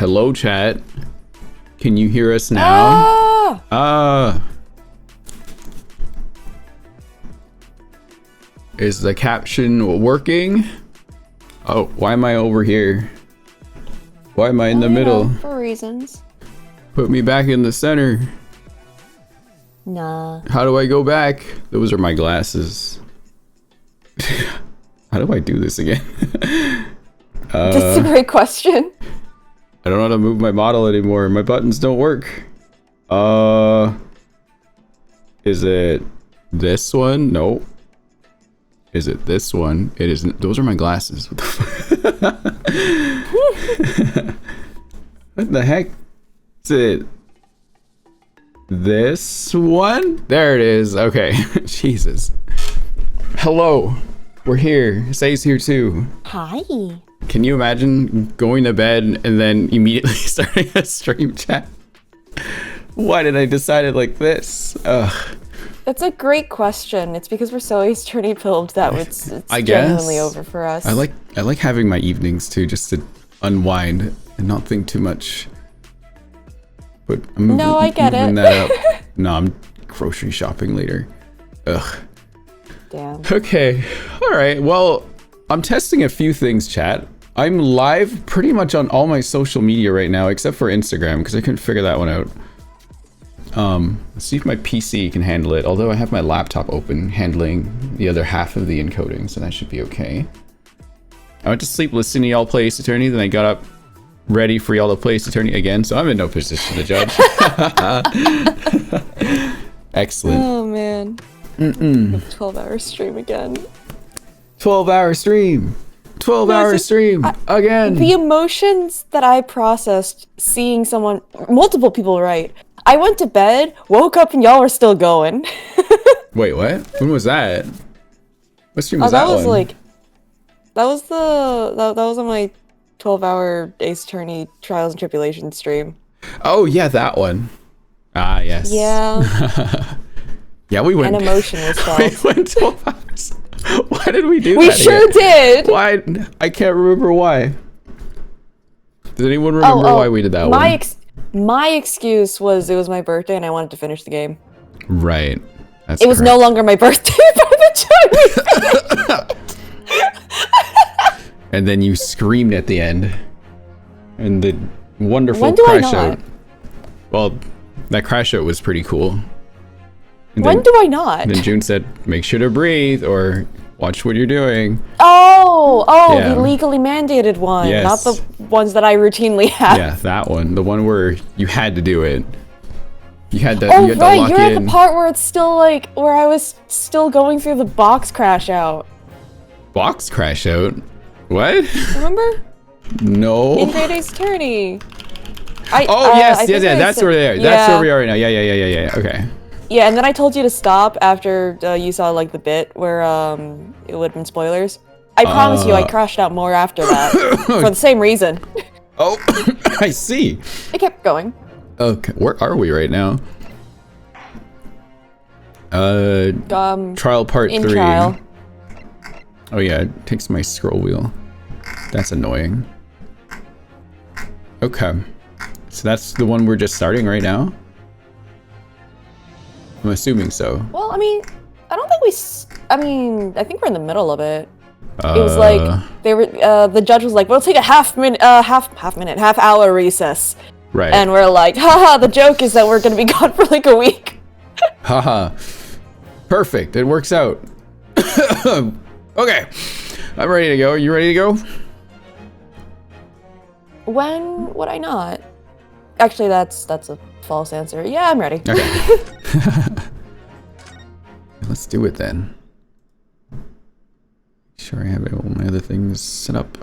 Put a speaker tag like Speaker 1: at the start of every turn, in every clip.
Speaker 1: Hello, chat. Can you hear us now? Is the caption working? Oh, why am I over here? Why am I in the middle?
Speaker 2: For reasons.
Speaker 1: Put me back in the center.
Speaker 2: Nah.
Speaker 1: How do I go back? Those are my glasses. How do I do this again?
Speaker 2: That's a great question.
Speaker 1: I don't know how to move my model anymore. My buttons don't work. Is it this one? No. Is it this one? It isn't. Those are my glasses. What the fuck? What the heck? Is it this one? There it is. Okay. Jesus. Hello. We're here. Say's here too.
Speaker 2: Hi.
Speaker 1: Can you imagine going to bed and then immediately starting a stream chat? Why did I decide it like this? Ugh.
Speaker 2: That's a great question. It's because we're so Ace Attorney pilled that it's genuinely over for us.
Speaker 1: I like having my evenings too, just to unwind and not think too much. But I'm
Speaker 2: I get it.
Speaker 1: That up. No, I'm grocery shopping later. Ugh.
Speaker 2: Damn.
Speaker 1: Okay. All right. Well, I'm testing a few things, chat. I'm live pretty much on all my social media right now, except for Instagram, because I couldn't figure that one out. Let's see if my PC can handle it. Although I have my laptop open, handling the other half of the encoding, so that should be okay. I went to sleep listening to y'all play Ace Attorney, then I got up ready for y'all to play Ace Attorney again, so I'm in no position to judge. Excellent.
Speaker 2: Oh man. 12-hour stream again.
Speaker 1: 12-hour stream. 12-hour stream again.
Speaker 2: The emotions that I processed seeing multiple people write. I went to bed, woke up, and y'all were still going.
Speaker 1: Wait, what? When was that? What stream was
Speaker 2: that
Speaker 1: that
Speaker 2: was
Speaker 1: one?
Speaker 2: that was on my 12-hour Ace Attorney Trials and Tribulations stream.
Speaker 1: Oh yeah, that one. Ah, yes.
Speaker 2: Yeah.
Speaker 1: Yeah, we went.
Speaker 2: An emotion was felt.
Speaker 1: We went 12 hours. Why did we do that?
Speaker 2: We sure did.
Speaker 1: Why? I can't remember why. Does anyone remember why we did that one?
Speaker 2: My excuse was it was my birthday and I wanted to finish the game.
Speaker 1: Right. That's
Speaker 2: it was no longer my birthday by the time we finished.
Speaker 1: And then you screamed at the end. And the wonderful
Speaker 2: When do I
Speaker 1: crash
Speaker 2: not?
Speaker 1: out. Well, that crash out was pretty cool. And
Speaker 2: when
Speaker 1: then,
Speaker 2: do I not?
Speaker 1: Then June said, make sure to breathe or watch what you're doing.
Speaker 2: Yeah. The legally mandated one,
Speaker 1: yes.
Speaker 2: not the ones that I routinely have.
Speaker 1: Yeah, that one. The one where you had to do it. You had to,
Speaker 2: oh,
Speaker 1: you had
Speaker 2: right,
Speaker 1: to lock
Speaker 2: you're
Speaker 1: in.
Speaker 2: at the part where it's still like, where I was still going through the box crash out.
Speaker 1: Box crash out? What?
Speaker 2: Remember?
Speaker 1: No.
Speaker 2: In Great Ace Attorney.
Speaker 1: Yes, that's where they are. That's where we are right now. Yeah, okay.
Speaker 2: Yeah, and then I told you to stop after you saw like the bit where it would have been spoilers. I promise you I crashed out more after that for the same reason.
Speaker 1: Oh, I see.
Speaker 2: It kept going.
Speaker 1: Okay, where are we right now? Trial part 3.
Speaker 2: Trial.
Speaker 1: Oh yeah, it takes my scroll wheel. That's annoying. Okay, so that's the one we're just starting right now? I'm assuming so.
Speaker 2: Well, I mean, I don't think I think we're in the middle of it. It was like they were. The judge was like, "We'll take a half hour recess."
Speaker 1: Right.
Speaker 2: And we're like, "Haha! The joke is that we're gonna be gone for like a week."
Speaker 1: Haha. Perfect. It works out. Okay, I'm ready to go. You ready to go?
Speaker 2: When would I not? Actually, that's a false answer. Yeah, I'm ready.
Speaker 1: Okay. Let's do it then. Sure, I have all my other things set up.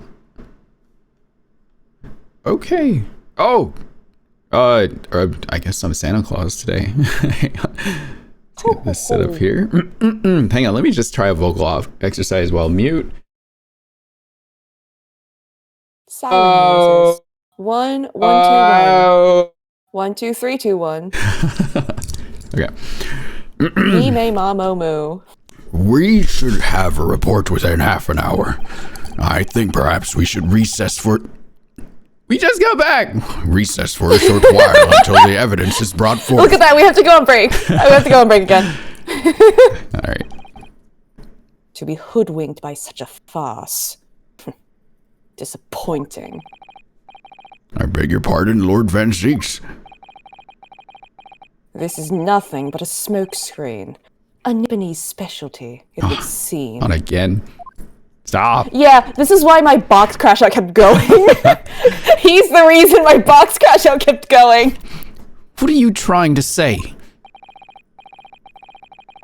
Speaker 1: Okay. Oh. I guess I'm Santa Claus today. Hang on. Let's get this set up here. Hang on. Let me just try a vocal off exercise while mute.
Speaker 2: Silent noises. 1, 1, 2, 1. 1, 2, 3, 2, 1.
Speaker 1: Okay.
Speaker 2: Me, may, mamo, moo.
Speaker 3: We should have a report within half an hour. I think perhaps we should recess for...
Speaker 1: We just got back.
Speaker 3: Recess for a short while until the evidence is brought forth.
Speaker 2: Look at that. We have to go on break. We have to go on break again.
Speaker 1: All right.
Speaker 2: To be hoodwinked by such a farce. Disappointing.
Speaker 3: I beg your pardon, Lord Van Zeeks.
Speaker 2: This is nothing but a smokescreen. A Nipponese specialty, it would seem.
Speaker 1: Not again. Stop.
Speaker 2: Yeah, this is why my box crash out kept going. He's the reason my box crash out kept going.
Speaker 1: What are you trying to say?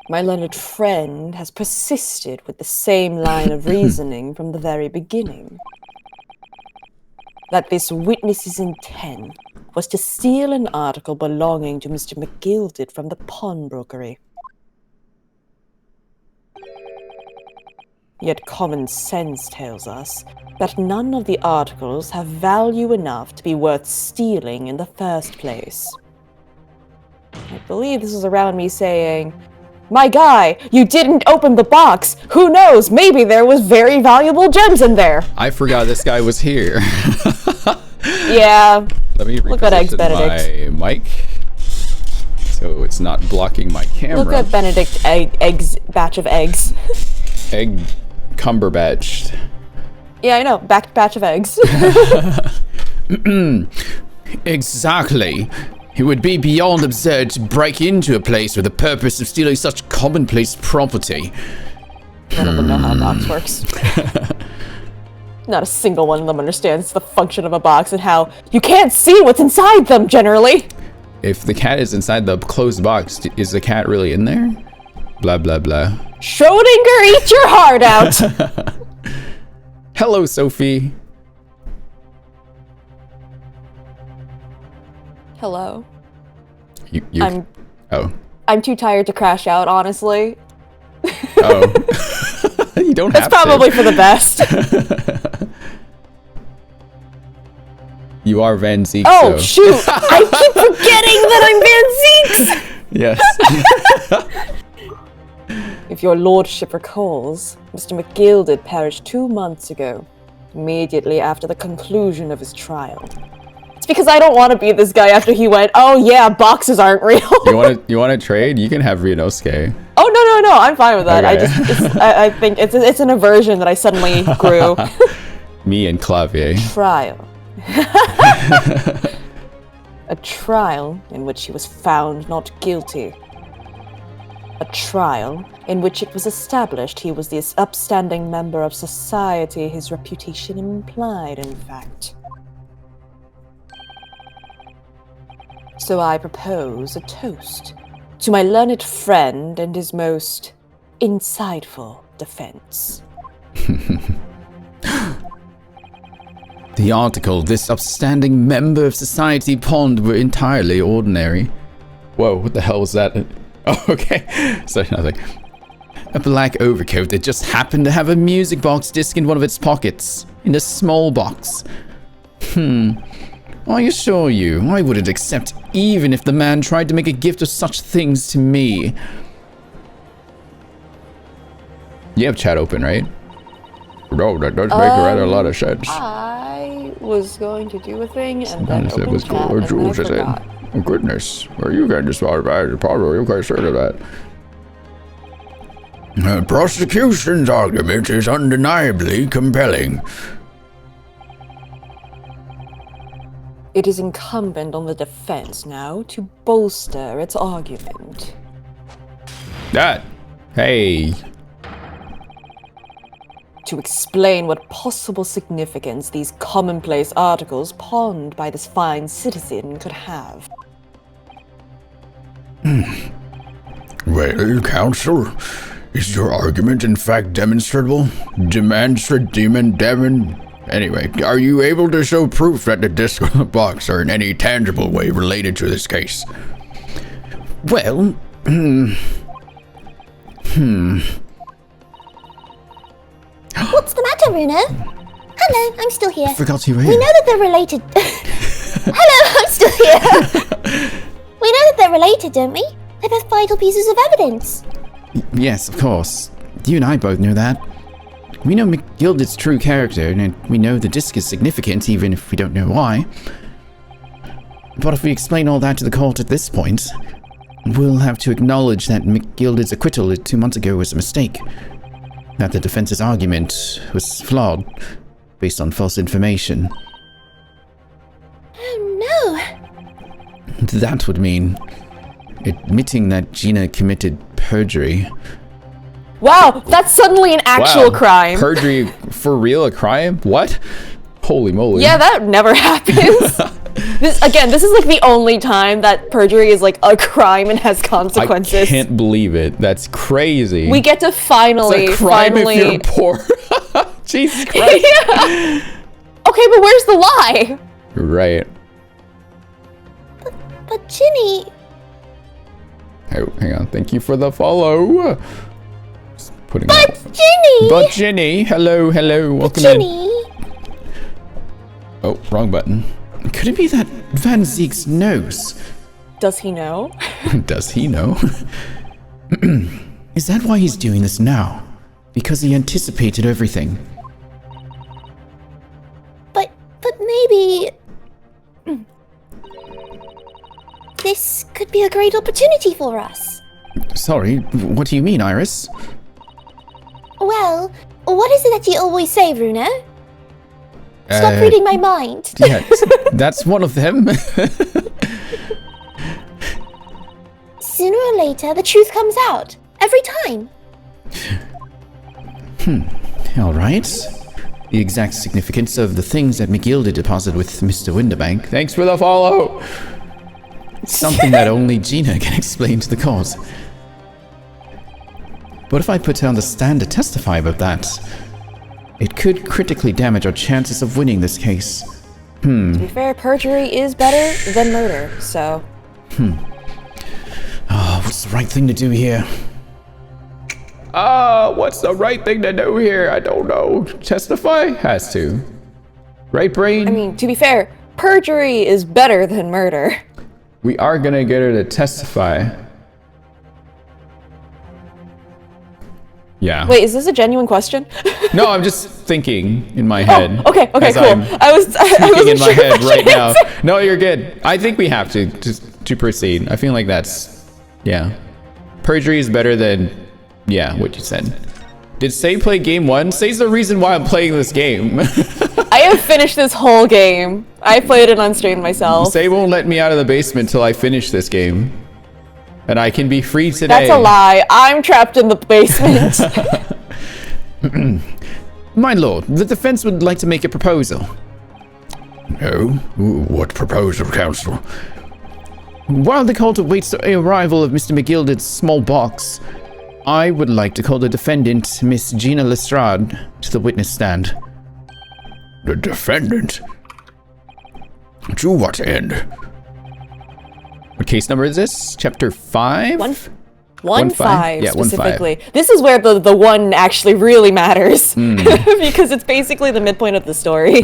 Speaker 2: My learned friend has persisted with the same line of reasoning from the very beginning. That this witness's intent was to steal an article belonging to Mr. McGilded from the pawnbrokery. Yet common sense tells us that none of the articles have value enough to be worth stealing in the first place. I believe this is around me saying, "My guy, you didn't open the box. Who knows, maybe there was very valuable gems in there."
Speaker 1: I forgot this guy was here.
Speaker 2: Yeah.
Speaker 1: Let me
Speaker 2: Look at Eggs
Speaker 1: reposition my mic so it's not blocking my camera.
Speaker 2: Look at Benedict eggs batch of eggs.
Speaker 1: Egg Cumberbatch.
Speaker 2: Yeah, I know. Batch of eggs.
Speaker 1: Exactly. It would be beyond absurd to break into a place with the purpose of stealing such commonplace property.
Speaker 2: None of them know how a box works. Not a single one of them understands the function of a box and how you can't see what's inside them, generally.
Speaker 1: If the cat is inside the closed box, is the cat really in there? Blah, blah, blah.
Speaker 2: Schrodinger, eat your heart out!
Speaker 1: Hello, Sophie.
Speaker 2: Hello.
Speaker 1: Oh.
Speaker 2: I'm too tired to crash out, honestly.
Speaker 1: Oh. You don't have
Speaker 2: That's probably for the best.
Speaker 1: You are Van Zeeks.
Speaker 2: Oh, shoot! I keep forgetting that I'm Van Zeeks!
Speaker 1: Yes.
Speaker 2: If your lordship recalls, Mr. McGilded perished 2 months ago, immediately after the conclusion of his trial. It's because I don't want to be this guy after he went, "Oh yeah, boxes aren't real."
Speaker 1: You want to trade? You can have Rinosuke.
Speaker 2: Oh no, I'm fine with that.
Speaker 1: Okay.
Speaker 2: I think it's an aversion that I suddenly grew.
Speaker 1: Me and Clavier.
Speaker 2: Trial. A trial in which he was found not guilty. A trial in which it was established he was the upstanding member of society his reputation implied, in fact. So I propose a toast to my learned friend and his most insightful defense.
Speaker 1: The article this upstanding member of society pawned were entirely ordinary. Whoa, what the hell was that? Oh, okay. Sorry, nothing. A black overcoat that just happened to have a music box disc in one of its pockets. In a small box. I assure you, I wouldn't accept even if the man tried to make a gift of such things to me. You have chat open, right? No, that does make rather a lot of sense.
Speaker 2: I was going to do a thing and then
Speaker 1: It was
Speaker 2: chat, and then I forgot.
Speaker 1: Oh, goodness. Well, you can just probably okay, sure of that.
Speaker 3: The prosecution's argument is undeniably compelling.
Speaker 2: It is incumbent on the defense now to bolster its argument.
Speaker 1: Hey.
Speaker 2: To explain what possible significance these commonplace articles pawned by this fine citizen could have.
Speaker 3: Well, counsel, is your argument in fact demonstrable? Anyway, are you able to show proof that the disc on the box are in any tangible way related to this case?
Speaker 1: Well,
Speaker 4: What's the matter, Runa? Hello, I'm still here.
Speaker 1: I forgot you were
Speaker 4: We
Speaker 1: here.
Speaker 4: know that they're related. Hello, I'm still here. We know that they're related, don't we? They're both vital pieces of evidence.
Speaker 1: Yes, of course. You and I both knew that. We know McGilded's true character, and we know the disc is significant, even if we don't know why. But if we explain all that to the court at this point, we'll have to acknowledge that McGilded's acquittal 2 months ago was a mistake. That the defense's argument was flawed, based on false information.
Speaker 4: Oh no!
Speaker 1: That would mean admitting that Gina committed perjury.
Speaker 2: Wow, that's suddenly an actual crime.
Speaker 1: Perjury for real, a crime? What? Holy moly.
Speaker 2: Yeah, that never happens. This is like the only time that perjury is like a crime and has consequences.
Speaker 1: I can't believe it. That's crazy.
Speaker 2: We get to finally,
Speaker 1: it's a crime if you're poor. Jesus Christ.
Speaker 2: Yeah. Okay, but where's the lie?
Speaker 1: Right.
Speaker 4: But Ginny...
Speaker 1: Oh, hang on. Thank you for the follow. Just putting
Speaker 4: But Ginny!
Speaker 1: But Ginny! Hello, welcome
Speaker 4: Ginny!
Speaker 1: in. Oh, wrong button. Could it be that Van Zeek's nose?
Speaker 2: Does he know?
Speaker 1: Does he know? Is that why he's doing this now? Because he anticipated everything.
Speaker 4: But maybe... This could be a great opportunity for us.
Speaker 1: Sorry, what do you mean, Iris?
Speaker 4: Well, what is it that you always say, Bruno? Stop reading my mind.
Speaker 1: Yeah, that's one of them.
Speaker 4: Sooner or later, the truth comes out. Every time.
Speaker 1: All right. The exact significance of the things that McGilded deposited with Mr. Winterbank. Thanks for the follow. Something that only Gina can explain to the court. What if I put her on the stand to testify about that? It could critically damage our chances of winning this case.
Speaker 2: To be fair, perjury is better than murder, so...
Speaker 1: What's the right thing to do here? What's the right thing to do here? I don't know. Testify? Has to. Right, Brain?
Speaker 2: I mean, to be fair, perjury is better than murder.
Speaker 1: We are gonna get her to testify. Yeah.
Speaker 2: Wait, is this a genuine question?
Speaker 1: No, I'm just thinking in my head.
Speaker 2: Okay,
Speaker 1: as
Speaker 2: cool.
Speaker 1: I'm
Speaker 2: I wasn't
Speaker 1: in my
Speaker 2: sure
Speaker 1: head
Speaker 2: if I
Speaker 1: right
Speaker 2: should
Speaker 1: now.
Speaker 2: answer.
Speaker 1: No, you're good. I think we have to just to proceed. I feel like that's perjury is better than what you said. Did Say play game 1? Say's the reason why I'm playing this game.
Speaker 2: I have finished this whole game. I played it on stream myself.
Speaker 1: Say won't let me out of the basement till I finish this game. And I can be free today.
Speaker 2: That's a lie. I'm trapped in the basement.
Speaker 1: My lord, the defense would like to make a proposal.
Speaker 3: Oh? What proposal, counsel?
Speaker 1: While the court awaits the arrival of Mr. McGilded's small box, I would like to call the defendant, Miss Gina Lestrade, to the witness stand.
Speaker 3: The defendant? To what end?
Speaker 1: What case number is this? Chapter 5?
Speaker 2: 1-5
Speaker 1: Yeah, 1-5.
Speaker 2: specifically. This is where the one actually really matters. Because it's basically the midpoint of the story.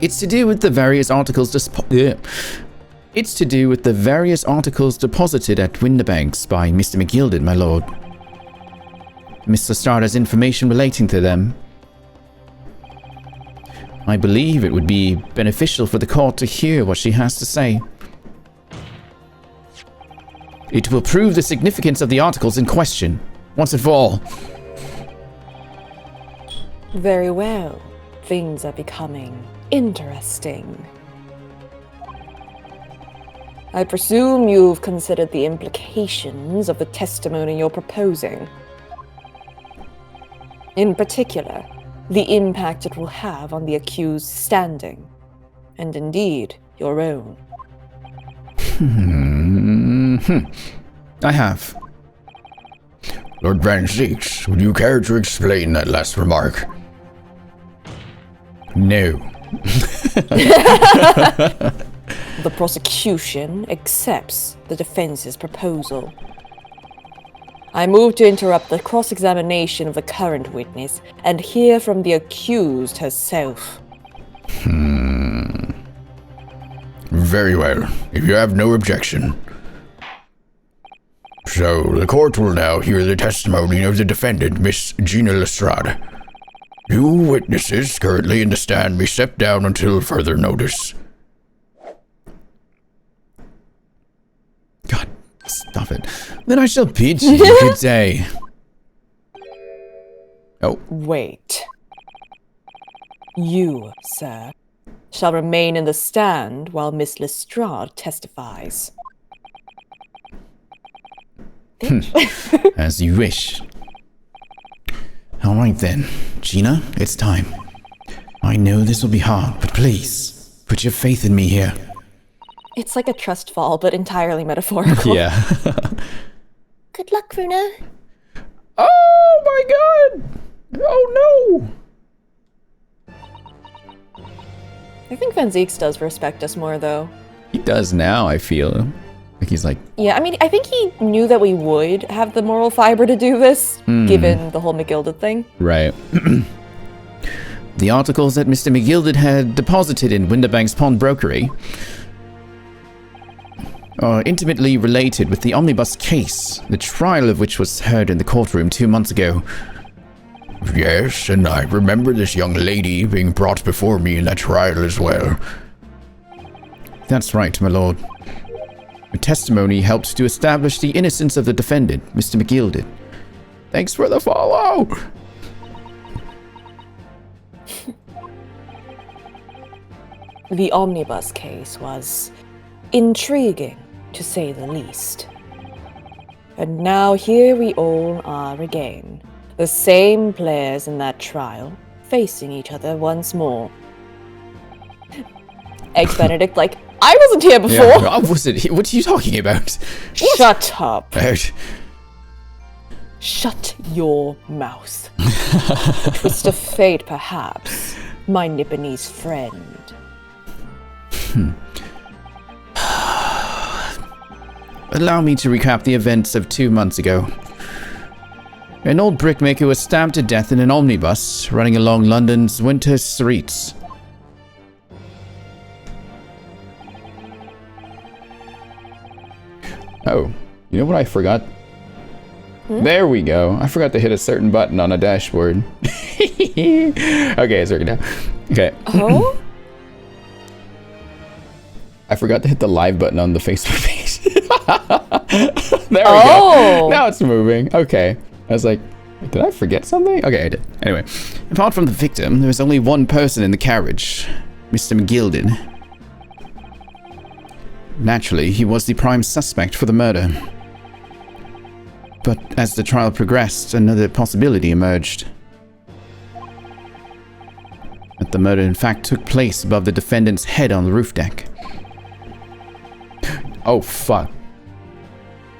Speaker 1: It's to do with the various articles It's to do with the various articles deposited at Winterbanks by Mr. McGilded, my lord. Miss Lestrade has information relating to them. I believe it would be beneficial for the court to hear what she has to say. It will prove the significance of the articles in question, once and for all.
Speaker 2: Very well. Things are becoming interesting. I presume you've considered the implications of the testimony you're proposing. In particular, the impact it will have on the accused's standing, and indeed, your own.
Speaker 1: I have.
Speaker 3: Lord Van Zeeks, would you care to explain that last remark?
Speaker 1: No.
Speaker 2: The prosecution accepts the defense's proposal. I move to interrupt the cross-examination of the current witness and hear from the accused herself.
Speaker 3: Very well. If you have no objection. So, the court will now hear the testimony of the defendant, Miss Gina Lestrade. You witnesses currently in the stand may step down until further notice.
Speaker 1: God, stop it. Then I shall bid you good day. Oh,
Speaker 2: Wait. You, sir, shall remain in the stand while Miss Lestrade testifies.
Speaker 1: as you wish. Alright then, Gina, it's time. I know this will be hard, but please, put your faith in me here.
Speaker 2: It's like a trust fall, but entirely metaphorical.
Speaker 1: Yeah.
Speaker 4: Good luck, Bruno.
Speaker 1: Oh my god! Oh no!
Speaker 2: I think Van Zieks does respect us more, though.
Speaker 1: He does now, I feel. Like he's like,
Speaker 2: Yeah, I mean, I think he knew that we would have the moral fiber to do this, given the whole McGilded thing.
Speaker 1: right. The articles that Mr. McGilded had deposited in Winterbank's pawnbrokery are intimately related with the omnibus case, the trial of which was heard in the courtroom 2 months ago.
Speaker 3: Yes, and I remember this young lady being brought before me in that trial as well.
Speaker 1: That's right, my lord. Her testimony helped to establish the innocence of the defendant, Mr. McGilded. Thanks for the follow!
Speaker 2: The omnibus case was intriguing, to say the least. And now here we all are again. The same players in that trial, facing each other once more. Eggs Benedict, like, I wasn't here before!
Speaker 1: Yeah, I wasn't. What are you talking about?
Speaker 2: Shut up.
Speaker 1: Out.
Speaker 2: Shut your mouth. Twist of fate, perhaps, my Nipponese friend.
Speaker 1: Allow me to recap the events of 2 months ago. An old brickmaker was stabbed to death in an omnibus running along London's winter streets. Oh, you know what I forgot? There we go. I forgot to hit a certain button on a dashboard. Okay, it's working now. Okay.
Speaker 2: Oh?
Speaker 1: I forgot to hit the live button on the Facebook page. There we
Speaker 2: Oh.
Speaker 1: go. Now it's moving. Okay. I was like, did I forget something? Okay, I did. Anyway, apart from the victim, there was only one person in the carriage, Mr. McGilded. Naturally, he was the prime suspect for the murder. But as the trial progressed, another possibility emerged. That the murder in fact took place above the defendant's head on the roof deck. Oh, fuck.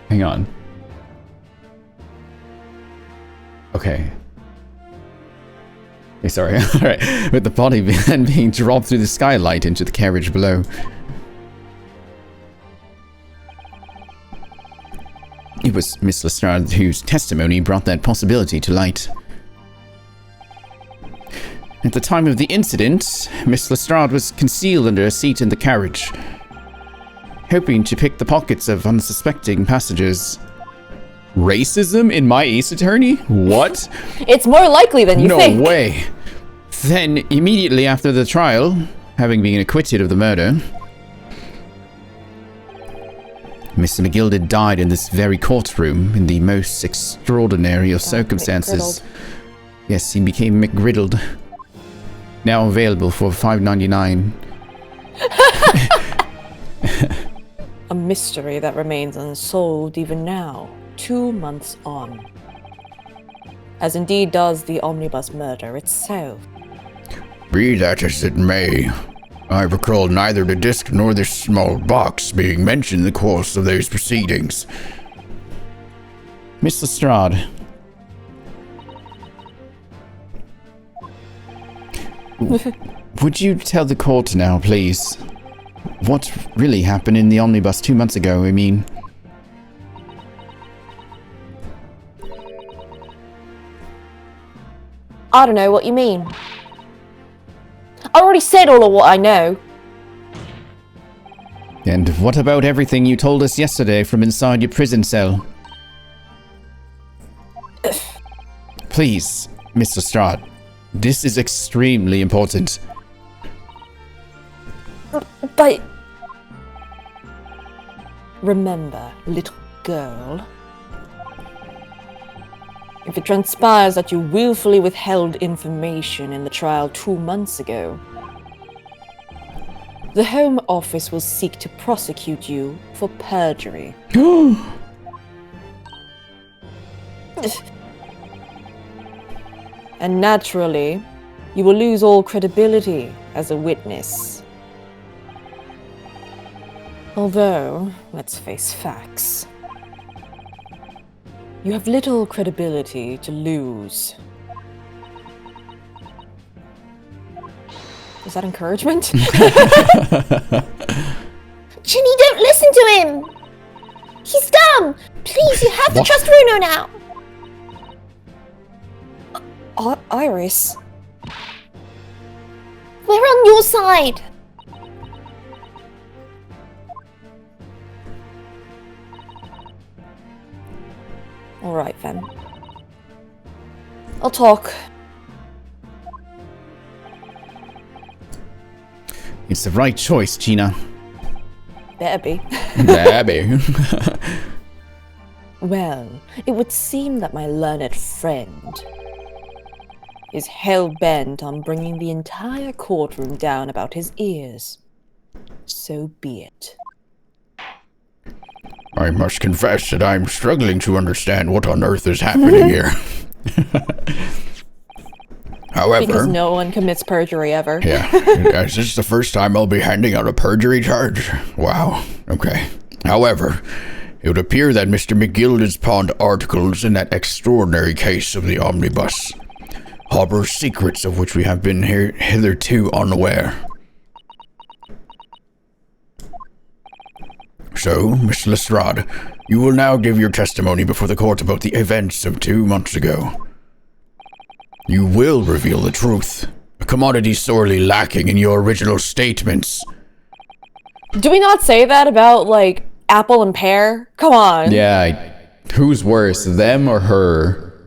Speaker 1: Hang on. Okay. Okay, sorry. Alright. With the body then being dropped through the skylight into the carriage below. It was Miss Lestrade whose testimony brought that possibility to light. At the time of the incident, Miss Lestrade was concealed under a seat in the carriage, hoping to pick the pockets of unsuspecting passengers. Racism in my ace attorney? What?
Speaker 2: It's more likely than you think.
Speaker 1: No way. Then, immediately after the trial, having been acquitted of the murder, Mr. McGilded died in this very courtroom in the most extraordinary of circumstances. Yes, he became McGriddled. Now available for $5.99.
Speaker 2: A mystery that remains unsolved even now, 2 months on. As indeed does the omnibus murder itself.
Speaker 3: Be that as it may, I recall neither the disc nor this small box being mentioned in the course of those proceedings.
Speaker 1: Miss Lestrade. Would you tell the court now, please? What really happened in the omnibus 2 months ago, I mean?
Speaker 2: I don't know what you mean. I already said all of what I know.
Speaker 1: And what about everything you told us yesterday from inside your prison cell? Please, Mr. Strahd. This is extremely important.
Speaker 4: But
Speaker 2: Remember, little girl, if it transpires that you willfully withheld information in the trial 2 months ago, the Home Office will seek to prosecute you for perjury. And naturally, you will lose all credibility as a witness. Although, let's face facts. You have little credibility to lose. Is that encouragement?
Speaker 4: Ginny, don't listen to him! He's dumb! Please, you have to trust Runo now!
Speaker 2: Iris.
Speaker 4: We're on your side!
Speaker 2: Alright then. I'll talk.
Speaker 1: It's the right choice, Gina.
Speaker 2: Better be.
Speaker 1: Baby.
Speaker 2: Well, it would seem that my learned friend is hell-bent on bringing the entire courtroom down about his ears. So be it.
Speaker 3: I must confess that I'm struggling to understand what on earth is happening here. However...
Speaker 2: Because no one commits perjury ever.
Speaker 3: Yeah. Is this the first time I'll be handing out a perjury charge? Wow. Okay. However, it would appear that Mr. McGill has pawned articles in that extraordinary case of the omnibus. Harbor secrets of which we have been hitherto unaware. So, Miss Lestrade, you will now give your testimony before the court about the events of 2 months ago. You will reveal the truth, a commodity sorely lacking in your original statements.
Speaker 2: Do we not say that about, like, apple and pear? Come on.
Speaker 1: Yeah, who's worse, them or her?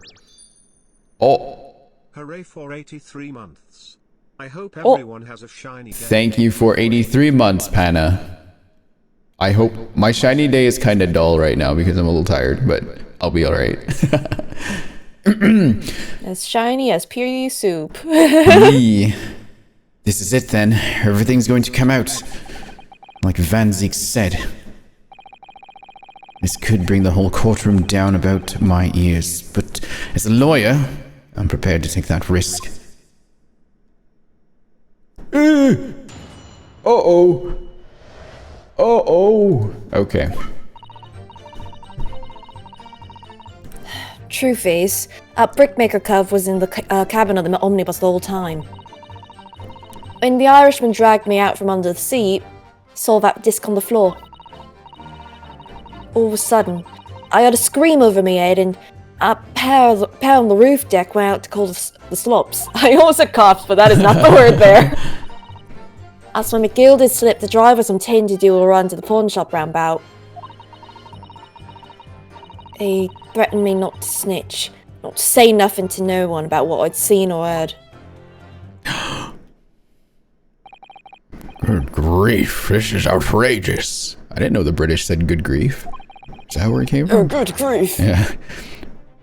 Speaker 1: Oh,
Speaker 5: Hooray for 83 months. I hope everyone has a shiny day.
Speaker 1: thank you for 83 months, Panna. I hope my shiny day is kind of dull right now because I'm a little tired, but I'll be alright.
Speaker 2: As shiny as pea soup.
Speaker 1: Yee. This is it then. Everything's going to come out. Like Van Ziek said. This could bring the whole courtroom down about my ears, but as a lawyer, I'm prepared to take that risk. Uh-oh. Uh-oh. Okay.
Speaker 2: Truth is, Brickmaker Cove was in the cabin of the omnibus the whole time. When the Irishman dragged me out from under the seat, saw that disc on the floor. All of a sudden, I heard a scream over my head and a pair on the roof deck went out to call the slops. I almost said cops, but that is not the word there. That's when McGill did slip the driver some tin to do a run to the pawn shop roundabout. He threatened me not to snitch, not to say nothing to no one about what I'd seen or heard.
Speaker 3: Good grief, this is outrageous.
Speaker 1: I didn't know the British said good grief. Is that where it came from?
Speaker 2: Good grief.
Speaker 1: Yeah.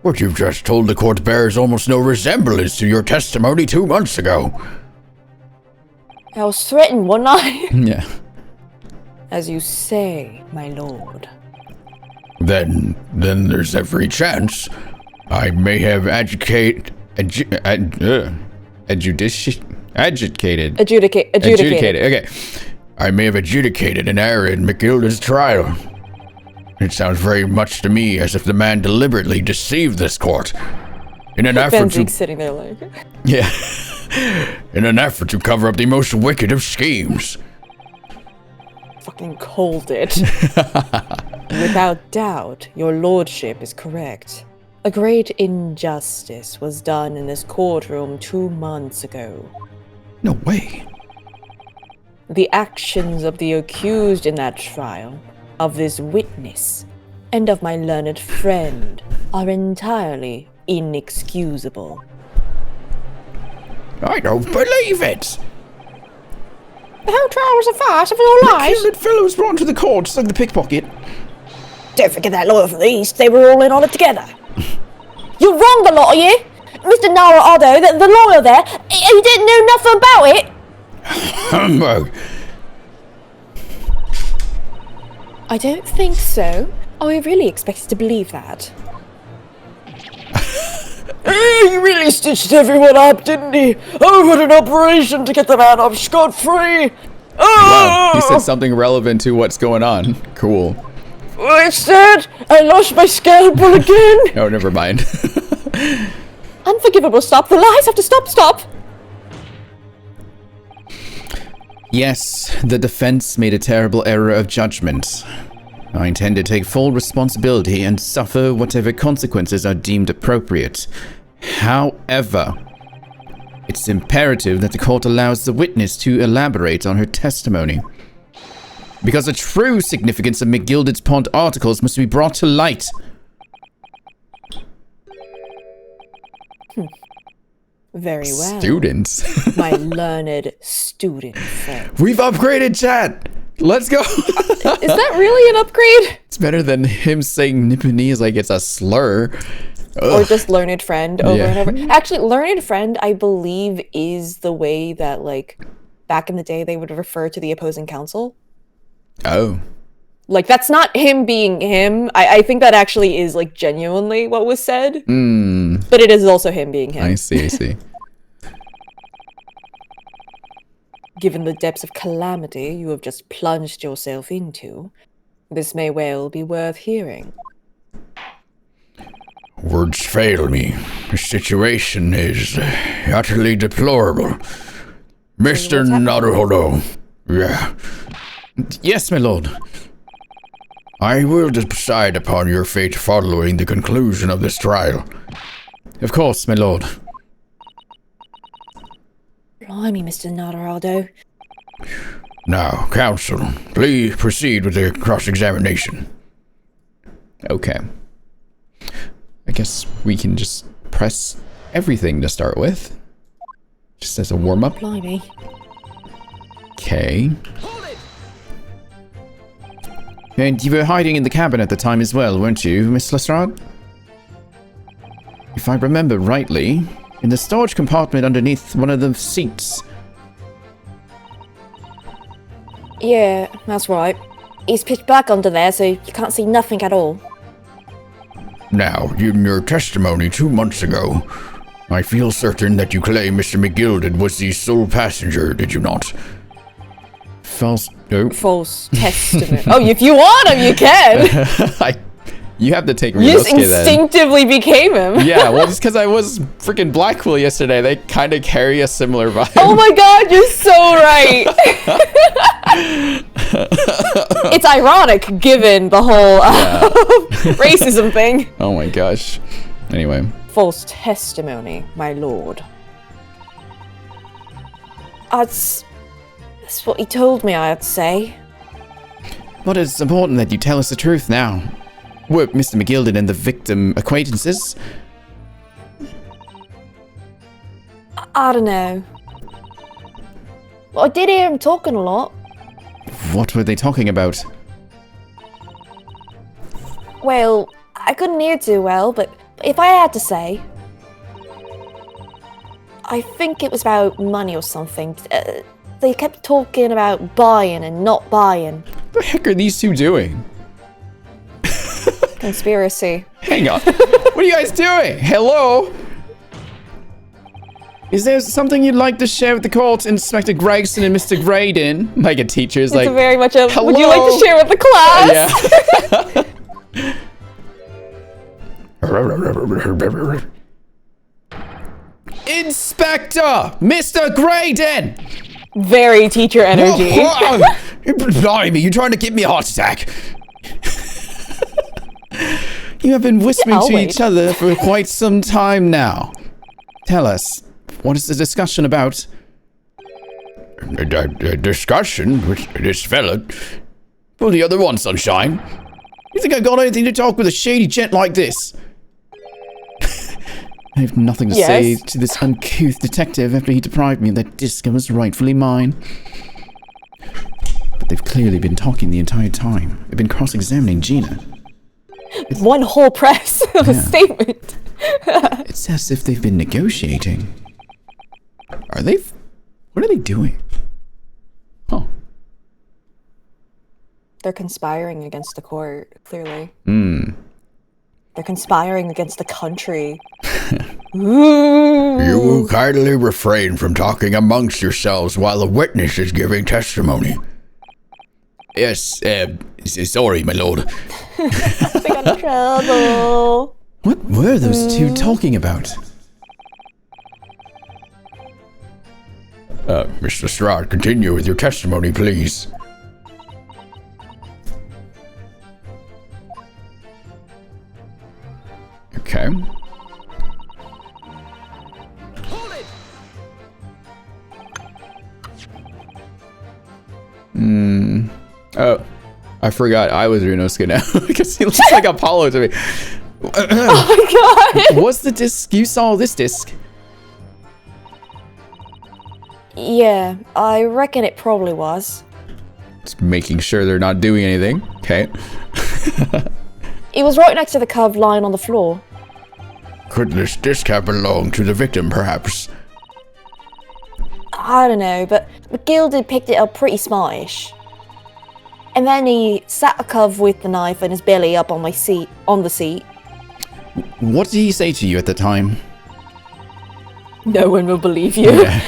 Speaker 3: What you've just told the court bears almost no resemblance to your testimony 2 months ago.
Speaker 2: I was threatened, wasn't I?
Speaker 1: Yeah.
Speaker 2: As you say, my lord.
Speaker 3: Then there's every chance I may have adjudicated.
Speaker 1: Okay.
Speaker 3: I may have adjudicated an error in McGilda's trial. It sounds very much to me as if the man deliberately deceived this court in an effort to
Speaker 2: sitting there like...
Speaker 1: Yeah.
Speaker 3: in an effort to cover up the most wicked of schemes.
Speaker 2: Fucking cold it. Without doubt, your lordship is correct. A great injustice was done in this courtroom 2 months ago.
Speaker 1: No way.
Speaker 2: The actions of the accused in that trial, of this witness, and of my learned friend are entirely inexcusable.
Speaker 3: I don't believe it.
Speaker 2: The whole trial was a farce of all lies.
Speaker 3: That fellow was brought to the court, like the pickpocket.
Speaker 2: Don't forget that lawyer from the East. They were all in on it together. You're wrong, the lot of you. Mr. Nara Otto, the lawyer there, he didn't know nothing about it.
Speaker 3: Humbug.
Speaker 2: I don't think so. Oh, I really expected to believe that. He really stitched everyone up, didn't he? Oh, what an operation to get the man off scot-free!
Speaker 1: Wow, he
Speaker 2: Oh!
Speaker 1: said something relevant to what's going on. Cool.
Speaker 2: Instead, I lost my scalpel again!
Speaker 1: Oh, never mind.
Speaker 2: Unforgivable, stop. The lies have to stop.
Speaker 1: Yes, the defense made a terrible error of judgment. I intend to take full responsibility and suffer whatever consequences are deemed appropriate. However, it's imperative that the court allows the witness to elaborate on her testimony, because the true significance of McGilded's Pond articles must be brought to light.
Speaker 2: Very well.
Speaker 1: Students.
Speaker 2: My learned student friend.
Speaker 1: We've upgraded, chat. Let's go.
Speaker 2: Is that really an upgrade?
Speaker 1: It's better than him saying Nipponese like it's a slur.
Speaker 2: Or just learned friend over
Speaker 1: Yeah.
Speaker 2: and over. Actually, learned friend, I believe, is the way that, like, back in the day they would refer to the opposing counsel.
Speaker 1: Oh.
Speaker 2: Like, that's not him being him. I think that actually is, like, genuinely what was said. But it is also him being him.
Speaker 1: I see.
Speaker 2: Given the depths of calamity you have just plunged yourself into, this may well be worth hearing.
Speaker 3: Words fail me. The situation is utterly deplorable. Mr. Naruhodo. Yeah.
Speaker 1: Yes, my lord.
Speaker 3: I will decide upon your fate following the conclusion of this trial.
Speaker 1: Of course, my lord.
Speaker 2: Blimey, Mr. Nadarado.
Speaker 3: Now, counsel, please proceed with the cross-examination.
Speaker 1: Okay. I guess we can just press everything to start with. Just as a warm-up.
Speaker 2: Blimey.
Speaker 1: Okay. And you were hiding in the cabin at the time as well, weren't you, Miss Lestrade? If I remember rightly, in the storage compartment underneath one of the seats.
Speaker 2: Yeah, that's right. It's pitch black under there, so you can't see nothing at all.
Speaker 3: Now, in your testimony 2 months ago, I feel certain that you claim Mr. McGilded was the sole passenger, did you not?
Speaker 1: False. Oh.
Speaker 2: False testament. Oh, if you want him, you can!
Speaker 1: You have to take
Speaker 2: You just
Speaker 1: Ryusuke then.
Speaker 2: instinctively became him.
Speaker 1: Yeah, well, just because I was freaking Blackwell yesterday, they kind of carry a similar vibe.
Speaker 2: Oh my god, you're so right! It's ironic, given the whole racism thing.
Speaker 1: Oh my gosh. Anyway.
Speaker 2: False testimony, my lord. That's what he told me I'd say.
Speaker 1: But it's important that you tell us the truth now. Were Mr. McGilded and the victim acquaintances?
Speaker 2: I don't know. Well, I did hear him talking a lot.
Speaker 1: What were they talking about?
Speaker 2: Well, I couldn't hear too well, but if I had to say, I think it was about money or something. They kept talking about buying and not buying.
Speaker 1: What the heck are these two doing?
Speaker 2: Conspiracy.
Speaker 1: Hang on. What are you guys doing? Hello? Is there something you'd like to share with the court, Inspector Gregson and Mr. Graydon? Like a teacher's like,
Speaker 2: It's very much a,
Speaker 1: hello?
Speaker 2: would you like to share with the class?
Speaker 1: Yeah. Inspector! Mr. Graydon!
Speaker 2: Very teacher energy.
Speaker 3: Blimey, you trying to give me a heart attack?
Speaker 1: You have been whispering
Speaker 2: I'll
Speaker 1: to
Speaker 2: wait.
Speaker 1: each other for quite some time now. Tell us, what is the discussion about?
Speaker 3: A discussion with this fella? Well, the other one, sunshine.
Speaker 1: You think I got anything to talk with a shady gent like this? I have nothing to say to this uncouth detective after he deprived me of that disc that was rightfully mine. But they've clearly been talking the entire time. They've been cross-examining Gina.
Speaker 2: One whole press of a statement.
Speaker 1: It's as if they've been negotiating. Are they? What are they doing? Oh.
Speaker 2: They're conspiring against the court, clearly.
Speaker 1: Hmm.
Speaker 2: They're conspiring against the country.
Speaker 3: You will kindly refrain from talking amongst yourselves while a witness is giving testimony. Yes, sorry, my lord.
Speaker 2: I got in trouble.
Speaker 1: What were those two talking about?
Speaker 3: Mr. Strahd, continue with your testimony, please.
Speaker 1: Okay. Oh, I forgot I was Runosuke now because he looks like Apollo to me.
Speaker 2: Oh my god!
Speaker 1: What's the disc? You saw this disc.
Speaker 2: Yeah, I reckon it probably was.
Speaker 1: Just making sure they're not doing anything. Okay.
Speaker 2: It was right next to the curved line on the floor.
Speaker 3: Could this disc have belonged to the victim, perhaps?
Speaker 2: I don't know, but McGilded picked it up pretty smartish. And then he sat a cove with the knife and his belly up on the seat.
Speaker 1: What did he say to you at the time?
Speaker 2: No one will believe you.
Speaker 1: Yeah.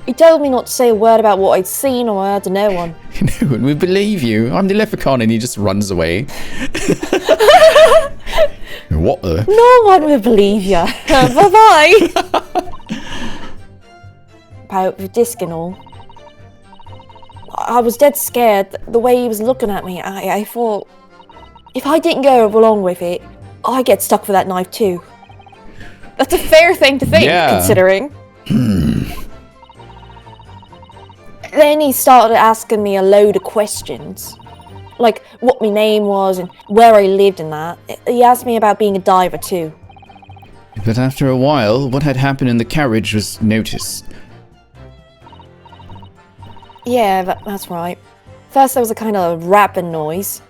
Speaker 2: He told me not to say a word about what I'd seen or heard to no one.
Speaker 1: No one would believe you. I'm the leprechaun, and he just runs away. What the?
Speaker 2: No one will believe you. Bye-bye. About the disc and all. I was dead scared. The way he was looking at me, I thought, if I didn't go along with it, I'd get stuck with that knife too. That's a fair thing to think, considering. Then he started asking me a load of questions. Like what my name was and where I lived and that. He asked me about being a diver too.
Speaker 1: But after a while, what had happened in the carriage was noticed.
Speaker 2: Yeah, that's right. First there was a kind of rapping noise.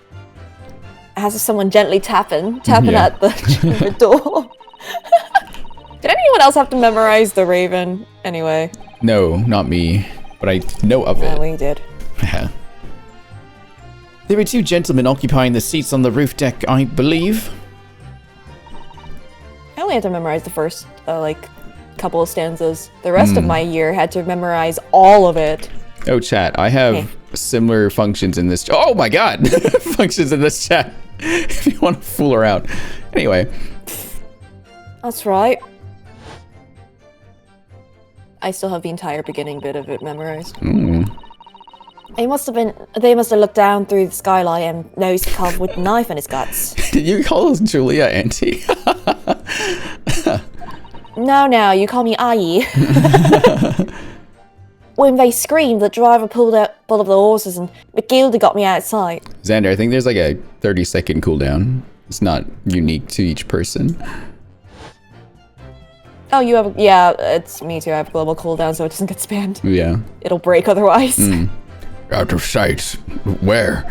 Speaker 2: As if someone gently tapping at the chamber door. Did anyone else have to memorize the Raven anyway?
Speaker 1: No, not me. But I know of it.
Speaker 2: No, we did.
Speaker 1: There were two gentlemen occupying the seats on the roof deck, I believe.
Speaker 2: I only had to memorize the first, couple of stanzas. The rest of my year had to memorize all of it.
Speaker 1: Oh, chat, I have similar functions in this. Oh my god! Functions in this chat. If you want to fool around. Anyway.
Speaker 2: That's right. I still have the entire beginning bit of it memorized. They must have looked down through the skylight and noticed the cove with the knife in his guts.
Speaker 1: Did you call Julia auntie?
Speaker 2: No, you call me Ayi. When they screamed, the driver pulled up the horses and McGildy got me outside.
Speaker 1: Xander, I think there's like a 30-second cooldown. It's not unique to each person.
Speaker 2: Oh, you have... Yeah, it's me too. I have global cooldown, so it doesn't get spammed.
Speaker 1: Yeah.
Speaker 2: It'll break otherwise.
Speaker 3: Out of sight. Where?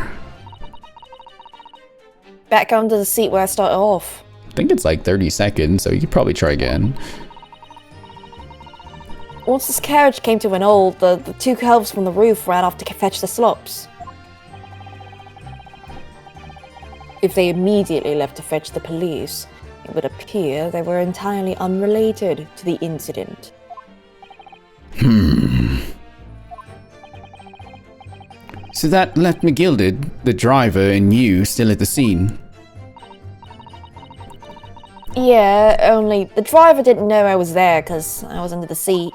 Speaker 2: Back onto the seat where I started off.
Speaker 1: I think it's like 30 seconds, so you could probably try again.
Speaker 2: Once this carriage came to an halt, the two elves from the roof ran off to fetch the slops. If they immediately left to fetch the police, it would appear they were entirely unrelated to the incident.
Speaker 1: So that left McGilded, the driver, and you still at the scene.
Speaker 2: Yeah, only the driver didn't know I was there because I was under the seat.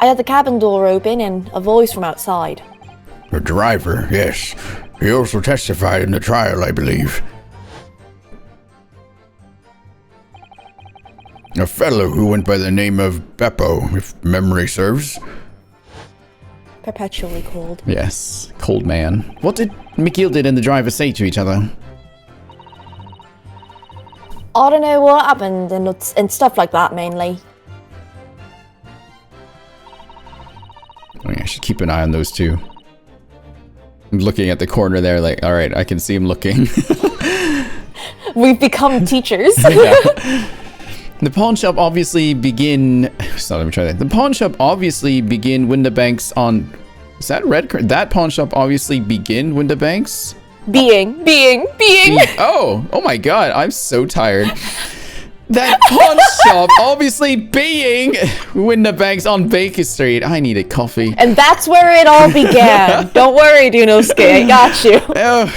Speaker 2: I had the cabin door open and a voice from outside.
Speaker 3: The driver, yes. He also testified in the trial, I believe. A fellow who went by the name of Beppo, if memory serves.
Speaker 2: Perpetually cold.
Speaker 1: Yes, cold man. What did McGilded and the driver say to each other?
Speaker 2: I don't know what happened and stuff like that mainly.
Speaker 1: Oh, yeah, I should keep an eye on those two. I'm looking at the corner there like, all right, I can see him looking.
Speaker 2: We've become teachers.
Speaker 1: Yeah. The pawn shop obviously begin... So let me try that. The pawn shop obviously begin when the banks on... Is that red? That pawn shop obviously begin when the banks...
Speaker 2: Being.
Speaker 1: Oh my god, I'm so tired. That pawn shop obviously being when the banks on Baker Street. I need a coffee.
Speaker 2: And that's where it all began. Don't worry, Dunosuke, I got you.
Speaker 3: Oh,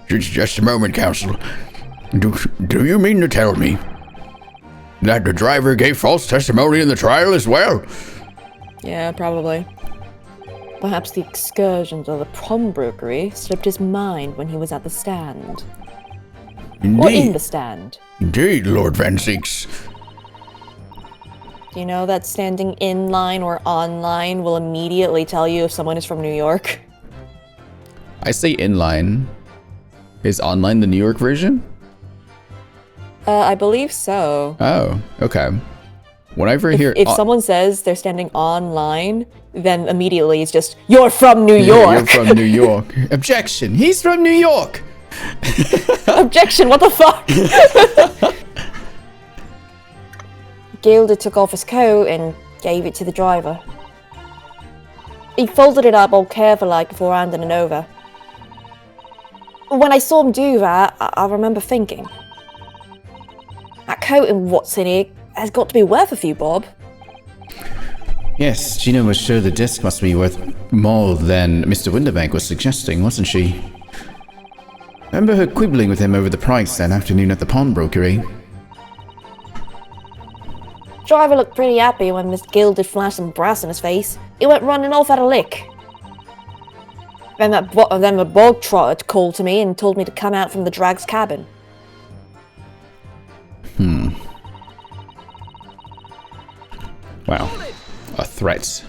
Speaker 3: just a moment, Counsel. Do you mean to tell me that the driver gave false testimony in the trial as well?
Speaker 2: Yeah, probably. Perhaps the excursions of the pawnbrokery slipped his mind when he was at the stand. Or in the stand.
Speaker 3: Indeed, Lord Van Zeeks.
Speaker 2: Do you know that standing in line or on line will immediately tell you if someone is from New York?
Speaker 1: I say inline. Is online the New York version?
Speaker 2: I believe so.
Speaker 1: Oh, okay. Whenever I hear...
Speaker 2: If someone says they're standing online, then immediately it's just, you're from New York!
Speaker 1: You're from New York. Objection! He's from New York!
Speaker 2: Objection, what the fuck? Gilda took off his coat and gave it to the driver. He folded it up all careful-like before handing it over. When I saw him do that, I remember thinking, that coat and what's in it has got to be worth a few bob.
Speaker 1: Yes, Gina was sure the disc must be worth more than Mr. Winterbank was suggesting, wasn't she? Remember her quibbling with him over the price that afternoon at the pawnbrokery?
Speaker 2: Driver looked pretty happy when Miss Gilda flashed some brass in his face. He went running off at a lick. Then the bog trotter called to me and told me to come out from the drag's cabin.
Speaker 1: Wow. A threat.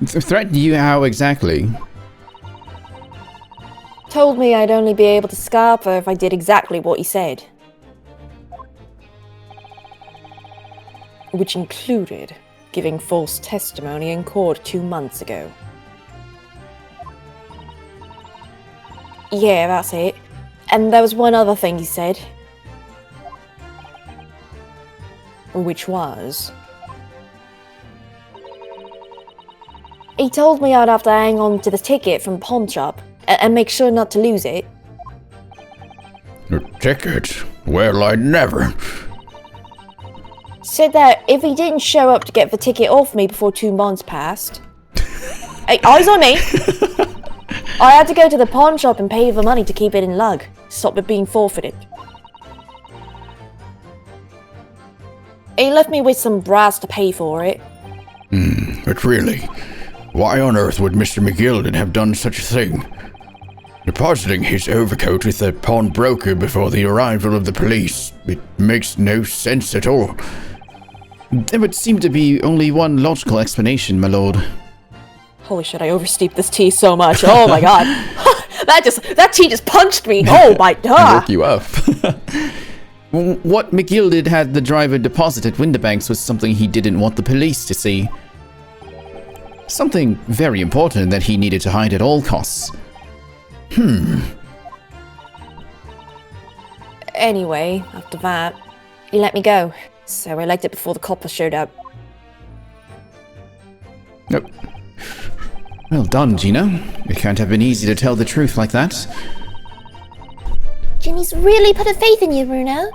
Speaker 1: Threaten you how exactly?
Speaker 2: Told me I'd only be able to scarp her if I did exactly what he said. Which included giving false testimony in court 2 months ago. Yeah, that's it. And there was one other thing he said. Which was... He told me I'd have to hang on to the ticket from the pawn shop and make sure not to lose it.
Speaker 3: The ticket? Well, I'd never.
Speaker 2: Said that if he didn't show up to get the ticket off me before 2 months passed... Hey, eyes on me! I had to go to the pawn shop and pay the money to keep it in lug. Stop it being forfeited. He left me with some brass to pay for it.
Speaker 3: But really, why on earth would Mr. McGilden have done such a thing? Depositing his overcoat with the pawnbroker before the arrival of the police, it makes no sense at all.
Speaker 1: There would seem to be only one logical explanation, my lord.
Speaker 2: Holy shit, I oversteeped this tea so much. Oh my god. that tea just punched me. Oh my god.
Speaker 1: Woke you up. What McGilded had the driver deposit at Winterbanks was something he didn't want the police to see. Something very important that he needed to hide at all costs.
Speaker 2: Anyway, after that, he let me go. So I liked it before the coppers showed up.
Speaker 1: Nope. Well done, Gina. It can't have been easy to tell the truth like that.
Speaker 4: Ginny's really put her faith in you, Bruno.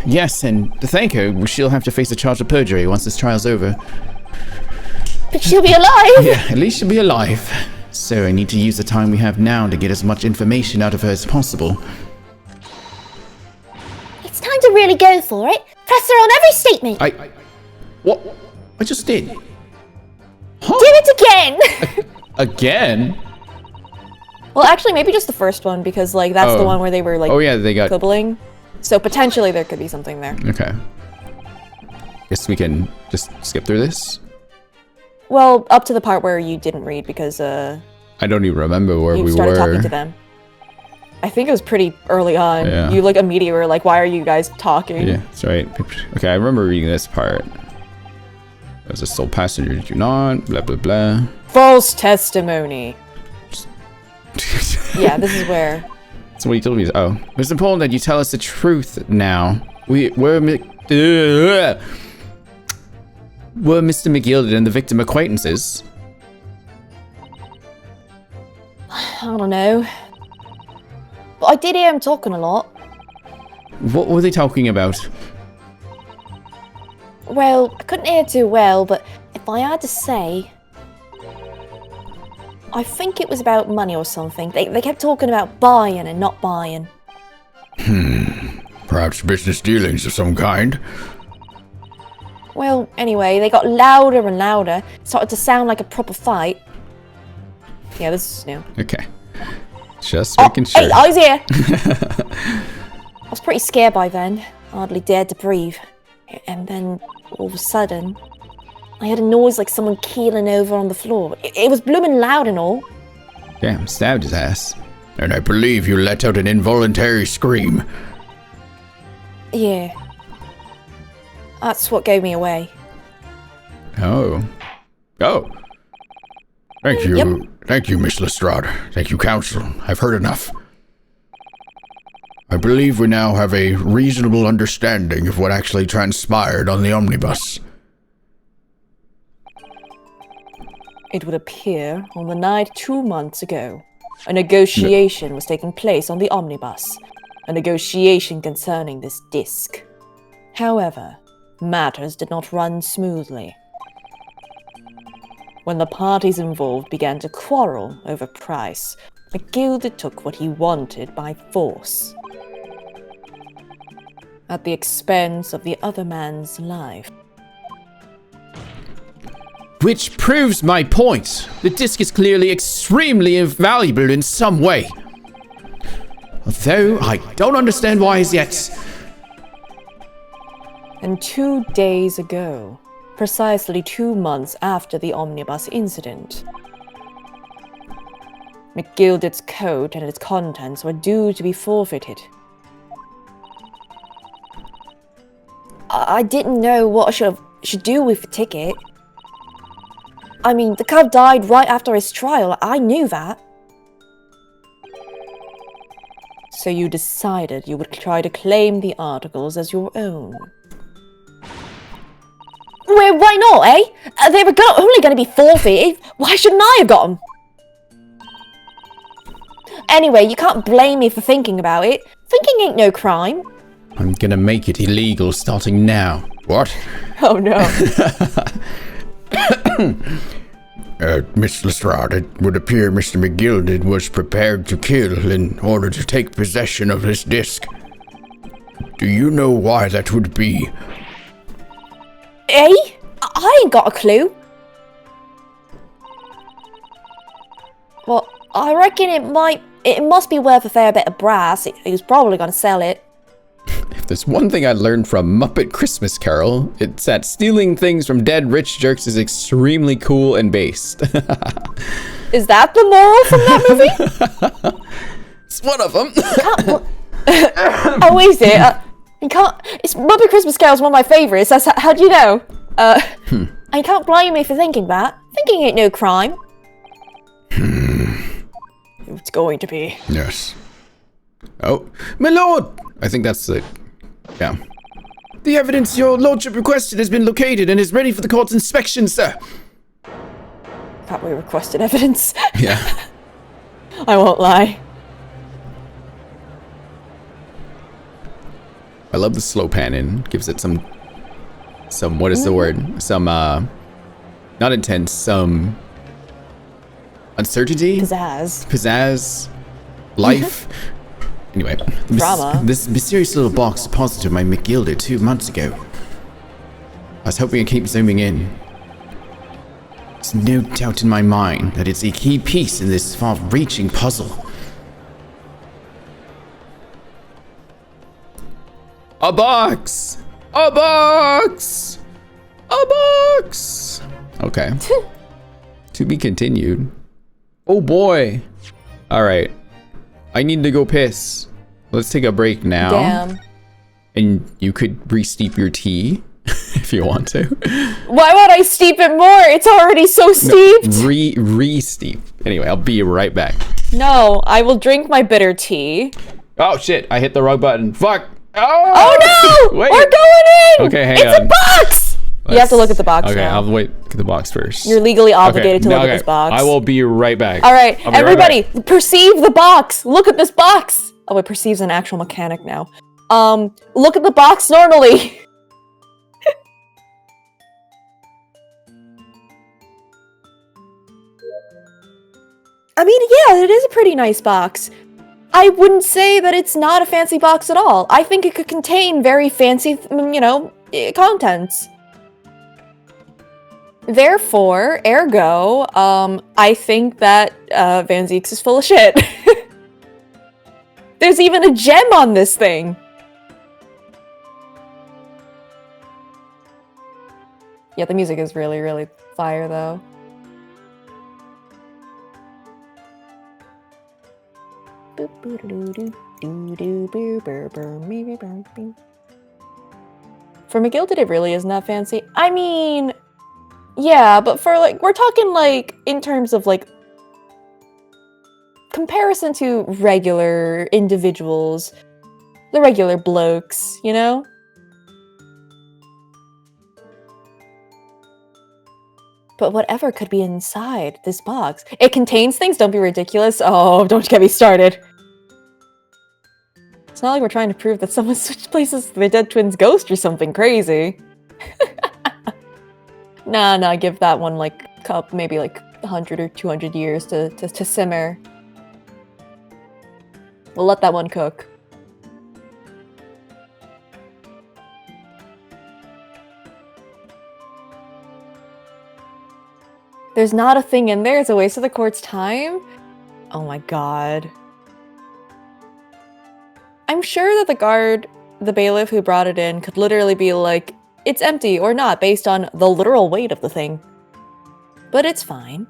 Speaker 1: Yes, and to thank her, she'll have to face a charge of perjury once this trial's over.
Speaker 4: But she'll be alive!
Speaker 1: Yeah, at least she'll be alive. So I need to use the time we have now to get as much information out of her as possible.
Speaker 4: It's time to really go for it. Press her on every statement.
Speaker 1: What? I just did. Huh?
Speaker 4: Do it again!
Speaker 1: Again?
Speaker 2: Well, actually, maybe just the first one, because, like, that's the one where they were, like,
Speaker 1: they got...
Speaker 2: quibbling. So potentially there could be something there.
Speaker 1: Okay. Guess we can just skip through this?
Speaker 2: Well, up to the part where you didn't read, because,
Speaker 1: I don't even remember where we
Speaker 2: you started
Speaker 1: were.
Speaker 2: talking to them. I think it was pretty early on.
Speaker 1: Yeah.
Speaker 2: You like immediately were like, why are you guys talking?
Speaker 1: Yeah, that's right. Okay, I remember reading this part. As a sole passenger, do not, blah, blah, blah.
Speaker 2: False testimony. Yeah, this is where...
Speaker 1: So what he told me is, oh, it's important that you tell us the truth now. Were Mr. McGilded and the victim acquaintances?
Speaker 2: I don't know. But I did hear him talking a lot.
Speaker 1: What were they talking about?
Speaker 2: Well, I couldn't hear too well, but if I had to say... I think it was about money or something. They kept talking about buying and not buying.
Speaker 3: Perhaps business dealings of some kind.
Speaker 2: Well, anyway, they got louder and louder. It started to sound like a proper fight. Yeah, this is new.
Speaker 1: Okay. Just making sure.
Speaker 2: Hey, I was here! I was pretty scared by then. Hardly dared to breathe. And then, all of a sudden, I heard a noise like someone keeling over on the floor. It was blooming loud and all.
Speaker 1: Damn, stabbed his ass.
Speaker 3: And I believe you let out an involuntary scream.
Speaker 2: Yeah. That's what gave me away.
Speaker 1: Oh. Oh.
Speaker 3: Thank you.
Speaker 2: Yep.
Speaker 3: Thank you, Miss Lestrade. Thank you, Counsel. I've heard enough. I believe we now have a reasonable understanding of what actually transpired on the omnibus.
Speaker 2: It would appear on the night 2 months ago, a negotiation was taking place on the omnibus. A negotiation concerning this disc. However, matters did not run smoothly. When the parties involved began to quarrel over price, McGilded took what he wanted by force. At the expense of the other man's life.
Speaker 1: Which proves my point. The disc is clearly extremely invaluable in some way. Although I don't understand why as yet.
Speaker 2: And 2 days ago, precisely 2 months after the omnibus incident, McGilded's coat and its contents were due to be forfeited. I didn't know what I should do with the ticket. I mean, the cub died right after his trial. I knew that. So you decided you would try to claim the articles as your own. Well, why not, eh? They were only going to be forfeited. Why shouldn't I have got them? Anyway, you can't blame me for thinking about it. Thinking ain't no crime.
Speaker 1: I'm gonna make it illegal starting now.
Speaker 3: What?
Speaker 2: Oh no.
Speaker 3: Miss Lestrade, it would appear Mr. McGilded was prepared to kill in order to take possession of this disc. Do you know why that would be?
Speaker 2: Eh? I ain't got a clue. Well, I reckon it must be worth a fair bit of brass. He was probably gonna sell it.
Speaker 1: If there's one thing I learned from Muppet Christmas Carol, it's that stealing things from dead rich jerks is extremely cool and based.
Speaker 2: Is that the moral from that movie?
Speaker 1: It's one of them.
Speaker 2: Oh, is it? You can't. It's Muppet Christmas Carol's one of my favourites. That's how do you know? And you can't blame me for thinking that. Thinking ain't no crime. It's going to be.
Speaker 3: Yes.
Speaker 1: Oh, my lord! I think that's it. Yeah. The evidence your lordship requested has been located and is ready for the court's inspection, sir.
Speaker 2: That we requested evidence.
Speaker 1: Yeah.
Speaker 2: I won't lie.
Speaker 1: I love the slow pan in. Gives it some what is the word? Some not intense, some uncertainty?
Speaker 2: Pizzazz.
Speaker 1: Life. Anyway,
Speaker 2: Drama.
Speaker 1: This mysterious little box deposited by McGilded 2 months ago. I was hoping to keep zooming in. There's no doubt in my mind that it's a key piece in this far-reaching puzzle. A box! A box! A box! Okay. To be continued. Oh boy. Alright. I need to go piss. Let's take a break now.
Speaker 2: Damn.
Speaker 1: And you could re-steep your tea if you want to.
Speaker 2: Why would I steep it more? It's already so steeped.
Speaker 1: No, re-steep. Anyway, I'll be right back.
Speaker 2: No, I will drink my bitter tea.
Speaker 1: Oh shit, I hit the wrong button. Fuck.
Speaker 2: Oh no!
Speaker 1: Wait.
Speaker 2: We're going in!
Speaker 1: Okay, hang
Speaker 2: it's
Speaker 1: on.
Speaker 2: a box! You have to look at the box
Speaker 1: Okay,
Speaker 2: now.
Speaker 1: I'll wait at the box first.
Speaker 2: You're legally obligated to
Speaker 1: no,
Speaker 2: look at this box.
Speaker 1: I will be right back.
Speaker 2: All right,
Speaker 1: I'll be
Speaker 2: everybody,
Speaker 1: right back.
Speaker 2: perceive the box. Look at this box. Oh, it perceives an actual mechanic now. Look at the box normally. I mean, yeah, it is a pretty nice box. I wouldn't say that it's not a fancy box at all. I think it could contain very fancy, contents. Therefore, ergo, I think that Van Zeeks is full of shit. There's even a gem on this thing. Yeah, the music is really, really fire, though. For McGilded, it really isn't that fancy. I mean, yeah, but for we're talking in terms of comparison to regular individuals, the regular blokes, you know? But whatever could be inside this box. It contains things, don't be ridiculous. Oh, don't get me started. It's not like we're trying to prove that someone switched places with their dead twin's ghost or something crazy. Nah, give that one maybe 100 or 200 years to simmer. We'll let that one cook. There's not a thing in there. It's a waste of the court's time. Oh my god. I'm sure that the bailiff who brought it in could literally be like, it's empty or not based on the literal weight of the thing. But it's fine.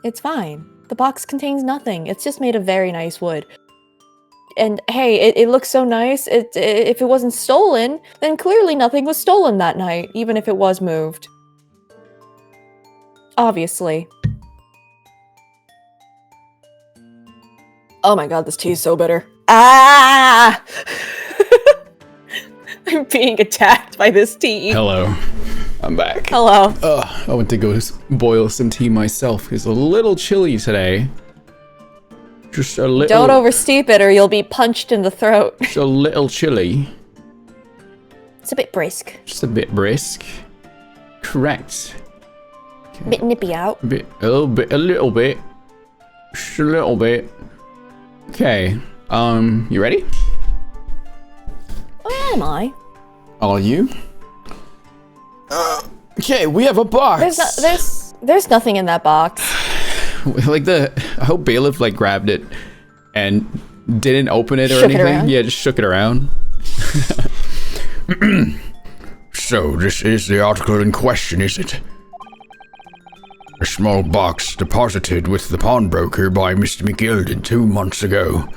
Speaker 2: It's fine. The box contains nothing. It's just made of very nice wood. And hey, it looks so nice. If it wasn't stolen, then clearly nothing was stolen that night, even if it was moved. Obviously. Oh my god, this tea is so bitter. Ah! I'm being attacked by this tea.
Speaker 1: Hello. I'm back.
Speaker 2: Hello.
Speaker 1: I went to go boil some tea myself. It's a little chilly today. Just a little...
Speaker 2: Don't oversteep it or you'll be punched in the throat.
Speaker 1: Just a little chilly.
Speaker 4: It's a bit brisk.
Speaker 1: Just a bit brisk. Correct.
Speaker 4: A bit nippy out.
Speaker 1: A little bit. Just a little bit. Okay. You ready?
Speaker 4: Where am I?
Speaker 1: Are you? Okay, we have a box.
Speaker 2: There's nothing in that box.
Speaker 1: I hope bailiff grabbed it and didn't open it or
Speaker 2: Shook it
Speaker 1: anything.
Speaker 2: around.
Speaker 1: Yeah, just shook it around.
Speaker 3: So, this is the article in question, is it? A small box deposited with the pawnbroker by Mr. McGilden 2 months ago.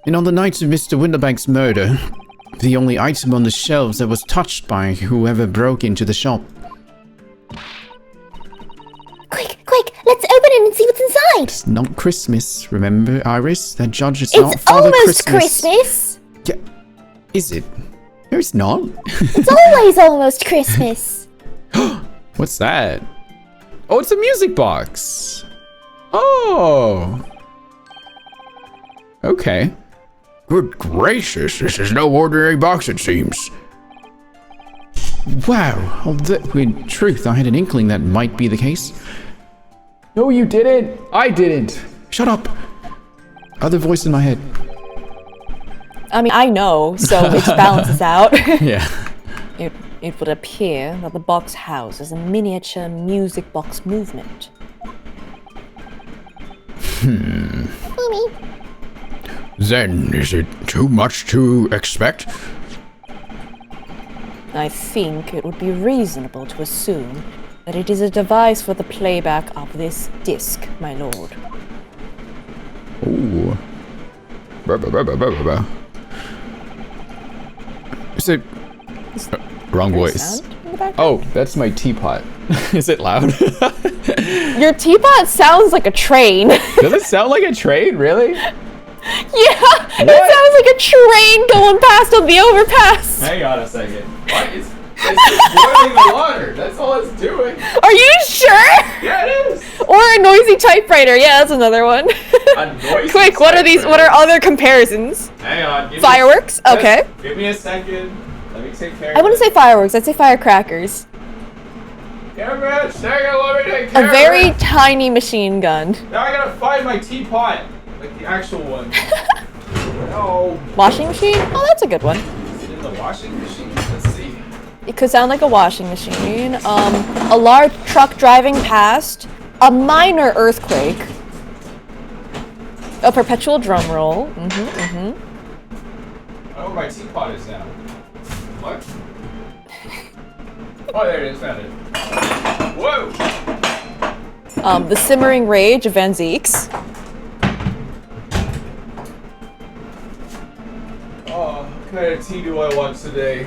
Speaker 1: And on the night of Mr. Winterbank's murder, the only item on the shelves that was touched by whoever broke into the shop.
Speaker 4: Quick, let's open it and see what's inside.
Speaker 1: It's not Christmas, remember, Iris? That judge is
Speaker 4: It's
Speaker 1: not Father
Speaker 4: almost
Speaker 1: Christmas.
Speaker 4: Christmas.
Speaker 1: Yeah, is it? No, it's not.
Speaker 4: It's always almost Christmas.
Speaker 1: What's that? Oh, it's a music box. Oh. Okay.
Speaker 3: Good gracious, this is no ordinary box, it seems.
Speaker 1: Wow. In truth, I had an inkling that might be the case. No, you didn't. I didn't. Shut up. Other voice in my head.
Speaker 2: I mean, I know, so it balances out.
Speaker 1: Yeah.
Speaker 2: It would appear that the box houses a miniature music box movement.
Speaker 4: Mommy.
Speaker 3: Then, is it too much to expect?
Speaker 2: I think it would be reasonable to assume that it is a device for the playback of this disc, my lord.
Speaker 1: Ooh. Is it wrong voice?
Speaker 2: Sound in the background?
Speaker 1: Oh, that's my teapot. Is it loud?
Speaker 2: Your teapot sounds like a train.
Speaker 1: Does it sound like a train? Really?
Speaker 2: Yeah, it sounds like a train going past on the overpass.
Speaker 1: Hang on a second. What? It's just boiling the water. That's all it's doing.
Speaker 2: Are you sure?
Speaker 1: Yeah, it is.
Speaker 2: Or a noisy typewriter. Yeah, that's another one.
Speaker 1: A noisy
Speaker 2: Quick, what are these? What are
Speaker 1: typewriter.
Speaker 2: other comparisons?
Speaker 1: Hang on. Give
Speaker 2: Fireworks?
Speaker 1: Me
Speaker 2: Okay.
Speaker 1: Give me a second. Let me take care of
Speaker 2: I wouldn't say fireworks. I'd say firecrackers.
Speaker 1: Give me a second. Let me take care
Speaker 2: A
Speaker 1: of
Speaker 2: very
Speaker 1: it.
Speaker 2: tiny machine gun.
Speaker 1: Now I gotta find my teapot. Like the actual one. No.
Speaker 2: Washing machine? Oh, that's a good one.
Speaker 1: Is it in the washing machine? Let's see.
Speaker 2: It could sound like a washing machine. A large truck driving past. A minor earthquake. A perpetual drum roll.
Speaker 1: I don't know where my teapot is now. What? Oh, there it is. Found it. Whoa!
Speaker 2: The simmering rage of Van Zeeks.
Speaker 1: Oh, what kind of tea do I want today?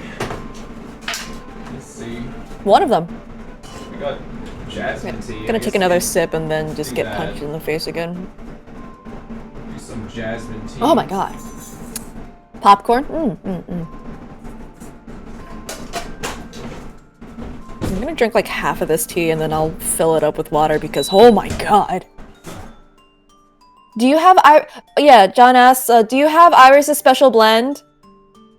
Speaker 1: Let's see.
Speaker 2: One of them.
Speaker 1: We got jasmine tea.
Speaker 2: Gonna take another sip and then just
Speaker 1: do
Speaker 2: get
Speaker 1: that.
Speaker 2: punched in the face again.
Speaker 1: Do some jasmine tea.
Speaker 2: Oh my god. Popcorn? I'm gonna drink like half of this tea and then I'll fill it up with water because oh my god. Do you have yeah, John asks, do you have Iris' special blend?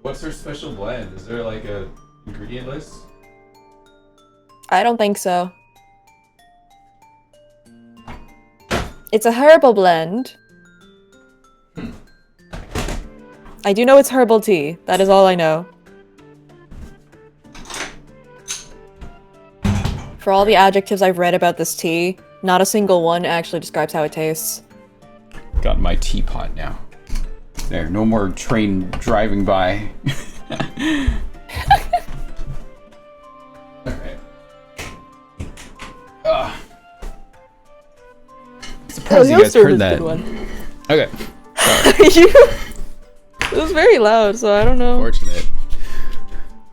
Speaker 1: What's her special blend? Is there like a ingredient list?
Speaker 2: I don't think so. It's a herbal blend. I do know it's herbal tea. That is all I know. For all the adjectives I've read about this tea, not a single one actually describes how it tastes.
Speaker 1: Got my teapot now. There, no more train driving by. Alright. Surprised you guys heard that. Okay.
Speaker 2: It was very loud, so I don't know.
Speaker 1: Fortunate.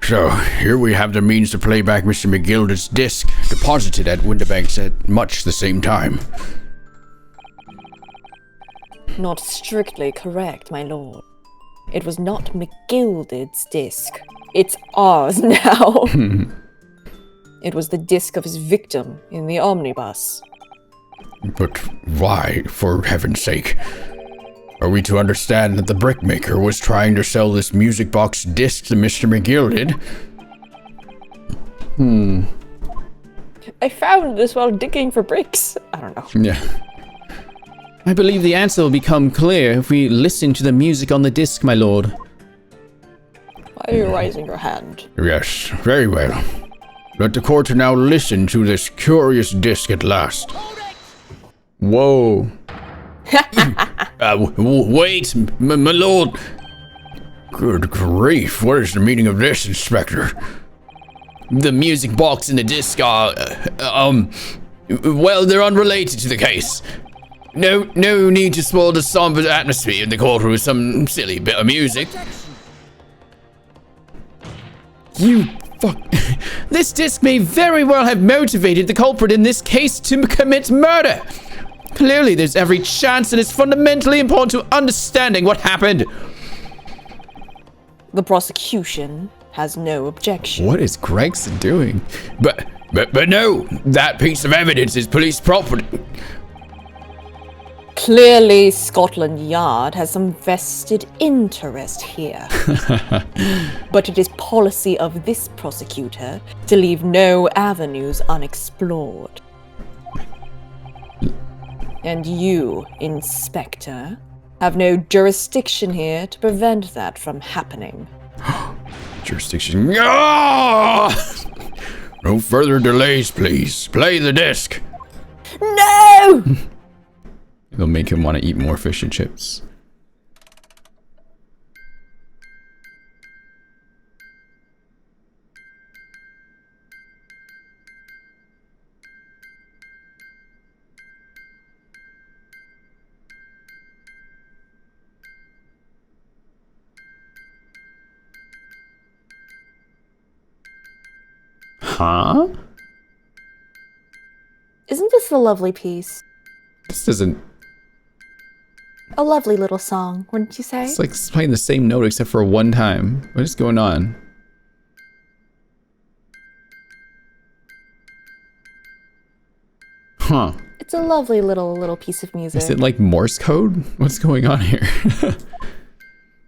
Speaker 3: So, here we have the means to play back Mr. McGilda's disc, deposited at Winterbanks at much the same time.
Speaker 2: Not strictly correct, my lord. It was not McGilded's disc. It's ours now. It was the disc of his victim in the omnibus.
Speaker 3: But why, for heaven's sake? Are we to understand that the brickmaker was trying to sell this music box disc to Mr. McGilded?
Speaker 2: I found this while digging for bricks. I don't know.
Speaker 1: Yeah. I believe the answer will become clear if we listen to the music on the disc, my lord.
Speaker 2: Why are you raising your hand?
Speaker 3: Yes, very well. Let the court now listen to this curious disc at last.
Speaker 1: Whoa.
Speaker 3: Wait, my lord. Good grief, what is the meaning of this, Inspector?
Speaker 1: The music box and the disc are, well, they're unrelated to the case. No need to spoil the somber atmosphere in the courtroom with some silly bit of music. You fuck. This disc may very well have motivated the culprit in this case to commit murder. Clearly, there's every chance, and it's fundamentally important to understanding what happened.
Speaker 2: The prosecution has no objection.
Speaker 1: What is Gregson doing?
Speaker 3: But no, that piece of evidence is police property.
Speaker 2: Clearly, Scotland Yard has some vested interest here. But it is policy of this prosecutor to leave no avenues unexplored. And you, Inspector, have no jurisdiction here to prevent that from happening.
Speaker 1: Jurisdiction.
Speaker 3: Ah! No further delays, please. Play the disc.
Speaker 2: No!
Speaker 1: It'll make him want to eat more fish and chips. Huh?
Speaker 2: Isn't this a lovely piece?
Speaker 1: This isn't...
Speaker 2: A lovely little song, wouldn't you say?
Speaker 1: It's like it's playing the same note except for one time. What is going on? Huh.
Speaker 2: It's a lovely little piece of music.
Speaker 1: Is it like Morse code? What's going on here?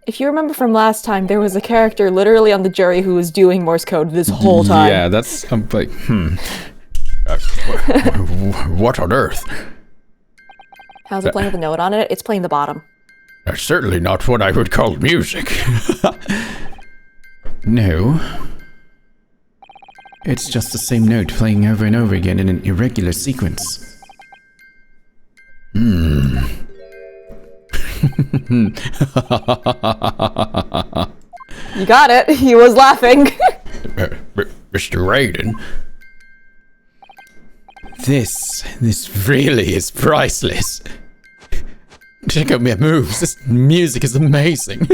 Speaker 2: If you remember from last time, there was a character literally on the jury who was doing Morse code this whole time.
Speaker 1: Yeah, that's... I'm like,
Speaker 3: What on earth?
Speaker 2: How's it playing with a note on it? It's playing the bottom.
Speaker 3: That's certainly not what I would call music.
Speaker 1: No. It's just the same note playing over and over again in an irregular sequence.
Speaker 2: You got it. He was laughing.
Speaker 3: Mr. Raiden.
Speaker 1: This really is priceless. Check out my moves. This music is amazing.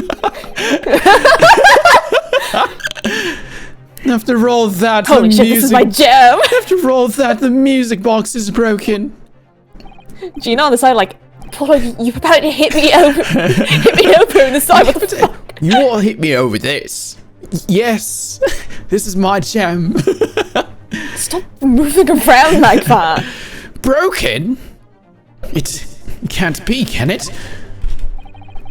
Speaker 1: After all that,
Speaker 2: Holy shit, this is my jam.
Speaker 1: After all that, the music box is broken.
Speaker 2: Gina on the side like, Paul, you about to hit me over. Hit me over in the side. What the fuck?
Speaker 1: You all hit me over this. Yes, this is my jam.
Speaker 2: Stop moving around like that.
Speaker 1: Broken? It can't be, can it?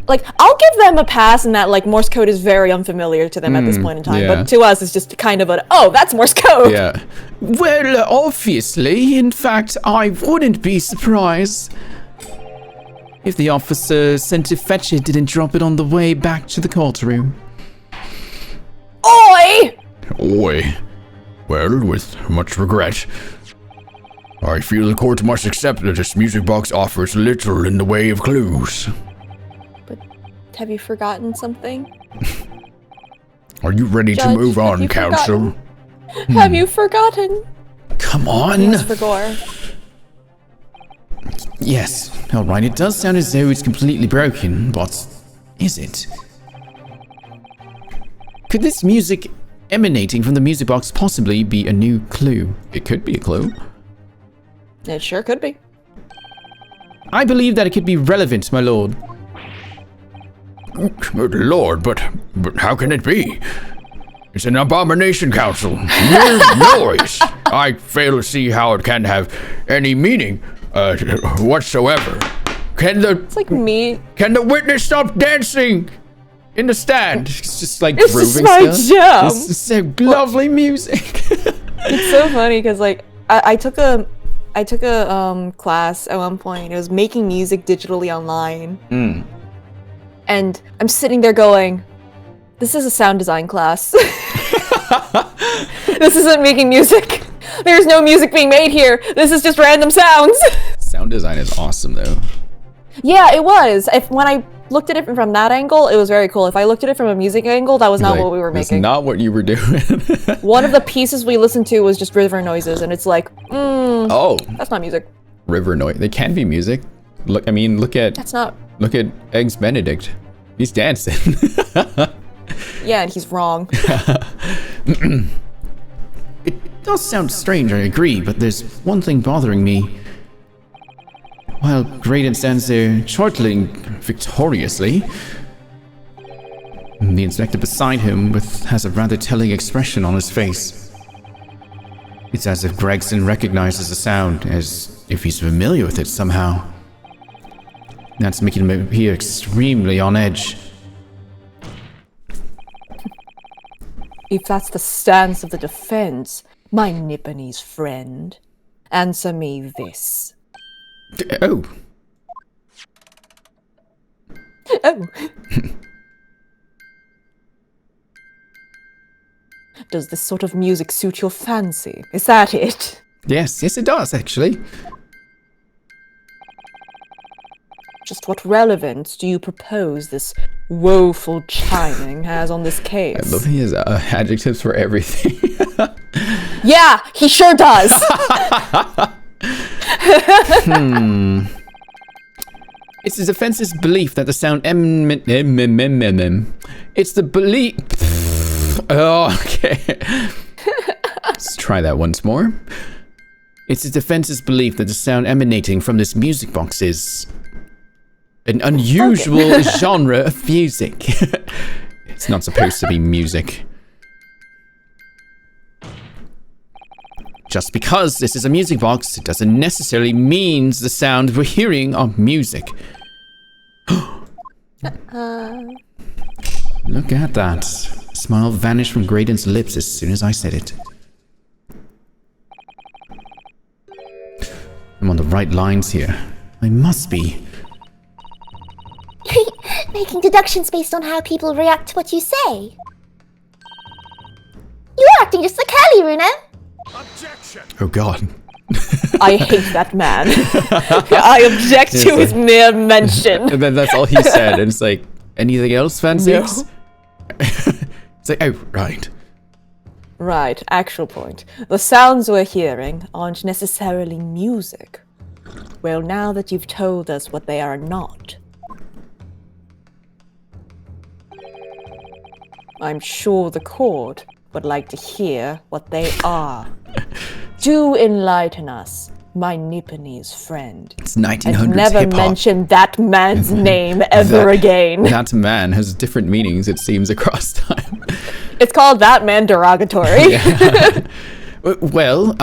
Speaker 2: Like, I'll give them a pass in that, like, Morse code is very unfamiliar to them at this point in time.
Speaker 1: yeah.
Speaker 2: But to us, it's just kind of a, oh, that's Morse code.
Speaker 1: Yeah. Well, obviously. In fact, I wouldn't be surprised if the officer sent to fetch it didn't drop it on the way back to the courtroom.
Speaker 2: Oi!
Speaker 3: Oi. Well, with much regret, I feel the court must accept that this music box offers little in the way of clues.
Speaker 2: But have you forgotten something?
Speaker 3: Are you ready to
Speaker 2: Judge,
Speaker 3: move
Speaker 2: have
Speaker 3: on,
Speaker 2: you
Speaker 3: counsel?
Speaker 2: Have you forgotten?
Speaker 1: Come on.
Speaker 2: Yes, for Gore.
Speaker 1: Yes. All right. It does sound as though it's completely broken, but is it? Could this music emanating from the music box possibly be a new clue? It could be a clue.
Speaker 2: It sure could be.
Speaker 1: I believe that it could be relevant, my lord.
Speaker 3: Good lord, but how can it be? It's an abomination, counsel. Mere noise. I fail to see how it can have any meaning whatsoever.
Speaker 2: It's like me.
Speaker 3: Can the witness stop dancing in the stand?
Speaker 1: It's just like
Speaker 2: It's
Speaker 1: grooving
Speaker 2: just my
Speaker 1: stuff.
Speaker 2: jam.
Speaker 1: This is so lovely music.
Speaker 2: It's so funny because like I took a class at one point. It was making music digitally online. And I'm sitting there going, this is a sound design class. This isn't making music. There's no music being made here. This is just random sounds.
Speaker 1: Sound design is awesome, though.
Speaker 2: Yeah, it was. When I looked at it from that angle, it was very cool. If I looked at it from a music angle, that was not what we were
Speaker 1: That's
Speaker 2: making.
Speaker 1: not what you were doing.
Speaker 2: One of the pieces we listened to was just river noises, and it's like,
Speaker 1: Oh,
Speaker 2: that's not music.
Speaker 1: river noise. They can be music. Look, I mean, look at Eggs Benedict. He's dancing.
Speaker 2: Yeah, and he's wrong.
Speaker 1: It does sound strange, I agree, but there's one thing bothering me. While Graydon stands there chortling victoriously, the inspector beside him has a rather telling expression on his face. It's as if Gregson recognizes the sound, as if he's familiar with it somehow. That's making him appear extremely on edge.
Speaker 2: If that's the stance of the defense, my Nipponese friend, answer me this.
Speaker 1: Oh.
Speaker 2: Oh. Does this sort of music suit your fancy? Is that it?
Speaker 1: Yes, it does, actually.
Speaker 2: Just what relevance do you propose this woeful chiming has on this case?
Speaker 1: I love he has adjectives for everything.
Speaker 2: Yeah, he sure does!
Speaker 1: It's the defense's belief that the sound It's the belief... Oh, okay. Let's try that once more. It's the defense's belief that the sound emanating from this music box is an unusual genre of music. It's not supposed to be music. Just because this is a music box, it doesn't necessarily mean the sound we're hearing are music. Look at that. A smile vanished from Graydon's lips as soon as I said it. I'm on the right lines here. I must be.
Speaker 4: Making deductions based on how people react to what you say. You're acting just like Kelly, Runo.
Speaker 5: Objection!
Speaker 1: Oh god.
Speaker 2: I hate that man. I object to his mere mention.
Speaker 1: And then that's all he said. And it's like, anything else, Fancies?
Speaker 2: No.
Speaker 1: It's like, oh, right.
Speaker 2: Right, actual point. The sounds we're hearing aren't necessarily music. Well, now that you've told us what they are not, I'm sure the court would like to hear what they are. Do enlighten us, my Nipponese friend.
Speaker 1: It's 1900s
Speaker 2: And never
Speaker 1: hip-hop.
Speaker 2: mention that man's name ever again.
Speaker 1: That man has different meanings, it seems, across time.
Speaker 2: It's called that man derogatory.
Speaker 1: Well,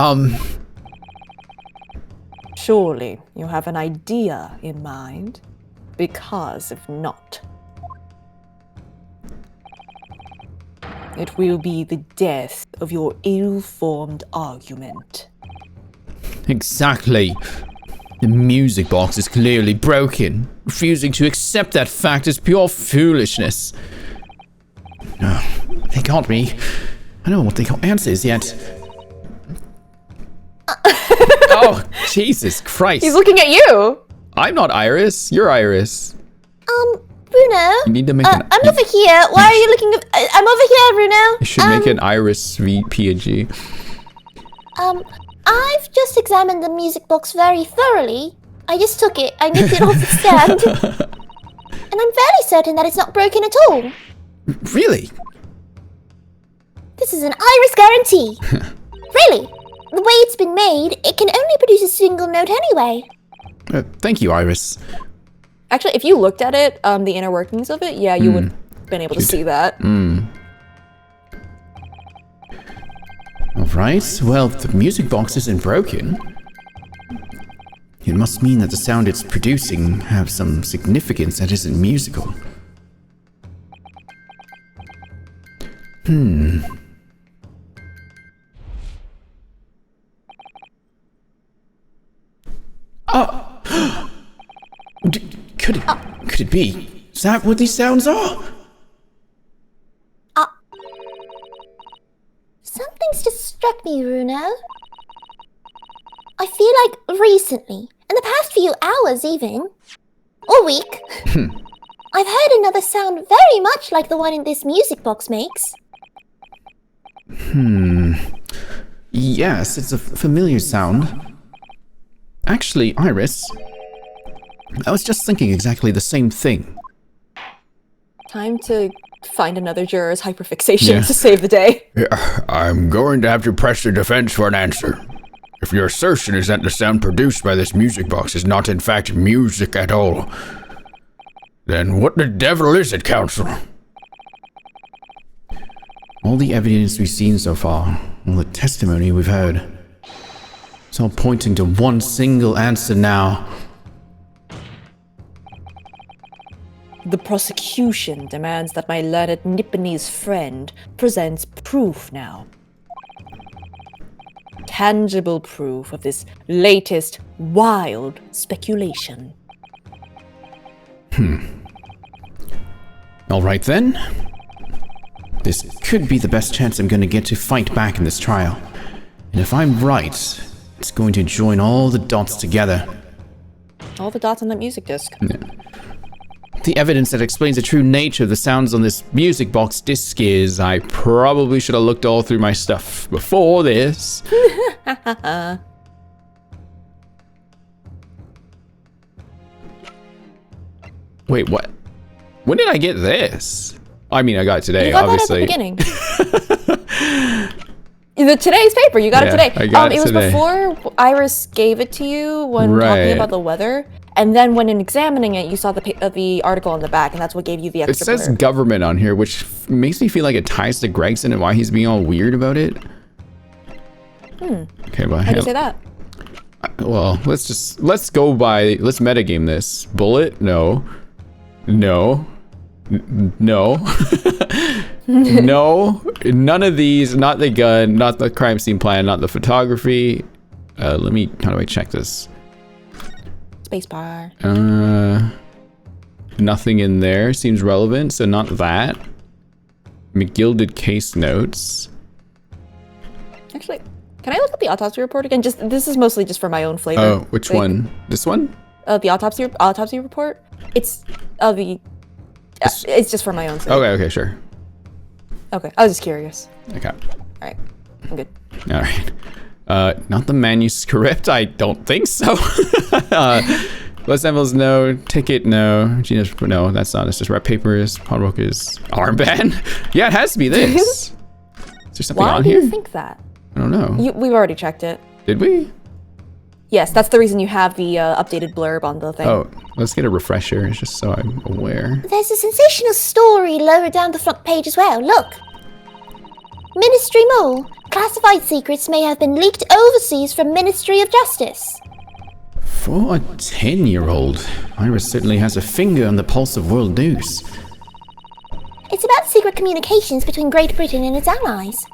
Speaker 2: Surely you have an idea in mind, because if not, it will be the death of your ill-formed argument.
Speaker 1: exactly. The music box is clearly broken. Refusing to accept that fact is pure foolishness. No, they got me. I don't know what the answer is yet. Oh, Jesus Christ.
Speaker 2: He's looking at you!
Speaker 1: I'm not Iris. You're Iris.
Speaker 4: Bruno?
Speaker 1: You need to make an...
Speaker 4: I'm over here. Why are you looking at... I'm over here, Bruno.
Speaker 1: You should make an Iris PNG.
Speaker 4: I've just examined the music box very thoroughly. I just took it. I nipped it off the stand. And I'm fairly certain that it's not broken at all.
Speaker 1: Really?
Speaker 4: This is an Iris guarantee. Really? The way it's been made, it can only produce a single note anyway.
Speaker 1: Thank you, Iris.
Speaker 2: Actually, if you looked at it, the inner workings of it, yeah, you would have been able to see that.
Speaker 1: Alright, well, if the music box isn't broken, it must mean that the sound it's producing have some significance that isn't musical. Oh! Could it be? Is that what these sounds are?
Speaker 4: Something's just struck me, Bruno. I feel like recently, in the past few hours even, or week, I've heard another sound very much like the one in this music box makes.
Speaker 1: Yes, it's a familiar sound. Actually, Iris, I was just thinking exactly the same thing.
Speaker 2: Time to find another juror's hyperfixation to save the day.
Speaker 3: I'm going to have to press the defense for an answer. If your assertion is that the sound produced by this music box is not in fact music at all, then what the devil is it, counsel?
Speaker 1: All the evidence we've seen so far, all the testimony we've heard, it's all pointing to one single answer now.
Speaker 2: The prosecution demands that my learned Nipponese friend presents proof now. Tangible proof of this latest wild speculation.
Speaker 1: Alright then. This could be the best chance I'm gonna get to fight back in this trial. And if I'm right, it's going to join all the dots together.
Speaker 2: All the dots on that music disc.
Speaker 1: The evidence that explains the true nature of the sounds on this music box disc is I probably should have looked all through my stuff before this. Wait, what? When did I get this? I mean, I got it today,
Speaker 2: You got
Speaker 1: obviously.
Speaker 2: that at the beginning. Today's paper, you got it today.
Speaker 1: I got it
Speaker 2: was
Speaker 1: today.
Speaker 2: before Iris gave it to you when
Speaker 1: Right.
Speaker 2: talking about the weather, and then when in examining it, you saw the article on the back, and that's what gave you the
Speaker 1: It
Speaker 2: extra
Speaker 1: says
Speaker 2: blurb.
Speaker 1: government on here, which makes me feel like it ties to Gregson and why he's being all weird about it. Okay, well,
Speaker 2: How do you say that?
Speaker 1: well, let's metagame this. Bullet? No. No. No. No. None of these. Not the gun. Not the crime scene plan. Not the photography. How do I check this?
Speaker 2: Spacebar.
Speaker 1: Nothing in there seems relevant, so not that. McGill did case notes.
Speaker 2: Actually, can I look at the autopsy report again? This is mostly just for my own flavor.
Speaker 1: Oh, which one? This one?
Speaker 2: The autopsy report. It's it's just for my own sake.
Speaker 1: Okay, sure.
Speaker 2: Okay, I was just curious.
Speaker 1: Okay.
Speaker 2: All right, I'm good.
Speaker 1: All right. Not the manuscript. I don't think so. Los Angeles, no. Ticket, no. Genius, no. That's not. It's just rep papers. Pawnbroker's armband. Yeah, it has to be this. Is there something
Speaker 2: Why
Speaker 1: on
Speaker 2: do
Speaker 1: here?
Speaker 2: you think that?
Speaker 1: I don't know.
Speaker 2: We've already checked it.
Speaker 1: Did we?
Speaker 2: Yes, that's the reason you have the updated blurb on the thing.
Speaker 1: Oh, let's get a refresher, just so I'm aware.
Speaker 4: There's a sensational story lower down the front page as well. Look. Ministry Mole. Classified secrets may have been leaked overseas from Ministry of Justice.
Speaker 1: For a 10-year-old, Iris certainly has a finger on the pulse of world news.
Speaker 4: It's about secret communications between Great Britain and its allies.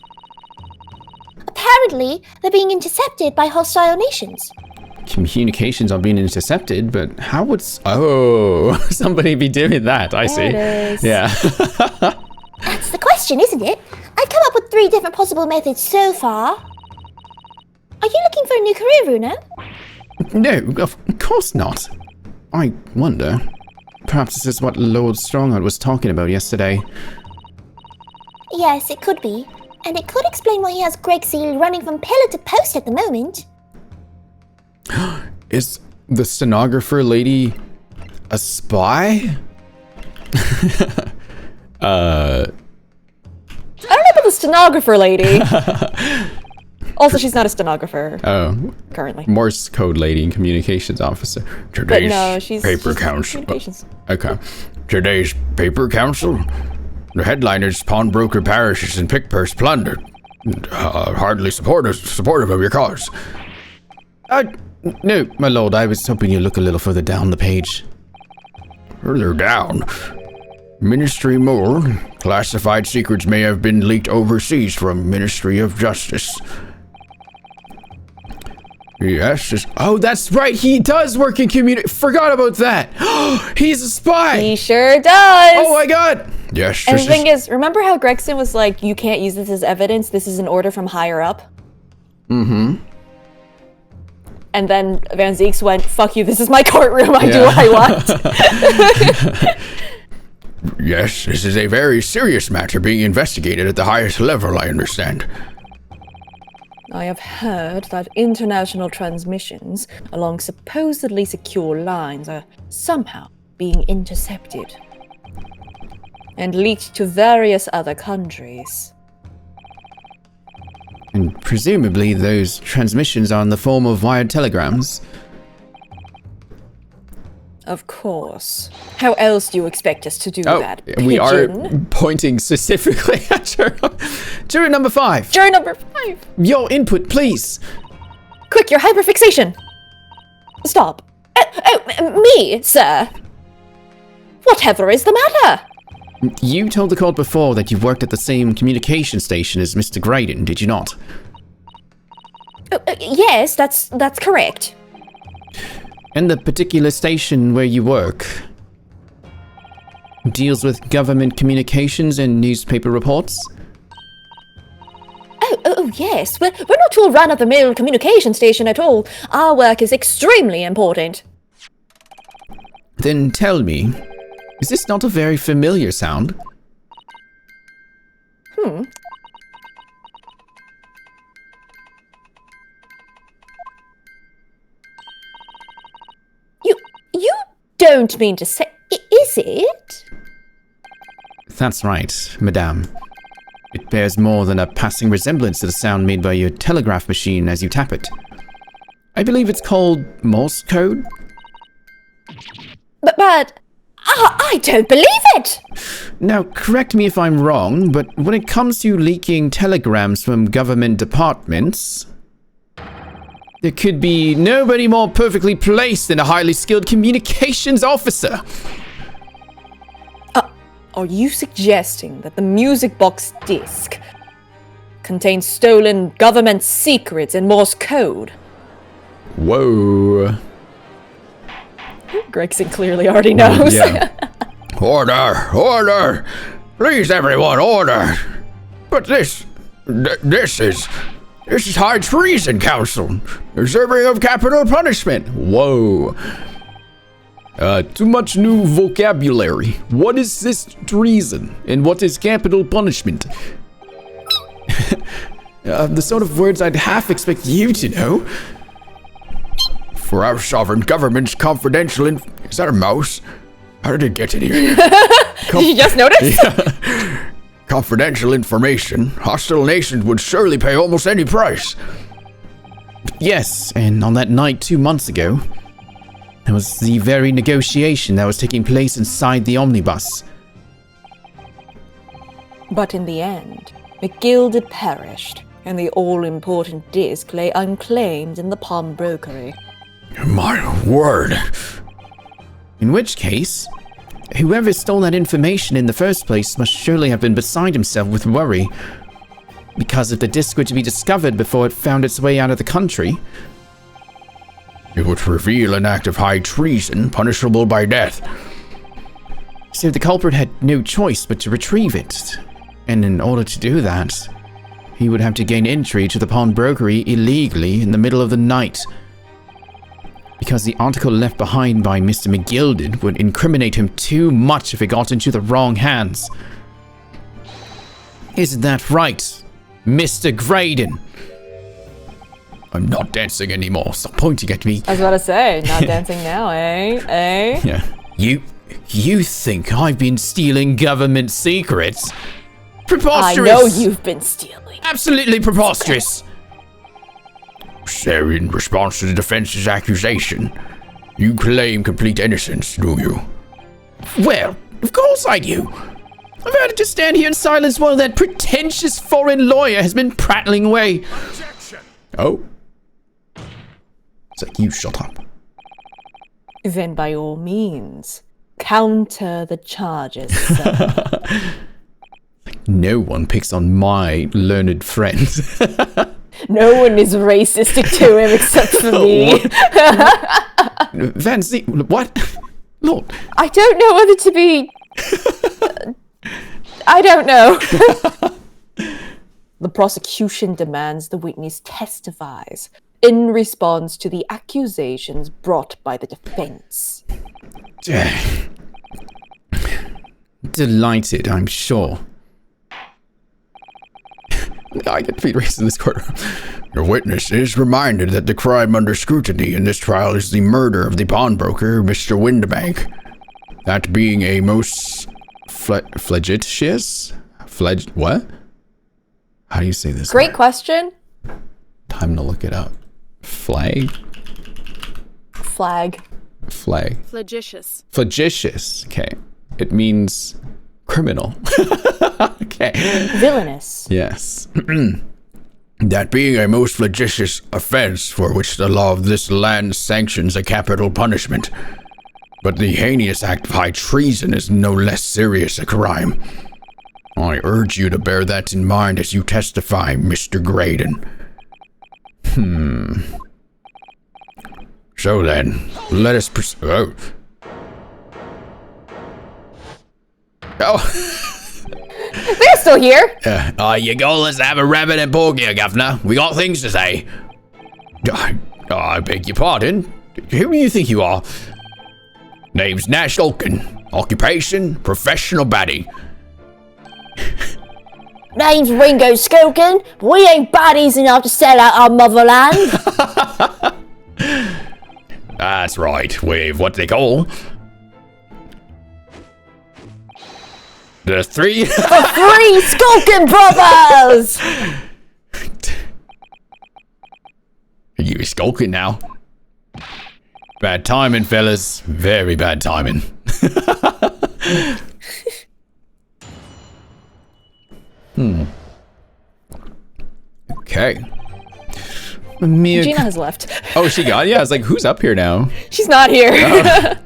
Speaker 4: Apparently, they're being intercepted by hostile nations.
Speaker 1: Communications are being intercepted, but how would... Oh, somebody be doing that, I see.
Speaker 2: There it is.
Speaker 1: Yeah.
Speaker 4: That's the question, isn't it? I've come up with 3 different possible methods so far. Are you looking for a new career, Bruno?
Speaker 1: No, of course not. I wonder. Perhaps this is what Lord Strongheart was talking about yesterday.
Speaker 4: Yes, it could be. And it could explain why he has Greg Seal running from pillar to post at the moment.
Speaker 1: Is the stenographer lady a spy?
Speaker 2: I don't know about the stenographer lady. Also, she's not a stenographer
Speaker 1: Oh,
Speaker 2: currently.
Speaker 1: Morse code lady and communications officer.
Speaker 2: But
Speaker 3: Today's
Speaker 2: no, she's
Speaker 3: paper
Speaker 2: she's
Speaker 3: council.
Speaker 2: communications.
Speaker 1: Okay.
Speaker 3: Today's paper council. The headline is Pawnbroker Parishes and Pickpurse Plundered. Hardly supportive of your cause.
Speaker 1: No, my lord, I was hoping you'd look a little further down the page.
Speaker 3: Further down. Ministry Mole. Classified secrets may have been leaked overseas from Ministry of Justice. Yes,
Speaker 1: Oh, that's right, he does work in forgot about that. He's a spy.
Speaker 2: He sure does.
Speaker 1: Oh my god.
Speaker 3: yes,
Speaker 2: And
Speaker 3: this
Speaker 2: the thing is, remember how Gregson was like, you can't use this as evidence, this is an order from higher up?
Speaker 1: Mm-hmm.
Speaker 2: And then Van Zeeks went, fuck you, this is my courtroom, I do what I want.
Speaker 3: Yes, this is a very serious matter being investigated at the highest level, I understand.
Speaker 2: I have heard that international transmissions along supposedly secure lines are somehow being intercepted and leaked to various other countries.
Speaker 1: And presumably those transmissions are in the form of wired telegrams.
Speaker 2: Of course. How else do you expect us to do that?
Speaker 1: We are
Speaker 2: pigeon?
Speaker 1: pointing specifically at juror number 5.
Speaker 2: Juror number 5.
Speaker 1: Your input, please.
Speaker 2: Quick, your hyperfixation. Stop. Me, sir. Whatever is the matter?
Speaker 1: You told the court before that you worked at the same communication station as Mr. Graydon, did you not?
Speaker 2: Yes, that's correct.
Speaker 1: And the particular station where you work deals with government communications and newspaper reports?
Speaker 2: Oh, yes. We're not your run-of-the-mill communication station at all. Our work is extremely important.
Speaker 1: Then tell me, is this not a very familiar sound?
Speaker 2: You don't mean to say... Is it?
Speaker 1: That's right, madame. It bears more than a passing resemblance to the sound made by your telegraph machine as you tap it. I believe it's called Morse code.
Speaker 4: But I don't believe it!
Speaker 1: Now, correct me if I'm wrong, but when it comes to leaking telegrams from government departments, there could be nobody more perfectly placed than a highly skilled communications officer.
Speaker 2: Are you suggesting that the music box disc contains stolen government secrets in Morse code?
Speaker 1: Whoa.
Speaker 2: Gregson clearly already knows.
Speaker 1: Yeah.
Speaker 3: Order! Order! Please, everyone, order! But this is high treason, Council, deserving of capital punishment.
Speaker 1: Whoa. Too much new vocabulary. What is this treason? And what is capital punishment? The sort of words I'd half expect you to know.
Speaker 3: For our sovereign government's confidential is that a mouse? How did it get in here?
Speaker 2: Did you just notice?
Speaker 3: Yeah. Confidential information. Hostile nations would surely pay almost any price.
Speaker 1: Yes, and on that night 2 months ago, there was the very negotiation that was taking place inside the omnibus.
Speaker 2: But in the end, McGill had perished, and the all-important disc lay unclaimed in the pawnbrokery.
Speaker 3: My word.
Speaker 1: In which case, whoever stole that information in the first place must surely have been beside himself with worry. Because if the disc were to be discovered before it found its way out of the country,
Speaker 3: it would reveal an act of high treason punishable by death.
Speaker 1: So the culprit had no choice but to retrieve it. And in order to do that, he would have to gain entry to the pawnbrokery illegally in the middle of the night. Because the article left behind by Mr. McGilded would incriminate him too much if it got into the wrong hands. Isn't that right, Mr. Graydon?
Speaker 3: I'm not dancing anymore. Stop pointing at me.
Speaker 2: I was about to say, not dancing now, eh? Eh?
Speaker 1: Yeah. You think I've been stealing government secrets? Preposterous!
Speaker 2: I know you've been stealing.
Speaker 1: Absolutely preposterous!
Speaker 3: So, in response to the defense's accusation, you claim complete innocence, do you?
Speaker 1: Well, of course I do. I've had to just stand here in silence while that pretentious foreign lawyer has been prattling away.
Speaker 5: Objection!
Speaker 1: Oh. It's like, you shut up.
Speaker 2: Then by all means, counter the charges, sir.
Speaker 1: No one picks on my learned friend.
Speaker 2: No one is racistic to him except for me.
Speaker 1: Van Zee, what? Lord.
Speaker 2: I don't know whether to be... I don't know. The prosecution demands the witness testifies in response to the accusations brought by the defense.
Speaker 1: Delighted, I'm sure. I get to be racist in this courtroom.
Speaker 3: Your witness is reminded that the crime under scrutiny in this trial is the murder of the pawnbroker, Mr. Windbank. That being a most flagitious? What? How do you say this?
Speaker 2: Great question.
Speaker 1: Time to look it up. Flag?
Speaker 2: Flag.
Speaker 1: Flag.
Speaker 6: Flagitious.
Speaker 1: Flagitious. Okay. It means criminal. Okay.
Speaker 2: Villainous.
Speaker 1: Yes.
Speaker 3: That being a most flagitious offense for which the law of this land sanctions a capital punishment. But the heinous act of high treason is no less serious a crime. I urge you to bear that in mind as you testify, Mr. Graydon. So then, let us proceed.
Speaker 2: They're still here.
Speaker 3: You go, let's have a rabbit and pork here, Governor. We got things to say. I beg your pardon. Who do you think you are? Name's Nash Olkin. Occupation, professional baddie.
Speaker 4: Name's Ringo Skulkin. We ain't baddies enough to sell out our motherland.
Speaker 3: That's right, we've what they call
Speaker 1: The three?
Speaker 2: The three Skulkin brothers!
Speaker 1: You skulking now. Bad timing, fellas. Very bad timing. Okay.
Speaker 2: Gina has left.
Speaker 1: Oh, she got? Yeah, I was like, who's up here now?
Speaker 2: She's not here.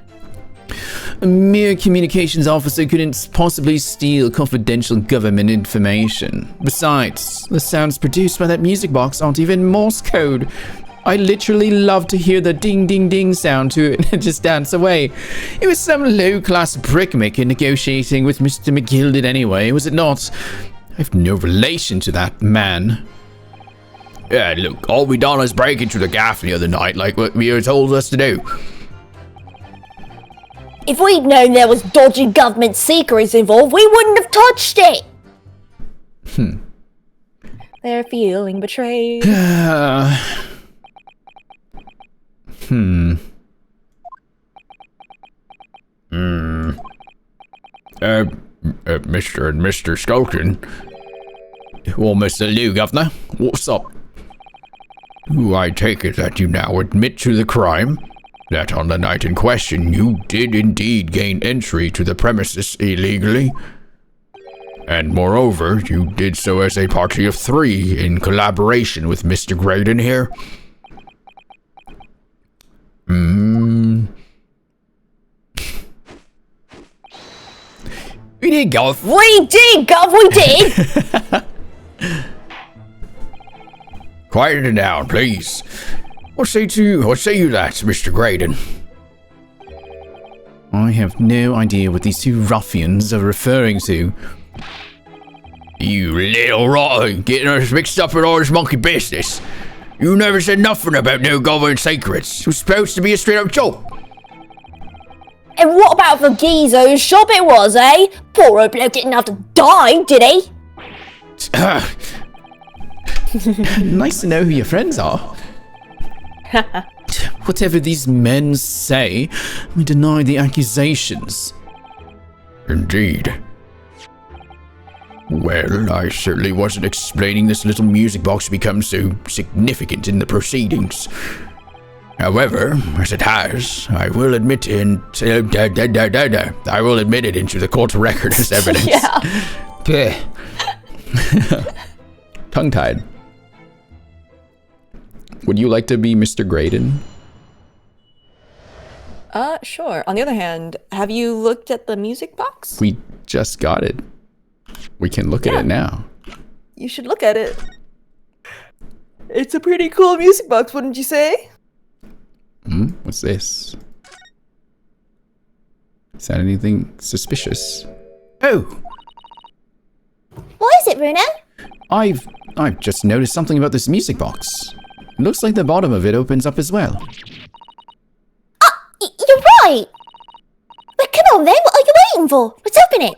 Speaker 1: A mere communications officer couldn't possibly steal confidential government information. Besides, the sounds produced by that music box aren't even Morse code. I literally love to hear the ding ding ding sound to it and just dance away. It was some low-class brickmaker negotiating with Mr. McGilded anyway, was it not? I have no relation to that man. Yeah, look, all we done is break into the gaff the other night like what you told us to do.
Speaker 4: If we'd known there was dodgy government secrets involved, we wouldn't have touched it.
Speaker 2: They're feeling betrayed.
Speaker 3: Mr. and Mr. Skulkin.
Speaker 1: Well, Mr. Lou, Governor, what's up?
Speaker 3: I take it that you now admit to the crime? That on the night in question you did indeed gain entry to the premises illegally? And moreover, you did so as a party of 3 in collaboration with Mr. Graydon here?
Speaker 1: We did, Gov.
Speaker 4: We did, Gov, we did!
Speaker 3: Quiet it down, please. What say you that, Mr. Graydon?
Speaker 1: I have no idea what these two ruffians are referring to.
Speaker 3: You little rotter, getting us mixed up in all this monkey business. You never said nothing about no government secrets. It was supposed to be a straight-up joke.
Speaker 4: And what about the geezer's shop it was, eh? Poor old bloke didn't have to die, did he?
Speaker 1: Nice to know who your friends are. Whatever these men say, we deny the accusations.
Speaker 3: Indeed. Well, I certainly wasn't explaining this little music box to become so significant in the proceedings. However, as it has, I will admit it into the court record as evidence.
Speaker 2: Yeah.
Speaker 1: Tongue-tied. Would you like to be Mr. Graydon?
Speaker 2: Sure. On the other hand, have you looked at the music box?
Speaker 1: We just got it. We can look at it now.
Speaker 2: You should look at it. It's a pretty cool music box, wouldn't you say?
Speaker 1: What's this? Is that anything suspicious? Oh!
Speaker 4: What is it, Bruno?
Speaker 1: I've just noticed something about this music box. It looks like the bottom of it opens up as well.
Speaker 4: You're right! But come on then, what are you waiting for? Let's open it!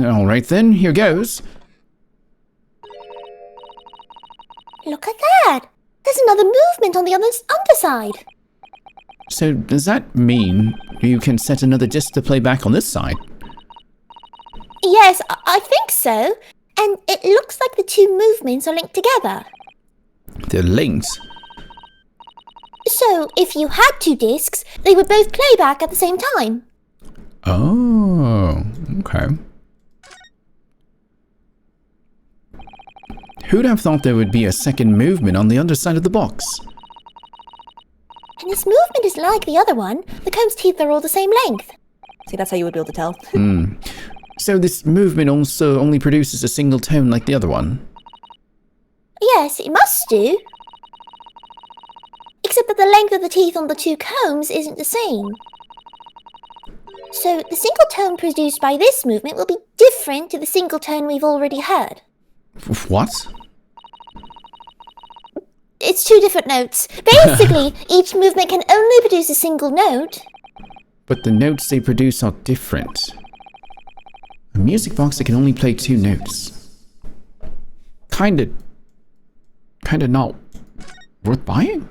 Speaker 1: Alright then, here goes.
Speaker 4: Look at that! There's another movement on the underside.
Speaker 1: So does that mean you can set another disc to play back on this side?
Speaker 4: Yes, I think so. And it looks like the two movements are linked together.
Speaker 1: They're linked.
Speaker 4: So, if you had two discs, they would both play back at the same time.
Speaker 1: Oh, okay. Who'd have thought there would be a second movement on the underside of the box?
Speaker 4: And this movement is like the other one. The comb's teeth are all the same length.
Speaker 2: See, that's how you would be able to tell.
Speaker 1: So this movement also only produces a single tone like the other one?
Speaker 4: Yes, it must do. Except that the length of the teeth on the two combs isn't the same. So the single tone produced by this movement will be different to the single tone we've already heard.
Speaker 1: What?
Speaker 4: It's two different notes. Basically, each movement can only produce a single note.
Speaker 1: But the notes they produce are different. A music box that can only play two notes. Kinda not worth buying?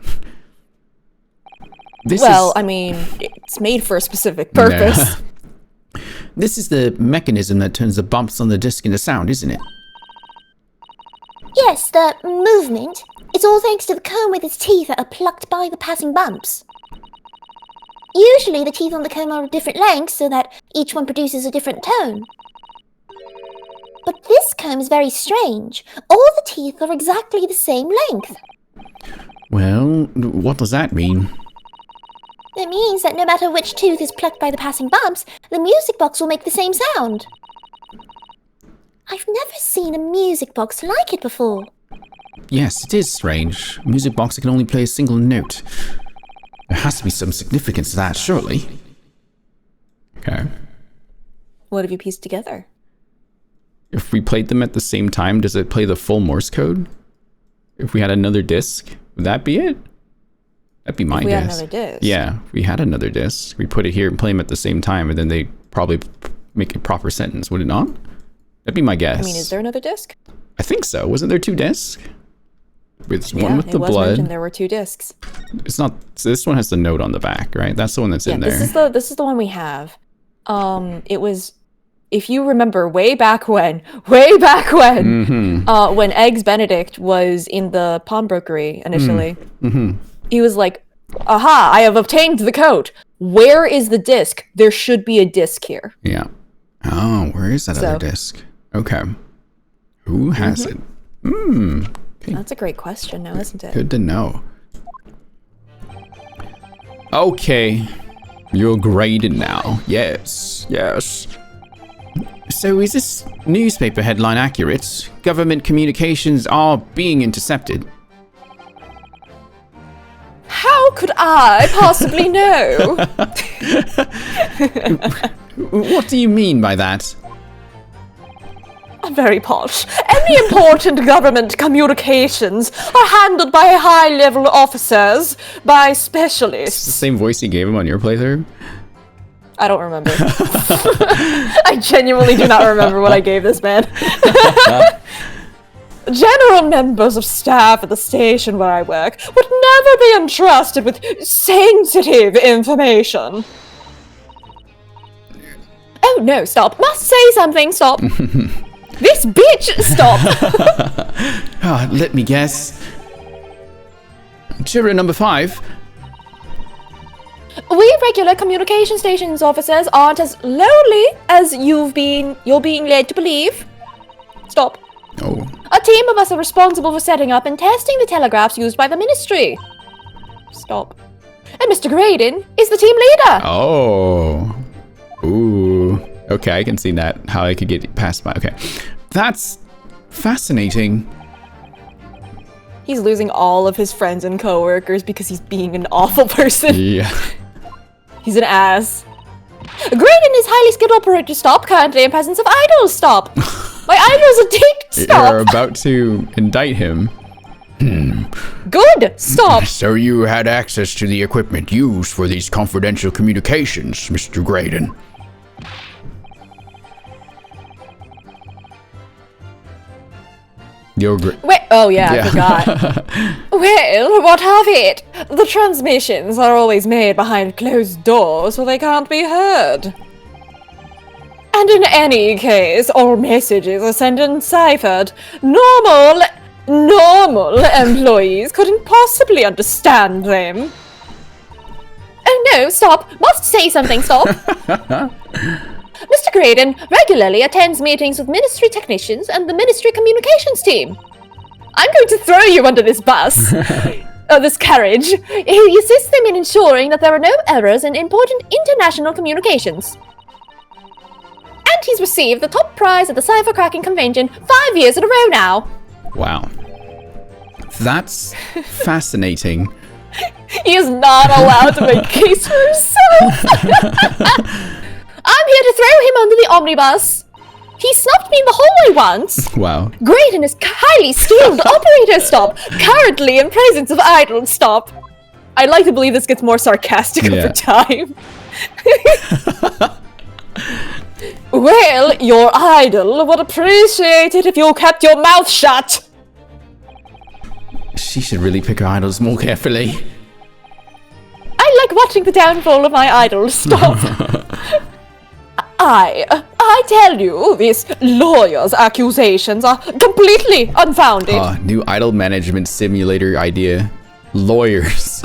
Speaker 2: Well, I mean, it's made for a specific purpose.
Speaker 1: This is the mechanism that turns the bumps on the disc into sound, isn't it?
Speaker 4: Yes, the movement. It's all thanks to the comb with its teeth that are plucked by the passing bumps. Usually the teeth on the comb are of different lengths so that each one produces a different tone. But this comb is very strange. All the teeth are exactly the same length.
Speaker 1: Well, what does that mean?
Speaker 4: It means that no matter which tooth is plucked by the passing bumps, the music box will make the same sound. I've never seen a music box like it before.
Speaker 1: Yes, it is strange. A music box that can only play a single note. There has to be some significance to that, surely. Okay.
Speaker 2: What have you pieced together?
Speaker 1: If we played them at the same time, does it play the full Morse code? If we had another disc, would that be it? That'd be my
Speaker 2: If we
Speaker 1: guess.
Speaker 2: had another disc.
Speaker 1: Yeah, if we had another disc, we put it here and play them at the same time, and then they probably make a proper sentence, would it not? That'd be my guess.
Speaker 2: I mean, is there another disc?
Speaker 1: I think so. Wasn't there 2 discs? With one with the
Speaker 2: it was
Speaker 1: blood.
Speaker 2: mentioned there were 2 discs.
Speaker 1: It's not. So this one has the note on the back, right? That's the one that's in there.
Speaker 2: This is the one we have. It was, if you remember, way back when, when Eggs Benedict was in the pawnbrokery initially, he was like, "Aha! I have obtained the code. Where is the disc? There should be a disc here."
Speaker 1: Yeah. Oh, where is that other disc? Okay. Who has it? Okay.
Speaker 2: That's a great question now, isn't it?
Speaker 1: Good to know. Okay. You're graded now. Yes. Yes. So is this newspaper headline accurate? Government communications are being intercepted.
Speaker 2: How could I possibly know?
Speaker 1: What do you mean by that?
Speaker 2: Very posh. Any important government communications are handled by high-level officers, by
Speaker 1: It's the
Speaker 2: specialists.
Speaker 1: same voice you gave him on your playthrough?
Speaker 2: I don't remember. I genuinely do not remember what I gave this man. General members of staff at the station where I work would never be entrusted with sensitive information. Oh no, stop. Must say something, stop. This bitch, stop.
Speaker 1: Let me guess. Juror number 5.
Speaker 2: We regular communication stations officers aren't as lowly as you're being led to believe. Stop.
Speaker 1: Oh.
Speaker 2: A team of us are responsible for setting up and testing the telegraphs used by the ministry. Stop. And Mr. Graydon is the team leader.
Speaker 1: Oh. Ooh. Okay, I can see that. How I could get past my... Okay. That's fascinating.
Speaker 2: He's losing all of his friends and coworkers because he's being an awful person.
Speaker 1: Yeah.
Speaker 2: He's an ass. Graydon is highly skilled operator. Stop. Currently in presence of idols. Stop. My idol's a dick. Stop.
Speaker 1: You're about to indict him.
Speaker 2: Good. Stop.
Speaker 3: So you had access to the equipment used for these confidential communications, Mr. Graydon.
Speaker 2: Wait, oh yeah, I forgot. Well, what of it? The transmissions are always made behind closed doors, so they can't be heard. And in any case, all messages are sent enciphered. Normal employees couldn't possibly understand them. Oh no, stop. Must say something, stop. Mr. Graydon regularly attends meetings with ministry technicians and the ministry communications team. I'm going to throw you under this bus. This carriage. He assists them in ensuring that there are no errors in important international communications. And he's received the top prize at the Cipher Cracking Convention 5 years in a row now.
Speaker 1: Wow. That's fascinating.
Speaker 2: He is not allowed to make a case for himself. I'm here to throw him under the omnibus. He snubbed me in the hallway once.
Speaker 1: Wow.
Speaker 2: Graydon is highly skilled operator. Stop. Currently in presence of idol. Stop. I'd like to believe this gets more sarcastic over time. Well, your idol would appreciate it if you kept your mouth shut.
Speaker 1: She should really pick her idols more carefully.
Speaker 2: I like watching the downfall of my idol. Stop. I tell you, this lawyer's accusations are completely unfounded.
Speaker 1: New idle management simulator idea. Lawyers.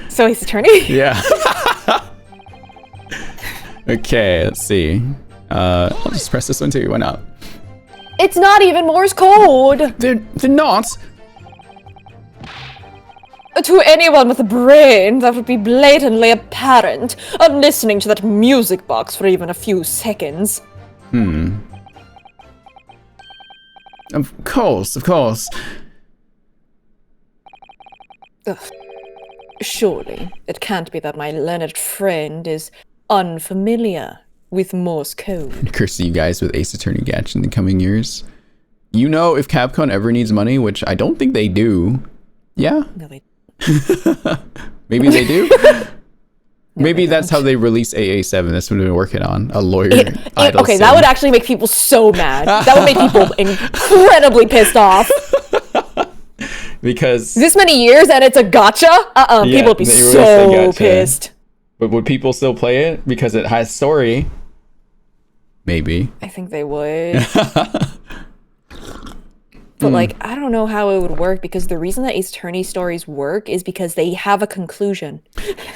Speaker 2: So he's attorney?
Speaker 1: Yeah. Okay, let's see. I'll just press this one too, why not?
Speaker 2: It's not even Morse code!
Speaker 1: They're not!
Speaker 2: To anyone with a brain, that would be blatantly apparent on listening to that music box for even a few seconds.
Speaker 1: Of course, of course.
Speaker 2: Ugh. Surely, it can't be that my learned friend is unfamiliar with Morse code.
Speaker 1: Curse you guys with Ace Attorney Gatch in the coming years. You know, if Capcom ever needs money, which I don't think they do. Yeah?
Speaker 2: No, they
Speaker 1: Maybe they do? Maybe that's how they release AA7. That's what they've been working on. A lawyer. idle
Speaker 2: okay,
Speaker 1: sim.
Speaker 2: that would actually make people so mad. That would make people incredibly pissed off.
Speaker 1: Because
Speaker 2: This many years and it's a gotcha?
Speaker 1: Yeah,
Speaker 2: people would be
Speaker 1: they released a
Speaker 2: so
Speaker 1: gacha.
Speaker 2: pissed.
Speaker 1: But would people still play it because it has story? Maybe.
Speaker 2: I think they would. But like, I don't know how it would work because the reason that Ace Attorney stories work is because they have a conclusion.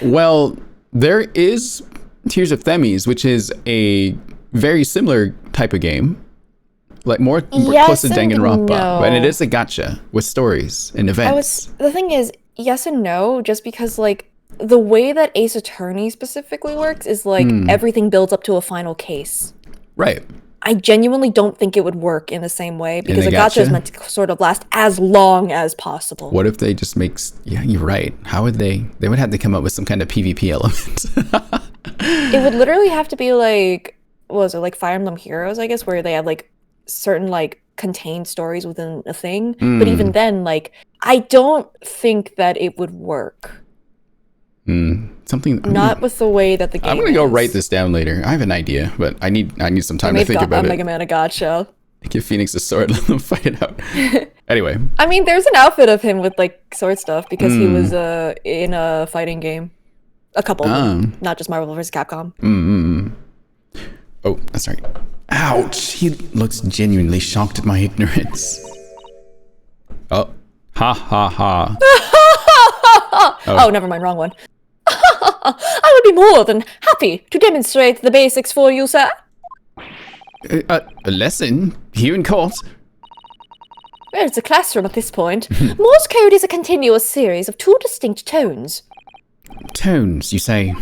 Speaker 1: Well, there is Tears of Themis, which is a very similar type of game. Like more
Speaker 2: Yes
Speaker 1: close to
Speaker 2: and
Speaker 1: Danganronpa.
Speaker 2: no.
Speaker 1: And it is a gacha with stories and events.
Speaker 2: The thing is, yes and no, just because like the way that Ace Attorney specifically works is like everything builds up to a final case.
Speaker 1: Right.
Speaker 2: I genuinely don't think it would work in the same way because
Speaker 1: a
Speaker 2: a gacha is
Speaker 1: gacha?
Speaker 2: meant to sort of last as long as possible.
Speaker 1: What if they just make... Yeah, you're right. How would they... They would have to come up with some kind of PvP element.
Speaker 2: It would literally have to be like, what was it, like Fire Emblem Heroes, I guess, where they have like certain like contained stories within a thing. But even then, like, I don't think that it would work.
Speaker 1: Something...
Speaker 2: Not with the way that the game
Speaker 1: I'm gonna go
Speaker 2: is.
Speaker 1: write this down later. I have an idea, but I need some time to
Speaker 2: They've
Speaker 1: think
Speaker 2: got
Speaker 1: about
Speaker 2: a
Speaker 1: it.
Speaker 2: Mega Man a gacha.
Speaker 1: Give Phoenix a sword, let them fight it out. Anyway,
Speaker 2: I mean, there's an outfit of him with like sword stuff because he was in a fighting game. A couple, of them, not just Marvel vs. Capcom.
Speaker 1: oh, that's right. Ouch! He looks genuinely shocked at my ignorance. Oh, ha ha ha.
Speaker 2: Oh, never mind, wrong one. I would be more than happy to demonstrate the basics for you, sir.
Speaker 1: A lesson? Here in court?
Speaker 2: Well, it's a classroom at this point. Morse code is a continuous series of two distinct tones.
Speaker 1: Tones, you say?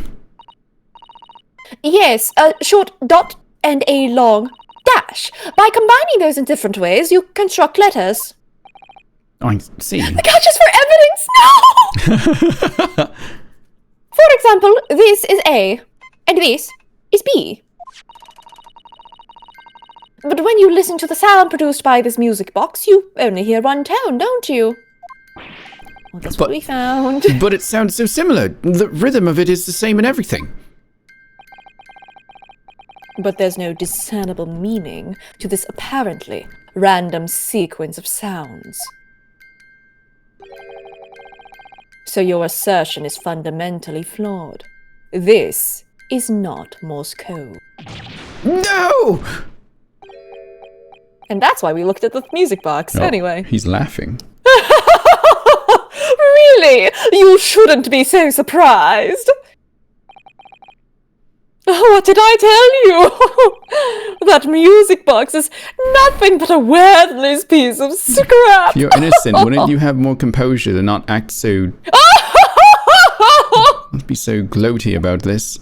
Speaker 2: Yes, a short dot and a long dash. By combining those in different ways, you construct letters.
Speaker 1: I see.
Speaker 2: Gotchas for evidence! No! For example, this is A, and this is B. But when you listen to the sound produced by this music box, you only hear one tone, don't you? Well, that's what we found.
Speaker 1: But it sounds so similar. The rhythm of it is the same in everything.
Speaker 2: But there's no discernible meaning to this apparently random sequence of sounds. So your assertion is fundamentally flawed. This is not Morse code.
Speaker 1: No!
Speaker 2: And that's why we looked at the music box, anyway.
Speaker 1: He's laughing.
Speaker 2: Really? You shouldn't be so surprised. What did I tell you? That music box is nothing but a worthless piece of scrap.
Speaker 1: If you're innocent, wouldn't you have more composure than not act so... Don't be so gloaty about this.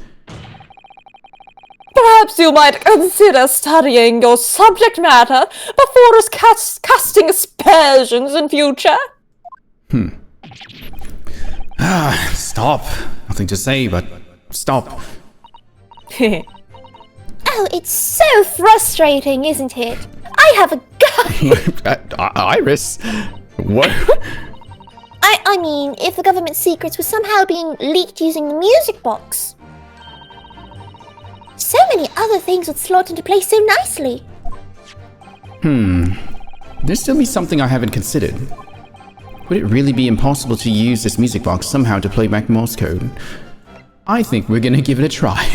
Speaker 2: Perhaps you might consider studying your subject matter before casting aspersions in future.
Speaker 1: Stop. Nothing to say, but stop.
Speaker 4: Oh, it's so frustrating, isn't it? I have a gun.
Speaker 1: Iris? What?
Speaker 4: I mean, if the government secrets were somehow being leaked using the music box. So many other things would slot into place so nicely.
Speaker 1: There'd still be something I haven't considered. Would it really be impossible to use this music box somehow to play back Morse code? I think we're gonna give it a try.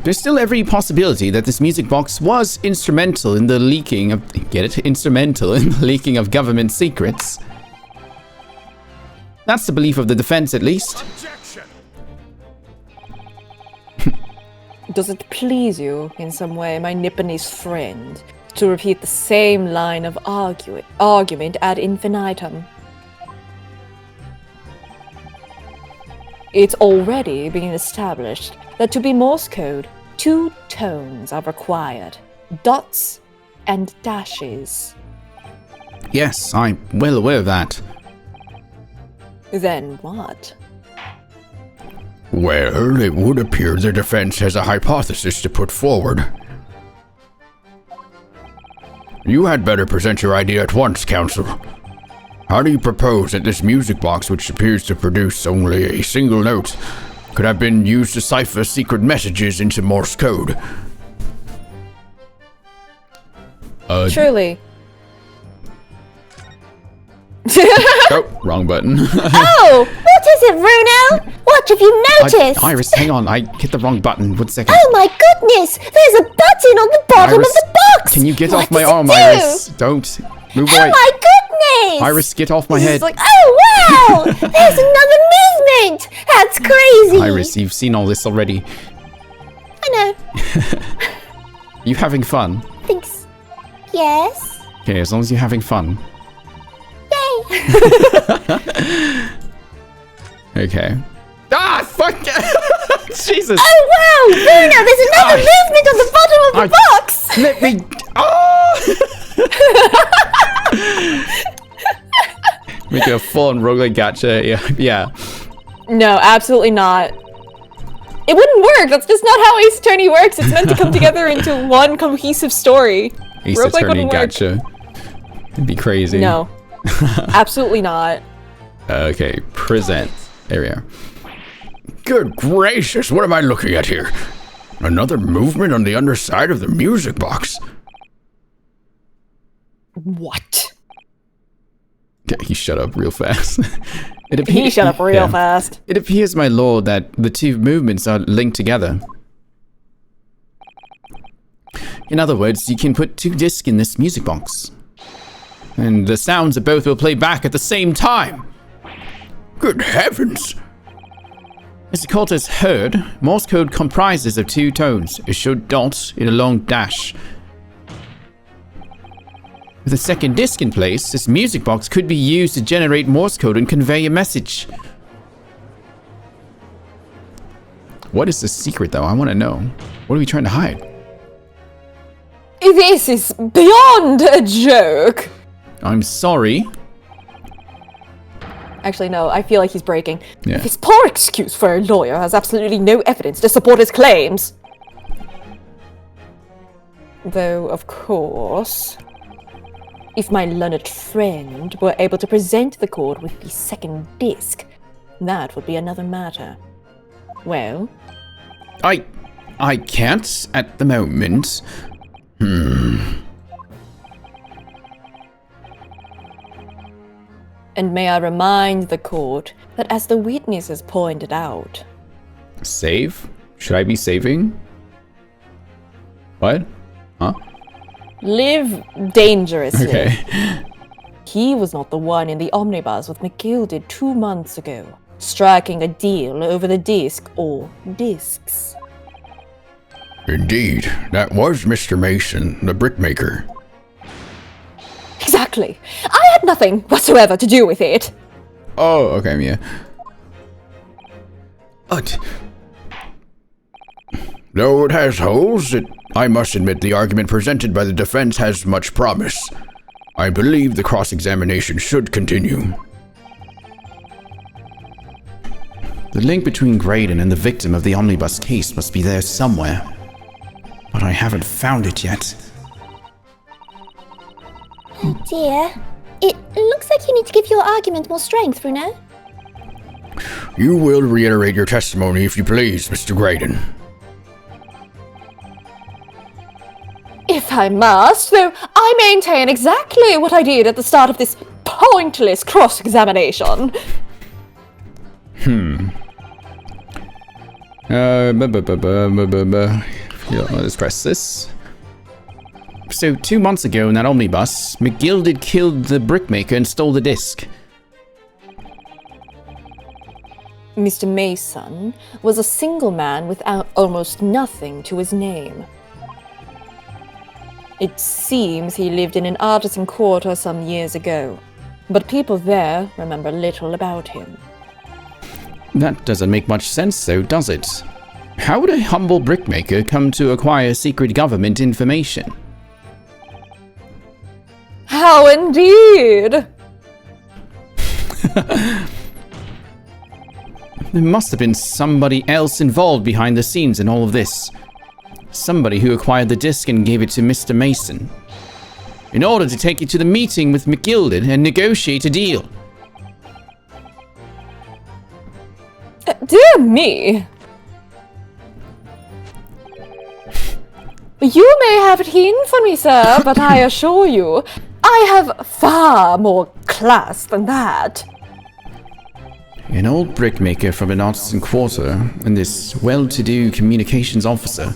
Speaker 1: There's still every possibility that this music box was instrumental in the leaking of... Instrumental in the leaking of government secrets. That's the belief of the defense, at least.
Speaker 5: Objection!
Speaker 2: Does it please you in some way, my Nipponese friend, to repeat the same line of argument ad infinitum? It's already been established that to be Morse code, 2 tones are required. Dots and dashes.
Speaker 1: Yes, I'm well aware of that.
Speaker 2: Then what?
Speaker 3: Well, it would appear the defense has a hypothesis to put forward. You had better present your idea at once, Counsel. How do you propose that this music box, which appears to produce only a single note, could have been used to cipher secret messages into Morse code?
Speaker 2: Truly.
Speaker 1: Oh, wrong button.
Speaker 4: Oh, what is it, Bruno? What have you noticed?
Speaker 1: Iris, hang on. I hit the wrong button. 1 second.
Speaker 4: Oh my goodness! There's a button on the bottom
Speaker 1: Iris,
Speaker 4: of the box!
Speaker 1: Can you get
Speaker 4: What
Speaker 1: off my
Speaker 4: does it
Speaker 1: arm,
Speaker 4: do?
Speaker 1: Iris? Don't. Move
Speaker 4: Oh
Speaker 1: away.
Speaker 4: my goodness!
Speaker 1: Iris, get off my
Speaker 4: This
Speaker 1: head.
Speaker 4: is like, oh wow! There's another movement! That's crazy!
Speaker 1: Iris, you've seen all this already.
Speaker 4: I know.
Speaker 1: You having fun?
Speaker 4: Thanks. Yes?
Speaker 1: Okay, as long as you're having fun.
Speaker 4: Yay!
Speaker 1: Okay. Ah, fuck! Jesus!
Speaker 4: Oh wow! Bruno, there's another movement on the bottom of the box!
Speaker 1: Let me... Oh! Make it a full-on roguelike gacha. Yeah.
Speaker 2: No, absolutely not. It wouldn't work. That's just not how Ace Attorney works. It's meant to come together into one cohesive story.
Speaker 1: Ace
Speaker 2: Roguelike
Speaker 1: Attorney
Speaker 2: wouldn't work.
Speaker 1: gacha. It'd be crazy.
Speaker 2: No. Absolutely not.
Speaker 1: Okay, present. There we are.
Speaker 3: Good gracious, what am I looking at here? Another movement on the underside of the music box.
Speaker 2: What?
Speaker 1: Okay, he shut up real fast.
Speaker 2: He shut up real fast.
Speaker 1: It appears, my lord, that the 2 movements are linked together. In other words, you can put 2 discs in this music box. And the sounds of both will play back at the same time.
Speaker 3: Good heavens!
Speaker 1: As the court has heard, Morse code comprises of 2 tones, a short dot and a long dash. With a second disc in place, this music box could be used to generate Morse code and convey a message. What is the secret, though? I want to know. What are we trying to hide?
Speaker 2: This is beyond a joke.
Speaker 1: I'm sorry.
Speaker 2: Actually, no, I feel like he's breaking.
Speaker 1: Yeah.
Speaker 2: His poor excuse for a lawyer has absolutely no evidence to support his claims. Though, of course, if my learned friend were able to present the court with the second disc, that would be another matter. Well,
Speaker 1: I can't at the moment.
Speaker 2: and may I remind the court that as the witnesses pointed out,
Speaker 1: Save? Should I be saving? What? Huh?
Speaker 2: live dangerously.
Speaker 1: Okay.
Speaker 2: He was not the one in the omnibus with McGilded 2 months ago, striking a deal over the disc or discs.
Speaker 3: Indeed, that was Mr. Mason, the brickmaker.
Speaker 2: Exactly. I had nothing whatsoever to do with it.
Speaker 1: Oh, okay, Mia. What?
Speaker 3: Though it has holes, I must admit the argument presented by the defense has much promise. I believe the cross-examination should continue.
Speaker 1: The link between Graydon and the victim of the omnibus case must be there somewhere. But I haven't found it yet.
Speaker 4: Oh dear. It looks like you need to give your argument more strength, Bruno.
Speaker 3: You will reiterate your testimony if you please, Mr. Graydon.
Speaker 2: If I must, though I maintain exactly what I did at the start of this pointless cross-examination.
Speaker 1: Let's press this. So 2 months ago in that omnibus, McGilded killed the brickmaker and stole the disc.
Speaker 2: Mr. Mason was a single man without almost nothing to his name. It seems he lived in an artisan quarter some years ago, but people there remember little about him.
Speaker 1: That doesn't make much sense though, does it? How would a humble brickmaker come to acquire secret government information?
Speaker 2: How indeed!
Speaker 1: There must have been somebody else involved behind the scenes in all of this. Somebody who acquired the disc and gave it to Mr. Mason, in order to take it to the meeting with McGilded and negotiate a deal.
Speaker 2: Dear me! You may have it in for me, sir, but I assure you, I have far more class than that.
Speaker 1: An old brickmaker from an artisan quarter and this well-to-do communications officer.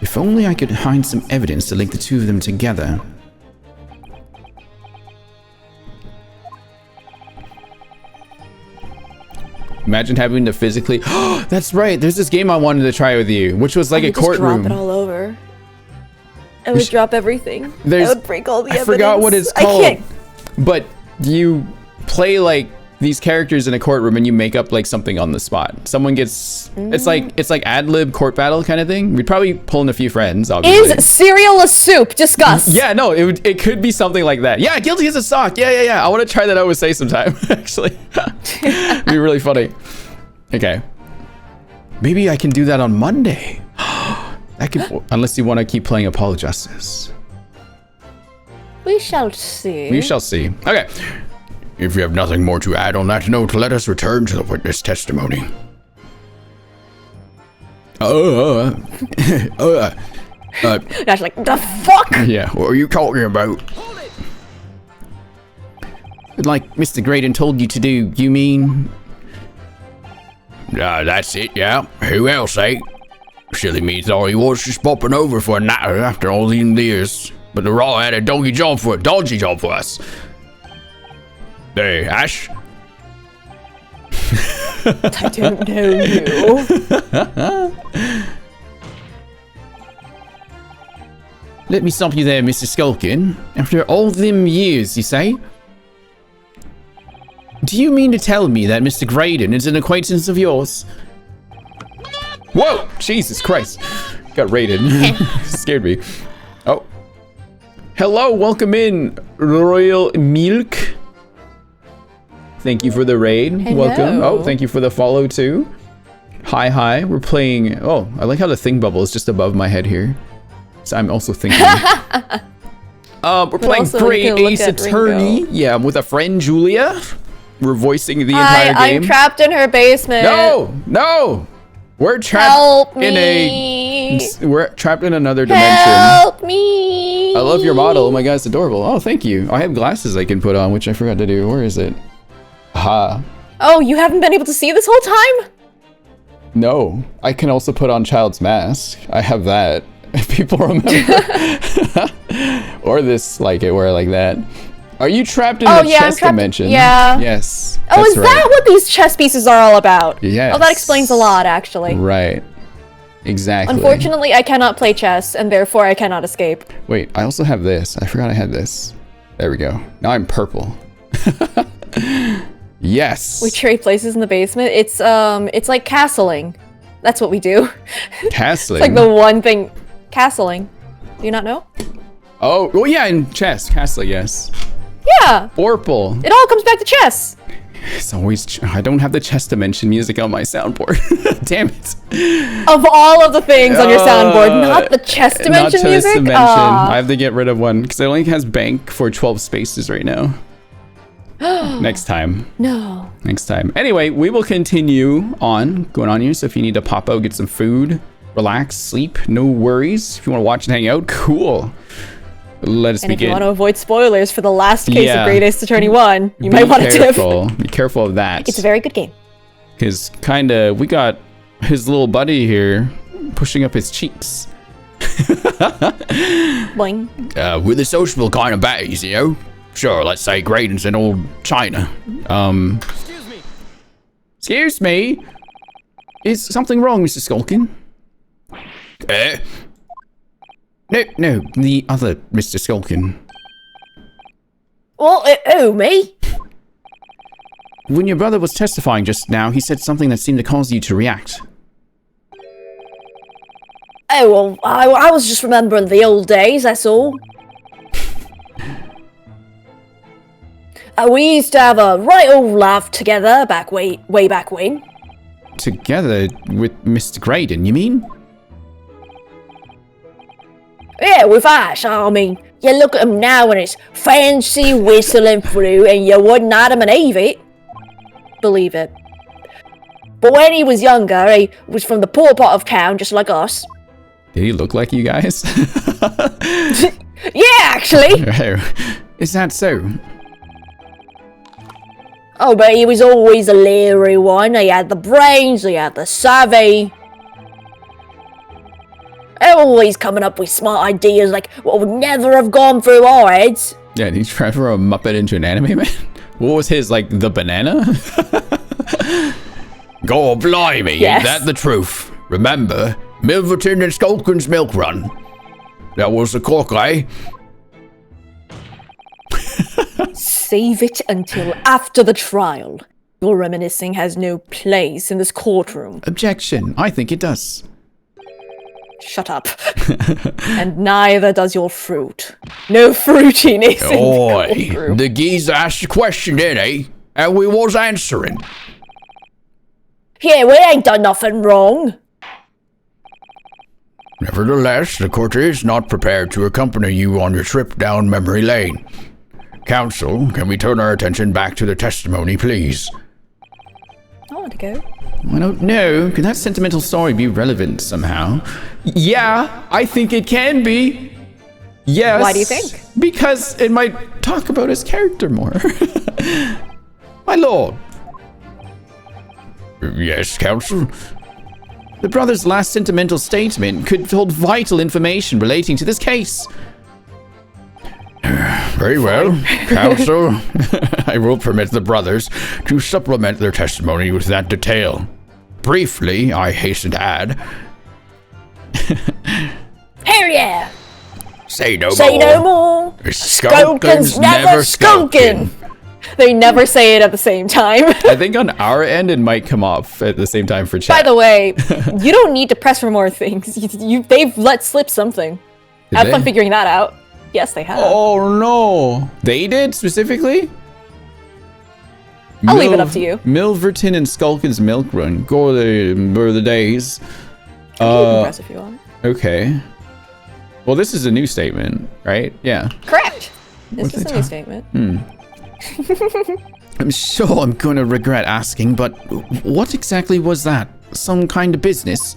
Speaker 1: If only I could find some evidence to link the two of them together. Imagine having to physically... That's right, there's this game I wanted to try with you, which was like a courtroom.
Speaker 2: Just drop it all over. I would drop everything.
Speaker 1: There's-
Speaker 2: I would break all the evidence.
Speaker 1: I forgot what it's called.
Speaker 2: I can't.
Speaker 1: But you play like these characters in a courtroom and you make up like something on the spot. Someone gets it's like ad lib court battle kind of thing. We'd probably pull in a few friends, obviously.
Speaker 2: Is cereal a soup? Discuss.
Speaker 1: Yeah, no, it could be something like that. Yeah, guilty as a sock. Yeah. I want to try that out with Say sometime, actually. It'd be really funny. Okay. Maybe I can do that on Monday. That could, unless you want to keep playing Apologists.
Speaker 2: We shall see.
Speaker 1: We shall see. Okay.
Speaker 3: If you have nothing more to add on that note, let us return to the witness testimony.
Speaker 2: That's like, the fuck?
Speaker 1: Yeah.
Speaker 3: What are you talking about?
Speaker 1: Like Mr. Graydon told you to do, you mean?
Speaker 3: That's it, yeah. Who else, eh? Silly me thought he was just popping over for a natter after all these years. But the raw had a dodgy job for us. Hey, Ash?
Speaker 2: I don't know you.
Speaker 1: Let me stop you there, Mr. Skulkin. After all them years, you say? Do you mean to tell me that Mr. Graydon is an acquaintance of yours? Whoa! Jesus Christ. Got raided. Scared me. Oh. Hello, welcome in, Royal Milk. Thank you for the raid.
Speaker 2: Hello.
Speaker 1: Welcome. Oh, thank you for the follow too. Hi. We're playing... Oh, I like how the thing bubble is just above my head here. So I'm also thinking... we're playing Great Ace Attorney.
Speaker 2: Ringo.
Speaker 1: Yeah, I'm with a friend, Julia. We're voicing the entire game.
Speaker 2: I'm trapped in her basement.
Speaker 1: No! We're trapped
Speaker 2: Help
Speaker 1: in
Speaker 2: me.
Speaker 1: We're trapped in another dimension.
Speaker 2: Help me.
Speaker 1: I love your model. Oh my god, it's adorable. Oh, thank you. I have glasses I can put on, which I forgot to do. Where is it? Aha.
Speaker 2: Oh, you haven't been able to see this whole time?
Speaker 1: No. I can also put on Child's Mask. I have that. If people remember. Or this, like it, where like that. Are you trapped in the chess dimension?
Speaker 2: Yeah.
Speaker 1: Yes.
Speaker 2: Oh,
Speaker 1: that's
Speaker 2: is
Speaker 1: right.
Speaker 2: that what these chess pieces are all about?
Speaker 1: Yes.
Speaker 2: Oh, that explains a lot, actually.
Speaker 1: Right. Exactly.
Speaker 2: Unfortunately, I cannot play chess, and therefore I cannot escape.
Speaker 1: Wait, I also have this. I forgot I had this. There we go. Now I'm purple. Yes.
Speaker 2: We trade places in the basement. It's like castling. That's what we do.
Speaker 1: Castling.
Speaker 2: It's like the one thing. Castling. Do you not know?
Speaker 1: Oh, well, yeah, in chess. Castling, yes.
Speaker 2: Yeah.
Speaker 1: Orple.
Speaker 2: It all comes back to chess.
Speaker 1: It's always... I don't have the chess dimension music on my soundboard. Damn it.
Speaker 2: Of all of the things on your soundboard, not the chess dimension
Speaker 1: not chess
Speaker 2: music?
Speaker 1: dimension. I have to get rid of one because it only has bank for 12 spaces right now. Next time.
Speaker 2: No.
Speaker 1: Next time. Anyway, we will continue on going on here. So if you need to pop out, get some food, relax, sleep, no worries. If you want to watch and hang out, cool. let us
Speaker 2: And if you
Speaker 1: begin.
Speaker 2: want to avoid spoilers for the last case
Speaker 1: Yeah.
Speaker 2: of Great Ace Attorney 1, you might want to tip.
Speaker 1: Be careful of that.
Speaker 2: It's a very good game.
Speaker 1: Because we got his little buddy here pushing up his cheeks.
Speaker 2: Boing.
Speaker 3: We're the sociable kind of baddies, you know? Sure, let's say Graydon's in old China.
Speaker 1: Excuse me? Is something wrong, Mr. Skulkin?
Speaker 3: Eh?
Speaker 1: No, the other Mr. Skulkin.
Speaker 2: What? Who, me?
Speaker 1: When your brother was testifying just now, he said something that seemed to cause you to react.
Speaker 2: Oh, well, I was just remembering the old days, that's all. We used to have a right old laugh together way back when.
Speaker 1: Together with Mr. Graydon, you mean?
Speaker 2: Yeah, with Ash, I mean, you look at him now and it's fancy whistling through and you wouldn't Adam and Eve it. Believe it. But when he was younger, he was from the poor part of town, just like us.
Speaker 1: Did he look like you guys?
Speaker 2: Yeah, actually.
Speaker 1: Is that so?
Speaker 2: Oh, but he was always a leery one. He had the brains, he had the savvy. Always coming up with smart ideas like what would never have gone through our heads.
Speaker 1: Yeah, did he try to throw a Muppet into an anime, man? What was his, like, the banana?
Speaker 3: God blimey,
Speaker 2: Yes.
Speaker 3: ain't that the truth? Remember, Milverton and Skulkin's milk run. That was the cork, eh?
Speaker 2: Save it until after the trial. Your reminiscing has no place in this courtroom.
Speaker 1: Objection. I think it does.
Speaker 2: Shut up. And neither does your fruit. No fruitiness in the
Speaker 3: Oi,
Speaker 2: courtroom.
Speaker 3: the geezer asked a question, didn't he? And we was answering.
Speaker 2: Yeah, we ain't done nothing wrong.
Speaker 3: Nevertheless, the court is not prepared to accompany you on your trip down memory lane. Counsel, can we turn our attention back to the testimony, please?
Speaker 2: I want to go.
Speaker 1: I don't know. Could that sentimental story be relevant somehow? Yeah, I think it can be. Yes.
Speaker 2: Why do you think?
Speaker 1: Because it might talk about his character more. My lord.
Speaker 3: Yes, counsel?
Speaker 1: The brother's last sentimental statement could hold vital information relating to this case.
Speaker 3: Very well, counsel. I will permit the brothers to supplement their testimony with that detail. Briefly, I hasten to add.
Speaker 2: Hell yeah!
Speaker 3: Say no
Speaker 2: Say
Speaker 3: more.
Speaker 2: no more!
Speaker 3: Skulkin's
Speaker 2: never skulkin'! They never say it at the same time.
Speaker 1: I think on our end it might come off at the same time for chat.
Speaker 2: By the way, you don't need to press for more things. They've let slip something.
Speaker 1: Did
Speaker 2: Have fun
Speaker 1: they?
Speaker 2: figuring that out. Yes, they have.
Speaker 1: Oh no! They did specifically?
Speaker 2: I'll leave it up to you.
Speaker 1: Milverton and Skulkin's milk run. Go were the days.
Speaker 2: You can press if you want.
Speaker 1: Okay. Well, this is a new statement, right? Yeah.
Speaker 2: Correct. This
Speaker 1: What's
Speaker 2: is
Speaker 1: the
Speaker 2: a new statement.
Speaker 1: I'm sure I'm gonna regret asking, but what exactly was that? Some kind of business?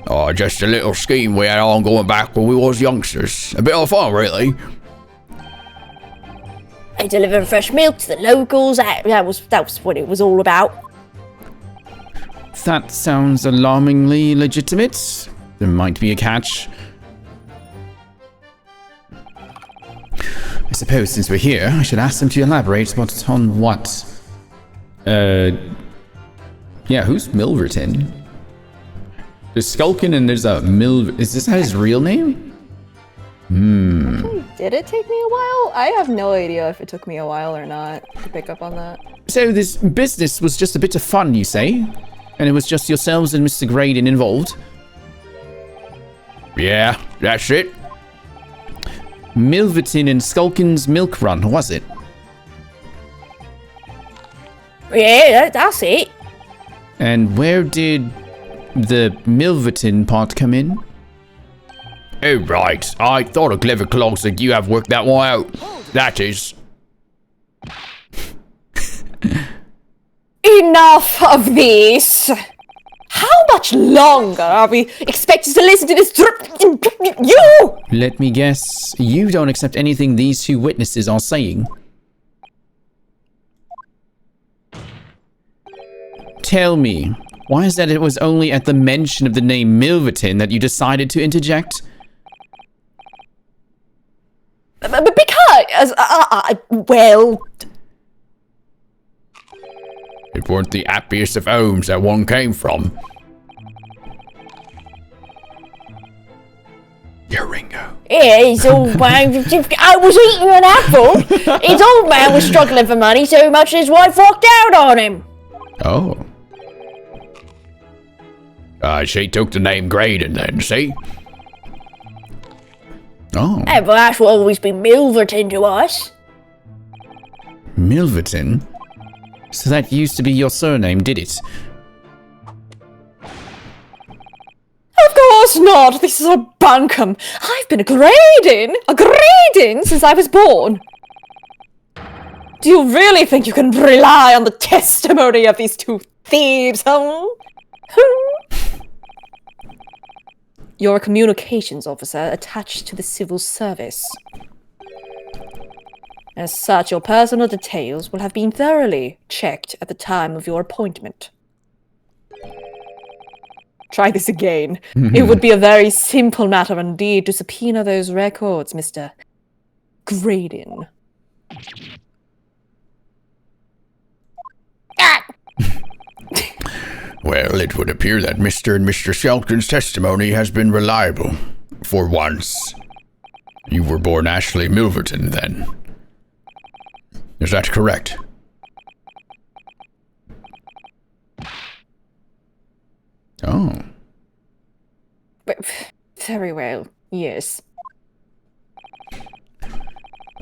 Speaker 3: Oh, just a little scheme we had on going back when we was youngsters. A bit of fun, really.
Speaker 2: I delivered fresh milk to the locals. That was what it was all about.
Speaker 1: That sounds alarmingly legitimate. There might be a catch. I suppose since we're here, I should ask them to elaborate on what. Yeah, who's Milverton? There's Skulkin and there's a Is this his real name?
Speaker 2: Did it take me a while? I have no idea if it took me a while or not to pick up on that.
Speaker 1: So this business was just a bit of fun, you say? And it was just yourselves and Mr. Graydon involved?
Speaker 3: Yeah, that's it.
Speaker 1: Milverton and Skulkin's milk run, was it?
Speaker 2: Yeah, that's it.
Speaker 1: And where did the Milverton part come in?
Speaker 3: Oh, right. I thought a clever clogs like you have worked that one out. That is.
Speaker 2: Enough of this. How much longer are we expected to listen to this? You!
Speaker 1: Let me guess, you don't accept anything these two witnesses are saying. Tell me, why is that it was only at the mention of the name Milverton that you decided to interject?
Speaker 2: Because, well...
Speaker 3: It weren't the happiest of homes that one came from. Yeah, Ringo.
Speaker 2: Yeah, his old man, I was eating an apple. His old man was struggling for money so much his wife walked out on him.
Speaker 3: Oh. She took the name Graydon then, see?
Speaker 1: Oh.
Speaker 2: Hey, but that's always been Milverton to us.
Speaker 1: Milverton? So that used to be your surname, did it?
Speaker 2: Of course not. This is a bunkum. I've been a grading since I was born. Do you really think you can rely on the testimony of these two thieves, huh? You're a communications officer attached to the civil service. As such, your personal details will have been thoroughly checked at the time of your appointment. Try this again. It would be a very simple matter indeed to subpoena those records, Mr. Graydon.
Speaker 3: Well, it would appear that Mr. and Mr. Shelton's testimony has been reliable. For once. You were born Ashley Milverton, then. Is that correct?
Speaker 1: Oh.
Speaker 2: Very well, yes.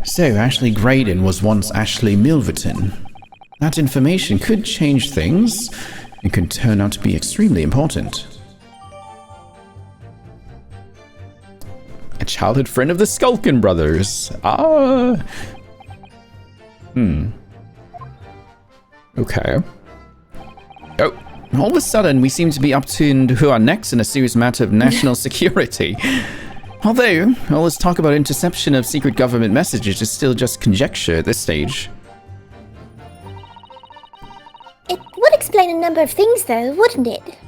Speaker 1: So, Ashley Graydon was once Ashley Milverton. That information could change things. It could turn out to be extremely important. A childhood friend of the Skulkin brothers. Okay. Oh, all of a sudden we seem to be up to who are next in a serious matter of national security. Although, all this talk about interception of secret government messages is still just conjecture at this stage.
Speaker 4: It would explain a number of things, though, wouldn't it?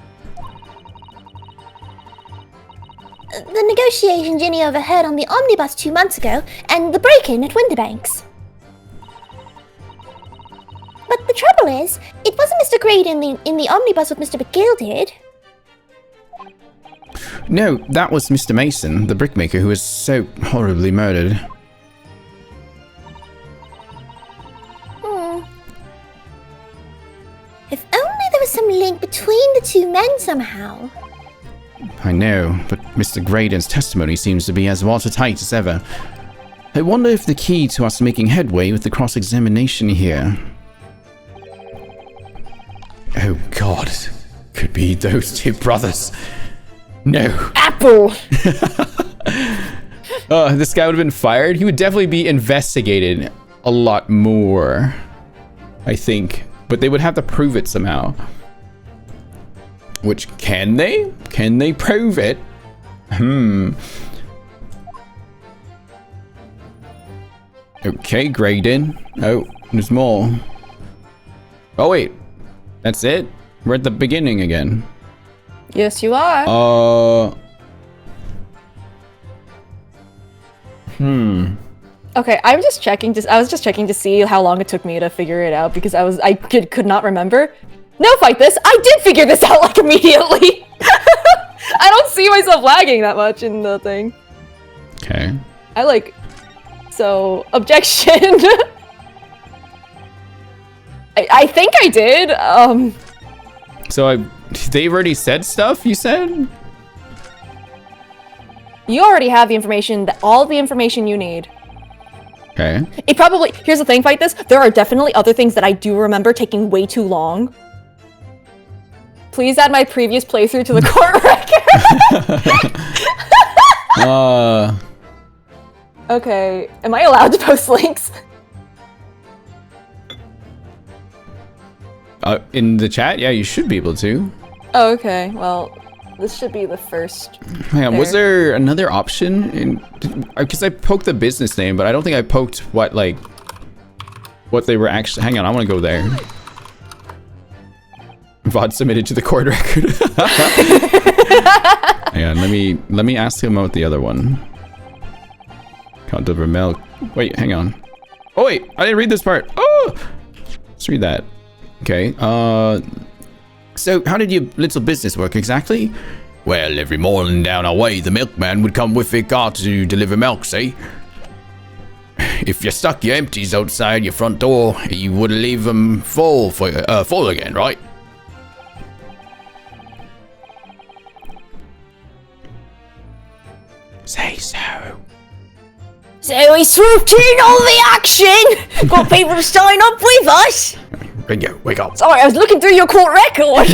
Speaker 4: The negotiation Ginny overheard on the omnibus 2 months ago, and the break-in at Winterbanks. But the trouble is, it wasn't Mr. Graydon in the omnibus with Mr. McGill, did?
Speaker 1: No, that was Mr. Mason, the brickmaker who was so horribly murdered.
Speaker 4: If only there was some link between the two men somehow.
Speaker 1: I know, but Mr. Graydon's testimony seems to be as watertight as ever. I wonder if the key to us making headway with the cross-examination here... Oh god, could be those two brothers. No.
Speaker 2: Apple!
Speaker 1: This guy would have been fired? He would definitely be investigated a lot more, I think. But they would have to prove it somehow. Which, can they? Can they prove it? Okay, Graydon. Oh, there's more. Oh wait, that's it? We're at the beginning again.
Speaker 2: Yes, you are. Okay, I was just checking to see how long it took me to figure it out because I could not remember. No, fight this! I did figure this out like immediately. I don't see myself lagging that much in the thing.
Speaker 1: Okay.
Speaker 2: So objection. I think I did.
Speaker 1: So they've already said stuff, you said?
Speaker 2: You already have the information, all the information you need.
Speaker 1: Okay.
Speaker 2: It probably, here's the thing, fight this. There are definitely other things that I do remember taking way too long. Please add my previous playthrough to the court record. Okay, am I allowed to post links?
Speaker 1: In the chat? Yeah, you should be able to.
Speaker 2: Oh, okay. Well, this should be the first.
Speaker 1: Hang on, was there another option? Because I poked the business name, but I don't think I poked what they were actually. Hang on, I want to go there. VOD submitted to the court record. Hang on, let me ask him about the other one. Can't deliver milk. Wait, hang on. Oh wait, I didn't read this part. Oh, let's read that. Okay. So how did your little business work exactly?
Speaker 3: Well, every morning down our way, the milkman would come with a cart to deliver milk, see? If you stuck your empties outside your front door, you would leave them full again, right?
Speaker 1: Say so.
Speaker 4: So he swooped in on the action! Got people to sign up with us!
Speaker 3: Ringo, wake up.
Speaker 2: Sorry, I was looking through your court record.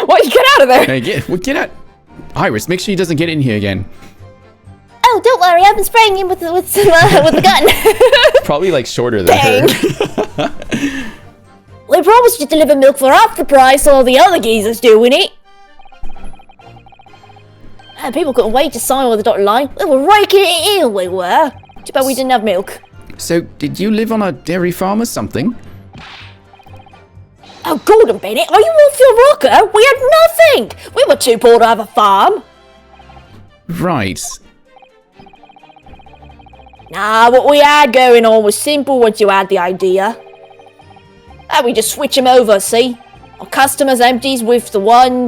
Speaker 2: What? You get out of there.
Speaker 1: Hey, get out. Iris, make sure he doesn't get in here again.
Speaker 4: Oh, don't worry, I've been spraying him with the gun.
Speaker 1: Probably like shorter than her.
Speaker 4: We promised to deliver milk for half the price all the other geezers doing it. And people couldn't wait to sign with the dotted line. We were raking it in, we were. Too bad we didn't have milk.
Speaker 1: So, did you live on a dairy farm or something?
Speaker 4: Oh, Gordon Bennett, are you off your rocker? We had nothing. We were too poor to have a farm.
Speaker 1: Right.
Speaker 4: Nah, what we had going on was simple once you had the idea. And we just switch them over, see? Our customers' empties with the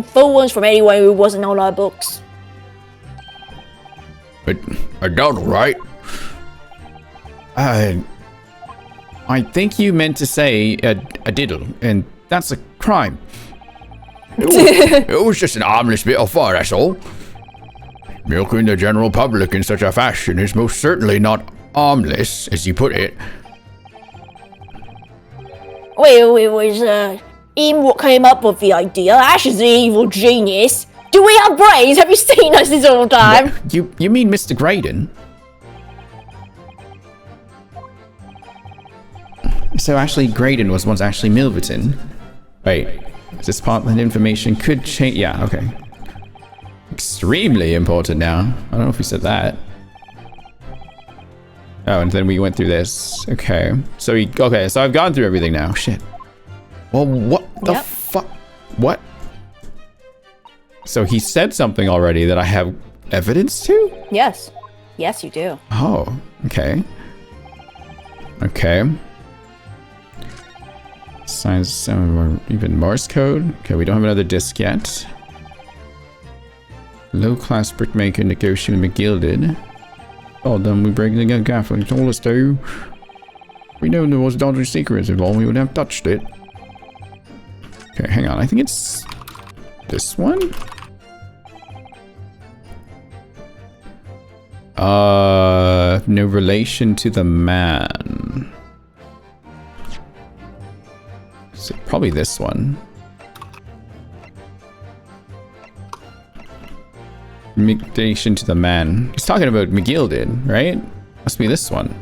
Speaker 4: full ones from anyone who wasn't on our books.
Speaker 3: A doddle, right?
Speaker 1: I think you meant to say a diddle, and that's a crime.
Speaker 3: It was just an harmless bit of fun, that's all. Milking the general public in such a fashion is most certainly not harmless, as you put it.
Speaker 4: Well, it was, him what came up with the idea. Ash is the evil genius. Do we have brains? Have you seen us this whole time?
Speaker 1: You mean Mr. Graydon? So actually, Graydon was once actually Milverton. Wait, is this part that information could change? Yeah, okay. Extremely important now. I don't know if we said that. Oh, and then we went through this. Okay. So so I've gone through everything now. Shit. Well, what the fuck? What? So he said something already that I have evidence to?
Speaker 2: Yes. Yes, you do.
Speaker 1: Oh, okay. Okay. Signs even Morse code. Okay, we don't have another disc yet. Low-class brickmaker negotiating McGilded. Oh, then we break the gaffer. He told us to. We know there was dodgy secrets involved. We would have touched it. Okay, hang on. I think it's this one. No relation to the man. So probably this one. Relation to the man. He's talking about McGilded, right? Must be this one.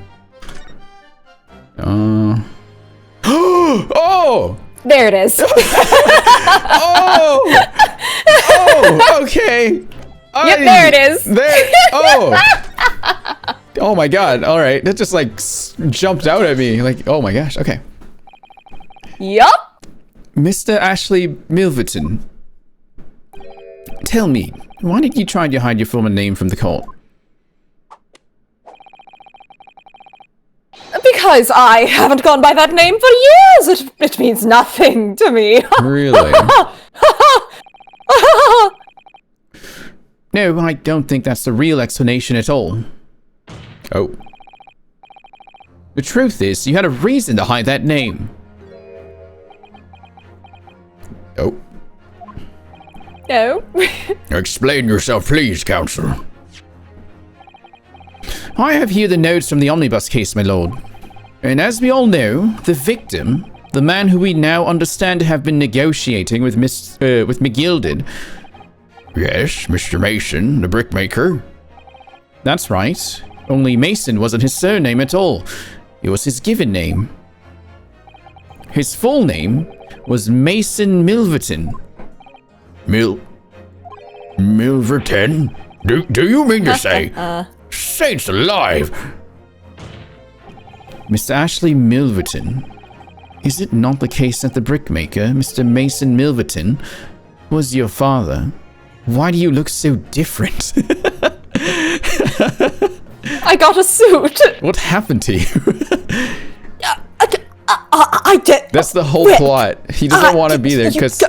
Speaker 1: Oh!
Speaker 2: There it is.
Speaker 1: Oh! Oh! Okay.
Speaker 2: Yep, there it is.
Speaker 1: There. Oh. Oh my god. All right. That just like jumped out at me. Like, oh my gosh. Okay.
Speaker 2: Yup.
Speaker 1: Mr. Ashley Milverton. Tell me, why did you try to hide your former name from the court?
Speaker 2: Because I haven't gone by that name for years. It means nothing to me.
Speaker 1: Really? No, I don't think that's the real explanation at all. Oh. The truth is, you had a reason to hide that name. Oh.
Speaker 2: No.
Speaker 3: Explain yourself, please, Counselor.
Speaker 1: I have here the notes from the omnibus case, my lord. And as we all know, the victim, the man who we now understand to have been negotiating with McGilded.
Speaker 3: Yes, Mr. Mason, the brickmaker.
Speaker 1: That's right. Only Mason wasn't his surname at all. It was his given name. His full name was Mason Milverton.
Speaker 3: Milverton? Do you mean to say? Saints alive!
Speaker 1: Mr. Ashley Milverton, is it not the case that the brickmaker, Mr. Mason Milverton, was your father? Why do you look so different?
Speaker 2: I got a suit.
Speaker 1: What happened to you?
Speaker 2: I did.
Speaker 1: That's the whole plot. He doesn't want to be there because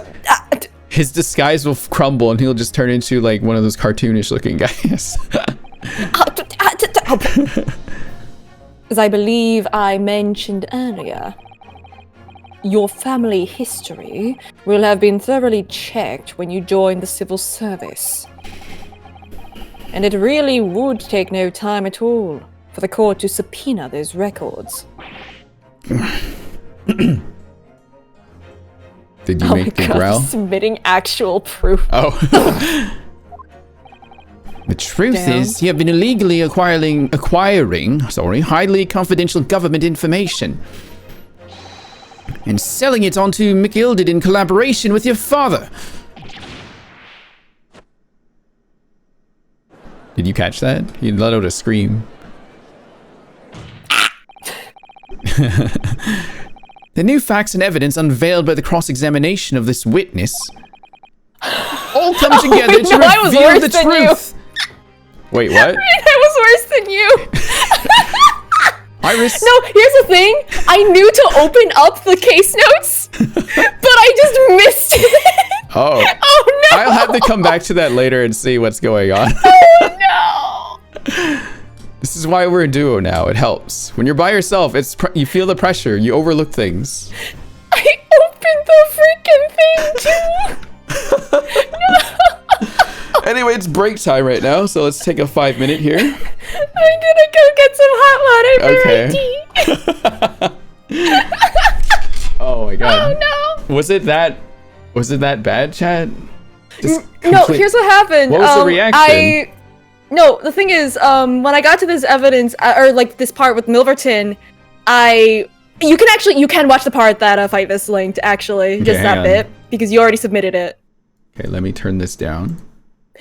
Speaker 1: his disguise will crumble and he'll just turn into like one of those cartoonish looking guys.
Speaker 2: As I believe I mentioned earlier, your family history will have been thoroughly checked when you join the civil service. And it really would take no time at all for the court to subpoena those records.
Speaker 1: Did you make the growl?
Speaker 2: Submitting actual proof.
Speaker 1: Oh. The truth is, you have been illegally acquiring highly confidential government information and selling it onto McGilded in collaboration with your father. Did you catch that? He let out a scream. The new facts and evidence unveiled by the cross-examination of this witness all come together to reveal the truth. Wait, what?
Speaker 2: I was worse than you.
Speaker 1: Iris.
Speaker 2: No, here's the thing. I knew to open up the case notes, but I just missed it.
Speaker 1: Oh.
Speaker 2: Oh no.
Speaker 1: I'll have to come back to that later and see what's going on.
Speaker 2: Oh no.
Speaker 1: This is why we're a duo now. It helps. When you're by yourself, you feel the pressure. You overlook things.
Speaker 2: I opened the freaking thing too. No.
Speaker 1: Anyway, it's break time right now, so let's take a 5-minute here.
Speaker 2: I'm gonna go get some hot water for my tea.
Speaker 1: Oh my god.
Speaker 2: Oh no.
Speaker 1: Was it that bad, Chad?
Speaker 2: No, here's what happened.
Speaker 1: What was the reaction?
Speaker 2: No, the thing is, when I got to this evidence, or like this part with Milverton, you can watch the part that Fightus linked, actually, just that bit, because you already submitted it.
Speaker 1: Okay, let me turn this down.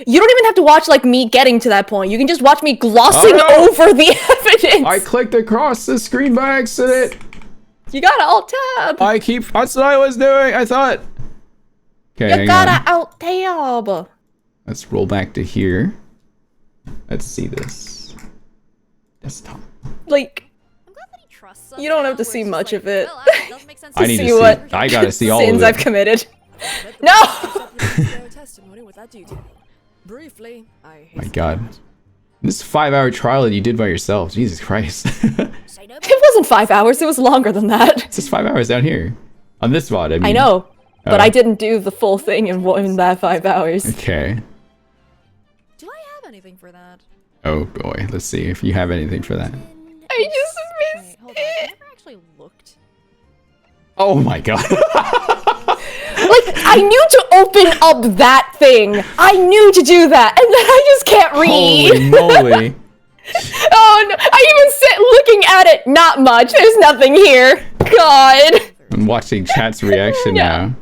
Speaker 2: You don't even have to watch like me getting to that point. You can just watch me glossing over the evidence.
Speaker 1: I clicked across the screen by accident.
Speaker 2: You gotta alt tab.
Speaker 1: That's what I was doing. I thought. Okay,
Speaker 2: you gotta alt tab.
Speaker 1: Let's roll back to here. Let's see this. Desktop.
Speaker 2: Like, you don't have to see much of it.
Speaker 1: I need to see. I gotta see all of it.
Speaker 2: Sins I've committed. No.
Speaker 6: Briefly,
Speaker 1: my god. This 5-hour trial that you did by yourself. Jesus Christ.
Speaker 2: It wasn't 5 hours, it was longer than that.
Speaker 1: It's just 5 hours down here. On this VOD, I mean.
Speaker 2: I know, but I didn't do the full thing in that 5 hours.
Speaker 1: Okay.
Speaker 6: Do I have anything for that?
Speaker 1: Oh boy, let's see if you have anything for that.
Speaker 2: I just missed
Speaker 6: Hold on, I never actually looked.
Speaker 1: Oh my god.
Speaker 2: Like, I knew to open up that thing. I knew to do that, and then I just can't read.
Speaker 1: Holy moly.
Speaker 2: Oh no, I even sit looking at it. Not much. There's nothing here. God.
Speaker 1: I'm watching chat's reaction now.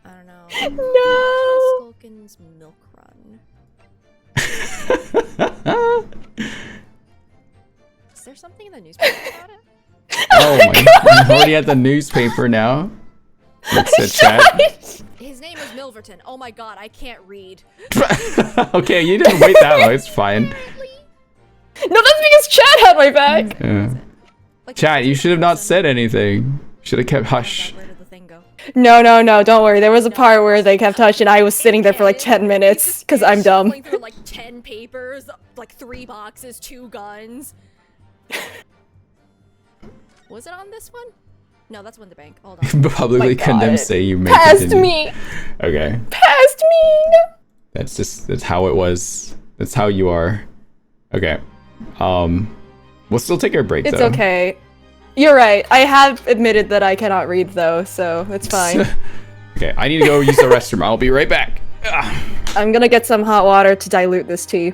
Speaker 6: I don't know.
Speaker 2: No.
Speaker 6: Skulkin's Milk Run. Is there something in the newspaper about it?
Speaker 1: Oh my, I'm already at the newspaper now. What's the chat?
Speaker 6: His name is Milverton. Oh my god, I can't read.
Speaker 1: Okay, you didn't wait that long. It's fine.
Speaker 2: No, that's because Chad had my back.
Speaker 1: Yeah. Chat, you should have not said anything. Should have kept hush.
Speaker 6: Where did the thing go?
Speaker 2: No, don't worry. There was a part where they kept hush and I was sitting there for like 10 minutes because I'm dumb.
Speaker 6: Going through like 10 papers, like 3 boxes, 2 guns. Was it on this one? No, that's one the bank. Hold on.
Speaker 1: Publicly condemned say you may
Speaker 2: Past
Speaker 1: continue.
Speaker 2: me.
Speaker 1: Okay.
Speaker 2: Past me.
Speaker 1: That's how it was. That's how you are. Okay. We'll still take our break
Speaker 2: It's
Speaker 1: though.
Speaker 2: okay. You're right. I have admitted that I cannot read though, so it's fine.
Speaker 1: Okay, I need to go use the restroom. I'll be right back.
Speaker 2: I'm gonna get some hot water to dilute this tea.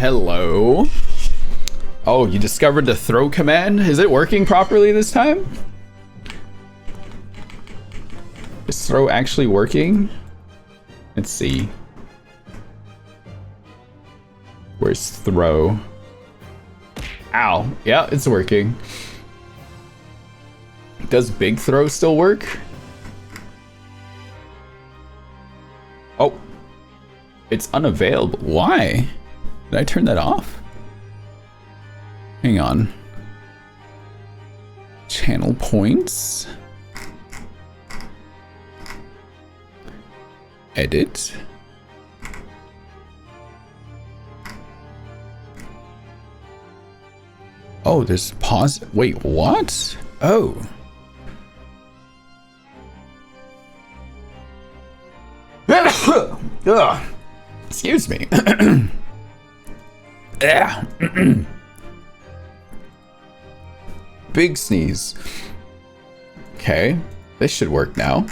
Speaker 1: Hello. Oh, you discovered the throw command? Is it working properly this time? Is throw actually working? Let's see. Where's throw? Ow. Yeah, it's working. Does big throw still work? Oh. It's unavailable. Why? Did I turn that off? Hang on. Channel points. Edit. Oh, there's pause. Wait, what? Oh. Ugh. Excuse me. Yeah. Big sneeze. Okay, this should work now.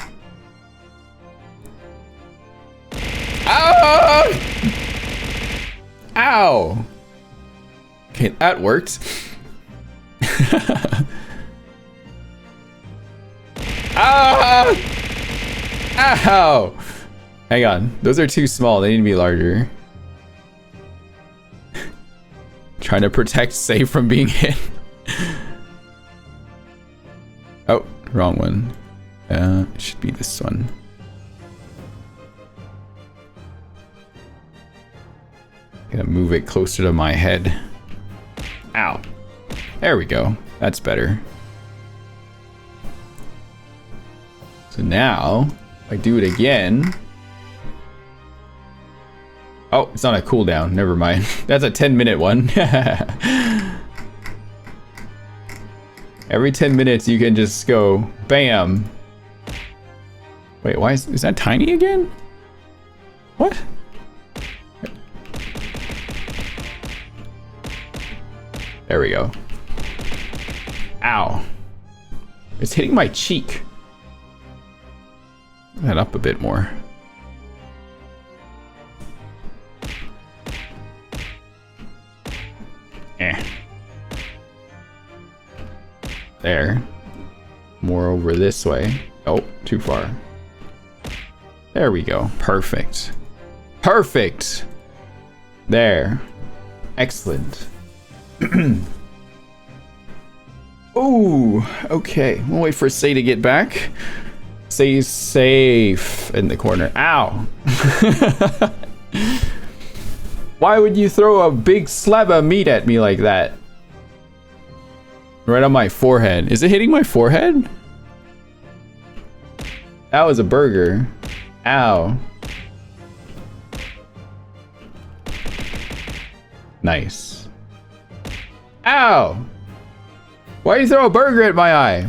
Speaker 1: Ow! Ow! Okay, that worked. Ah! Ow! Hang on, those are too small. They need to be larger. Trying to protect safe from being hit. Oh, wrong one. It should be this one. Gonna move it closer to my head. Ow. There we go. That's better. So now, if I do it again. Oh, it's on a cooldown. Never mind. That's a 10-minute one. Every 10 minutes you can just go bam. Wait, why is that tiny again? What? There we go. Ow. It's hitting my cheek. That up a bit more. There. More over this way. Oh, too far. There we go. Perfect. Perfect! There. Excellent. Ooh, okay. We'll wait for Say to get back. Say's safe in the corner. Ow! Why would you throw a big slab of meat at me like that? Right on my forehead. Is it hitting my forehead? That was a burger. Ow. Nice. Ow! Why do you throw a burger at my eye?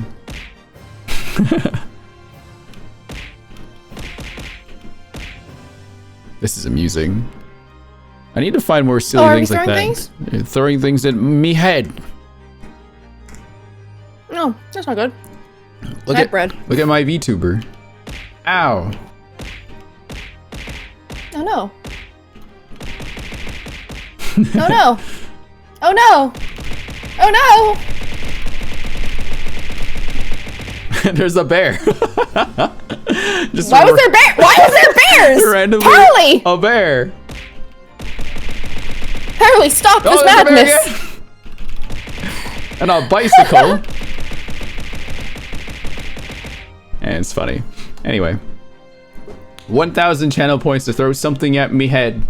Speaker 1: This is amusing. I need to find more silly things like that. Things? Throwing things at me head.
Speaker 2: No, that's not good.
Speaker 1: Look at bread. Look at my VTuber. Ow.
Speaker 2: Oh no. Oh no. Oh no. Oh no.
Speaker 1: There's a bear.
Speaker 2: Why was there bear? Why was there bears?
Speaker 1: Randomly,
Speaker 2: Harley!
Speaker 1: A bear.
Speaker 2: Harley, stop this madness!
Speaker 1: And a bicycle. And it's funny. Anyway. 1,000 channel points to throw something at me head.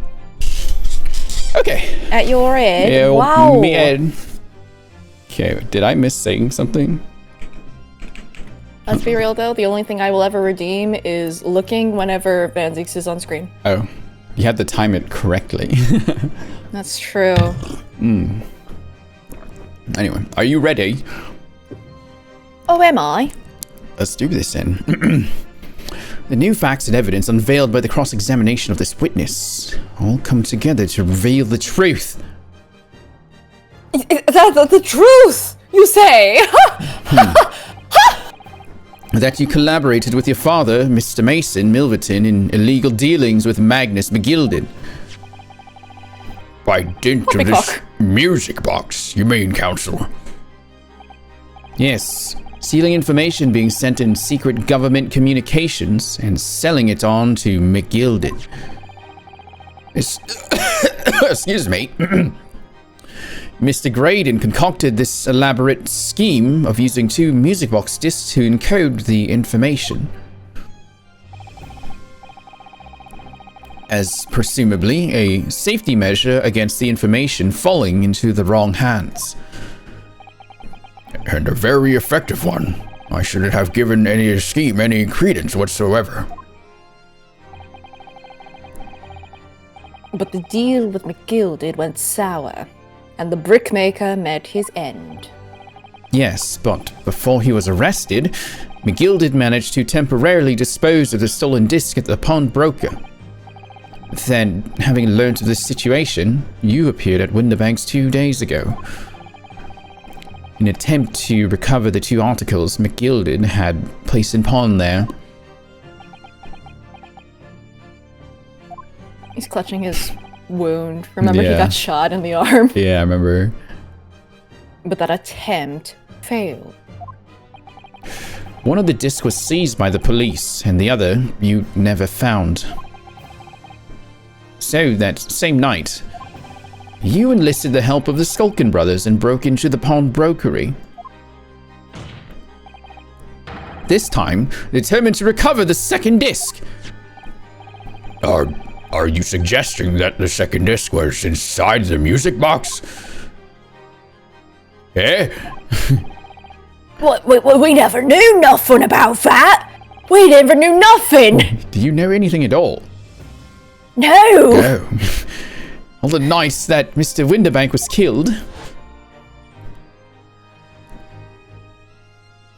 Speaker 1: Okay.
Speaker 2: At your head?
Speaker 1: Yeah,
Speaker 2: wow.
Speaker 1: Me head. Okay, did I miss saying something?
Speaker 2: Let's be real though, the only thing I will ever redeem is looking whenever Van Zeeks is on screen.
Speaker 1: Oh. You had to time it correctly.
Speaker 2: That's true.
Speaker 1: Anyway, are you ready?
Speaker 2: Oh, am I?
Speaker 1: Let's do this then. The new facts and evidence unveiled by the cross-examination of this witness all come together to reveal the truth.
Speaker 2: The truth, you say?
Speaker 1: That you collaborated with your father, Mr. Mason Milverton, in illegal dealings with Magnus McGilden.
Speaker 3: By dint of this music box, you mean, Counsel?
Speaker 1: Yes, stealing information being sent in secret government communications and selling it on to McGilded. Excuse me. Mr. Graydon concocted this elaborate scheme of using 2 music box discs to encode the information, as presumably a safety measure against the information falling into the wrong hands.
Speaker 3: And a very effective one. I shouldn't have given any scheme any credence whatsoever.
Speaker 2: But the deal with McGilded went sour, and the brickmaker met his end.
Speaker 1: Yes, but before he was arrested, McGilded managed to temporarily dispose of the stolen disc at the pawnbroker. Then, having learned of this situation, you appeared at Winterbanks 2 days ago. In an attempt to recover the 2 articles McGilded had placed in pawn there.
Speaker 2: He's clutching his wound. Remember, he
Speaker 1: Yeah.
Speaker 2: got shot in the arm.
Speaker 1: Yeah, I remember.
Speaker 2: But that attempt failed.
Speaker 1: One of the discs was seized by the police, and the other you never found. So, that same night, you enlisted the help of the Skulkin brothers and broke into the pawnbrokery. This time, determined to recover the second disc.
Speaker 3: Are you suggesting that the second disc was inside the music box? Eh?
Speaker 2: What? We never knew nothing about that! We never knew nothing!
Speaker 1: Do you know anything at all?
Speaker 2: No!
Speaker 3: Oh.
Speaker 1: On the night that Mr. Winterbank was killed.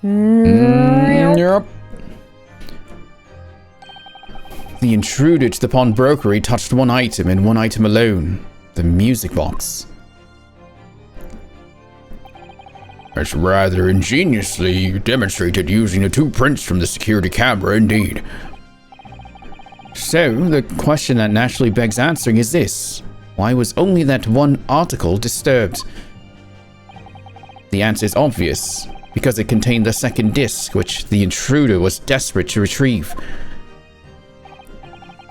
Speaker 1: Yep. The intruder to the pawnbrokery touched one item and one item alone. The music box.
Speaker 3: That's rather ingeniously demonstrated using the 2 prints from the security camera, indeed.
Speaker 1: So, the question that naturally begs answering is this. Why was only that one article disturbed? The answer is obvious, because it contained the second disc, which the intruder was desperate to retrieve.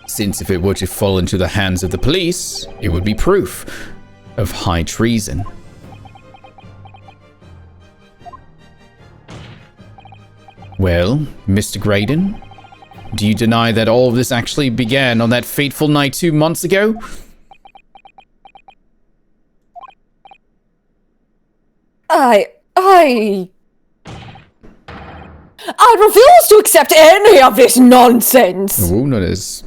Speaker 1: Since if it were to fall into the hands of the police, it would be proof of high treason. Well, Mr. Graydon, do you deny that all of this actually began on that fateful night 2 months ago?
Speaker 2: I refuse to accept any of this nonsense!
Speaker 1: The wound on his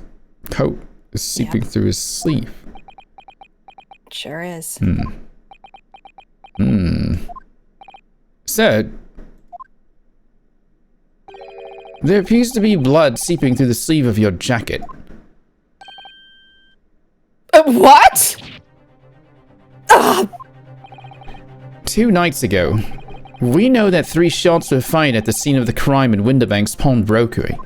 Speaker 1: coat is seeping through his sleeve.
Speaker 2: Sure is.
Speaker 1: Sir, there appears to be blood seeping through the sleeve of your jacket.
Speaker 2: What?
Speaker 1: 2 nights ago, we know that 3 shots were fired at the scene of the crime in Winterbank's pawnbrokery.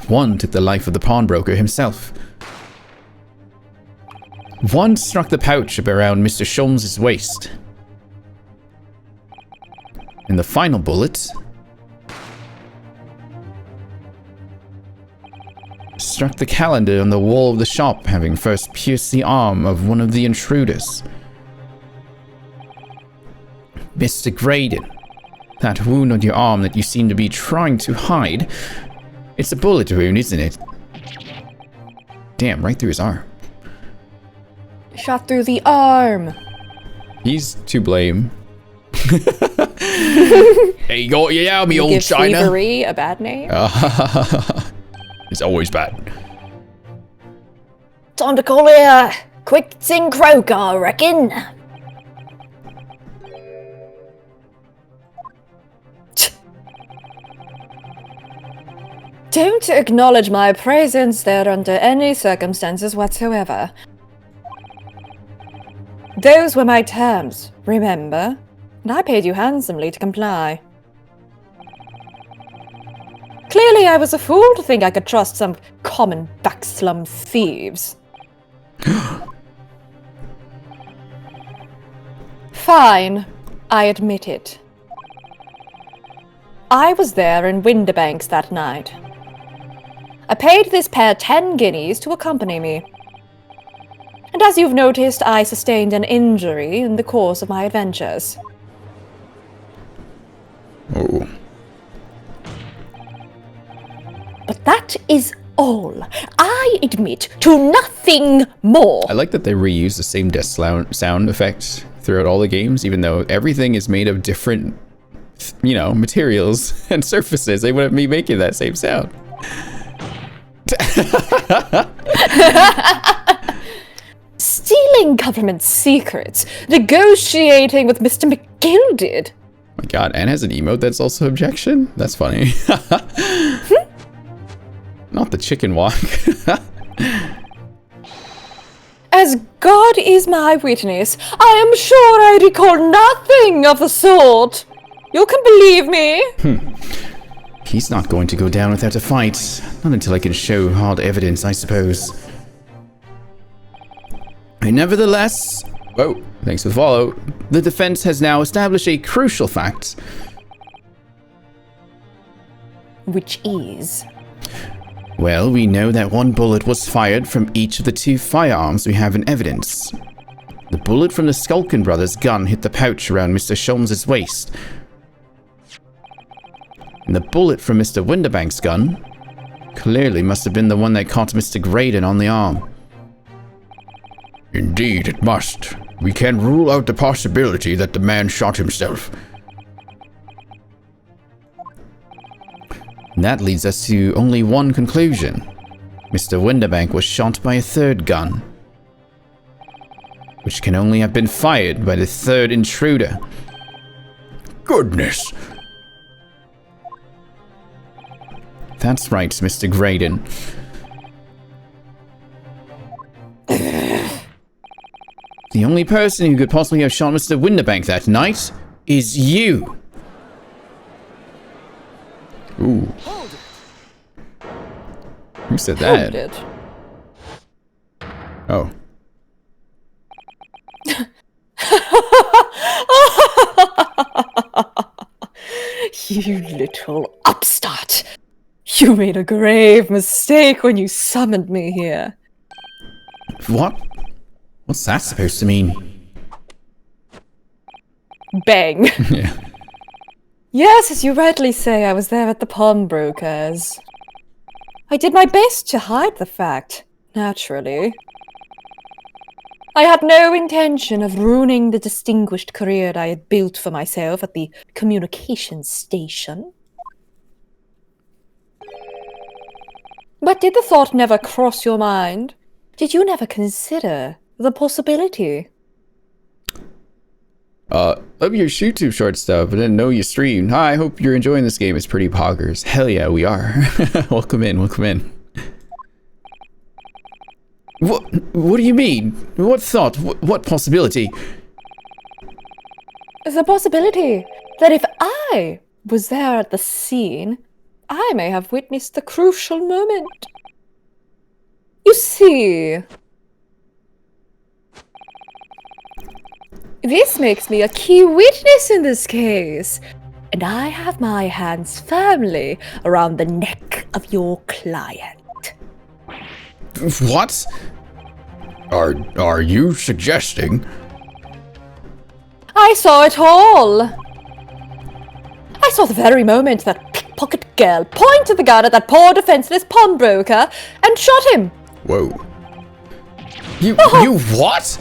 Speaker 1: One took the life of the pawnbroker himself. One struck the pouch around Mr. Sholmes' waist. And the final bullet struck the calendar on the wall of the shop, having first pierced the arm of one of the intruders. Mr. Graydon, that wound on your arm that you seem to be trying to hide, it's a bullet wound, isn't it? Damn, right through his arm.
Speaker 2: Shot through the arm.
Speaker 1: He's to blame.
Speaker 3: Hey, you got you out, me old
Speaker 2: Give
Speaker 3: China.
Speaker 2: thievery a bad name?
Speaker 3: It's always bad.
Speaker 4: Time to call it a quick sing croaker, I reckon.
Speaker 2: Don't acknowledge my presence there under any circumstances whatsoever. Those were my terms, remember? And I paid you handsomely to comply. Clearly I was a fool to think I could trust some common backslum thieves. Fine, I admit it. I was there in Windibanks that night. I paid this pair 10 guineas to accompany me. And as you've noticed, I sustained an injury in the course of my adventures.
Speaker 1: Oh.
Speaker 2: But that is all. I admit to nothing more.
Speaker 1: I like that they reuse the same death sound effect throughout all the games, even though everything is made of different, materials and surfaces. They wouldn't be making that same sound.
Speaker 2: Stealing government secrets, negotiating with Mr. McGilded.
Speaker 1: Oh my god, Anne has an emote that's also objection? That's funny. Not the chicken walk.
Speaker 2: As God is my witness, I am sure I recall nothing of the sort. You can believe me.
Speaker 1: He's not going to go down without a fight. Not until I can show hard evidence, I suppose. Nevertheless, whoa, thanks for the follow. The defense has now established a crucial fact.
Speaker 2: Which is?
Speaker 1: Well, we know that one bullet was fired from each of the 2 firearms we have in evidence. The bullet from the Skulkin brothers' gun hit the pouch around Mr. Sholmes' waist. And the bullet from Mr. Windibank's gun clearly must have been the one that caught Mr. Graydon on the arm.
Speaker 3: Indeed, it must. We can rule out the possibility that the man shot himself.
Speaker 1: And that leads us to only one conclusion. Mr. Windibank was shot by a 3rd gun, which can only have been fired by the 3rd intruder.
Speaker 3: Goodness!
Speaker 1: That's right, Mr. Graydon. The only person who could possibly have shot Mr. Windibank that night is you. Ooh. Who said that?
Speaker 2: Hold it.
Speaker 1: Oh.
Speaker 2: You little upstart. You made a grave mistake when you summoned me here.
Speaker 1: What? What's that supposed to mean?
Speaker 2: Bang.
Speaker 1: Yeah.
Speaker 2: Yes, as you rightly say, I was there at the pawnbroker's. I did my best to hide the fact, naturally. I had no intention of ruining the distinguished career I had built for myself at the communications station. But did the thought never cross your mind? Did you never consider the possibility?
Speaker 1: Love your YouTube short stuff. I didn't know you streamed. Hi, I hope you're enjoying this game. It's pretty poggers. Hell yeah, we are. Welcome in, welcome in. What do you mean? What thought? What possibility?
Speaker 2: The possibility that if I was there at the scene, I may have witnessed the crucial moment. You see, this makes me a key witness in this case, and I have my hands firmly around the neck of your client.
Speaker 1: What?
Speaker 3: Are you suggesting?
Speaker 2: I saw it all. I saw the very moment that pickpocket girl pointed the gun at that poor defenseless pawnbroker and shot him.
Speaker 1: Whoa. You what?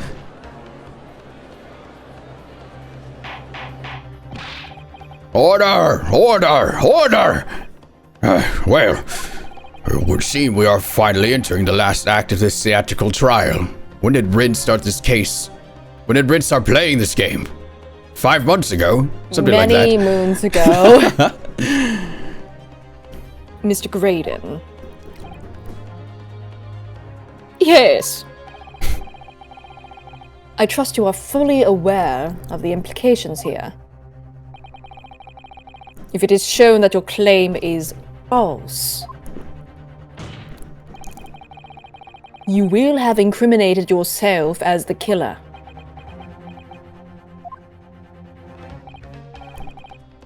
Speaker 3: Order! Order! Order! Well, it would seem we are finally entering the last act of this theatrical trial. When did Rin start this case? When did Rin start playing this game? 5 months ago? Something like that.
Speaker 2: Many moons ago. Mr. Graydon. Yes. I trust you are fully aware of the implications here. If it is shown that your claim is false, you will have incriminated yourself as the killer.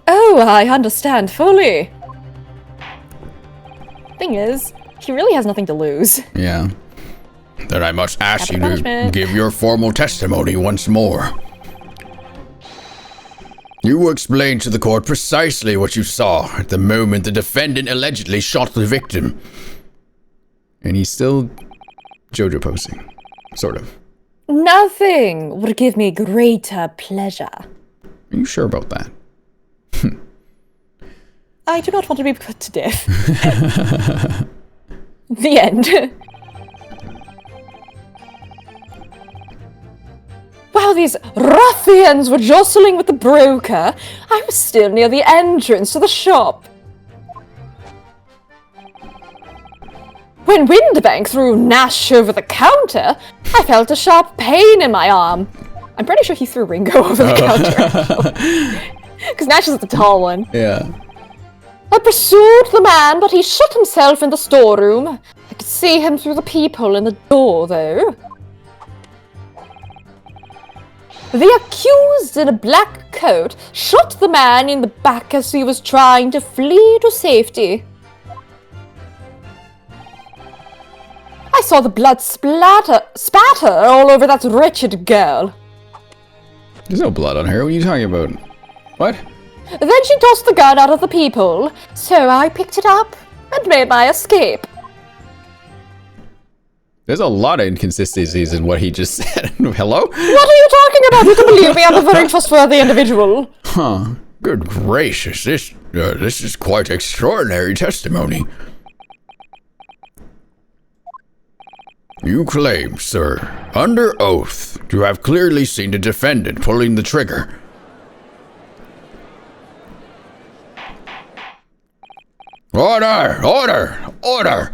Speaker 2: Oh, I understand fully. Thing is, he really has nothing to lose.
Speaker 1: Yeah.
Speaker 3: Then I must ask you
Speaker 2: Capital
Speaker 3: to
Speaker 2: punishment.
Speaker 3: give your formal testimony once more. You will explain to the court precisely what you saw at the moment the defendant allegedly shot the victim.
Speaker 1: And he's still JoJo posting. Sort of.
Speaker 2: Nothing would give me greater pleasure.
Speaker 1: Are you sure about that?
Speaker 2: I do not want to be put to death. The end. While these ruffians were jostling with the broker, I was still near the entrance to the shop. When Windbank threw Nash over the counter, I felt a sharp pain in my arm. I'm pretty sure he threw Ringo over the counter. Because Nash is the tall one.
Speaker 1: Yeah.
Speaker 2: I pursued the man, but he shut himself in the storeroom. I could see him through the peephole in the door, though. The accused in a black coat shot the man in the back as he was trying to flee to safety. I saw the blood spatter all over that wretched girl.
Speaker 1: There's no blood on her. What are you talking about? What?
Speaker 2: Then she tossed the gun out of the peephole, so I picked it up and made my escape.
Speaker 1: There's a lot of inconsistencies in what he just said. Hello?
Speaker 2: What are you talking about? You can believe me, I'm a very trustworthy individual.
Speaker 1: Huh.
Speaker 3: Good gracious, this is quite extraordinary testimony. You claim, sir, under oath, to have clearly seen the defendant pulling the trigger. Order! Order! Order!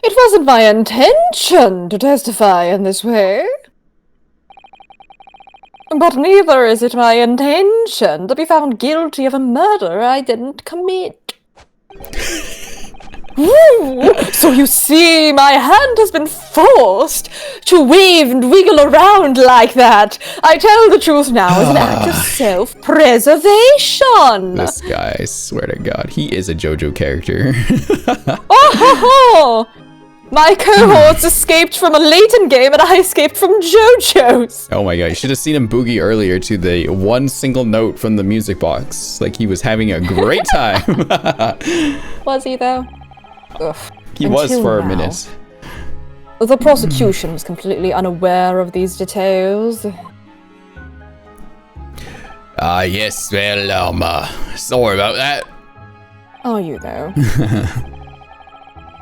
Speaker 2: It wasn't my intention to testify in this way. But neither is it my intention to be found guilty of a murder I didn't commit. Ooh, so you see, my hand has been forced to wave and wiggle around like that. I tell the truth now as an act of self-preservation.
Speaker 1: This guy, I swear to God, he is a JoJo character.
Speaker 2: Oh ho ho! My cohorts escaped from a Layton game and I escaped from JoJo's.
Speaker 1: Oh my God, you should have seen him boogie earlier to the one single note from the music box. Like he was having a great time.
Speaker 2: Was he though? Ugh.
Speaker 1: He was
Speaker 2: Until
Speaker 1: for a
Speaker 2: now.
Speaker 1: minute.
Speaker 2: The prosecution was completely unaware of these details.
Speaker 3: Yes, well, sorry about that.
Speaker 2: Are you though?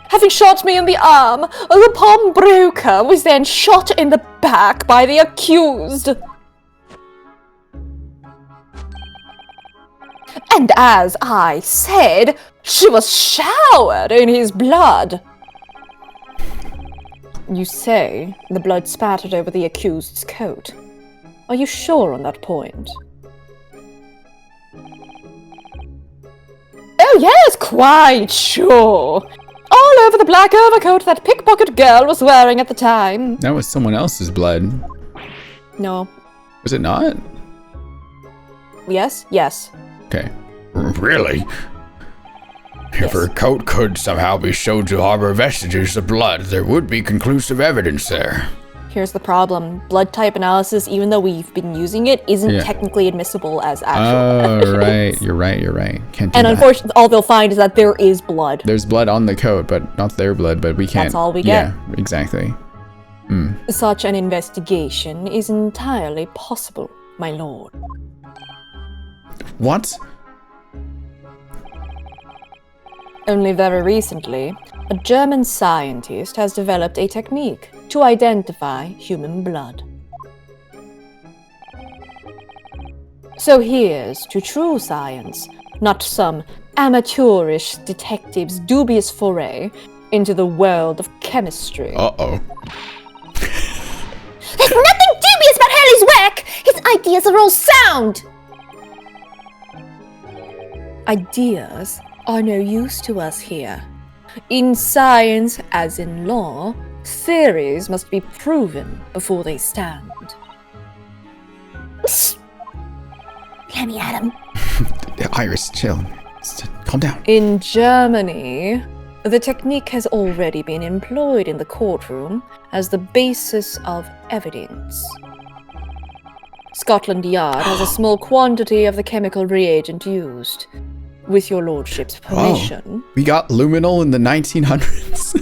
Speaker 2: Having shot me in the arm, the pawnbroker was then shot in the back by the accused. And as I said, she was showered in his blood. You say the blood spattered over the accused's coat. Are you sure on that point? Oh yes, quite sure. All over the black overcoat that pickpocket girl was wearing at the time.
Speaker 1: That was someone else's blood.
Speaker 2: No.
Speaker 1: Was it not?
Speaker 2: Yes? Yes.
Speaker 1: Okay.
Speaker 3: Really? If her coat could somehow be shown to harbor vestiges of blood, there would be conclusive evidence there.
Speaker 2: Here's the problem. Blood type analysis, even though we've been using it, isn't
Speaker 1: Yeah.
Speaker 2: technically admissible as actual
Speaker 1: Oh,
Speaker 2: evidence.
Speaker 1: right. You're right. You're right. Can't do
Speaker 2: And
Speaker 1: that.
Speaker 2: unfortunately, all they'll find is that there is blood.
Speaker 1: There's blood on the coat, but not their blood, but we can't.
Speaker 2: That's all we get.
Speaker 1: Yeah, exactly.
Speaker 2: Such an investigation is entirely possible, my lord.
Speaker 1: What?
Speaker 2: Only very recently, a German scientist has developed a technique to identify human blood. So here's to true science, not some amateurish detective's dubious foray into the world of chemistry.
Speaker 3: Uh-oh.
Speaker 4: There's nothing dubious about Hurley's work! His ideas are all sound!
Speaker 2: Ideas are no use to us here. In science, as in law, theories must be proven before they stand.
Speaker 4: Let me at him.
Speaker 1: Iris, chill. Calm down.
Speaker 2: In Germany, the technique has already been employed in the courtroom as the basis of evidence. Scotland Yard has a small quantity of the chemical reagent used. With your lordship's permission.
Speaker 1: Oh, we got luminol in the 1900s.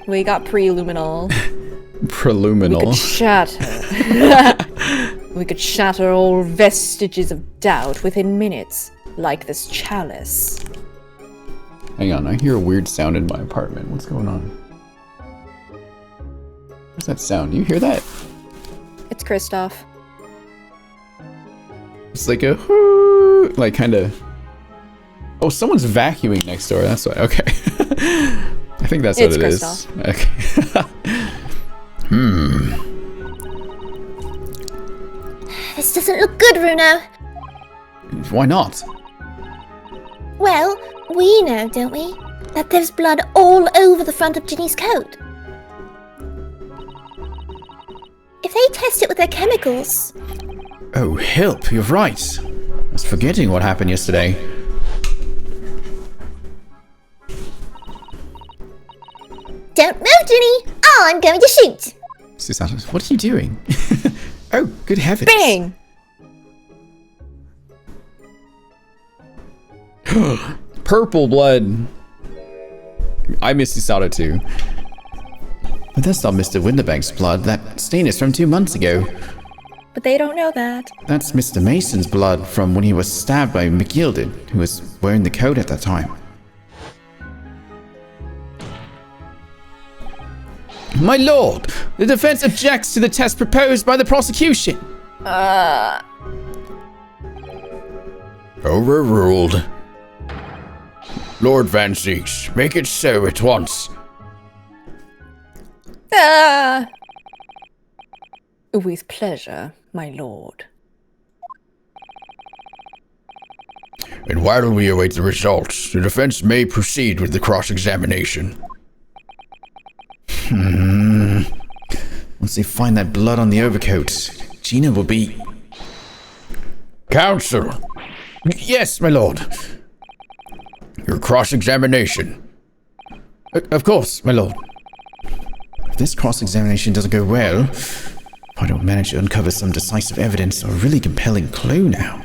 Speaker 2: We got pre-luminol.
Speaker 1: Preluminal.
Speaker 2: We could shatter. We could shatter all vestiges of doubt within minutes, like this chalice.
Speaker 1: Hang on, I hear a weird sound in my apartment. What's going on? What's that sound? Do you hear that?
Speaker 2: It's Christoph.
Speaker 1: It's like a like kind of. Oh, someone's vacuuming next door. That's why. Okay. I think that's what it is. Okay.
Speaker 4: This doesn't look good, Bruno.
Speaker 1: Why not?
Speaker 4: Well, we know, don't we, that there's blood all over the front of Ginny's coat. If they test it with their chemicals...
Speaker 1: Oh, help, you're right. I was forgetting what happened yesterday.
Speaker 4: Don't move, Ginny! I'm going to shoot!
Speaker 1: Susanna, what are you doing? Oh, good heavens.
Speaker 2: Bang!
Speaker 1: Purple blood. I miss Susanna too. But that's not Mr. Winterbank's blood. That stain is from 2 months ago.
Speaker 2: But they don't know that.
Speaker 1: That's Mr. Mason's blood from when he was stabbed by McGilded, who was wearing the coat at that time. My lord, the defense objects to the test proposed by the prosecution.
Speaker 3: Overruled. Lord Van Zieks, make it so at once.
Speaker 2: With pleasure, my lord.
Speaker 3: And while we await the results, the defense may proceed with the cross-examination.
Speaker 1: Once they find that blood on the overcoat, Gina will be...
Speaker 3: Counsel!
Speaker 1: Yes, my lord.
Speaker 3: Your cross-examination.
Speaker 1: Of course, my lord. If this cross-examination doesn't go well, if I don't manage to uncover some decisive evidence or a really compelling clue now,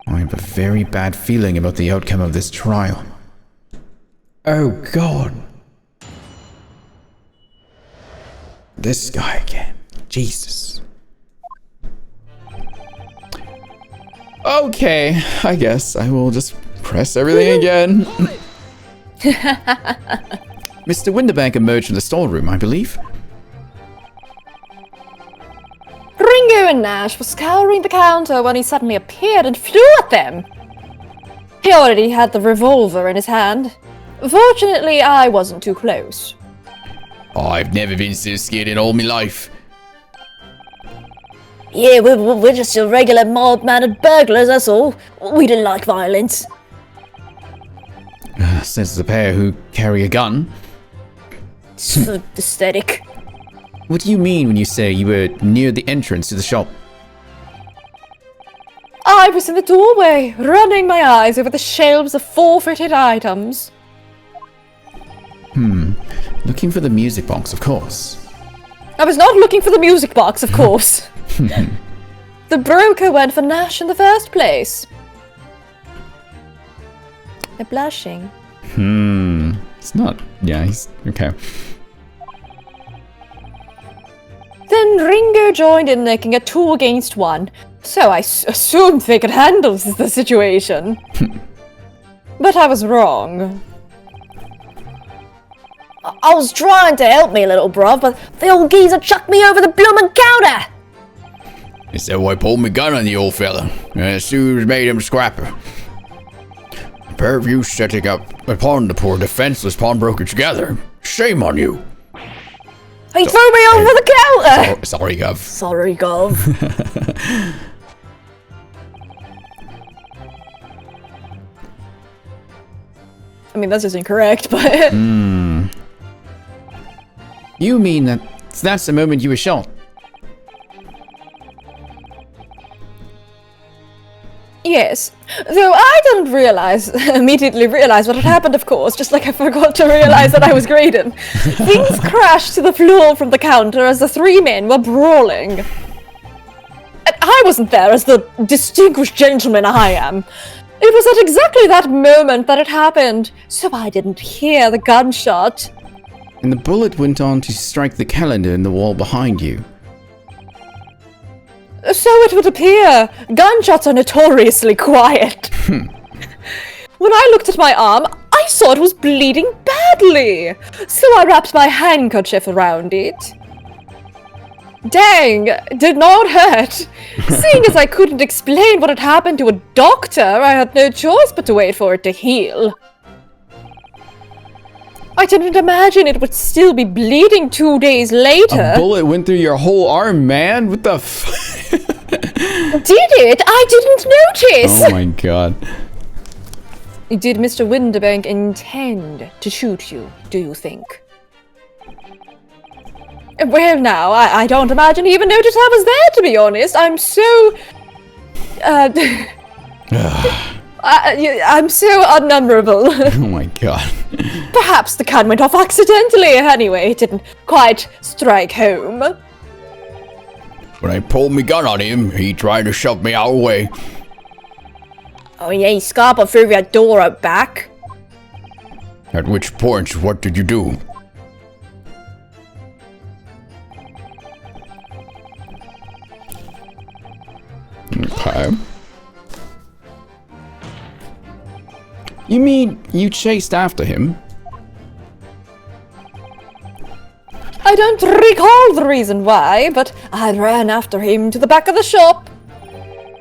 Speaker 1: I have a very bad feeling about the outcome of this trial. Oh, God. This guy again. Jesus. Okay, I guess I will just press everything again. Mr. Winterbank emerged from the storeroom, I believe.
Speaker 2: Ringo and Nash were scouring the counter when he suddenly appeared and flew at them. He already had the revolver in his hand. Fortunately, I wasn't too close.
Speaker 3: I've never been so scared in all my life.
Speaker 2: Yeah, we're just your regular mild-mannered burglars, that's all. We don't like violence.
Speaker 1: Says the pair who carry a gun.
Speaker 2: It's for aesthetic.
Speaker 1: What do you mean when you say you were near the entrance to the shop?
Speaker 2: I was in the doorway, running my eyes over the shelves of forfeited items.
Speaker 1: Looking for the music box, of course.
Speaker 2: I was not looking for the music box, of course. The broker went for Nash in the first place. They're blushing.
Speaker 1: It's not... Yeah, he's... Okay.
Speaker 2: Then Ringo joined in, making a 2 against 1. So I assumed they could handle the situation. But I was wrong. I was trying to help me, little bruv, but the old geezer chucked me over the bloomin' counter!
Speaker 3: Is that why I pulled my gun on the old fella, and soon as made him scrapper. A pair of you setting up upon the poor defenseless pawnbroker together. Shame on you.
Speaker 2: He threw me over the counter!
Speaker 3: Sorry, Gov.
Speaker 2: Sorry, Gov. I mean, that's just incorrect, but...
Speaker 3: You mean that's the moment you were shot?
Speaker 2: Yes. Though I didn't immediately realize what had happened, of course, just like I forgot to realize that I was Graydon. Things crashed to the floor from the counter as the three men were brawling. And I wasn't there as the distinguished gentleman I am. It was at exactly that moment that it happened, so I didn't hear the gunshot.
Speaker 3: And the bullet went on to strike the calendar in the wall behind you.
Speaker 2: So it would appear. Gunshots are notoriously quiet. When I looked at my arm, I saw it was bleeding badly. So I wrapped my handkerchief around it. Dang, did not hurt. Seeing as I couldn't explain what had happened to a doctor, I had no choice but to wait for it to heal. I didn't imagine it would still be bleeding 2 days later.
Speaker 1: A bullet went through your whole arm, man. What the
Speaker 2: Did it? I didn't notice!
Speaker 1: Oh my god.
Speaker 2: Did Mr. Winterbank intend to shoot you, do you think? Well, now, I don't imagine he even noticed I was there, to be honest. I'm so... I'm so unnumberable.
Speaker 1: Oh my god.
Speaker 2: Perhaps the gun went off accidentally. Anyway, it didn't quite strike home.
Speaker 3: When I pulled my gun on him, he tried to shove me out of the way.
Speaker 2: Oh yeah, he scarpered through that door out back.
Speaker 3: At which point, what did you do?
Speaker 1: Okay. You mean you chased after him?
Speaker 2: I don't recall the reason why, but I ran after him to the back of the shop.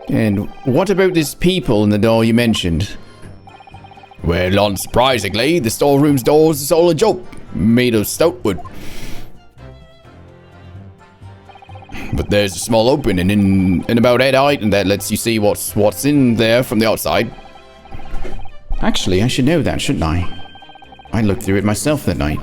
Speaker 3: And what about these people in the door you mentioned? Well, unsurprisingly, the storeroom's doors is all a joke, made of stout wood. But there's a small opening in about head height, and that lets you see what's in there from the outside.
Speaker 1: Actually, I should know that, shouldn't I? I looked through it myself that night.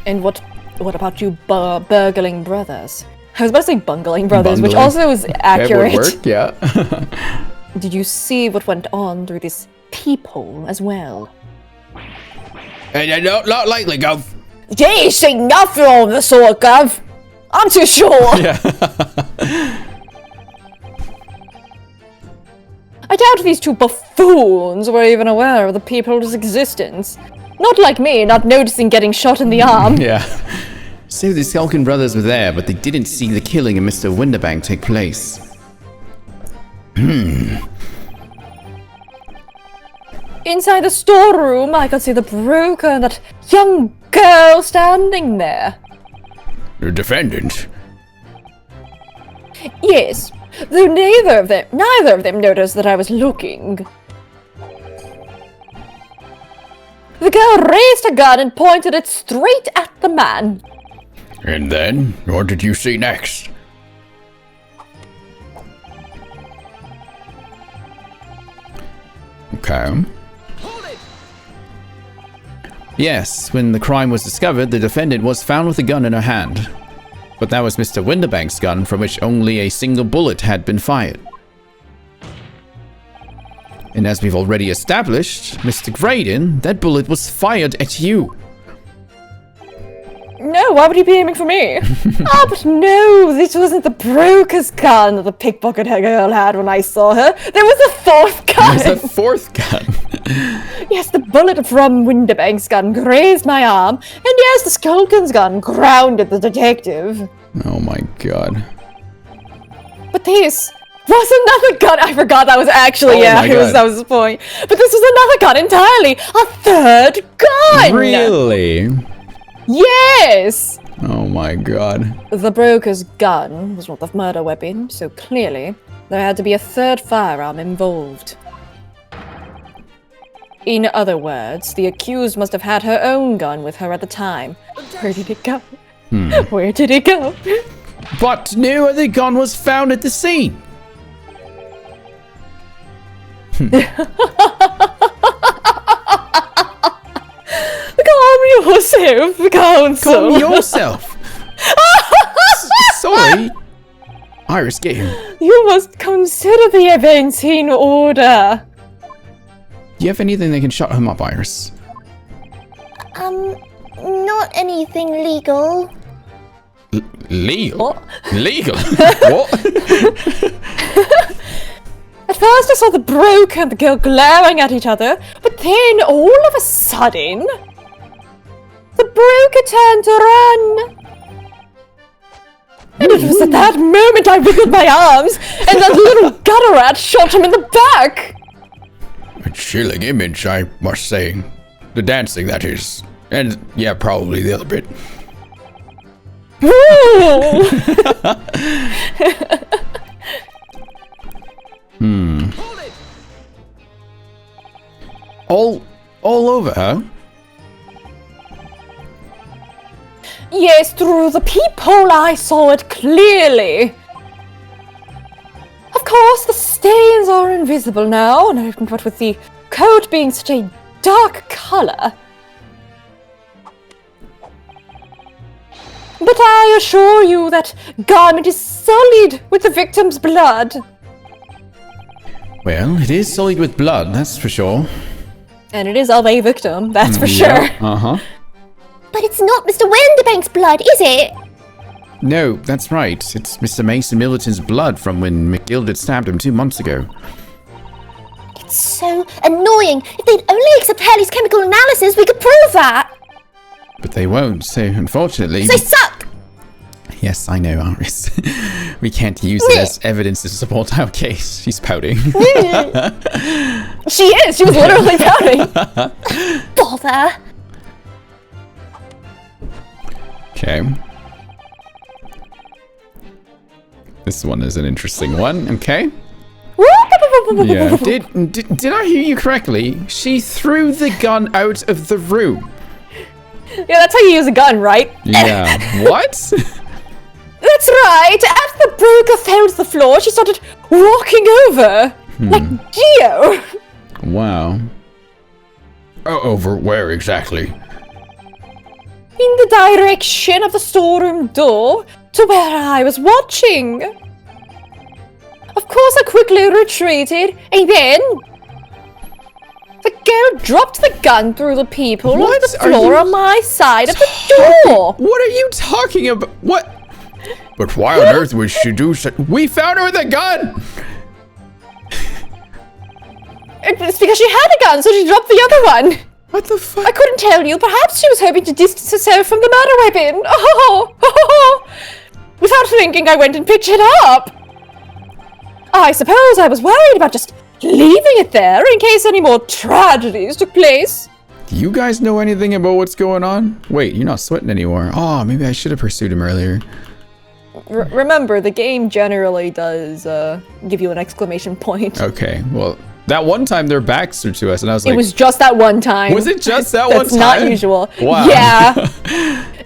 Speaker 2: And what about you burgling brothers? I was about to say bungling brothers, which
Speaker 1: Bungling.
Speaker 2: also is accurate.
Speaker 1: It would work, yeah.
Speaker 2: Did you see what went on through this peephole as well?
Speaker 3: Not likely, Gov.
Speaker 2: You ain't seen nothing of the sort, Gov. I'm too sure.
Speaker 1: Yeah.
Speaker 2: I doubt these two buffoons were even aware of the peephole's existence. Not like me, not noticing getting shot in the arm.
Speaker 1: Yeah.
Speaker 3: So the Skulkin brothers were there, but they didn't see the killing of Mr. Winterbank take place.
Speaker 2: Inside the storeroom, I could see the broker and that young girl standing there.
Speaker 3: The defendant?
Speaker 2: Yes, though neither of them noticed that I was looking. The girl raised a gun and pointed it straight at the man.
Speaker 3: And then, what did you see next?
Speaker 1: Okay. Yes, when the crime was discovered, the defendant was found with a gun in her hand. But that was Mr. Winterbank's gun, from which only a single bullet had been fired. And as we've already established, Mr. Graydon, that bullet was fired at you.
Speaker 2: No, why would he be aiming for me? Ah, but no, this wasn't the broker's gun that the pickpocket girl had when I saw her. There was a fourth gun!
Speaker 1: There's a fourth gun.
Speaker 2: Yes, the bullet from Winterbank's gun grazed my arm, and yes, the Skulkin's gun grounded the detective.
Speaker 1: Oh my god.
Speaker 2: But this was another gun. I forgot that was actually,
Speaker 1: Oh my God.
Speaker 2: that was the point. But this was another gun entirely. A third gun!
Speaker 1: Really?
Speaker 2: Yes!
Speaker 1: Oh my god.
Speaker 2: The broker's gun was not the murder weapon, so clearly there had to be a third firearm involved. In other words, the accused must have had her own gun with her at the time. Where did it go? Where did it go?
Speaker 1: But no other gun was found at the scene.
Speaker 2: Calm yourself, counsel.
Speaker 1: Calm yourself. Sorry. Iris, get him.
Speaker 2: You must consider the events in order.
Speaker 1: Do you have anything that can shut him up, Iris?
Speaker 4: Not anything legal.
Speaker 1: Legal?
Speaker 2: What?
Speaker 1: Legal? What?
Speaker 2: At first I saw the broker and the girl glaring at each other, but then all of a sudden, the broker turned to run. And it was at that moment I wiggled my arms, and that little gutter rat shot him in the back.
Speaker 3: A chilling image, I must say. The dancing, that is. And, yeah, probably the other bit.
Speaker 2: Ooh.
Speaker 1: All over her?
Speaker 2: Yes, through the peephole I saw it clearly. Of course, the stains are invisible now, and what with the coat being such a dark color. But I assure you that garment is sullied with the victim's blood.
Speaker 1: Well, it is sullied with blood, that's for sure.
Speaker 2: And it is of a victim, that's for sure.
Speaker 1: Uh-huh.
Speaker 4: But it's not Mr. Winterbank's blood, is it?
Speaker 1: No, that's right. It's Mr. Mason Millerton's blood from when McGilded stabbed him 2 months ago.
Speaker 4: It's so annoying. If they'd only accept Hurley's chemical analysis, we could prove that.
Speaker 1: But they won't, so unfortunately...
Speaker 4: They suck.
Speaker 1: Yes, I know, Iris. We can't use it as evidence to support our case. She's pouting.
Speaker 2: She is! She was literally pouting!
Speaker 4: Bother.
Speaker 1: Okay. This one is an interesting one, okay? Yeah. Did I hear you correctly? She threw the gun out of the room.
Speaker 2: Yeah, that's how you use a gun, right?
Speaker 1: Yeah. What?
Speaker 2: That's right! As the broker fell to the floor, she started walking over! Like Geo!
Speaker 1: Wow.
Speaker 3: Over where exactly?
Speaker 2: In the direction of the storeroom door to where I was watching. Of course, I quickly retreated, and then the girl dropped the gun through the peephole
Speaker 1: What
Speaker 2: of the
Speaker 1: are
Speaker 2: floor
Speaker 1: you
Speaker 2: on my side of the door.
Speaker 1: What are you talking about? What?
Speaker 3: But why on earth would she do such...
Speaker 1: We found her with a gun!
Speaker 2: It's because she had a gun, so she dropped the other one.
Speaker 1: What the fuck?
Speaker 2: I couldn't tell you. Perhaps she was hoping to distance herself from the murder weapon. Oh. Without thinking, I went and picked it up. I suppose I was worried about just leaving it there in case any more tragedies took place.
Speaker 1: Do you guys know anything about what's going on? Wait, you're not sweating anymore. Oh, maybe I should have pursued him earlier.
Speaker 2: Remember, the game generally does give you an exclamation point.
Speaker 1: Okay, well, that one time their backs were to us, and I was like...
Speaker 2: It was just that one time.
Speaker 1: Was it just that one time?
Speaker 2: That's not usual.
Speaker 1: Wow.
Speaker 2: Yeah.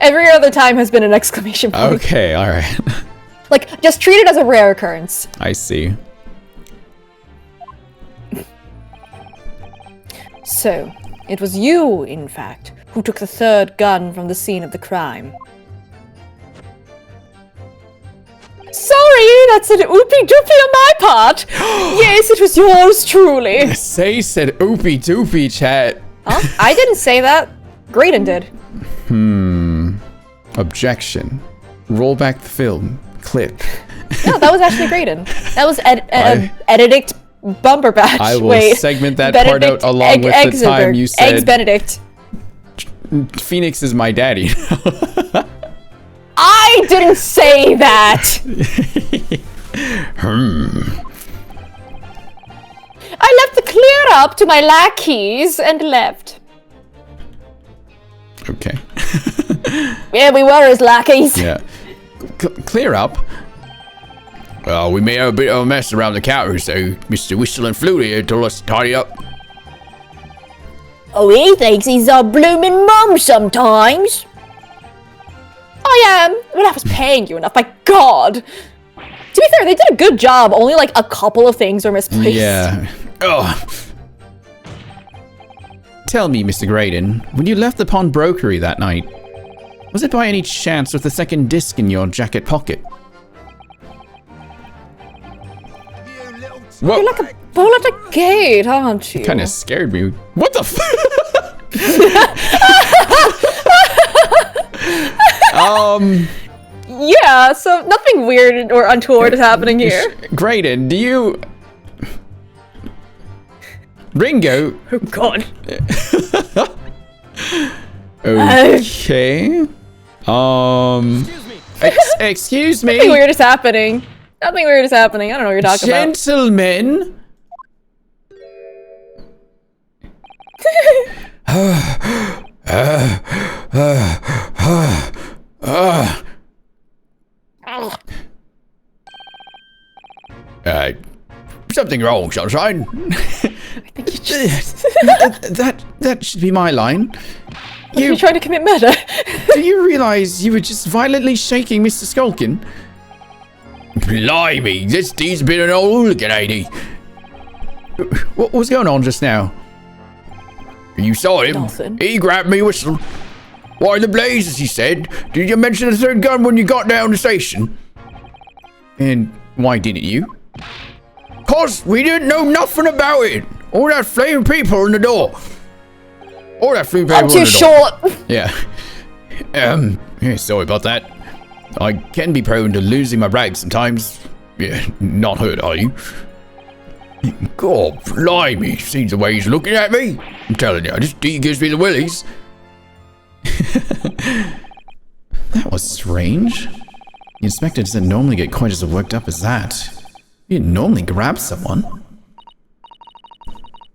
Speaker 2: Every other time has been an exclamation point.
Speaker 1: Okay, alright.
Speaker 2: Like, just treat it as a rare occurrence.
Speaker 1: I see.
Speaker 2: So, it was you, in fact, who took the third gun from the scene of the crime. Sorry, that's an oopie doopie on my part. Yes, it was yours truly.
Speaker 1: Say said oopie doopie, chat.
Speaker 2: Huh? I didn't say that. Graydon did.
Speaker 1: Objection. Roll back the film. Clip.
Speaker 2: No, that was actually Graydon. That was Benedict Bumberbatch.
Speaker 1: I will
Speaker 2: Wait.
Speaker 1: segment that
Speaker 2: Benedict
Speaker 1: part out along with the time you said...
Speaker 2: Eggs Benedict.
Speaker 1: Phoenix is my daddy.
Speaker 2: I didn't say that! I left the clear up to my lackeys and left.
Speaker 1: Okay.
Speaker 2: Yeah, we were his lackeys.
Speaker 1: Yeah. Clear up?
Speaker 3: Well, we made a bit of a mess around the counter, so Mr. Whistle and Flutie here told us to tidy up.
Speaker 4: Oh, he thinks he's a bloomin' mum sometimes.
Speaker 2: I I am. When I was paying you enough, my god. To be fair, they did a good job. Only like a couple of things were misplaced.
Speaker 1: Yeah. Ugh. Tell me, Mr. Graydon, when you left the pawnbrokery that night, was it by any chance with the second disc in your jacket pocket? Whoa.
Speaker 2: You're like a bull at a gate, aren't you?
Speaker 1: Kind of scared me. What the f-
Speaker 2: Yeah, so nothing weird or untoward is happening here.
Speaker 1: Graydon, do you... Ringo?
Speaker 2: Oh god.
Speaker 1: Okay. Excuse me.
Speaker 2: Nothing weird is happening. Nothing weird is happening. I don't know what you're talking about.
Speaker 1: Gentlemen.
Speaker 3: Something wrong, sunshine.
Speaker 1: That should be my line.
Speaker 2: You're trying to commit murder.
Speaker 1: Do you realize you were just violently shaking Mr. Skulkin?
Speaker 3: Blimey, this dude's been an old hooligan, ain't he?
Speaker 1: What was going on just now?
Speaker 3: You saw him.
Speaker 2: Nothing.
Speaker 3: He grabbed me whistle. Why the blazes, he said. Did you mention the third gun when you got down the station?
Speaker 1: And why didn't you?
Speaker 3: 'Cause we didn't know nothing about it. All that flaming people in the door. All that flaming people
Speaker 2: I'm
Speaker 3: in
Speaker 2: too
Speaker 3: the door.
Speaker 2: short.
Speaker 1: Yeah.
Speaker 3: Yeah, sorry about that. I can be prone to losing my rag sometimes. Yeah, not hurt, are you? God, blimey, seems the way he's looking at me. I'm telling you, this D gives me the willies.
Speaker 1: That was strange. The inspector doesn't normally get quite as worked up as that. You didn't normally grab someone.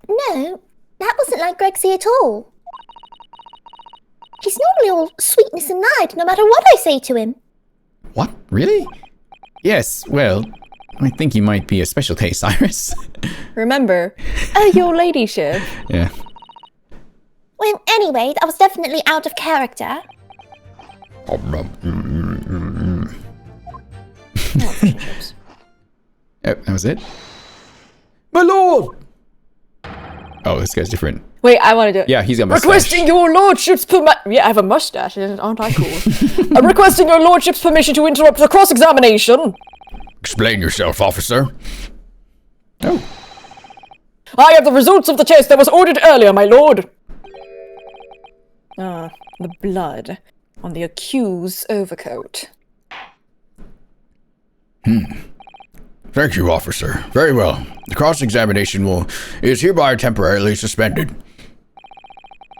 Speaker 4: No, that wasn't like Gregsy at all. He's normally all sweetness and light, no matter what I say to him.
Speaker 1: What? Really? Yes, well, I think you might be a special case, Iris.
Speaker 2: Remember, your ladyship.
Speaker 1: Yeah.
Speaker 4: Well, anyway, that was definitely out of character.
Speaker 1: Oh, that was it? My lord! Oh, this guy's different.
Speaker 2: Wait, I want to do it.
Speaker 1: Yeah, he's got a mustache.
Speaker 2: Requesting your lordship's Yeah, I have a mustache, aren't I cool? I'm requesting your lordship's permission to interrupt the cross-examination.
Speaker 3: Explain yourself, officer.
Speaker 1: Oh.
Speaker 2: I have the results of the test that was ordered earlier, my lord. Ah, the blood on the accused's overcoat.
Speaker 3: Thank you, officer. Very well. The cross-examination is hereby temporarily suspended.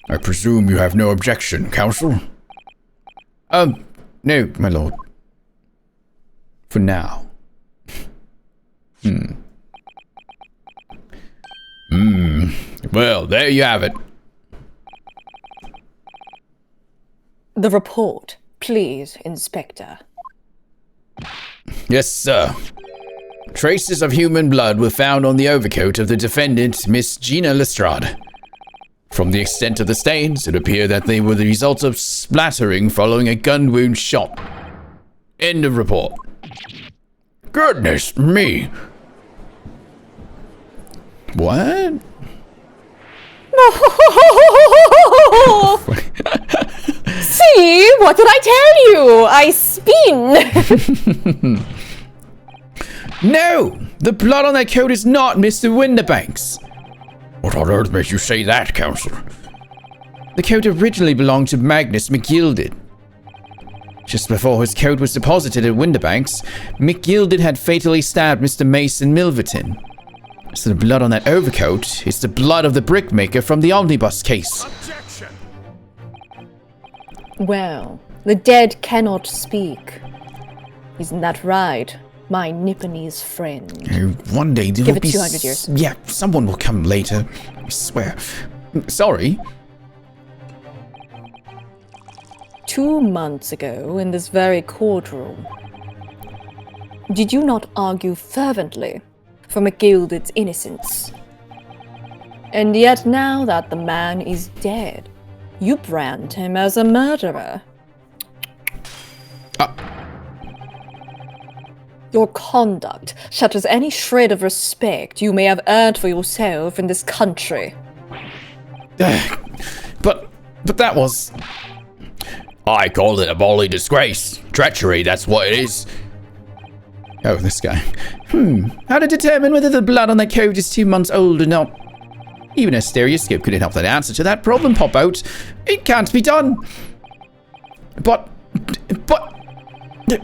Speaker 3: I presume you have no objection, counsel?
Speaker 1: No, my lord. For now.
Speaker 3: Well, there you have it.
Speaker 2: The report, please, Inspector.
Speaker 3: Yes, sir. Traces of human blood were found on the overcoat of the defendant, Miss Gina Lestrade. From the extent of the stains, it appeared that they were the result of splattering following a gun wound shot. End of report. Goodness me.
Speaker 1: What?
Speaker 2: See, what did I tell you? I spin.
Speaker 1: No! The blood on that coat is not Mr. Winterbanks.
Speaker 3: What on earth makes you say that, Counselor?
Speaker 1: The coat originally belonged to Magnus McGilded. Just before his coat was deposited at Winterbanks, McGilded had fatally stabbed Mr. Mason Milverton. So the blood on that overcoat is the blood of the brickmaker from the omnibus case.
Speaker 5: Objection!
Speaker 2: Well, the dead cannot speak. Isn't that right, my Nipponese friend?
Speaker 1: One day there
Speaker 2: Give
Speaker 1: will
Speaker 2: it
Speaker 1: be
Speaker 2: 200 years.
Speaker 1: Yeah, someone will come later. I swear. Sorry.
Speaker 2: 2 months ago, in this very courtroom, did you not argue fervently for McGilded's innocence? And yet now that the man is dead, you brand him as a murderer. Your conduct shatters any shred of respect you may have earned for yourself in this country.
Speaker 1: But that was...
Speaker 3: I call it a bally disgrace. Treachery, that's what it is.
Speaker 1: Oh, this guy. How to determine whether the blood on that coat is 2 months old or not? Even a stereoscope couldn't help that answer to that problem pop out. It can't be done. But...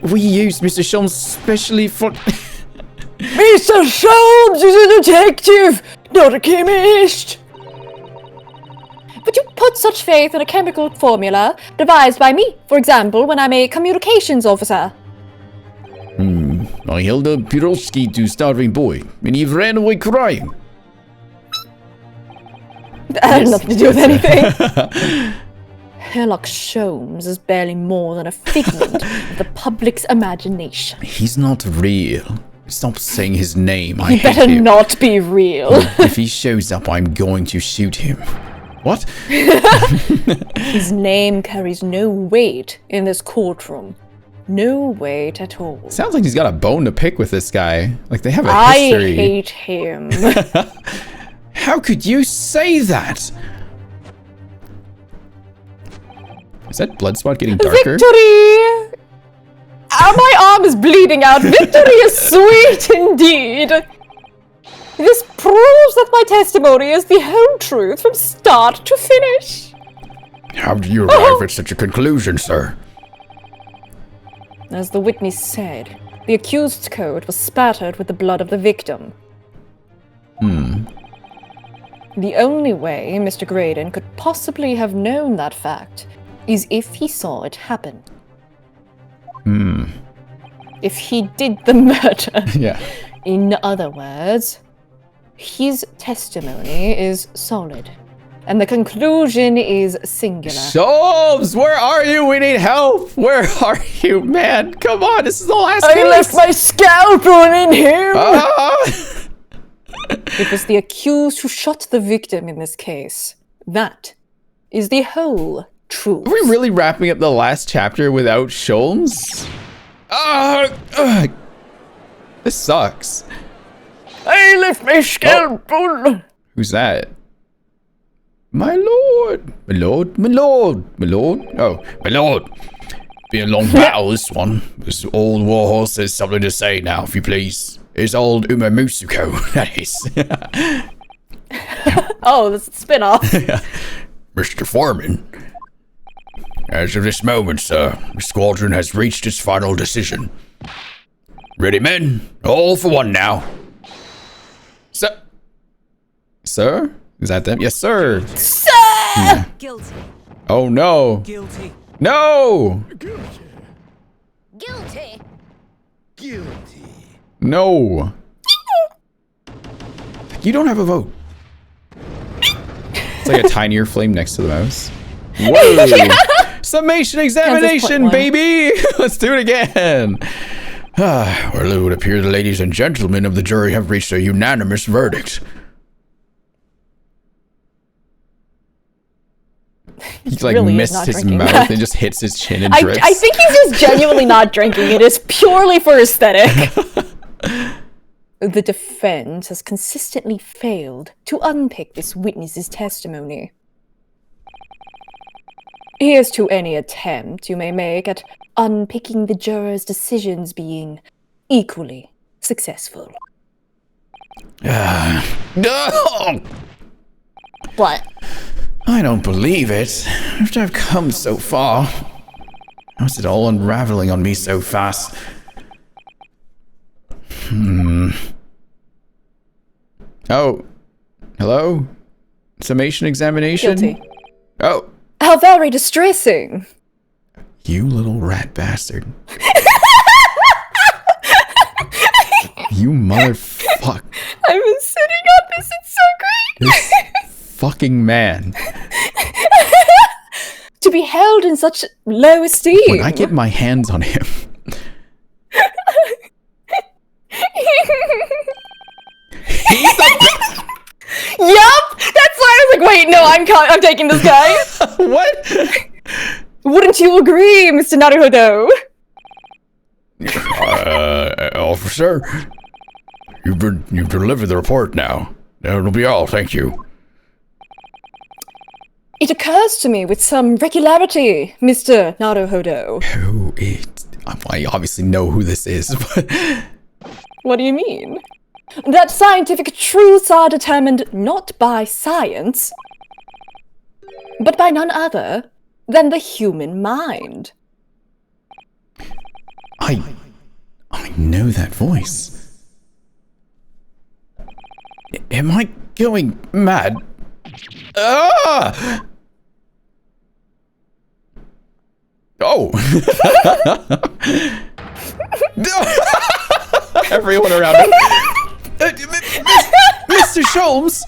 Speaker 1: We used Mr. Sholmes specially for...
Speaker 2: Mr. Sholmes is a detective, not a chemist! But you put such faith in a chemical formula devised by me, for example, when I'm a communications officer.
Speaker 1: I held a pierogi to a starving boy, and he ran away crying.
Speaker 2: That had nothing to do with anything. Sherlock Sholmes is barely more than a figment of the public's imagination.
Speaker 1: He's not real. Stop saying his name. I
Speaker 2: He
Speaker 1: hate
Speaker 2: better
Speaker 1: him.
Speaker 2: not be real.
Speaker 1: If he shows up, I'm going to shoot him. What?
Speaker 2: His name carries no weight in this courtroom. No weight at all.
Speaker 1: Sounds like he's got a bone to pick with this guy. Like they have a
Speaker 2: I
Speaker 1: history.
Speaker 2: hate him.
Speaker 1: How could you say that? Is that blood spot getting darker?
Speaker 2: Victory! My arm is bleeding out. Victory is sweet indeed. This proves that my testimony is the whole truth from start to finish.
Speaker 3: How do you arrive at such a conclusion, sir?
Speaker 2: As the witness said, the accused's coat was spattered with the blood of the victim. The only way Mr. Graydon could possibly have known that fact is if he saw it happen. If he did the murder.
Speaker 1: Yeah.
Speaker 2: In other words, his testimony is solid, and the conclusion is singular.
Speaker 1: Sholmes, where are you? We need help. Where are you, man? Come on, this is the last
Speaker 2: I
Speaker 1: case.
Speaker 2: left my scalpel in him!
Speaker 1: Ah!
Speaker 2: It was the accused who shot the victim in this case. That is the whole truth.
Speaker 1: Are we really wrapping up the last chapter without Sholmes? This sucks.
Speaker 2: I left my scalpel!
Speaker 1: Who's that? My lord. My lord. My lord. My lord. Oh,
Speaker 3: My lord, been a long battle, this one. This old warhorse has something to say now, if you please. It's old Umamusuko, that is.
Speaker 2: Oh, this is a spin-off.
Speaker 3: Mr. Foreman, as of this moment, sir, the squadron has reached its final decision. Ready, men? All for one now.
Speaker 1: Sir? Is that them? Yes, sir.
Speaker 2: Sir!
Speaker 6: Guilty.
Speaker 1: Oh, no.
Speaker 5: Guilty.
Speaker 1: No.
Speaker 4: Guilty.
Speaker 5: Guilty.
Speaker 1: No. You don't have a vote. It's like a tinier flame next to the mouse. Whoa. Summation examination,
Speaker 2: one.
Speaker 1: baby. Let's do it again.
Speaker 3: Well, it would appear the ladies and gentlemen of the jury have reached a unanimous verdict.
Speaker 1: He like
Speaker 2: really is
Speaker 1: missed
Speaker 2: not
Speaker 1: his
Speaker 2: drinking
Speaker 1: mouth
Speaker 2: that.
Speaker 1: and just hits his chin and
Speaker 2: I
Speaker 1: drips.
Speaker 2: think he's just genuinely not drinking. It is purely for aesthetic. The defense has consistently failed to unpick this witness's testimony. Here's to any attempt you may make at unpicking the jurors' decisions being equally successful.
Speaker 3: No!
Speaker 2: What?
Speaker 1: I don't believe it. After I've come so far, how is it all unraveling on me so fast? Oh, hello? Summation examination?
Speaker 2: Guilty.
Speaker 1: Oh,
Speaker 2: How very distressing.
Speaker 1: you little rat bastard. You motherfuck.
Speaker 2: I've been sitting on this, it's so great.
Speaker 1: This fucking man.
Speaker 2: To be held in such low esteem.
Speaker 1: When I get my hands on him.
Speaker 2: Yup! That's why I was like, wait, no, I'm taking this guy.
Speaker 1: What?
Speaker 2: Wouldn't you agree, Mr. Naruhodo?
Speaker 3: Officer, you've delivered the report now. That'll be all, thank you.
Speaker 2: It occurs to me with some regularity, Mr. Naruhodo.
Speaker 1: I obviously know who this is, but...
Speaker 2: What do you mean? That scientific truths are determined not by science, but by none other than the human mind.
Speaker 1: I know that voice. Am I going mad? Ah! Oh! Everyone around him. Mr. Sholmes!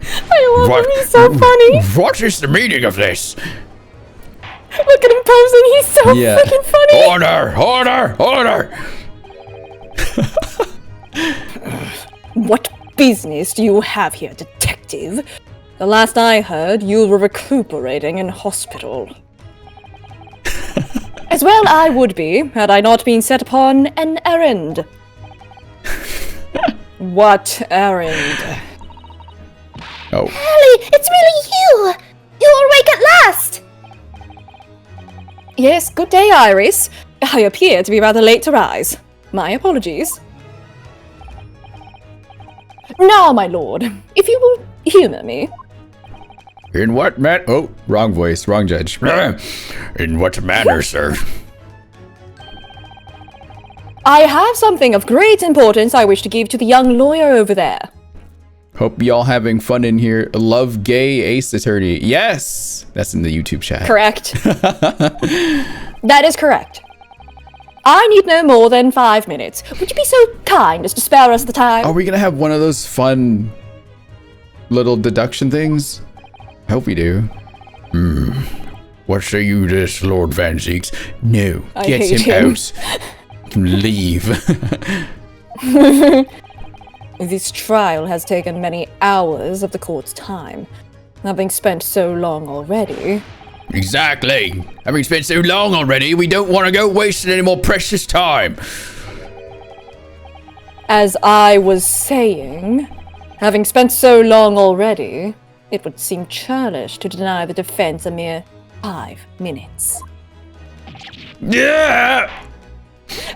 Speaker 2: I love him, he's so funny.
Speaker 3: What is the meaning of this?
Speaker 2: Look at him posing, he's so freaking funny.
Speaker 3: Order!
Speaker 2: What business do you have here, detective? The last I heard, you were recuperating in hospital. As well I would be, had I not been set upon an errand. What errand?
Speaker 1: Oh.
Speaker 4: Ellie, it's really you! You're awake at last!
Speaker 2: Yes, good day, Iris. I appear to be rather late to rise. My apologies. Now, my lord, if you will humour me.
Speaker 3: In what manner?
Speaker 1: Oh, wrong voice, wrong judge.
Speaker 3: In what manner, sir?
Speaker 2: I have something of great importance I wish to give to the young lawyer over there.
Speaker 1: Hope y'all having fun in here. Love gay ace attorney. Yes! That's in the YouTube chat.
Speaker 2: Correct. That is correct. I need no more than 5 minutes. Would you be so kind as to spare us the time?
Speaker 1: Are we gonna have one of those fun little deduction things? I hope we do.
Speaker 3: What say you to this, Lord Van Zeeks?
Speaker 1: No,
Speaker 2: I
Speaker 1: get
Speaker 2: hate
Speaker 1: him
Speaker 2: him.
Speaker 1: out. Leave.
Speaker 2: This trial has taken many hours of the court's time. Having spent so long already.
Speaker 3: Exactly. Having spent so long already, we don't want to go wasting any more precious time.
Speaker 2: As I was saying, having spent so long already, it would seem churlish to deny the defense a mere 5 minutes.
Speaker 3: Yeah.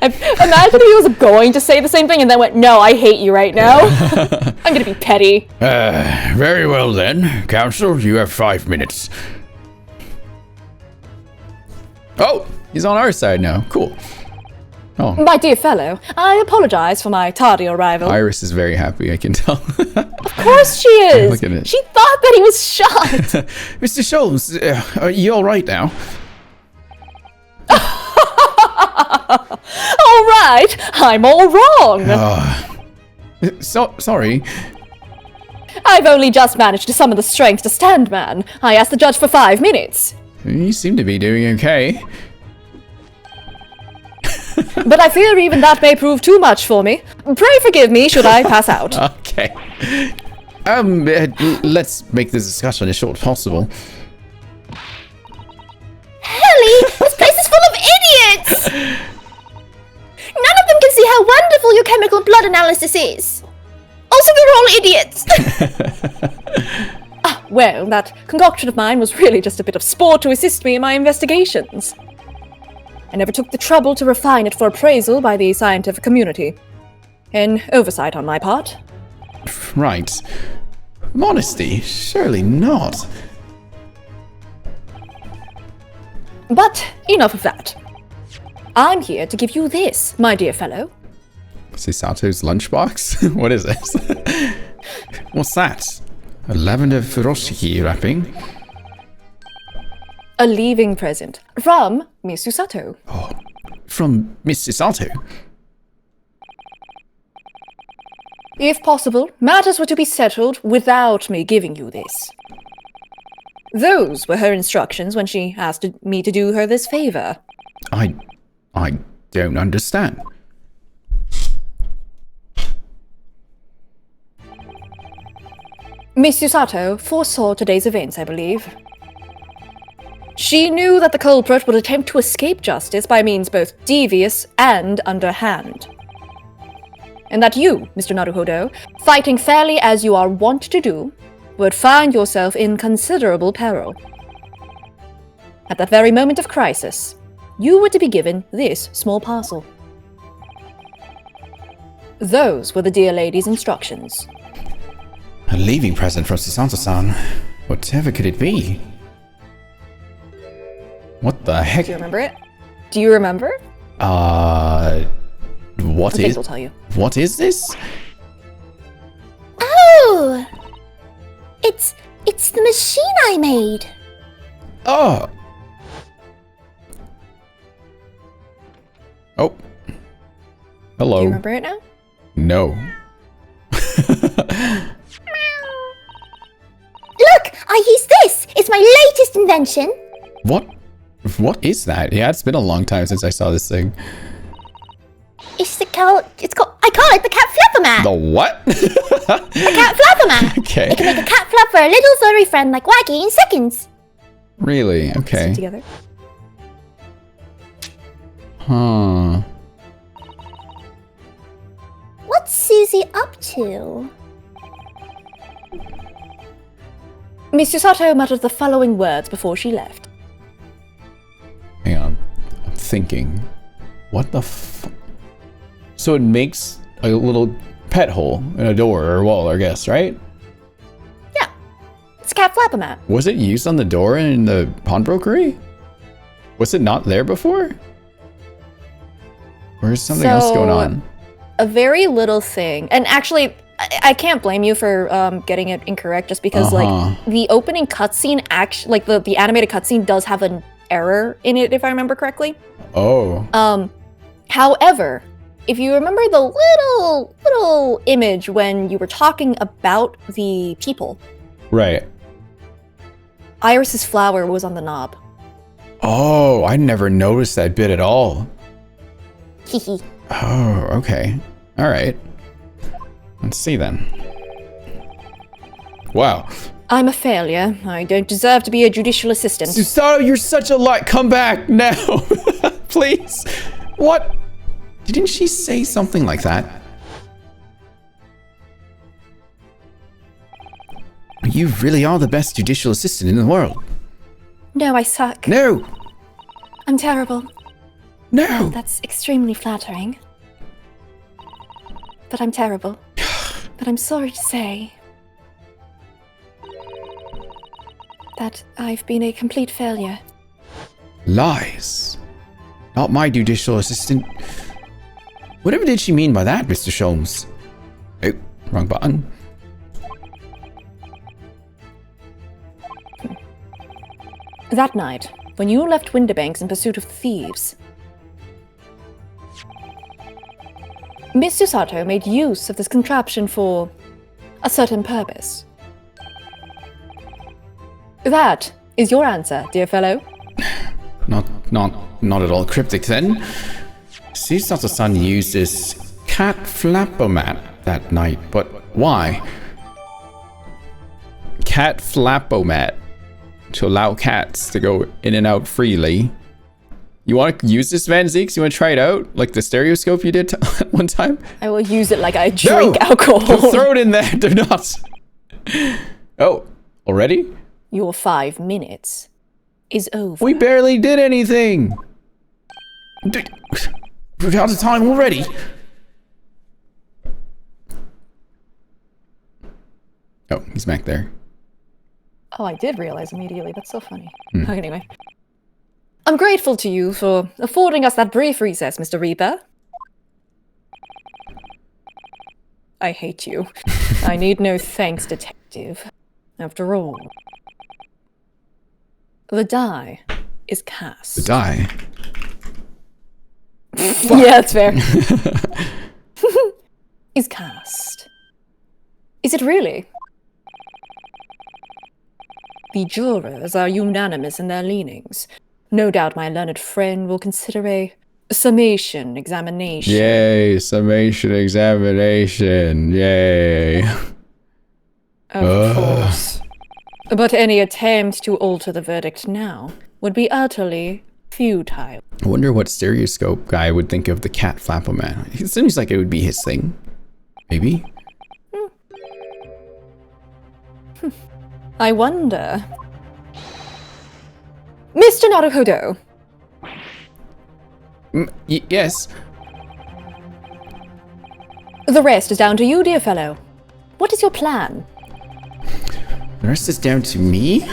Speaker 2: Imagine if he was going to say the same thing and then went, no, I hate you right now. I'm gonna be petty.
Speaker 3: Very well then. Counsel, you have 5 minutes.
Speaker 1: Oh, he's on our side now. Cool. Oh,
Speaker 2: My dear fellow, I apologize for my tardy arrival.
Speaker 1: Iris is very happy, I can tell.
Speaker 2: Of course she is!
Speaker 1: Look at it.
Speaker 2: She thought that he was shot!
Speaker 1: Mr. Sholmes, are you alright now?
Speaker 2: Alright, I'm all wrong!
Speaker 1: Sorry.
Speaker 2: I've only just managed to summon the strength to stand, man. I asked the judge for 5 minutes.
Speaker 1: You seem to be doing okay.
Speaker 2: But I fear even that may prove too much for me. Pray forgive me should I pass out.
Speaker 1: Okay. Let's make this discussion as short as possible.
Speaker 4: Ellie, this place is full of idiots! None of them can see how wonderful your chemical blood analysis is. Also, they're all idiots.
Speaker 2: Well, that concoction of mine was really just a bit of sport to assist me in my investigations. I never took the trouble to refine it for appraisal by the scientific community. An oversight on my part.
Speaker 1: Right. Modesty? Surely not.
Speaker 2: But enough of that. I'm here to give you this, my dear fellow.
Speaker 1: Sisato's lunchbox? What is this? What's that? A lavender ferocity wrapping?
Speaker 2: A leaving present from Miss Susato.
Speaker 1: From Miss Sisato?
Speaker 2: If possible, matters were to be settled without me giving you this. Those were her instructions when she asked me to do her this favor.
Speaker 1: I don't understand.
Speaker 2: Miss Susato foresaw today's events, I believe. She knew that the culprit would attempt to escape justice by means both devious and underhand. And that you, Mr. Naruhodo, fighting fairly as you are wont to do, would find yourself in considerable peril. At that very moment of crisis, you were to be given this small parcel. Those were the dear lady's instructions.
Speaker 1: A leaving present from Susanto-san. Whatever could it be? What the heck?
Speaker 2: Do you remember it? Do you remember?
Speaker 1: What
Speaker 2: Okay,
Speaker 1: is?
Speaker 2: we'll tell you.
Speaker 1: What is this?
Speaker 4: Oh! It's the machine I made.
Speaker 1: Oh. Oh. Hello.
Speaker 2: Do you remember it now?
Speaker 1: No.
Speaker 4: Look, I use this. It's my latest invention.
Speaker 1: What? What is that? Yeah, it's been a long time since I saw this thing.
Speaker 4: I call it the cat flapper mat.
Speaker 1: The what?
Speaker 4: The cat flapper mat.
Speaker 1: Okay.
Speaker 4: It can make a cat flap for a little furry friend like Waggy in seconds.
Speaker 1: Really? Okay.
Speaker 2: Together.
Speaker 1: Huh.
Speaker 4: What's Susie up to?
Speaker 2: Miss Yusato muttered the following words before she left.
Speaker 1: Hang on. I'm thinking. What the f... So it makes a little pet hole in a door or wall, I guess, right?
Speaker 2: Yeah, it's a cat flapper mat.
Speaker 1: Was it used on the door in the pawnbrokery? Was it not there before? Or is something else going on?
Speaker 2: A very little thing, and actually, I can't blame you for getting it incorrect, just because like the opening cutscene, actually, like the animated cutscene does have an error in it, if I remember correctly.
Speaker 1: Oh.
Speaker 2: However, if you remember the little image when you were talking about the people,
Speaker 1: Right.
Speaker 2: Iris's flower was on the knob.
Speaker 1: Oh, I never noticed that bit at all.
Speaker 4: Hehe.
Speaker 1: Oh, okay. All right. Let's see then. Wow.
Speaker 2: I'm a failure. I don't deserve to be a judicial assistant.
Speaker 1: Susato, you're such a light. Come back now. Please. What? Didn't she say something like that? You really are the best judicial assistant in the world.
Speaker 2: No, I suck.
Speaker 1: No.
Speaker 2: I'm terrible.
Speaker 1: No.
Speaker 2: That's extremely flattering. But I'm terrible. But I'm sorry to say that I've been a complete failure.
Speaker 1: Lies. Not my judicial assistant. Whatever did she mean by that, Mr. Sholmes? Oh, wrong button.
Speaker 2: That night, when you left Winterbanks in pursuit of thieves, Miss Yusato made use of this contraption for a certain purpose. That is your answer, dear fellow.
Speaker 1: Not at all cryptic then. Susato-san used this cat flappomat that night, but why? Cat flappomat to allow cats to go in and out freely. You want to use this, Van Zeeks? You want to try it out? Like the stereoscope you did one time?
Speaker 2: I will use it like I drink alcohol.
Speaker 1: Don't throw it in there. Do not. Oh, already?
Speaker 2: Your 5 minutes is over.
Speaker 1: We barely did anything. We're out of time already. Oh, he's back there.
Speaker 2: Oh, I did realize immediately. That's so funny. Anyway. I'm grateful to you for affording us that brief recess, Mr. Reaper. I hate you. I need no thanks, detective. After all, the die is cast.
Speaker 1: The die.
Speaker 2: Yeah, that's fair. Is cast. Is it really? The jurors are unanimous in their leanings. No doubt my learned friend will consider a summation examination.
Speaker 1: Yay, summation examination. Yay.
Speaker 2: Of course. But any attempt to alter the verdict now would be utterly futile.
Speaker 1: I wonder what stereoscope guy would think of the cat Flapomat. It seems like it would be his thing. Maybe?
Speaker 2: I wonder. Mr. Naruhodo.
Speaker 1: Yes.
Speaker 2: The rest is down to you, dear fellow. What is your plan?
Speaker 1: The rest is down to me?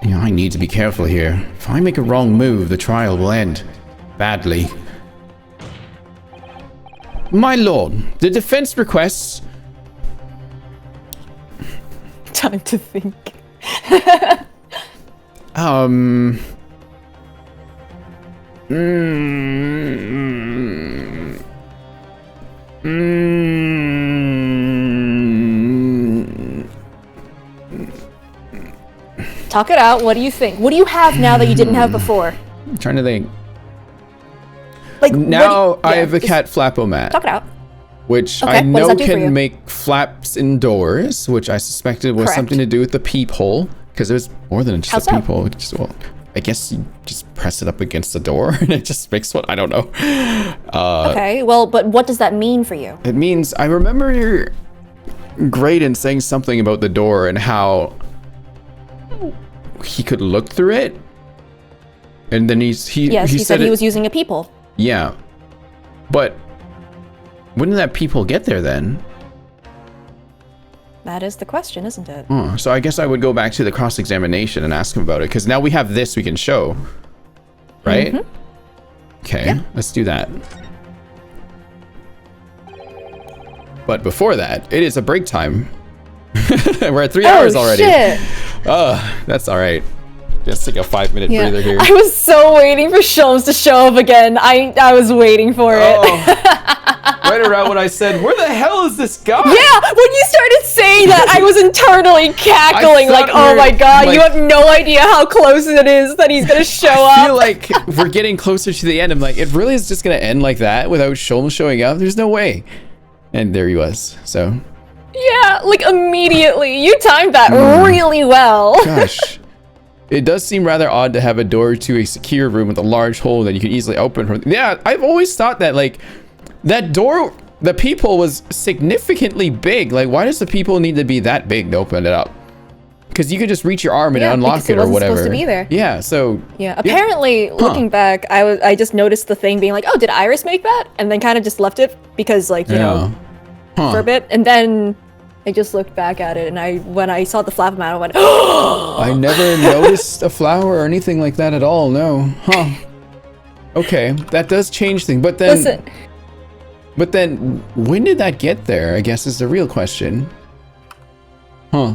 Speaker 1: You know, I need to be careful here. If I make a wrong move, the trial will end badly. My lord, the defense requests...
Speaker 2: Time to think. Talk it out. What do you think? What do you have now that you didn't have before?
Speaker 1: I'm trying to think.
Speaker 2: Like
Speaker 1: now I have a cat Flapomat.
Speaker 2: Talk it out.
Speaker 1: Which
Speaker 2: Okay,
Speaker 1: I
Speaker 2: what does
Speaker 1: know
Speaker 2: that do for you?
Speaker 1: can make flaps indoors, which I suspected was
Speaker 2: Correct.
Speaker 1: something to do with the peephole, because it was more than just
Speaker 2: How
Speaker 1: a
Speaker 2: so?
Speaker 1: peephole. It just, well, I guess you just press it up against the door and it just makes one. I don't know.
Speaker 2: Okay, well, but what does that mean for you?
Speaker 1: It means I remember Graydon saying something about the door and how he could look through it, and then
Speaker 2: Yes, he said he was using a peephole.
Speaker 1: Yeah, but when did that peephole get there then?
Speaker 2: That is the question, isn't it?
Speaker 1: Oh, so I guess I would go back to the cross-examination and ask him about it, because now we have this we can show, right? Okay, let's do that. But before that, it is a break time. We're at 3 hours already.
Speaker 2: Shit.
Speaker 1: That's all right. Just take a 5-minute breather here.
Speaker 2: I was so waiting for Shulms to show up again. I was waiting for it.
Speaker 1: Right around when I said, "Where the hell is this guy?"
Speaker 2: Yeah, when you started saying that, I was internally cackling, like,
Speaker 1: thought
Speaker 2: oh
Speaker 1: we
Speaker 2: my
Speaker 1: were,
Speaker 2: god,
Speaker 1: like-
Speaker 2: you have no idea how close it is that he's gonna show
Speaker 1: I feel
Speaker 2: up.
Speaker 1: like we're getting closer to the end. I'm like, it really is just gonna end like that without Shulm showing up? There's no way. And there he was. So,
Speaker 2: Yeah, like immediately. You timed that really well.
Speaker 1: gosh. It does seem rather odd to have a door to a secure room with a large hole that you can easily open from. Yeah, I've always thought that, like, that door, the peephole was significantly big. Like, why does the peephole need to be that big to open it up? Because you could just reach your arm and
Speaker 2: Yeah,
Speaker 1: unlock
Speaker 2: because
Speaker 1: it
Speaker 2: it
Speaker 1: or
Speaker 2: wasn't
Speaker 1: whatever.
Speaker 2: supposed to be there.
Speaker 1: Yeah, so
Speaker 2: Yeah, apparently, looking back, I just noticed the thing being like, oh, did Iris make that? And then kind of just left it because, like, you know, for a bit. And then I just looked back at it, and when I saw the flap amount, I went, oh!
Speaker 1: I never noticed a flower or anything like that at all. No. Huh. Okay, that does change things. But then,
Speaker 2: Listen.
Speaker 1: But then, when did that get there? I guess is the real question. Huh.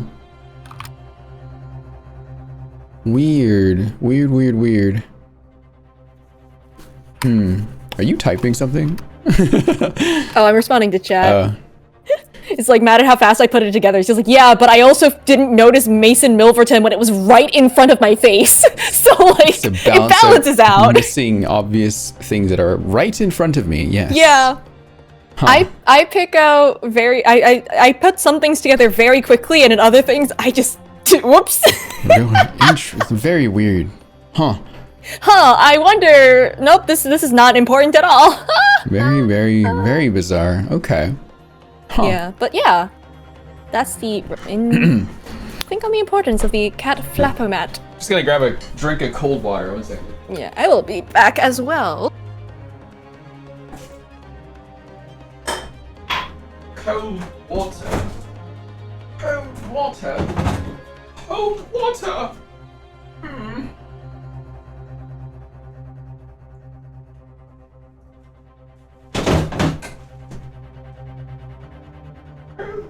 Speaker 1: Weird. Weird. Are you typing something?
Speaker 2: Oh, I'm responding to chat. It's like, mad at how fast I put it together. He's just like, yeah, but I also didn't notice Mason Milverton when it was right in front of my face. So, like,
Speaker 1: To
Speaker 2: it
Speaker 1: balance
Speaker 2: balances out.
Speaker 1: Missing obvious things that are right in front of me. Yes.
Speaker 2: Yeah.
Speaker 1: Huh.
Speaker 2: I pick out I put some things together very quickly, and in other things, I just, whoops.
Speaker 1: Very weird. Huh.
Speaker 2: Huh, I wonder, nope, this is not important at all.
Speaker 1: Very bizarre. Okay. Huh.
Speaker 2: Yeah, but yeah, that's think on the importance of the cat flapomat.
Speaker 1: Just gonna grab a drink of cold water. 1 second.
Speaker 2: Yeah, I will be back as well.
Speaker 1: Cold water. Cold water. Cold water. Cold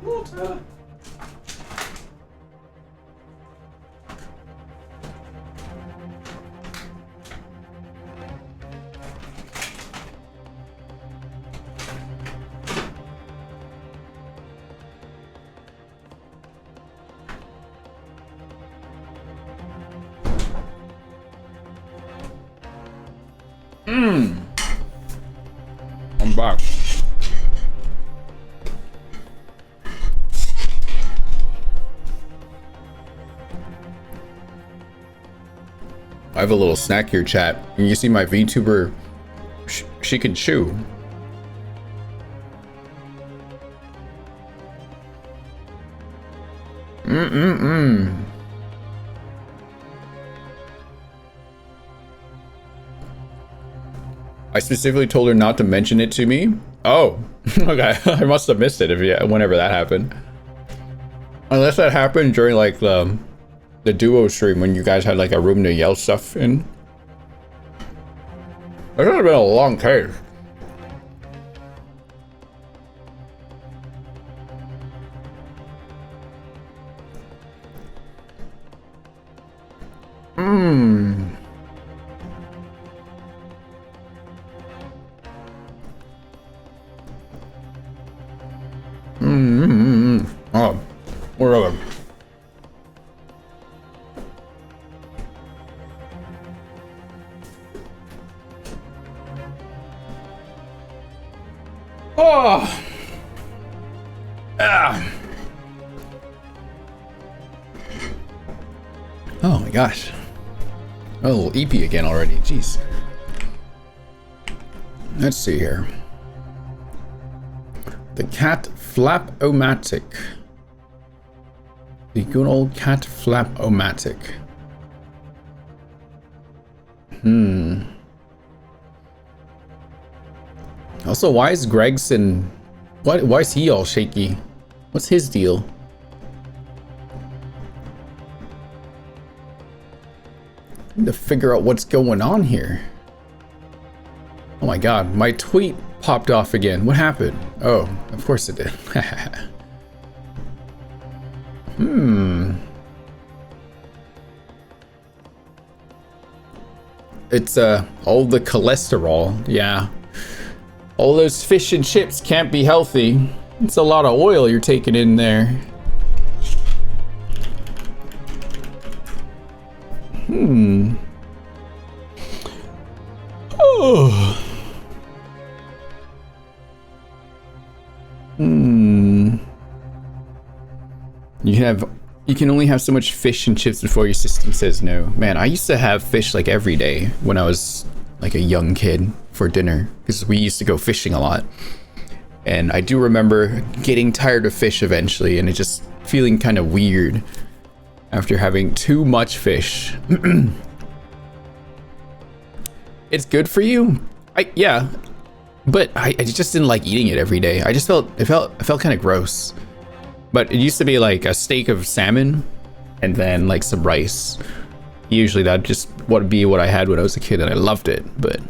Speaker 1: water. I'm back. I have a little snack here, chat. And you see my VTuber, she can chew. I specifically told her not to mention it to me. Oh, okay. I must have missed it whenever that happened. Unless that happened during like the duo stream when you guys had like a room to yell stuff in. That would have been a long case. Oh, whatever. Oh. Ah. Oh my gosh. Oh, a little EP again already. Jeez. Let's see here. The cat flap-o-matic. The good old cat flap-o-matic. Also, why is Gregson... Why is he all shaky? What's his deal? I need to figure out what's going on here. Oh my god, my tweet popped off again. What happened? Oh, of course it did. It's all the cholesterol. Yeah. All those fish and chips can't be healthy. It's a lot of oil you're taking in there. Oh. You can only have so much fish and chips before your system says no. Man, I used to have fish like every day when I was like a young kid for dinner because we used to go fishing a lot. And I do remember getting tired of fish eventually and it just feeling kind of weird after having too much fish. It's good for you. Yeah. But I just didn't like eating it every day. I just felt kind of gross. But it used to be like a steak of salmon and then like some rice. Usually that just would be what I had when I was a kid and I loved it, but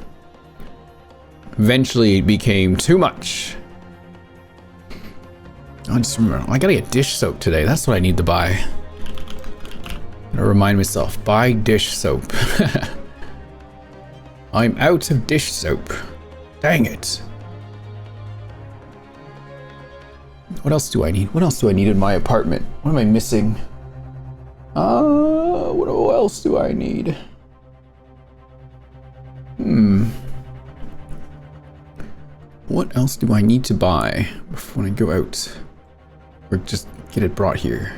Speaker 1: eventually it became too much. I just remember, I gotta get dish soap today. That's what I need to buy. I remind myself, buy dish soap. I'm out of dish soap. Dang it. What else do I need? What else do I need in my apartment? What am I missing? What else do I need? What else do I need to buy before I go out? Or just get it brought here?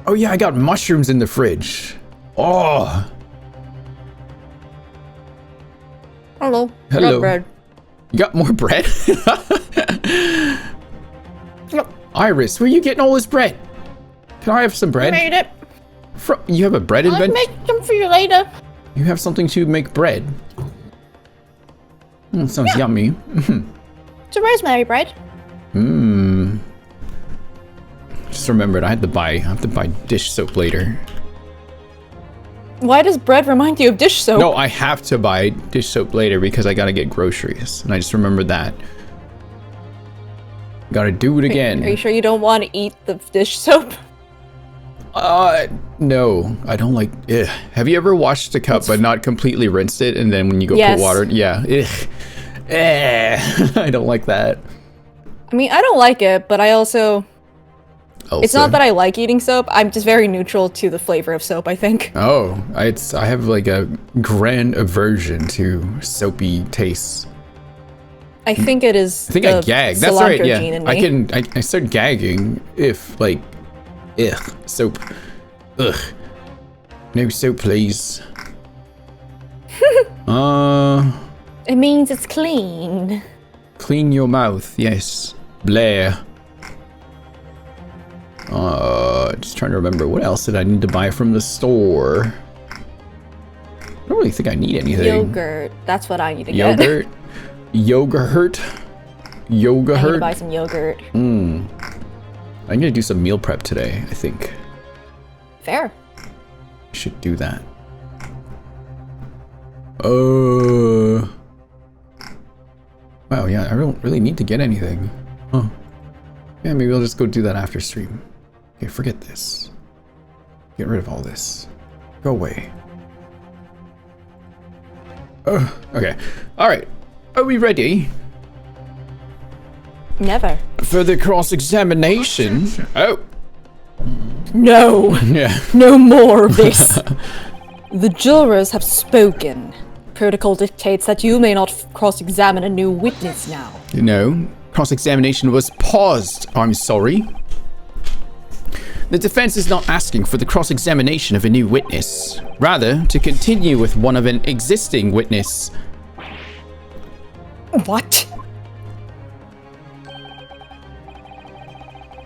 Speaker 1: Oh yeah, I got mushrooms in the fridge. Oh.
Speaker 2: Hello.
Speaker 1: Hello.
Speaker 2: Got bread.
Speaker 1: You got more bread?
Speaker 2: Yep.
Speaker 1: Iris, where are you getting all this bread? Can I have some bread?
Speaker 4: Made it.
Speaker 1: You have a bread
Speaker 4: I'll
Speaker 1: invent?
Speaker 4: make some for you later.
Speaker 1: You have something to make bread? Sounds yummy.
Speaker 4: It's a rosemary bread.
Speaker 1: Just remembered I have to buy dish soap later.
Speaker 2: Why does bread remind you of dish soap?
Speaker 1: No, I have to buy dish soap later because I gotta get groceries. And I just remembered that. Gotta do it again.
Speaker 2: Are you sure you don't want to eat the dish soap?
Speaker 1: No, I don't like. Ugh. Have you ever washed a cup but not completely rinsed it, and then when you go put water, yeah, I don't like that.
Speaker 2: I mean, I don't like it, but I also. It's not that I like eating soap. I'm just very neutral to the flavor of soap, I think.
Speaker 1: Oh, I have like a grand aversion to soapy tastes.
Speaker 2: I think it is.
Speaker 1: I think I gag. That's right. Yeah,
Speaker 2: gene in me.
Speaker 1: I start gagging if like, soap. Ugh. No soap, please.
Speaker 2: It means it's clean.
Speaker 1: Clean your mouth, yes. Blair. Just trying to remember, what else did I need to buy from the store? I don't really think I need anything.
Speaker 2: Yogurt. That's what I need to get.
Speaker 1: Yogurt? Yogurt?
Speaker 2: I need to
Speaker 1: Yogurt?
Speaker 2: buy some yogurt.
Speaker 1: I'm gonna do some meal prep today, I think.
Speaker 2: Fair.
Speaker 1: Should do that. Wow, yeah, I don't really need to get anything. Huh. Yeah, maybe I'll just go do that after stream. Okay, forget this. Get rid of all this. Go away. Okay. Alright. Are we ready?
Speaker 2: Never.
Speaker 1: For the cross-examination? Oh.
Speaker 2: No.
Speaker 1: Yeah.
Speaker 2: No more of this. The jurors have spoken. Protocol dictates that you may not cross-examine a new witness now.
Speaker 1: No. Cross-examination was paused. I'm sorry. The defense is not asking for the cross-examination of a new witness. Rather, to continue with one of an existing witness.
Speaker 2: What?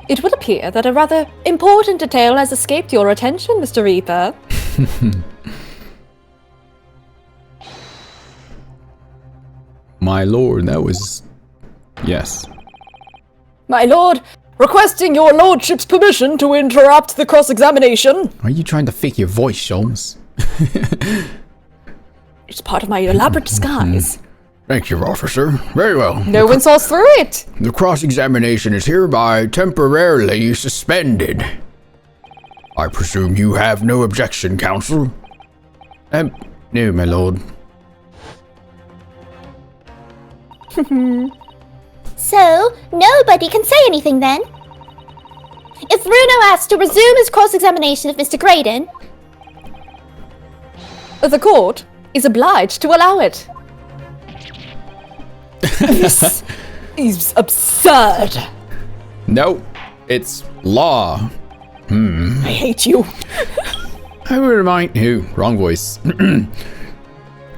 Speaker 2: It would appear that a rather important detail has escaped your attention, Mr. Reaper.
Speaker 1: My lord, that was... Yes.
Speaker 2: My lord, requesting your lordship's permission to interrupt the cross-examination.
Speaker 1: Are you trying to fake your voice, Sholmes?
Speaker 2: It's part of my elaborate disguise.
Speaker 3: Thank you, officer. Very well.
Speaker 2: No one saw through it.
Speaker 3: The cross-examination is hereby temporarily suspended. I presume you have no objection, counsel?
Speaker 1: No, my lord.
Speaker 4: So, nobody can say anything then? If Bruno asks to resume his cross-examination of Mr. Graydon...
Speaker 2: The court is obliged to allow it. This is absurd.
Speaker 1: No, it's law.
Speaker 2: I hate you.
Speaker 1: I would remind you. Wrong voice.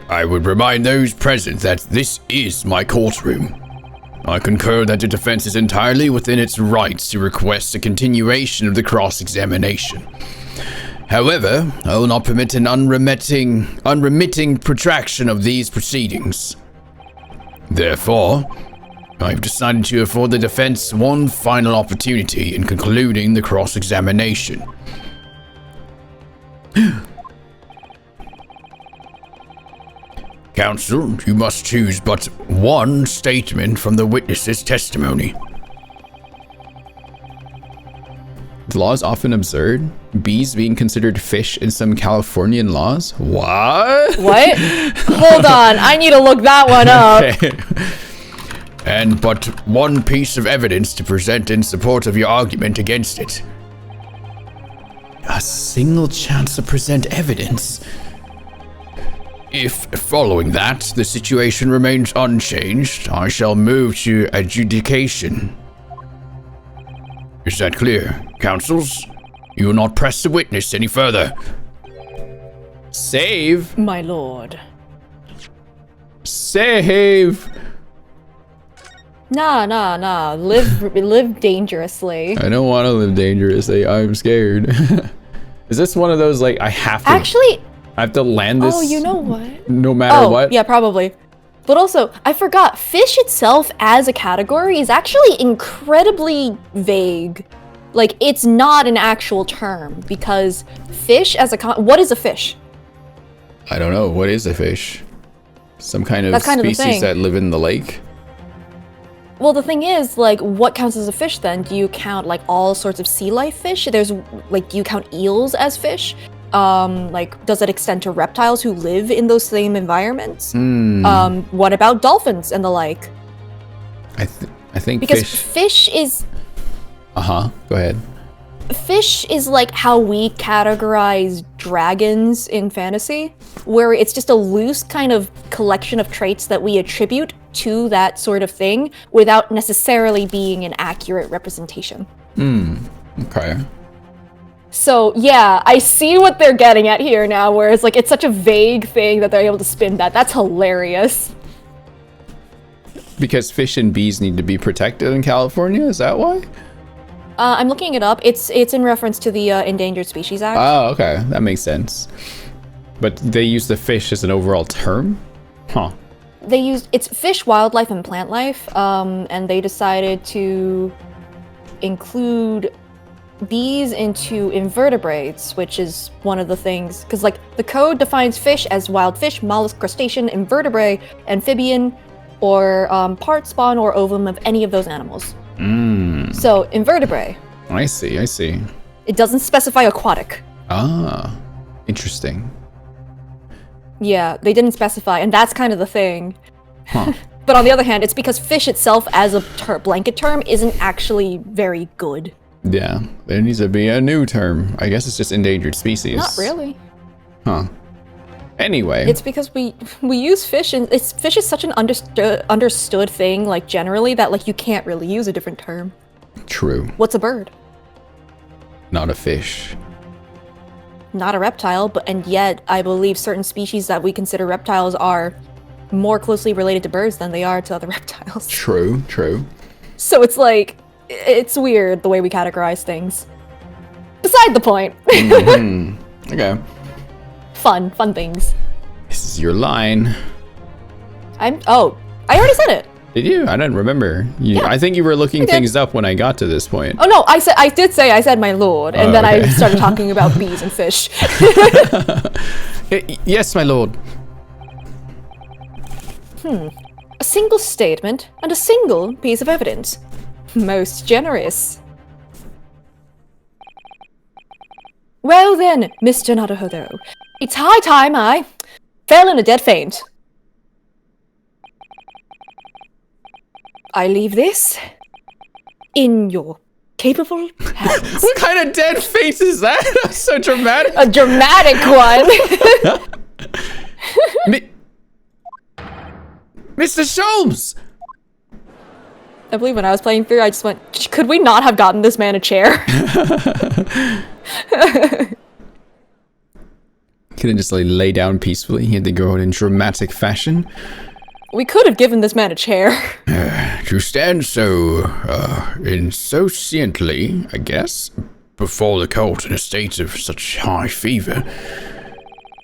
Speaker 3: I would remind those present that this is my courtroom. I concur that the defense is entirely within its rights to request a continuation of the cross-examination. However, I will not permit an unremitting protraction of these proceedings. Therefore, I have decided to afford the defense one final opportunity in concluding the cross-examination. Counsel, you must choose but one statement from the witness's testimony.
Speaker 1: The law is often absurd. Bees being considered fish in some Californian laws. What?
Speaker 2: What? Hold on, I need to look that one up.
Speaker 1: Okay.
Speaker 3: And but one piece of evidence to present in support of your argument against it.
Speaker 1: A single chance to present evidence.
Speaker 3: If, following that, the situation remains unchanged, I shall move to adjudication. Is that clear, counsels? You will not press the witness any further.
Speaker 1: Save.
Speaker 2: My lord.
Speaker 1: Save.
Speaker 2: Nah. Live dangerously.
Speaker 1: I don't want to live dangerously. I'm scared. Is this one of those, like, I have to...
Speaker 2: Actually...
Speaker 1: I have to land this...
Speaker 2: Oh, you know what?
Speaker 1: No matter what?
Speaker 2: Yeah, probably. But also, I forgot, fish itself as a category is actually incredibly vague. Like, it's not an actual term, because fish as a what is a fish?
Speaker 1: I don't know. What is a fish? Some kind of
Speaker 2: That's kind of the
Speaker 1: species
Speaker 2: thing.
Speaker 1: that live in the lake?
Speaker 2: Well, the thing is, like, what counts as a fish then? Do you count, like, all sorts of sea life fish? There's, like, do you count eels as fish? Like, does it extend to reptiles who live in those same environments? What about dolphins and the like?
Speaker 1: I think
Speaker 2: Because
Speaker 1: fish...
Speaker 2: fish is...
Speaker 1: Go ahead.
Speaker 2: Fish is like how we categorize dragons in fantasy, where it's just a loose kind of collection of traits that we attribute to that sort of thing without necessarily being an accurate representation.
Speaker 1: Okay.
Speaker 2: So yeah, I see what they're getting at here now, where it's like it's such a vague thing that they're able to spin that. That's hilarious.
Speaker 1: Because fish and bees need to be protected in California, is that why?
Speaker 2: I'm looking it up. It's in reference to the Endangered Species Act.
Speaker 1: Oh, okay, that makes sense. But they use the fish as an overall term? Huh.
Speaker 2: They used it's fish, wildlife, and plant life, and they decided to include bees into invertebrates, which is one of the things, because like the code defines fish as wild fish, mollusk, crustacean, invertebrate, amphibian, or part, spawn, or ovum of any of those animals. So invertebrate.
Speaker 1: I see, I see.
Speaker 2: It doesn't specify aquatic.
Speaker 1: Ah, interesting.
Speaker 2: Yeah, they didn't specify, and that's kind of the thing.
Speaker 1: Huh.
Speaker 2: But on the other hand, it's because fish itself as a blanket term isn't actually very good.
Speaker 1: Yeah, there needs to be a new term. I guess it's just endangered species.
Speaker 2: Not really.
Speaker 1: Huh. Anyway.
Speaker 2: It's because we use fish, and fish is such an understood thing, like generally, that like you can't really use a different term.
Speaker 1: True.
Speaker 2: What's a bird?
Speaker 1: Not a fish.
Speaker 2: Not a reptile, and yet I believe certain species that we consider reptiles are more closely related to birds than they are to other reptiles.
Speaker 1: True, true.
Speaker 2: So it's like, it's weird the way we categorize things. Beside the point.
Speaker 1: Okay.
Speaker 2: Fun things.
Speaker 1: This is your line.
Speaker 2: I already said it.
Speaker 1: Did you? I didn't remember.
Speaker 2: Yeah,
Speaker 1: I think you were looking
Speaker 2: I did.
Speaker 1: things up when I got to this point.
Speaker 2: Oh no, I said my lord, and then
Speaker 1: okay.
Speaker 2: I started talking about bees and fish.
Speaker 1: Yes, my lord.
Speaker 2: A single statement and a single piece of evidence. Most generous. Well then, Mr. Naruhodo, it's high time I fell in a dead faint. I leave this in your capable hands.
Speaker 1: What kind of dead face is that? That's so dramatic.
Speaker 2: A dramatic one.
Speaker 1: Mr. Sholmes!
Speaker 2: I believe when I was playing through, I just went, could we not have gotten this man a chair?
Speaker 1: Couldn't just like lay down peacefully. He had to go out in dramatic fashion.
Speaker 2: We could have given this man a chair.
Speaker 3: To stand so, insouciantly, I guess, before the court in a state of such high fever.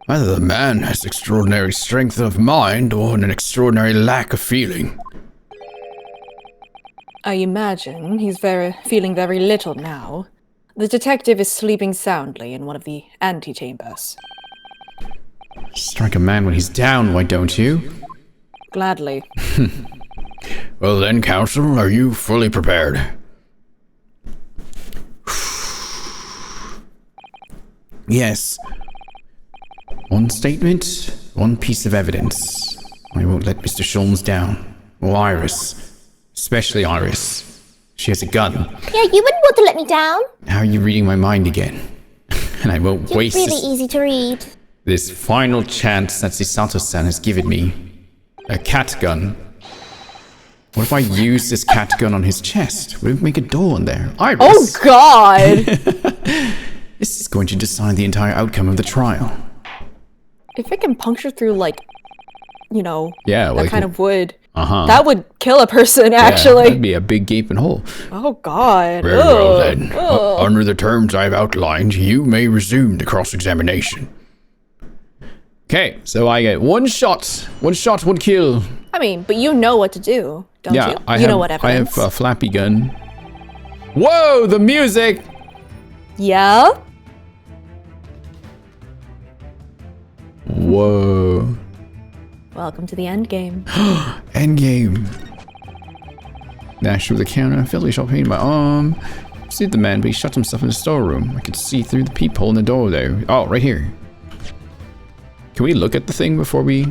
Speaker 3: Either the man has extraordinary strength of mind or an extraordinary lack of feeling.
Speaker 2: I imagine he's feeling very little now. The detective is sleeping soundly in one of the antechambers.
Speaker 1: Strike a man when he's down, why don't you?
Speaker 2: Gladly.
Speaker 3: Well then, counsel, are you fully prepared?
Speaker 1: Yes. One statement, one piece of evidence. I won't let Mr. Sholmes down. Or Iris. Especially Iris. She has a gun.
Speaker 4: Yeah, you wouldn't want to let me down.
Speaker 1: How are you reading my mind again? And I won't
Speaker 4: You're
Speaker 1: waste
Speaker 4: really easy to read.
Speaker 1: this final chance that Chisato-san has given me. A cat gun. What if I use this cat gun on his chest? Would it make a door in there? Iris!
Speaker 2: Oh god!
Speaker 1: This is going to decide the entire outcome of the trial.
Speaker 2: If it can puncture through, like, you know,
Speaker 1: Yeah,
Speaker 2: that
Speaker 1: like
Speaker 2: kind of wood,
Speaker 1: Uh-huh.
Speaker 2: that would kill a person,
Speaker 1: Yeah,
Speaker 2: actually.
Speaker 1: that'd be a big gaping hole.
Speaker 2: Oh god.
Speaker 3: Very well
Speaker 2: Ugh.
Speaker 3: then.
Speaker 2: Ugh.
Speaker 3: Under the terms I've outlined, you may resume the cross-examination.
Speaker 1: Okay, so I get one shot, one kill.
Speaker 2: I mean, but you know what to do, don't
Speaker 1: Yeah,
Speaker 2: you?
Speaker 1: I
Speaker 2: You
Speaker 1: have,
Speaker 2: know what
Speaker 1: I
Speaker 2: evidence.
Speaker 1: have a flappy gun. Whoa, the music!
Speaker 2: Yeah?
Speaker 1: Whoa.
Speaker 2: Welcome to the end game.
Speaker 1: Endgame. Dash through the counter, felt a sharp pain in my arm. See the man, but he shut himself in the storeroom. I could see through the peephole in the door there. Oh, right here. Can we look at the thing before we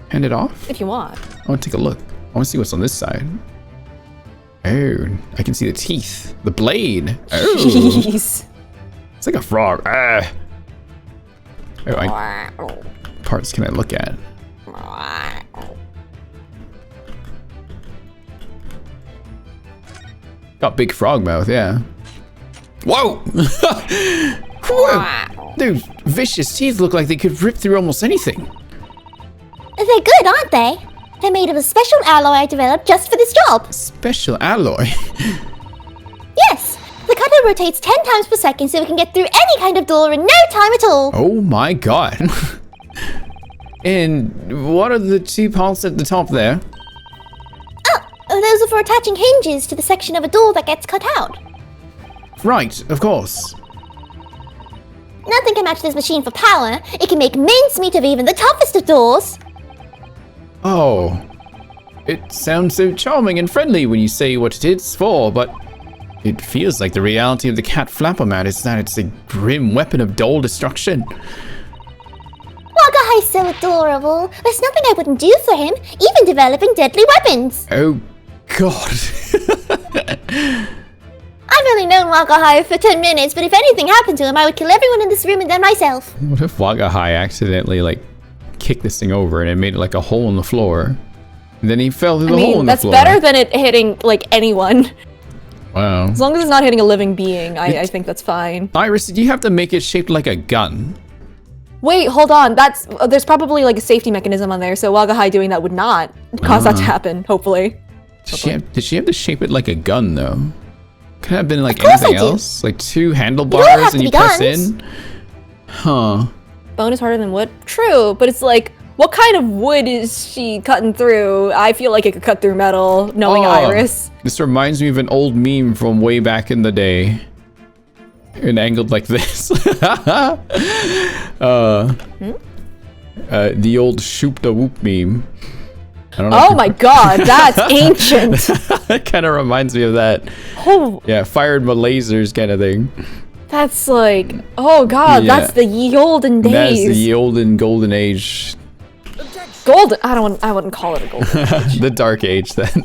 Speaker 1: hand it off?
Speaker 2: If you want.
Speaker 1: I want to take a look. I want to see what's on this side. Oh, I can see the teeth. The blade. Oh,
Speaker 2: Jeez.
Speaker 1: it's like a frog. Ah. Oh, parts can I look at? Got big frog mouth, yeah. Whoa! Whoa, those vicious teeth look like they could rip through almost anything.
Speaker 4: They're good, aren't they? They're made of a special alloy I developed just for this job.
Speaker 1: Special alloy?
Speaker 4: Yes, the cutter rotates 10 times per second so we can get through any kind of door in no time at all.
Speaker 1: Oh my god. And what are the two pulses at the top there?
Speaker 4: Oh, those are for attaching hinges to the section of a door that gets cut out.
Speaker 1: Right, of course.
Speaker 4: Nothing can match this machine for power. It can make mincemeat of even the toughest of doors.
Speaker 1: Oh. It sounds so charming and friendly when you say what it is for, but it feels like the reality of the cat flapper mat is that it's a grim weapon of dull destruction.
Speaker 4: Wagahai's so adorable. There's nothing I wouldn't do for him, even developing deadly weapons.
Speaker 1: Oh, God.
Speaker 4: I've only known Wagahai for 10 minutes, but if anything happened to him, I would kill everyone in this room and then myself.
Speaker 1: What if Wagahai accidentally, like, kicked this thing over and it made like a hole in the floor? And then he fell through the hole in the floor.
Speaker 2: That's better than it hitting, like, anyone.
Speaker 1: Wow.
Speaker 2: As long as it's not hitting a living being, I think that's fine.
Speaker 1: Iris, did you have to make it shaped like a gun?
Speaker 2: Wait, hold on. There's probably, like, a safety mechanism on there, so Wagahai doing that would not cause that to happen, hopefully.
Speaker 1: Did she have to shape it like a gun, though? Could have been like
Speaker 4: course
Speaker 1: anything
Speaker 4: I do.
Speaker 1: else? Like two
Speaker 4: You don't
Speaker 1: handlebars
Speaker 4: have
Speaker 1: and
Speaker 4: to
Speaker 1: you
Speaker 4: be
Speaker 1: press
Speaker 4: guns.
Speaker 1: in? Huh.
Speaker 2: Bone is harder than wood? True, but it's like, what kind of wood is she cutting through? I feel like it could cut through metal, knowing Iris.
Speaker 1: This reminds me of an old meme from way back in the day. And angled like this. The old shoop da whoop meme. I don't know
Speaker 2: Oh my god, that's ancient!
Speaker 1: That kind of reminds me of that.
Speaker 2: Oh,
Speaker 1: Yeah, fired my lasers kind of thing.
Speaker 2: that's like, oh god,
Speaker 1: Yeah.
Speaker 2: that's the ye olden
Speaker 1: That's
Speaker 2: days.
Speaker 1: the olden golden age.
Speaker 2: Golden, I wouldn't call it a golden.
Speaker 1: The dark age then.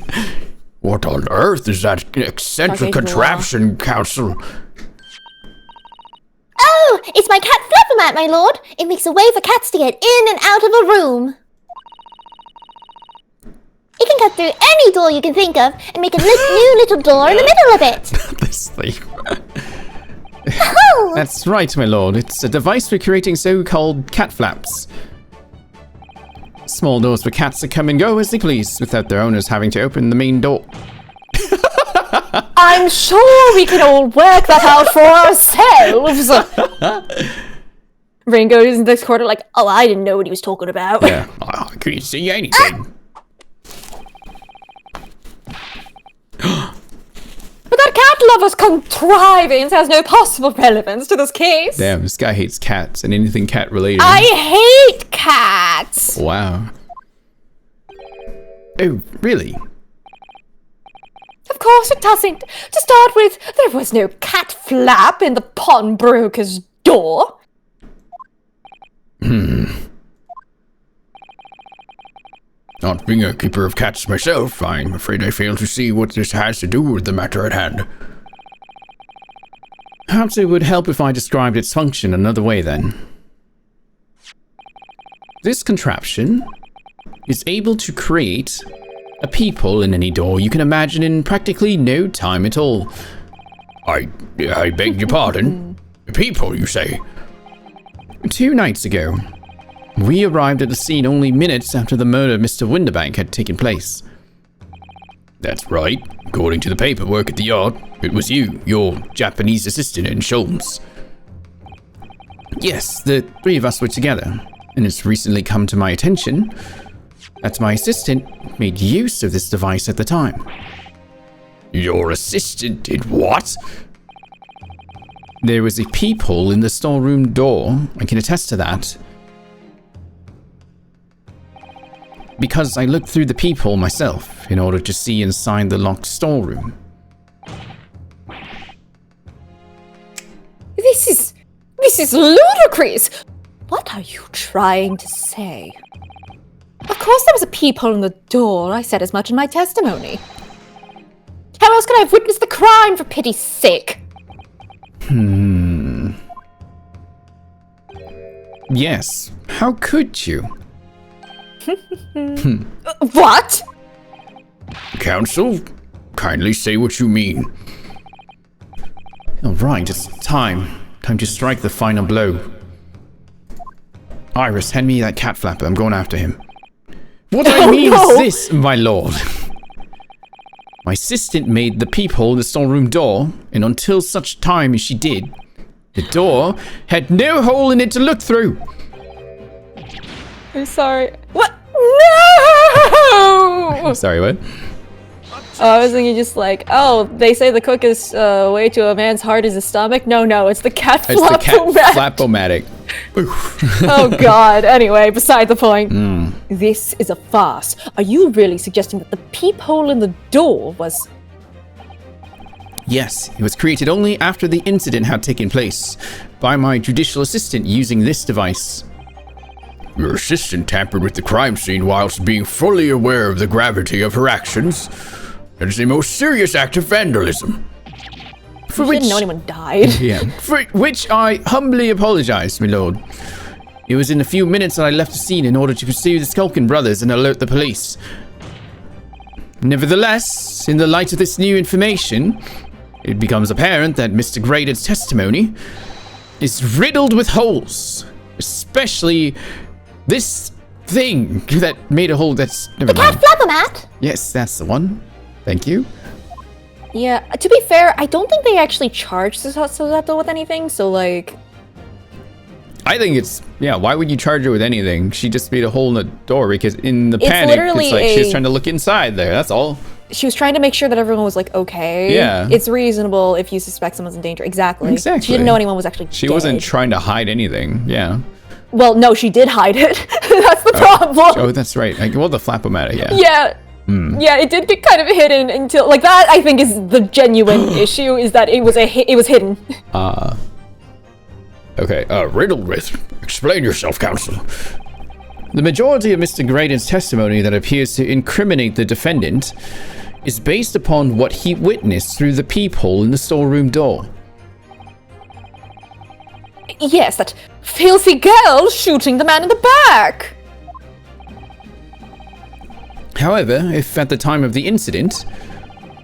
Speaker 3: What on earth is that eccentric
Speaker 2: Dark Age
Speaker 3: contraption, Council?
Speaker 4: Oh, it's my cat flapper mat, my lord. It makes a way for cats to get in and out of a room. It can cut through any door you can think of and make a new little door in the middle of it.
Speaker 1: This thing.
Speaker 4: Oh,
Speaker 1: That's right, my lord. It's a device for creating so-called cat flaps. Small doors for cats to come and go as they please, without their owners having to open the main door.
Speaker 2: I'm sure we can all work that out for ourselves! Ringo is in this corner like, oh, I didn't know what he was talking about.
Speaker 1: Yeah.
Speaker 3: I can't see anything.
Speaker 2: But that cat lover's contrivance has no possible relevance to this case.
Speaker 1: Damn, this guy hates cats and anything cat related.
Speaker 2: I hate cats!
Speaker 1: Wow. Oh, really?
Speaker 2: Of course it doesn't. To start with, there was no cat flap in the pawnbroker's door.
Speaker 3: Not being a keeper of cats myself, I'm afraid I fail to see what this has to do with the matter at hand.
Speaker 1: Perhaps it would help if I described its function another way then. This contraption is able to create a peephole in any door you can imagine in practically no time at all.
Speaker 3: I beg your pardon? People, you say?
Speaker 1: 2 nights ago, we arrived at the scene only minutes after the murder of Mr. Winterbank had taken place.
Speaker 3: That's right. According to the paperwork at the yard, it was you, your Japanese assistant, and Sholmes.
Speaker 1: Yes, the 3 of us were together, and it's recently come to my attention that my assistant made use of this device at the time.
Speaker 3: Your assistant did what?
Speaker 1: There was a peephole in the storeroom door, I can attest to that. Because I looked through the peephole myself in order to see inside the locked storeroom.
Speaker 2: This is ludicrous! What are you trying to say? Of course there was a peephole in the door. I said as much in my testimony. How else could I have witnessed the crime, for pity's sake?
Speaker 1: Yes, how could you?
Speaker 2: What?
Speaker 3: Counsel, kindly say what you mean.
Speaker 1: Alright, it's time Time to strike the final blow. Iris, hand me that cat flapper. I'm going after him. What I mean is this, my lord. My assistant made the peephole in the storeroom door, and until such time as she did, the door had no hole in it to look through.
Speaker 2: I'm sorry. What? No!
Speaker 1: Sorry, what?
Speaker 2: Oh, I was thinking just like, oh, they say the quickest way to a man's heart is his stomach. No, it's the cat
Speaker 1: It's the cat
Speaker 2: flapomatic.
Speaker 1: flapomatic.
Speaker 2: Oh god, anyway, beside the point. This is a farce. Are you really suggesting that the peephole in the door was...
Speaker 1: Yes, it was created only after the incident had taken place by my judicial assistant using this device.
Speaker 3: Your assistant tampered with the crime scene whilst being fully aware of the gravity of her actions. That is a most serious act of vandalism.
Speaker 2: For which... didn't know anyone died.
Speaker 1: Yeah. For which I humbly apologize, my lord. It was in a few minutes that I left the scene in order to pursue the Skulkin brothers and alert the police. Nevertheless, in the light of this new information, it becomes apparent that Mr. Graydon's testimony is riddled with holes. Especially this thing that made a hole that's...
Speaker 4: The cat flapomat?
Speaker 1: Yes, that's the one. Thank you.
Speaker 2: Yeah, to be fair, I don't think they actually charged Susato with anything, so like...
Speaker 1: I think it's... Yeah, why would you charge her with anything? She just made a hole in the door because in the panic,
Speaker 2: literally
Speaker 1: it's like she was trying to look inside there, that's all.
Speaker 2: She was trying to make sure that everyone was like, okay.
Speaker 1: Yeah.
Speaker 2: It's reasonable if you suspect someone's in danger. Exactly. She didn't know anyone was actually
Speaker 1: She
Speaker 2: dead.
Speaker 1: wasn't trying to hide anything, yeah.
Speaker 2: Well, no, she did hide it. That's the problem.
Speaker 1: Oh, that's right. Like, well, the flapomatic, yeah.
Speaker 2: Yeah. Yeah, it did get kind of hidden until... Like, that, I think, is the genuine issue, is that it was hidden.
Speaker 1: Okay,
Speaker 3: Riddled with. Explain yourself, counsel.
Speaker 1: the majority of Mr. Graydon's testimony that appears to incriminate the defendant is based upon what he witnessed through the peephole in the storeroom door.
Speaker 2: Yes, that filthy girl shooting the man in the back.
Speaker 1: However, if at the time of the incident,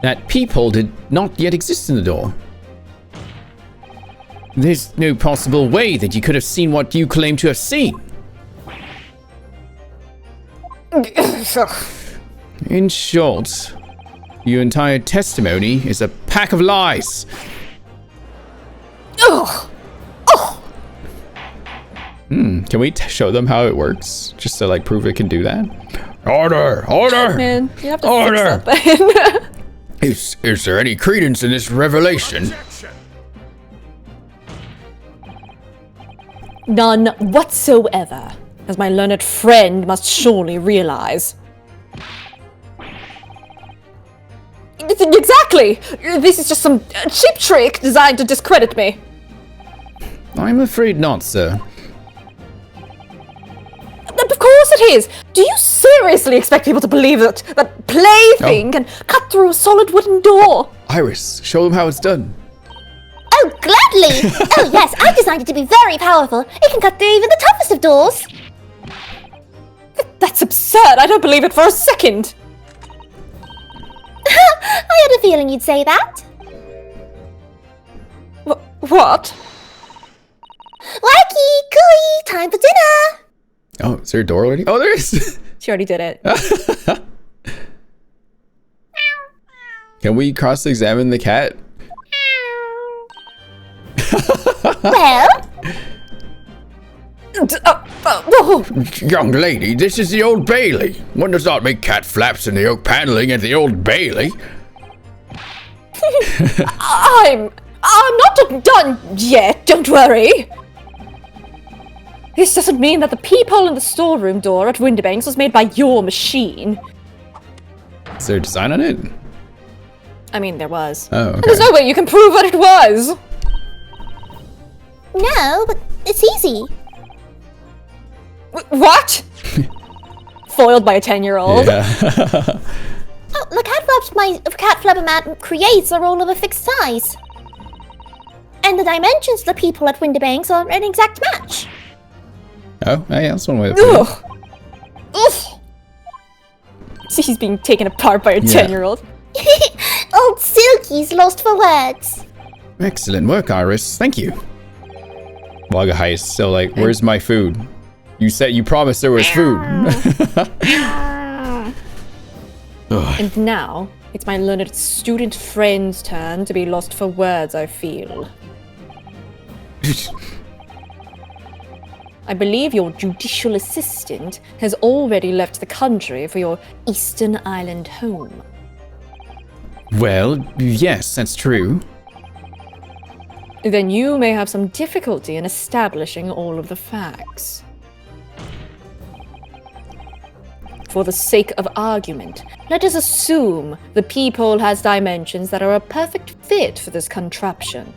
Speaker 1: that peephole did not yet exist in the door, there's no possible way that you could have seen what you claim to have seen. In short, your entire testimony is a pack of lies.
Speaker 4: Ugh.
Speaker 1: Can we show them how it works? Just to like prove it can do that?
Speaker 3: Order! Order!
Speaker 2: Man, you have to
Speaker 3: Order!
Speaker 2: fix that then.
Speaker 3: Is there any credence in this revelation?
Speaker 2: None whatsoever, as my learned friend must surely realize. Exactly! This is just some cheap trick designed to discredit me.
Speaker 1: I'm afraid not, sir.
Speaker 2: Of course it is! Do you seriously expect people to believe that that plaything can cut through a solid wooden door?
Speaker 1: Iris, show them how it's done.
Speaker 4: Oh, gladly! Oh, yes, I designed it to be very powerful. It can cut through even the toughest of doors.
Speaker 2: That's absurd! I don't believe it for a second!
Speaker 4: I had a feeling you'd say that.
Speaker 2: What?
Speaker 4: Wacky, cooey, time for dinner.
Speaker 1: Oh, is there a door already? Oh, there is!
Speaker 2: She already did it.
Speaker 1: Can we cross-examine the cat?
Speaker 4: Well?
Speaker 3: Young lady, this is the Old Bailey. One does not make cat flaps in the oak paneling at the Old Bailey.
Speaker 2: I'm not done yet, don't worry. This doesn't mean that the peephole in the storeroom door at Windibanks was made by your machine.
Speaker 1: Is there a design on it?
Speaker 2: I mean, there was.
Speaker 1: Oh, okay.
Speaker 2: And there's no way you can prove what it was.
Speaker 4: No, but it's easy.
Speaker 2: What? Foiled by a 10-year-old.
Speaker 1: Yeah.
Speaker 4: Oh, the cat flapper creates a roll of a fixed size. And the dimensions of the people at Windibanks are an exact match.
Speaker 1: Oh, yeah, that's one way to put it.
Speaker 2: Ugh. Ugh. She's being taken apart by a 10-year-old.
Speaker 4: Old Silky's lost for words.
Speaker 1: Excellent work, Iris. Thank you. log a heist. So like, where's my food? You promised there was food.
Speaker 2: And now, it's my learned student friend's turn to be lost for words, I feel. I believe your judicial assistant has already left the country for your Eastern Island home.
Speaker 1: Well, yes, that's true.
Speaker 2: Then you may have some difficulty in establishing all of the facts. For the sake of argument, let us assume the peephole has dimensions that are a perfect fit for this contraption.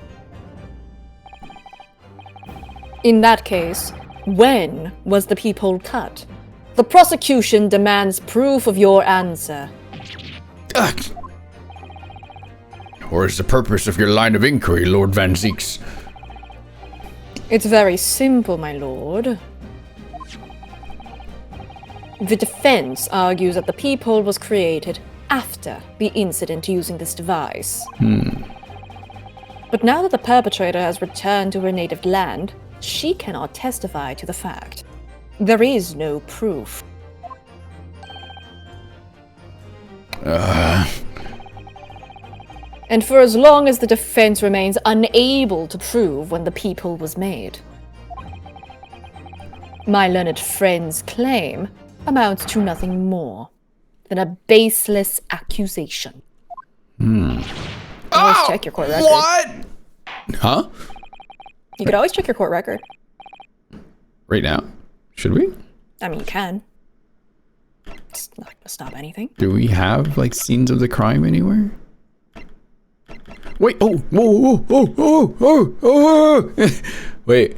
Speaker 2: In that case, when was the peephole cut? The prosecution demands proof of your answer.
Speaker 3: Ugh. Or is the purpose of your line of inquiry, Lord Van Zeeks?
Speaker 2: It's very simple, my lord. The defense argues that the peephole was created after the incident using this device. But now that the perpetrator has returned to her native land, she cannot testify to the fact. There is no proof. And for as long as the defense remains unable to prove when the peephole was made, my learned friend's claim amounts to nothing more than a baseless accusation. You can always check your court record.
Speaker 3: What?
Speaker 1: Huh?
Speaker 2: You could always check your court record.
Speaker 1: Right now? Should we?
Speaker 2: I mean, you can. It's not going to stop anything.
Speaker 1: Do we have like scenes of the crime anywhere? Wait, oh. Wait.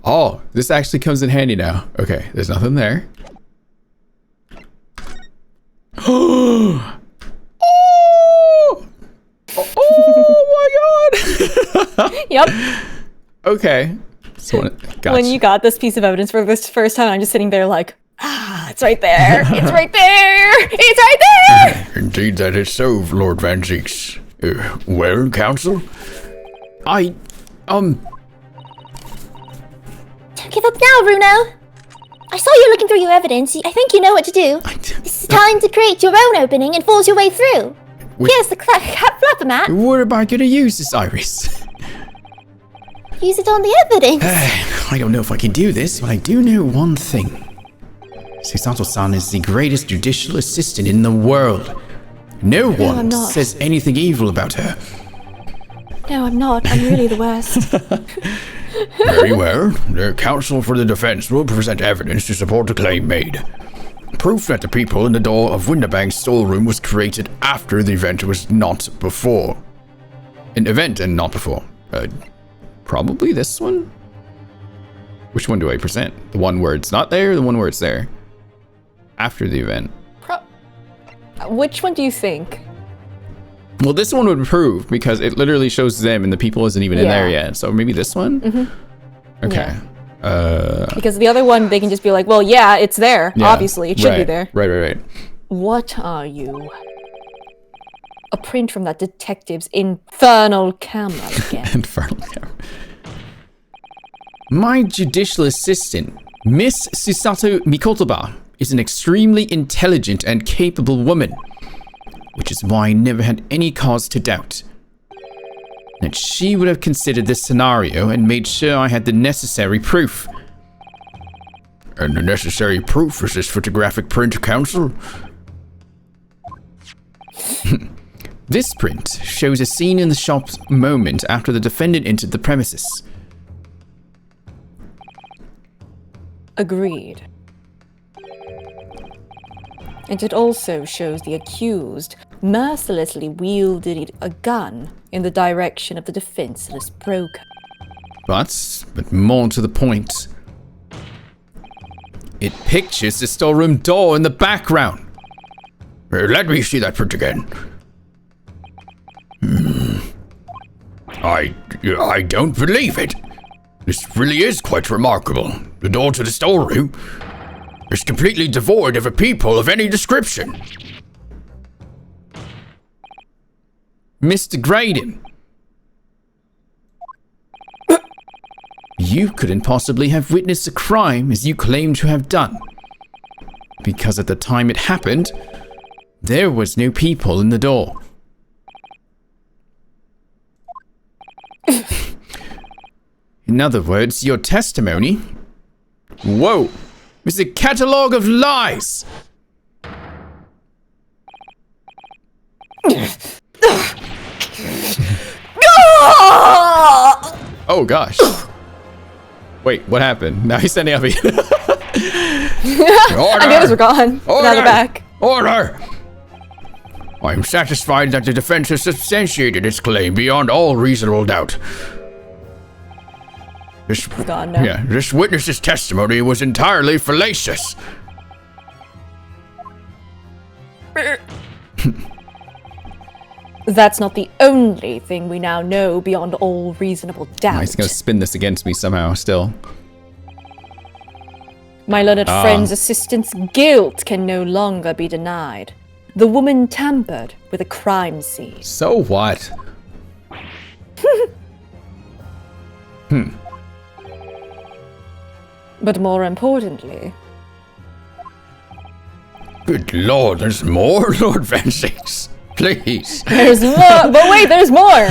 Speaker 1: Oh, this actually comes in handy now. Okay, there's nothing there. Oh! Oh my god!
Speaker 2: Yep.
Speaker 1: Okay. So gotcha.
Speaker 2: When you got this piece of evidence for this first time, I'm just sitting there like, it's right there. It's right there. It's right there.
Speaker 3: Indeed, that is so, Lord Van Zeeks. Well, counsel?
Speaker 4: Don't give up now, Bruno. I saw you looking through your evidence. I think you know what to do. It's time to create your own opening and force your way through. Here's the flapper mat.
Speaker 1: What am I gonna use this, Iris?
Speaker 4: Use it on the evidence.
Speaker 1: I don't know if I can do this, but I do know one thing. Susato-san is the greatest judicial assistant in the world. No one
Speaker 2: I'm not.
Speaker 1: says anything evil about her.
Speaker 2: No, I'm not. I'm really the worst.
Speaker 3: Very well. The counsel for the defense will present evidence to support the claim made. Proof that the people in the door of Winterbank's storeroom was created after the event was not before. An event and not before.
Speaker 1: Probably this one? Which one do I present? The one where it's not there or the one where it's there? After the event.
Speaker 2: Which one do you think?
Speaker 1: Well, this one would prove because it literally shows them and the people isn't even in there yet. So maybe this one? Mm-hmm. Okay.
Speaker 2: Yeah. Because the other one, they can just be like, well, yeah, it's there. Yeah, obviously, it should be there.
Speaker 1: Right.
Speaker 2: What are you? A print from that detective's infernal camera again.
Speaker 1: Infernal camera. My judicial assistant, Miss Susato Mikotoba, is an extremely intelligent and capable woman, which is why I never had any cause to doubt that she would have considered this scenario and made sure I had the necessary proof.
Speaker 3: And the necessary proof is this photographic print, counsel?
Speaker 1: This print shows a scene in the shop moment after the defendant entered the premises.
Speaker 2: Agreed. And it also shows the accused mercilessly wielded a gun in the direction of the defenseless broker.
Speaker 1: But more to the point, it pictures the storeroom door in the background.
Speaker 3: Let me see that print again. I don't believe it. This really is quite remarkable. The door to the storeroom is completely devoid of a peephole of any description.
Speaker 1: Mr. Graydon. you couldn't possibly have witnessed a crime as you claim to have done. Because at the time it happened, there was no people in the door. In other words, your testimony... Whoa! Is a catalogue of lies! Oh gosh. Wait, what happened? Now he's standing up again.
Speaker 2: I knew were gone. Now they're back.
Speaker 3: Order! I am satisfied that the defense has substantiated its claim beyond all reasonable doubt.
Speaker 2: It's gone now.
Speaker 3: Yeah, this witness's testimony was entirely fallacious.
Speaker 2: That's not the only thing we now know beyond all reasonable doubt.
Speaker 1: He's gonna spin this against me somehow, still.
Speaker 2: My learned friend's assistant's guilt can no longer be denied. The woman tampered with a crime scene.
Speaker 1: So what?
Speaker 2: But more importantly...
Speaker 3: Good Lord, there's more, Lord Van Six. Please.
Speaker 2: There's more! But wait, there's more!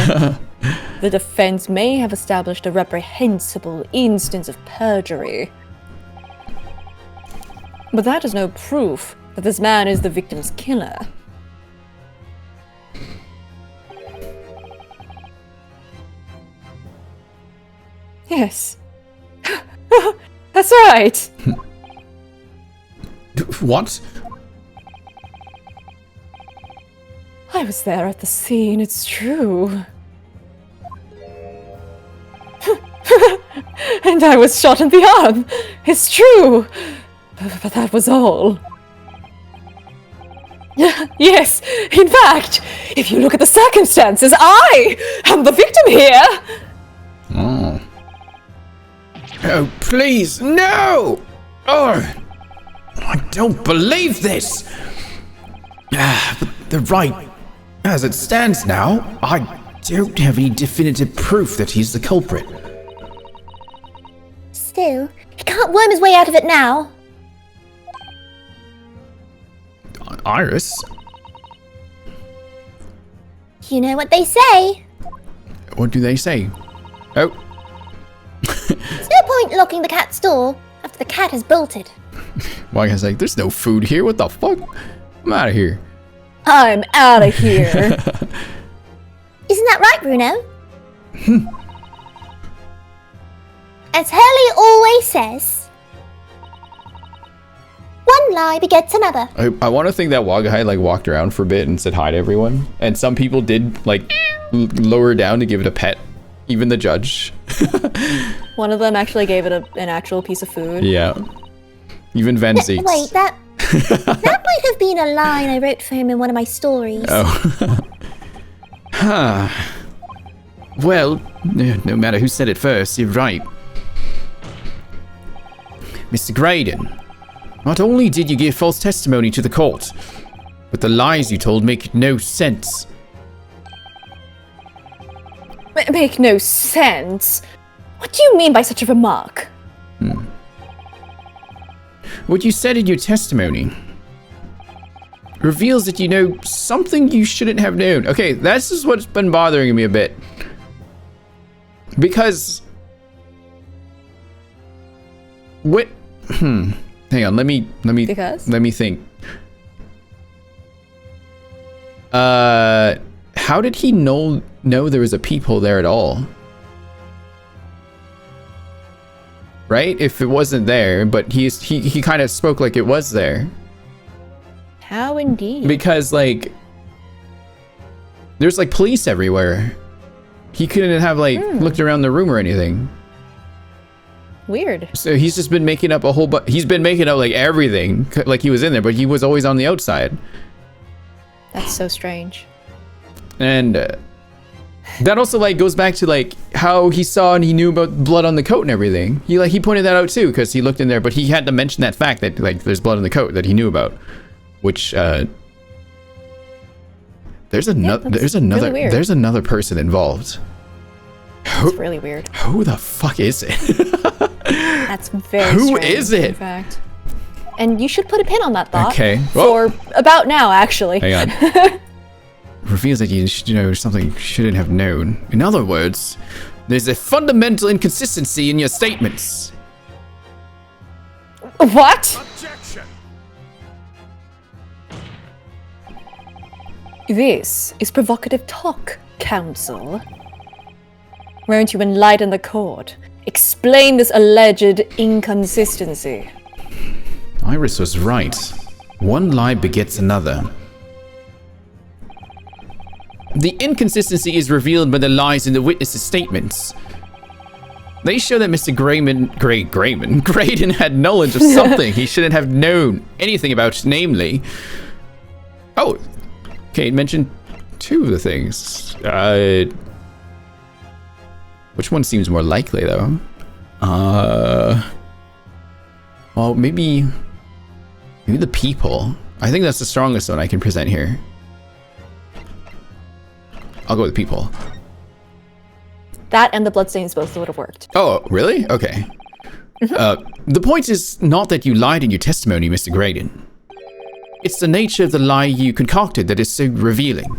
Speaker 2: The defense may have established a reprehensible instance of perjury. But that is no proof that this man is the victim's killer. Yes. That's right!
Speaker 1: What?
Speaker 2: I was there at the scene, it's true. And I was shot in the arm, it's true. But that was all. Yes, in fact, if you look at the circumstances, I am the victim here.
Speaker 1: Oh.
Speaker 3: Oh, please, no! Oh, I don't believe this!
Speaker 1: But the right, as it stands now, I don't have any definitive proof that he's the culprit.
Speaker 4: Still, he can't worm his way out of it now.
Speaker 1: Iris?
Speaker 4: You know what they say.
Speaker 1: What do they say? Oh.
Speaker 4: There's no point locking the cat's door after the cat has bolted.
Speaker 1: Why can I say, there's no food here, what the fuck? I'm out of here.
Speaker 2: I'm out of here.
Speaker 4: Isn't that right, Bruno? As Hurley always says, one lie begets another.
Speaker 1: I want to think that Wagahai like walked around for a bit and said hi to everyone. And some people did like lower down to give it a pet. Even the judge.
Speaker 2: One of them actually gave it an actual piece of food.
Speaker 1: Yeah. Even Van Zeeks.
Speaker 4: Wait, that might have been a line I wrote for him in one of my stories.
Speaker 1: Oh. Well, no matter who said it first, you're right. Mr. Graydon, not only did you give false testimony to the court, but the lies you told make no sense.
Speaker 2: Make no sense? What do you mean by such a remark?
Speaker 1: What you said in your testimony reveals that you know something you shouldn't have known. Okay, this is what's been bothering me a bit. Because... What... Hang on, let me think. How did he know there was a peephole there at all? Right? If it wasn't there, but he kind of spoke like it was there.
Speaker 2: How indeed?
Speaker 1: Because like there's like police everywhere. He couldn't have like looked around the room or anything.
Speaker 2: Weird.
Speaker 1: So he's just been making up a whole he's been making up like everything like he was in there, but he was always on the outside.
Speaker 2: That's so strange.
Speaker 1: And that also like goes back to like how he saw and he knew about blood on the coat and everything. He pointed that out too because he looked in there, but he had to mention that fact that like there's blood on the coat that he knew about, which there's another person involved.
Speaker 2: That's really weird.
Speaker 1: Who the fuck is it?
Speaker 2: That's very
Speaker 1: Who
Speaker 2: strange,
Speaker 1: is it?
Speaker 2: in fact. And you should put a pin on that thought.
Speaker 1: Okay.
Speaker 2: For about now, actually.
Speaker 1: Hang on. Reveals that you should know something you shouldn't have known. In other words, there's a fundamental inconsistency in your statements.
Speaker 2: What?
Speaker 5: Objection!
Speaker 2: This is provocative talk, Counsel. Won't you enlighten the court? Explain this alleged inconsistency.
Speaker 1: Iris was right. One lie begets another. The inconsistency is revealed by the lies in the witnesses' statements. They show that Mr. Graydon had knowledge of something he shouldn't have known anything about, namely... Oh, okay, it mentioned two of the things. Which one seems more likely, though? Well, maybe the people. I think that's the strongest one I can present here. I'll go with people.
Speaker 2: That and the bloodstains both would have worked.
Speaker 1: Oh, really? Okay. The point is not that you lied in your testimony, Mr. Graydon. It's the nature of the lie you concocted that is so revealing.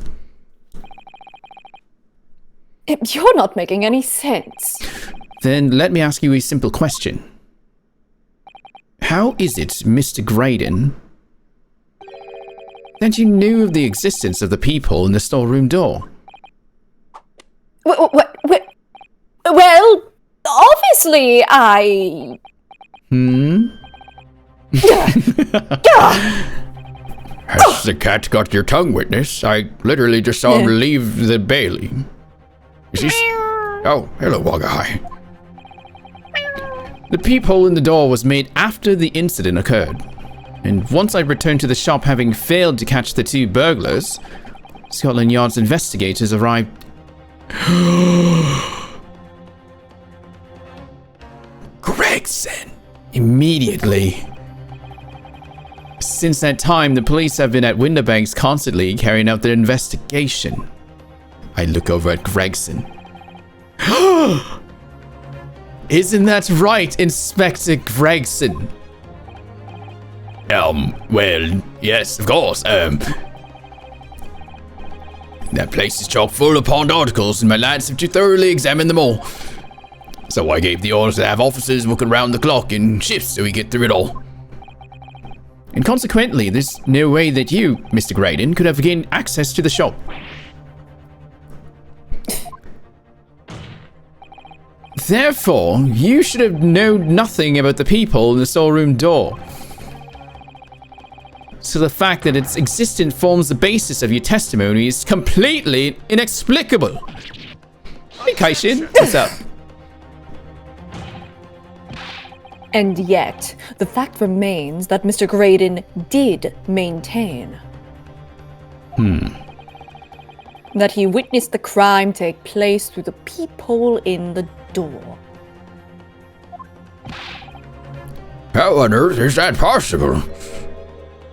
Speaker 2: You're not making any sense.
Speaker 1: Then let me ask you a simple question. How is it, Mr. Graydon, that you knew of the existence of the people in the storeroom door?
Speaker 2: Well, obviously, I...
Speaker 3: Has the cat got your tongue, witness? I literally just saw him leave the Bailey. Is he... Oh, hello, Wagga. Hi.
Speaker 1: The peephole in the door was made after the incident occurred. And once I returned to the shop having failed to catch the two burglars, Scotland Yard's investigators arrived... Gregson! Immediately. Since that time, the police have been at Winterbanks constantly carrying out their investigation. I look over at Gregson. Isn't that right, Inspector Gregson?
Speaker 3: Well, yes, of course. That place is chock full of pawned articles, and my lads have to thoroughly examine them all. So I gave the orders to have officers working round the clock in shifts so we get through it all.
Speaker 1: And consequently, there's no way that you, Mr. Graydon, could have gained access to the shop. Therefore, you should have known nothing about the people in the storeroom door. So the fact that its existence forms the basis of your testimony is completely inexplicable. Hey, Kaishin, what's up?
Speaker 2: And yet, the fact remains that Mr. Graydon did maintain that he witnessed the crime take place through the peephole in the door.
Speaker 3: How on earth is that possible?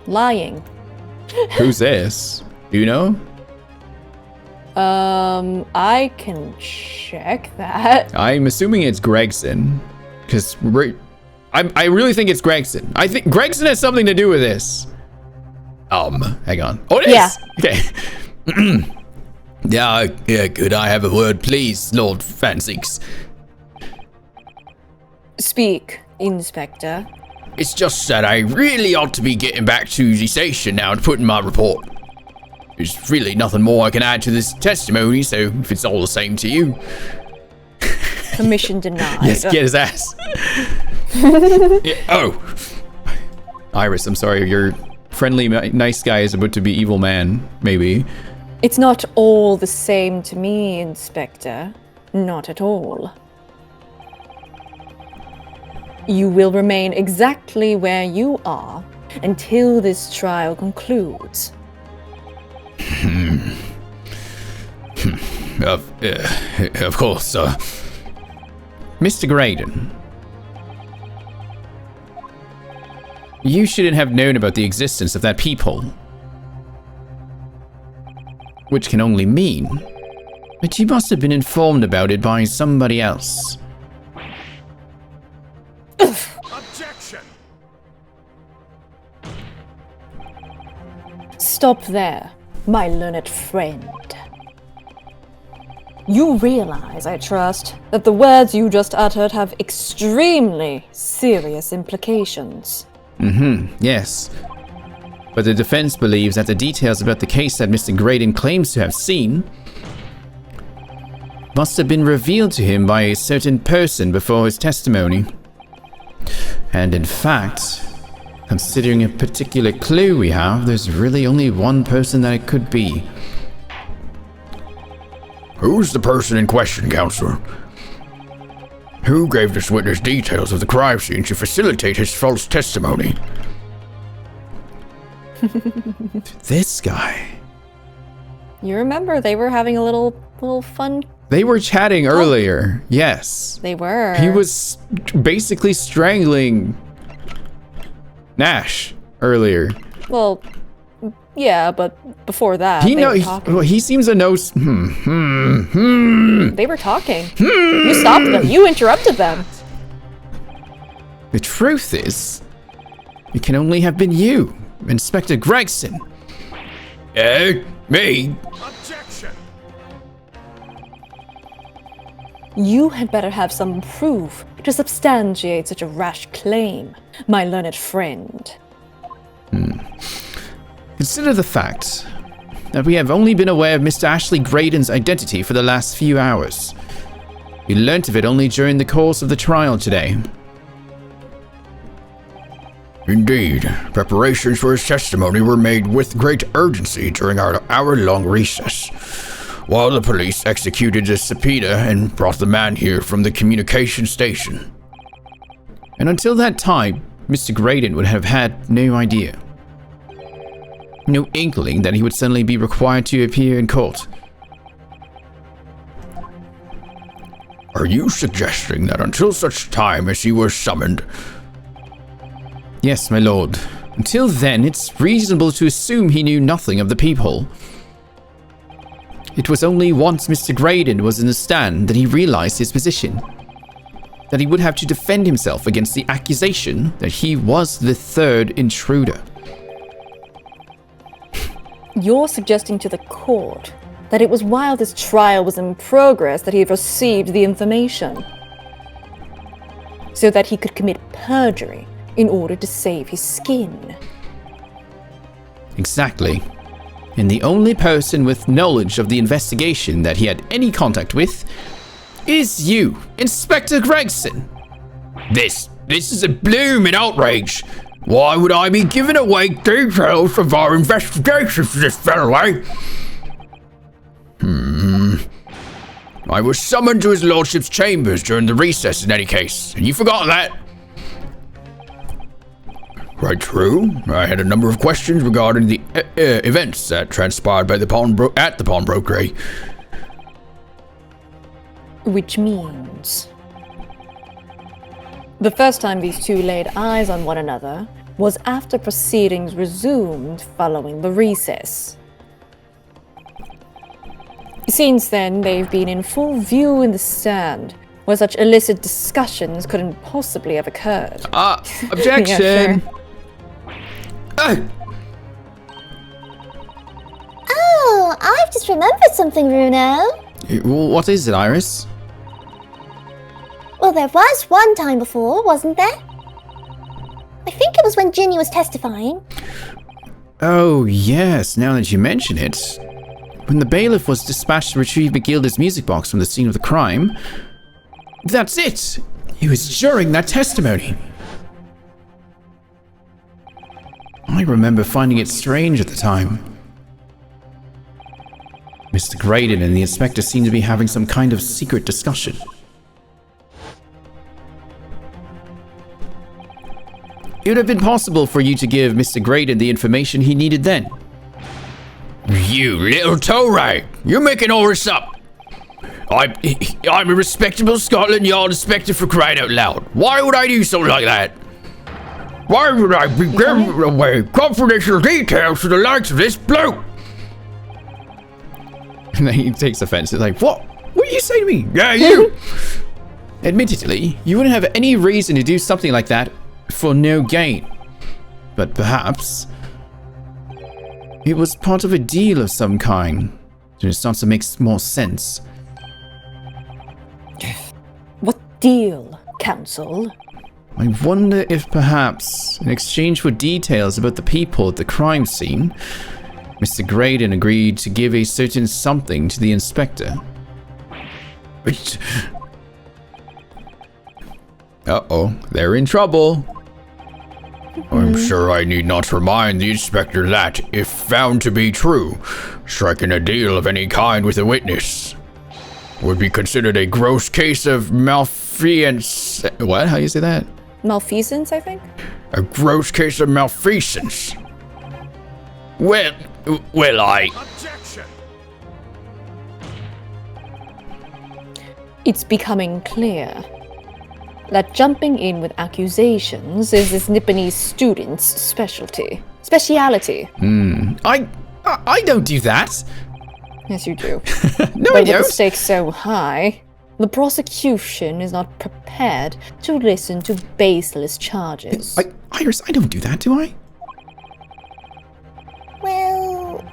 Speaker 2: Lying.
Speaker 1: Who's this? Do you know?
Speaker 2: I can check that.
Speaker 1: I'm assuming it's Gregson. Because I really think it's Gregson. I think Gregson has something to do with this. Hang on. Oh, it is!
Speaker 2: Yeah.
Speaker 1: Okay.
Speaker 3: Yeah, could I have a word, please, Lord Fancyx?
Speaker 2: Speak, Inspector.
Speaker 3: It's just that I really ought to be getting back to the station now and putting my report. There's really nothing more I can add to this testimony, so if it's all the same to you.
Speaker 2: Permission denied.
Speaker 1: Yes, get his ass.
Speaker 3: Yeah, oh.
Speaker 1: Iris, I'm sorry, your friendly, nice guy is about to be evil man, maybe.
Speaker 2: It's not all the same to me, Inspector. Not at all. You will remain exactly where you are until this trial concludes.
Speaker 3: Of course,
Speaker 1: Mr. Graydon, you shouldn't have known about the existence of that peephole. Which can only mean that you must have been informed about it by somebody else.
Speaker 5: Objection!
Speaker 2: Stop there, my learned friend. You realize, I trust, that the words you just uttered have extremely serious implications.
Speaker 1: Yes. But the defense believes that the details about the case that Mr. Graydon claims to have seen must have been revealed to him by a certain person before his testimony. And in fact, considering a particular clue we have, there's really only one person that it could be.
Speaker 3: Who's the person in question, Counselor? Who gave this witness details of the crime scene to facilitate his false testimony?
Speaker 1: This guy.
Speaker 2: You remember they were having a little fun.
Speaker 1: They were chatting earlier. Yes.
Speaker 2: They were.
Speaker 1: He was basically strangling Nash earlier.
Speaker 2: Well, yeah, but before that,
Speaker 1: He
Speaker 2: they
Speaker 1: know.
Speaker 2: were talking.
Speaker 1: He seems to know.
Speaker 2: They were talking. You stopped them. You interrupted them.
Speaker 1: The truth is, it can only have been you, Inspector Gregson.
Speaker 3: Me?
Speaker 5: Objection!
Speaker 2: You had better have some proof to substantiate such a rash claim, my learned friend.
Speaker 1: Consider the fact that we have only been aware of Mr. Ashley Graydon's identity for the last few hours. We learnt of it only during the course of the trial today.
Speaker 3: Indeed, preparations for his testimony were made with great urgency during our hour-long recess, while the police executed a subpoena and brought the man here from the communication station.
Speaker 1: And until that time, Mr. Graydon would have had no idea. No inkling that he would suddenly be required to appear in court.
Speaker 3: Are you suggesting that until such time as he was summoned,
Speaker 1: Yes, my lord. Until then, it's reasonable to assume he knew nothing of the peephole. It was only once Mr. Graydon was in the stand that he realized his position. That he would have to defend himself against the accusation that he was the third intruder.
Speaker 2: You're suggesting to the court that it was while this trial was in progress that he received the information, so that he could commit perjury in order to save his skin.
Speaker 1: Exactly. And the only person with knowledge of the investigation that he had any contact with is you, Inspector Gregson.
Speaker 3: This is a blooming outrage. Why would I be giving away details of our investigation to this fellow, eh? I was summoned to his lordship's chambers during the recess in any case, and you forgot that. Right, true. I had a number of questions regarding the events that transpired by at the pawnbroker.
Speaker 2: Which means... the first time these two laid eyes on one another was after proceedings resumed following the recess. Since then, they've been in full view in the stand, where such illicit discussions couldn't possibly have occurred.
Speaker 1: Objection!
Speaker 2: Yeah, sure.
Speaker 4: Oh, I've just remembered something, Bruno.
Speaker 1: What is it, Iris?
Speaker 4: Well, there was one time before, wasn't there? I think it was when Ginny was testifying.
Speaker 1: Oh, yes, now that you mention it. When the bailiff was dispatched to retrieve McGilda's music box from the scene of the crime, that's it! It was during that testimony. I remember finding it strange at the time. Mr. Graydon and the inspector seemed to be having some kind of secret discussion. It would have been possible for you to give Mr. Graydon the information he needed then.
Speaker 3: You little toe rag! You're making all this up! I'm a respectable Scotland Yard inspector, for crying out loud. Why would I do something like that? Why would I be giving away confidential details to the likes of this bloke?
Speaker 1: And then he takes offense. He's like, what? What are you saying to me?
Speaker 3: Yeah, you!
Speaker 1: Admittedly, you wouldn't have any reason to do something like that for no gain. But perhaps it was part of a deal of some kind. It starts to make more sense.
Speaker 2: What deal, Council?
Speaker 1: I wonder if perhaps, in exchange for details about the people at the crime scene, Mr. Graydon agreed to give a certain something to the inspector. Uh-oh, they're in trouble.
Speaker 3: I'm sure I need not remind the inspector that, if found to be true, striking a deal of any kind with a witness would be considered a gross case of malfeasance.
Speaker 1: What? How do you say that?
Speaker 2: Malfeasance, I think?
Speaker 3: A gross case of malfeasance. Well,
Speaker 5: Objection!
Speaker 2: It's becoming clear that jumping in with accusations is this Nipponese student's specialty. Speciality.
Speaker 1: I don't do that.
Speaker 2: Yes, you do.
Speaker 1: No, I
Speaker 2: But with the
Speaker 1: don't.
Speaker 2: stakes so high, the prosecution is not prepared to listen to baseless charges.
Speaker 1: Iris, I don't do that, do I?
Speaker 4: Well,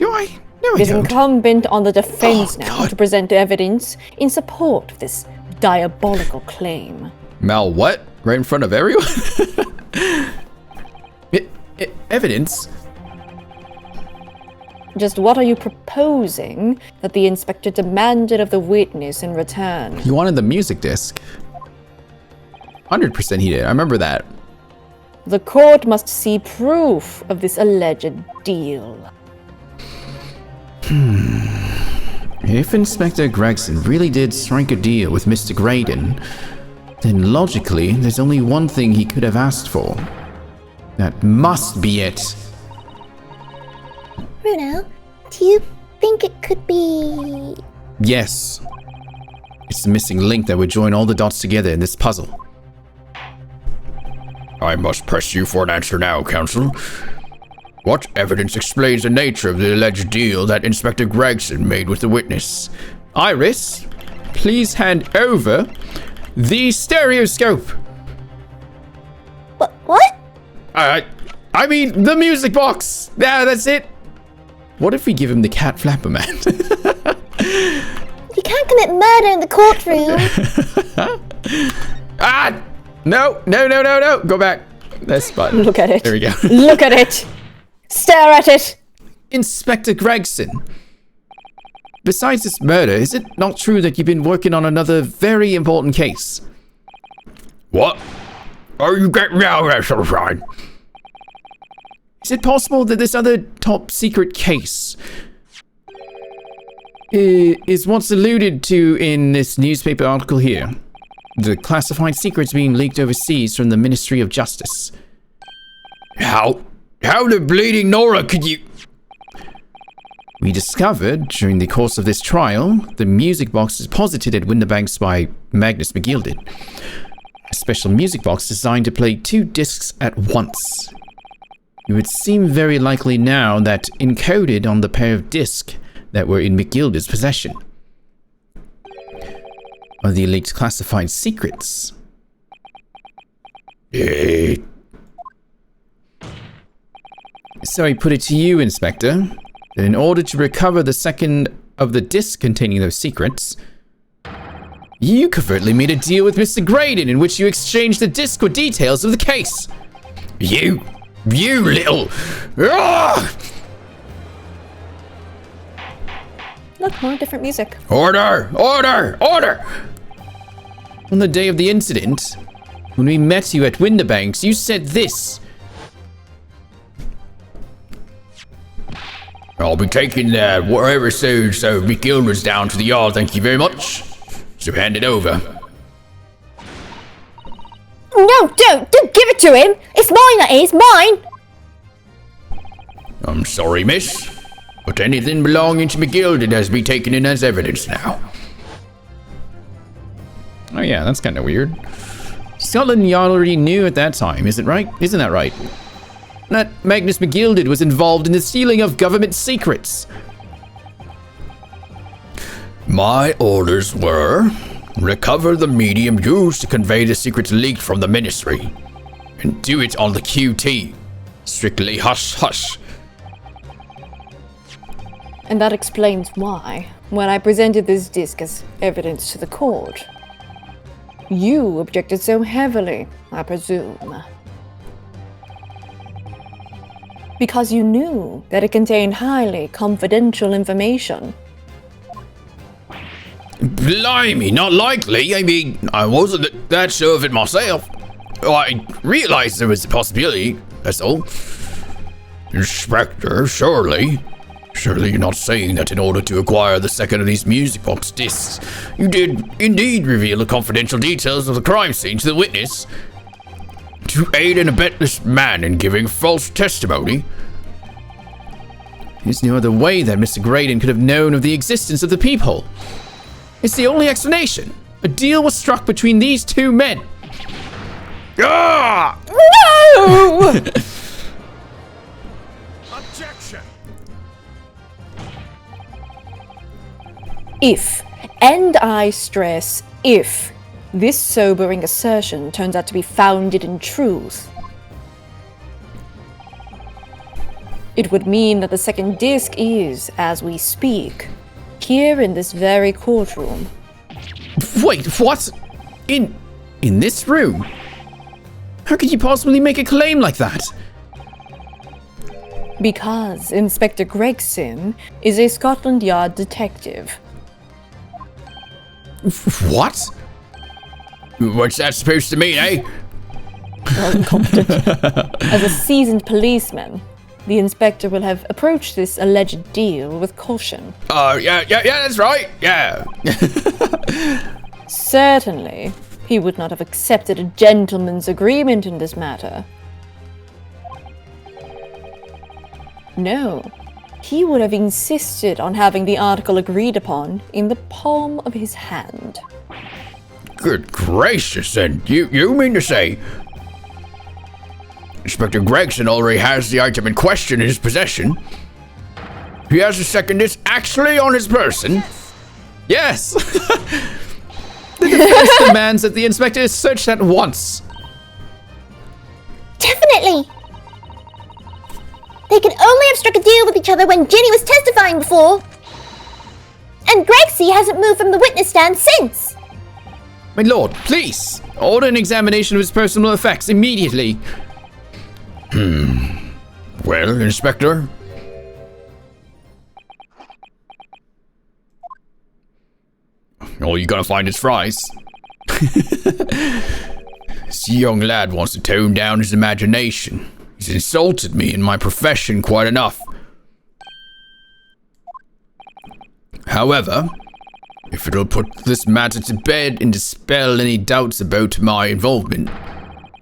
Speaker 1: Do I? No, I
Speaker 2: It is
Speaker 1: don't.
Speaker 2: incumbent on the defense
Speaker 1: Oh,
Speaker 2: now
Speaker 1: God.
Speaker 2: to present evidence in support of this diabolical claim.
Speaker 1: Mal, what? Right in front of everyone? Evidence?
Speaker 2: Just what are you proposing that the inspector demanded of the witness in return?
Speaker 1: He wanted the music disc. 100% he did. I remember that.
Speaker 2: The court must see proof of this alleged deal.
Speaker 1: If Inspector Gregson really did strike a deal with Mr. Graydon, then logically, there's only one thing he could have asked for. That must be it.
Speaker 4: Bruno, do you think it could be...
Speaker 1: Yes. It's the missing link that would join all the dots together in this puzzle.
Speaker 3: I must press you for an answer now, Counsel. What evidence explains the nature of the alleged deal that Inspector Gregson made with the witness?
Speaker 1: Iris, please hand over the stereoscope.
Speaker 4: What?
Speaker 1: I mean, the music box. Yeah, that's it. What if we give him the cat flapper, man?
Speaker 4: You can't commit murder in the courtroom.
Speaker 1: No. Go back. This button.
Speaker 2: Look at it.
Speaker 1: There we go.
Speaker 2: Look at it! Stare at it!
Speaker 1: Inspector Gregson. Besides this murder, is it not true that you've been working on another very important case?
Speaker 3: What? Are you getting me out of that sunshine?
Speaker 1: Is it possible that this other top secret case is what's alluded to in this newspaper article here? The classified secrets being leaked overseas from the Ministry of Justice.
Speaker 3: How the bleeding Nora could you...
Speaker 1: We discovered, during the course of this trial, the music box is posited at Winterbanks by Magnus McGilded. A special music box designed to play 2 discs at once. It would seem very likely now that encoded on the pair of discs that were in McGilded's possession are the elite classified secrets. So I put it to you, Inspector, that in order to recover the second of the discs containing those secrets, you covertly made a deal with Mr. Graydon in which you exchanged the disc with details of the case.
Speaker 3: You little... Ah!
Speaker 2: Look, more different music.
Speaker 3: Order!
Speaker 1: On the day of the incident, when we met you at Winterbanks, you said this.
Speaker 3: I'll be taking that whatever so McGildred's down to the yard, thank you very much. So hand it over.
Speaker 4: No, don't give it to him. It's mine, that is, mine.
Speaker 3: I'm sorry, miss, but anything belonging to McGilded has been taken in as evidence now.
Speaker 1: Oh yeah, that's kind of weird. Scotland Yard already knew at that time, isn't right? Isn't that right? That Magnus McGilded was involved in the stealing of government secrets.
Speaker 3: My orders were Recover the medium used to convey the secrets leaked from the ministry. And do it on the QT. Strictly hush hush.
Speaker 2: And that explains why, when I presented this disc as evidence to the court, you objected so heavily, I presume. Because you knew that it contained highly confidential information.
Speaker 3: Blimey, not likely. I mean, I wasn't that sure of it myself. I realized there was a possibility, that's all. Inspector, surely you're not saying that in order to acquire the second of these music box discs, you did indeed reveal the confidential details of the crime scene to the witness? To aid and abet this man in giving false testimony?
Speaker 1: There's no other way that Mr. Graydon could have known of the existence of the peephole. It's the only explanation. A deal was struck between these two men.
Speaker 3: Ah!
Speaker 2: No!
Speaker 5: Objection!
Speaker 2: If, and I stress if, this sobering assertion turns out to be founded in truth, it would mean that the second disc is, as we speak, here in this very courtroom.
Speaker 1: Wait, what? In this room? How could you possibly make a claim like that?
Speaker 2: Because Inspector Gregson is a Scotland Yard detective.
Speaker 1: What?
Speaker 3: What's that supposed to mean, eh?
Speaker 2: As a seasoned policeman, the inspector will have approached this alleged deal with caution.
Speaker 3: Yeah, that's right, yeah.
Speaker 2: Certainly, he would not have accepted a gentleman's agreement in this matter. No, he would have insisted on having the article agreed upon in the palm of his hand.
Speaker 3: Good gracious, and you mean to say Inspector Gregson already has the item in question in his possession? He has the second disc actually on his person?
Speaker 1: Yes! The defense demands that the inspector is searched at once.
Speaker 4: Definitely! They can only have struck a deal with each other when Ginny was testifying before. And Gregsy hasn't moved from the witness stand since.
Speaker 1: My lord, please, order an examination of his personal effects immediately.
Speaker 3: Well, Inspector? All you're gonna find is fries. This young lad wants to tone down his imagination. He's insulted me in my profession quite enough. However, if it'll put this matter to bed and dispel any doubts about my involvement,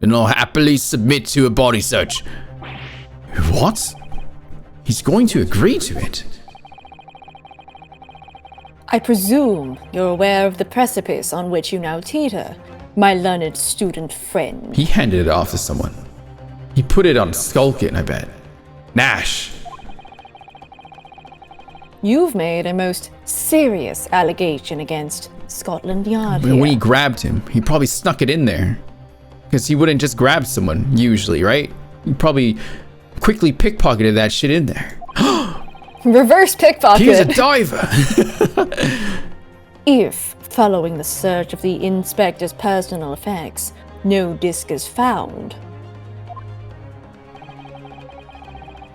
Speaker 3: then I'll happily submit to a body search.
Speaker 1: What? He's going to agree to it?
Speaker 2: I presume you're aware of the precipice on which you now teeter, my learned student friend.
Speaker 1: He handed it off to someone. He put it on Skulkin, I bet. Nash.
Speaker 2: You've made a most serious allegation against Scotland Yard
Speaker 1: When he
Speaker 2: here.
Speaker 1: grabbed him, he probably snuck it in there. Because he wouldn't just grab someone, usually, right? He probably quickly pickpocketed that shit in there.
Speaker 2: Reverse pickpocket!
Speaker 1: He was a diver!
Speaker 2: If, following the search of the inspector's personal effects, no disc is found,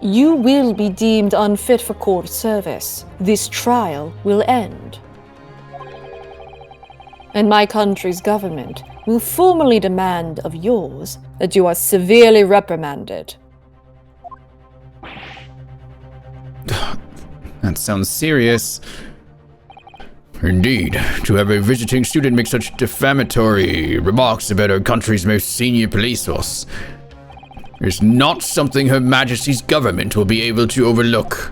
Speaker 2: you will be deemed unfit for court service. This trial will end. And my country's government will formally demand of yours that you are severely reprimanded.
Speaker 1: That sounds serious.
Speaker 3: Indeed, to have a visiting student make such defamatory remarks about our country's most senior police force is not something Her Majesty's government will be able to overlook.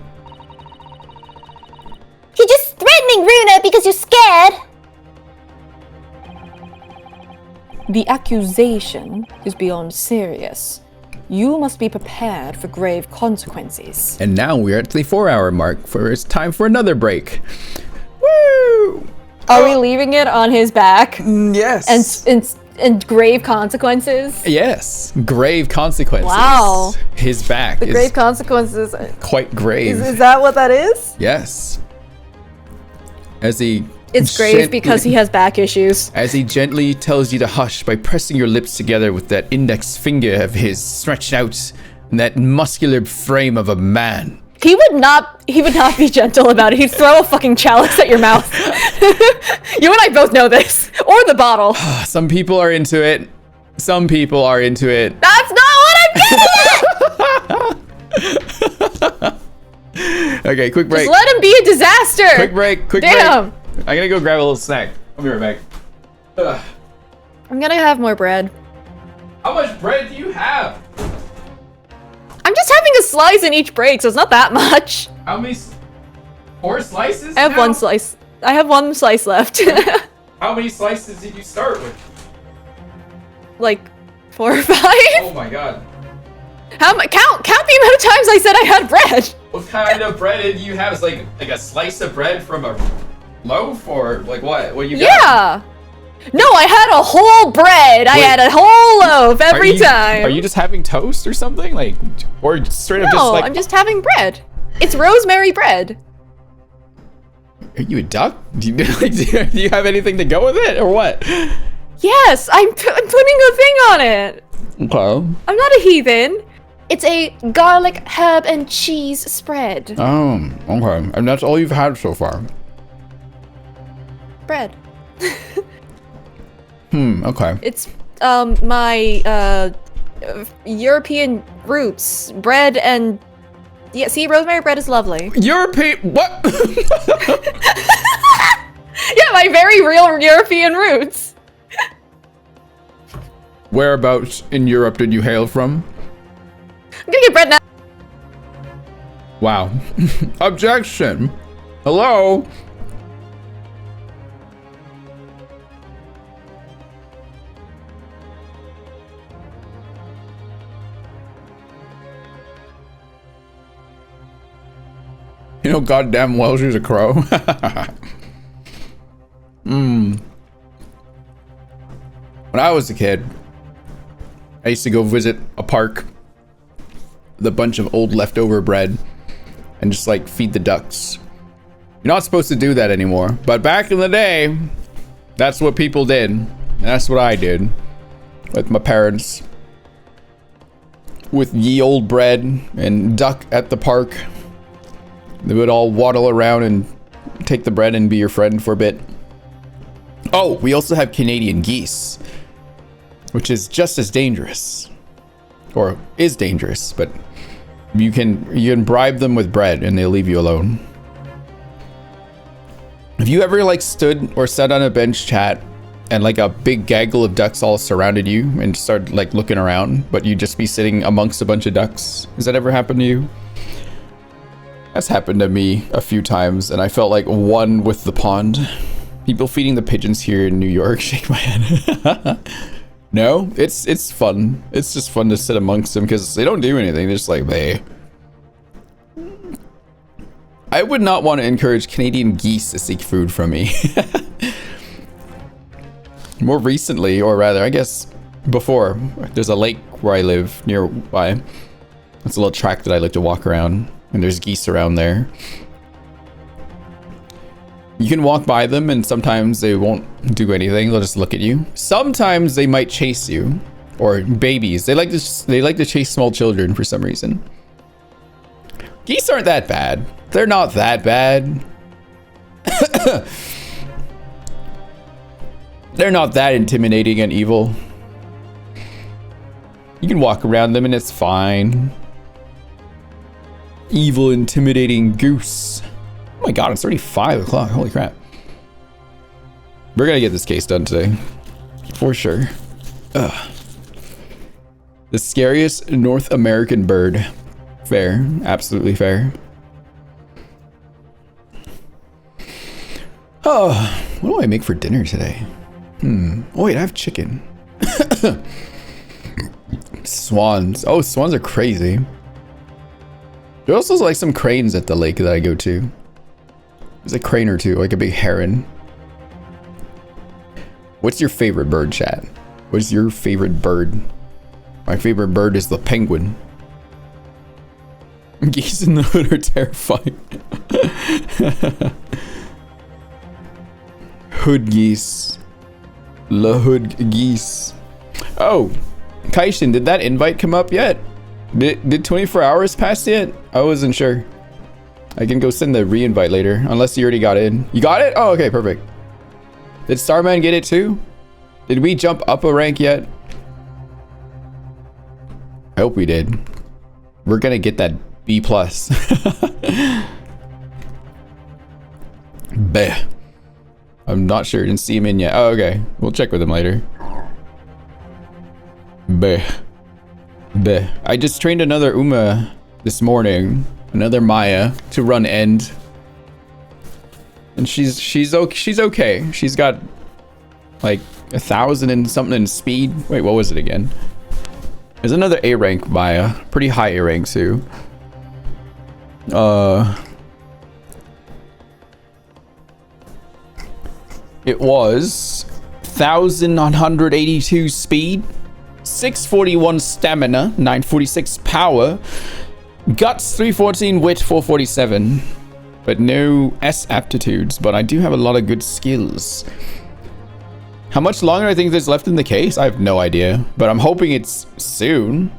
Speaker 4: You're just threatening Runa because you're scared.
Speaker 2: The accusation is beyond serious. You must be prepared for grave consequences.
Speaker 1: And now we're at the 4-hour mark, for it's time for another break. Woo!
Speaker 2: Are we leaving it on his back?
Speaker 1: Yes.
Speaker 2: And grave consequences?
Speaker 1: Yes. Grave consequences.
Speaker 2: Wow.
Speaker 1: His back
Speaker 2: The
Speaker 1: is
Speaker 2: grave consequences.
Speaker 1: quite grave.
Speaker 2: Is that what that is?
Speaker 1: Yes. As he
Speaker 2: It's grave because he has back issues.
Speaker 1: As he gently tells you to hush by pressing your lips together with that index finger of his stretched out in that muscular frame of a man.
Speaker 2: He would not be gentle about it. He'd throw a fucking chalice at your mouth. You and I both know this. Or the bottle.
Speaker 1: Some people are into it. Some people are into it.
Speaker 2: That's not what I'm getting at!
Speaker 1: Okay, quick break.
Speaker 2: Just let him be a disaster!
Speaker 1: Quick break, quick
Speaker 2: Damn.
Speaker 1: break. I'm gonna go grab a little snack. I'll be right back. Ugh.
Speaker 2: I'm gonna have more bread.
Speaker 1: How much bread do you have?
Speaker 2: I'm just having a slice in each break, so it's not that much.
Speaker 1: How many? 4 slices?
Speaker 2: I have
Speaker 1: now?
Speaker 2: 1 slice. I have 1 slice left.
Speaker 1: How many slices did you start with?
Speaker 2: Like 4 or 5?
Speaker 1: Oh my god.
Speaker 2: Count the amount of times I said I had bread.
Speaker 1: What kind of bread did you have? It's like a slice of bread from a loaf, or like what? What you got?
Speaker 2: Yeah. No, I had a whole bread. I
Speaker 1: Wait.
Speaker 2: had a whole loaf every time.
Speaker 1: Are you just having toast or something? Like, or straight up just
Speaker 2: No,
Speaker 1: like?
Speaker 2: I'm just having bread. It's rosemary bread.
Speaker 1: Are you a duck? Do you have anything to go with it, or what?
Speaker 2: Yes, I'm putting a thing on it.
Speaker 1: Okay.
Speaker 2: I'm not a heathen. It's a garlic, herb, and cheese spread.
Speaker 1: Okay. And that's all you've had so far.
Speaker 2: Bread.
Speaker 1: Okay.
Speaker 2: It's my European roots, bread and yeah. See, rosemary bread is lovely.
Speaker 1: European what?
Speaker 2: Yeah, my very real European roots.
Speaker 1: Whereabouts in Europe did you hail from?
Speaker 2: I'm gonna get bread now.
Speaker 1: Wow. Objection. Hello. You know goddamn well she's a crow. When I was a kid, I used to go visit a park with a bunch of old leftover bread and just like feed the ducks. You're not supposed to do that anymore, but back in the day, that's what people did. And that's what I did with my parents. With ye old bread and duck at the park. They would all waddle around and take the bread and be your friend for a bit. Oh, we also have Canadian geese, which is just as dangerous, or is dangerous, but you can bribe them with bread and they'll leave you alone. Have you ever like stood or sat on a bench, chat, and like a big gaggle of ducks all surrounded you and started like looking around, but you'd just be sitting amongst a bunch of ducks? Has that ever happened to you? That's happened to me a few times, and I felt like one with the pond. People feeding the pigeons here in New York. Shake my head. No, it's fun. It's just fun to sit amongst them because they don't do anything. They're just like, they. I would not want to encourage Canadian geese to seek food from me. More recently, or rather, I guess before, there's a lake where I live nearby. It's a little track that I like to walk around. And there's geese around there. You can walk by them and sometimes they won't do anything. They'll just look at you. Sometimes they might chase you. Or babies. They like to chase small children for some reason. Geese aren't that bad. They're not that bad. They're not that intimidating and evil. You can walk around them and it's fine. Evil, intimidating goose. Oh my god, it's already 5 o'clock. Holy crap. We're gonna get this case done today. For sure. Ugh. The scariest North American bird. Fair. Absolutely fair. Oh, what do I make for dinner today? Oh wait, I have chicken. Swans. Oh, swans are crazy. There's also like some cranes at the lake that I go to. There's a crane or two, like a big heron. What's your favorite bird, chat? What's your favorite bird? My favorite bird is the penguin. Geese in the hood are terrifying. Hood geese. La hood geese. Oh, Kaishin, did that invite come up yet? Did 24 hours pass yet? I wasn't sure. I can go send the re-invite later, unless you already got in. You got it? Oh, okay, perfect. Did Starman get it too? Did we jump up a rank yet? I hope we did. We're gonna get that B+. Bleh. I'm not sure. Didn't see him in yet. Oh, okay. We'll check with him later. Bleh. Bleh. I just trained another Uma this morning. Another Maya to run end. And she's okay. She's got like 1,000 and something in speed. Wait, what was it again? There's another A rank Maya. Pretty high A rank too. It was 1,182 speed, 641 stamina, 946 power, guts 314, wit 447, but no S aptitudes. But I do have a lot of good skills. How much longer I think there's left in the case? I have no idea, but I'm hoping it's soon.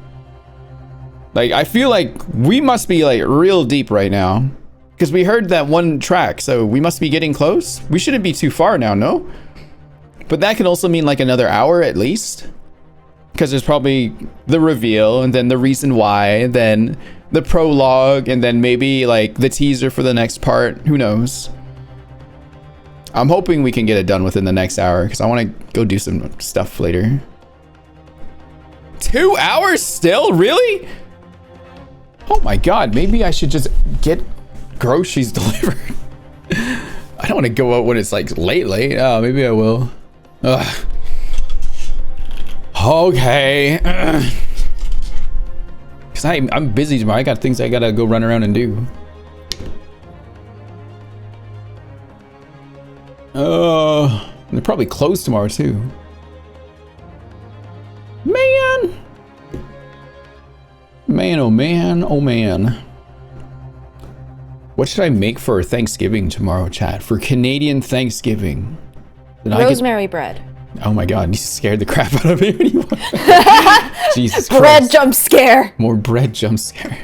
Speaker 1: Like, I feel like we must be like real deep right now, because we heard that one track, so we must be getting close. We shouldn't be too far now, no? But that can also mean like another hour at least, because there's probably the reveal, and then the reason why, and then the prologue, and then maybe like the teaser for the next part. Who knows? I'm hoping we can get it done within the next hour, because I want to go do some stuff later. 2 hours still? Really? Oh my god, maybe I should just get groceries delivered. I don't want to go out when it's like late. Oh, maybe I will. Ugh. Okay. Because I'm busy tomorrow. I got things I gotta go run around and do. They're probably closed tomorrow too. Man, oh man. What should I make for Thanksgiving tomorrow, chat? For Canadian Thanksgiving?
Speaker 2: Rosemary bread.
Speaker 1: Oh my god, you scared the crap out of me. Jesus Christ.
Speaker 2: Bread jump scare.
Speaker 1: More bread jump scare.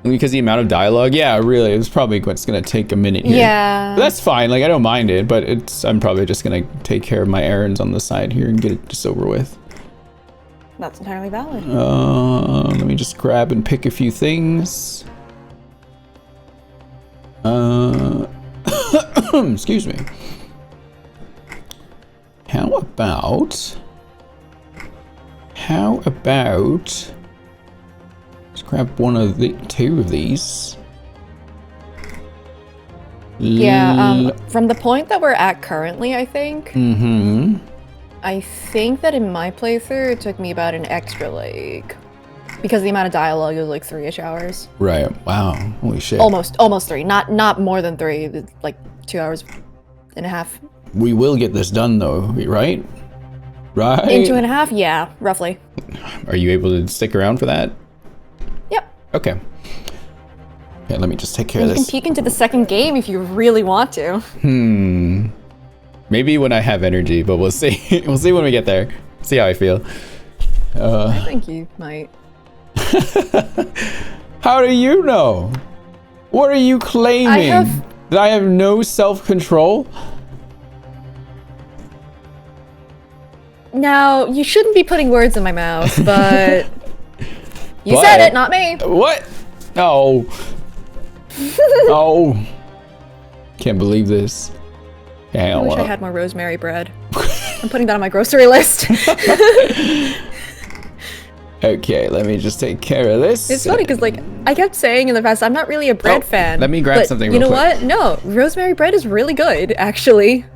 Speaker 1: Because the amount of dialogue, yeah, really, it's probably what's gonna take a minute here.
Speaker 2: Yeah.
Speaker 1: But that's fine, like I don't mind it, but I'm probably just gonna take care of my errands on the side here and get it just over with.
Speaker 2: That's entirely valid.
Speaker 1: Let me just grab and pick a few things. Excuse me. How about let's grab two of these.
Speaker 2: Yeah, from the point that we're at currently, I think. I think that in my playthrough, it took me about an extra, like, because the amount of dialogue was like 3-ish hours.
Speaker 1: Right. Wow. Holy shit.
Speaker 2: Almost 3. Not more than 3. Like 2 hours and a half.
Speaker 1: We will get this done though, right? Right.
Speaker 2: In 2.5? Yeah, roughly.
Speaker 1: Are you able to stick around for that?
Speaker 2: Yep.
Speaker 1: Okay. Okay, let me just take care of this.
Speaker 2: You can peek into the second game if you really want to.
Speaker 1: Maybe when I have energy, but we'll see. We'll see when we get there. See how I feel.
Speaker 2: I think you might.
Speaker 1: How do you know? What are you claiming? That I have no self-control?
Speaker 2: Now, you shouldn't be putting words in my mouth, but you said it, not me.
Speaker 1: What? No. Oh. Can't believe this.
Speaker 2: I wish I had more rosemary bread. I'm putting that on my grocery list.
Speaker 1: Okay, let me just take care of this.
Speaker 2: It's funny because, like, I kept saying in the past, I'm not really a bread fan.
Speaker 1: Let me grab something real quick.
Speaker 2: You know what? No, rosemary bread is really good, actually.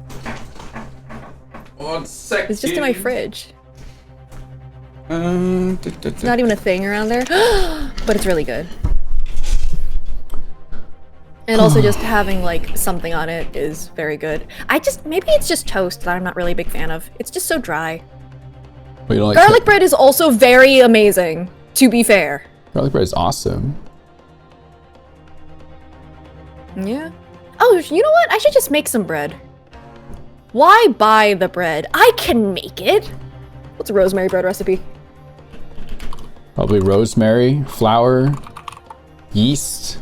Speaker 1: 1 second.
Speaker 2: It's just in my fridge.
Speaker 1: It's
Speaker 2: not even a thing around there, but it's really good.
Speaker 6: And also just having like something on it is very good. Maybe it's just toast that I'm not really a big fan of. It's just so dry.
Speaker 1: But you don't like
Speaker 6: Garlic bread is also very amazing, to be fair.
Speaker 1: garlic bread is awesome.
Speaker 6: Yeah. Oh, you know what? I should just make some bread. Why buy the bread? I can make it. What's a rosemary bread recipe?
Speaker 1: Probably rosemary, flour, yeast,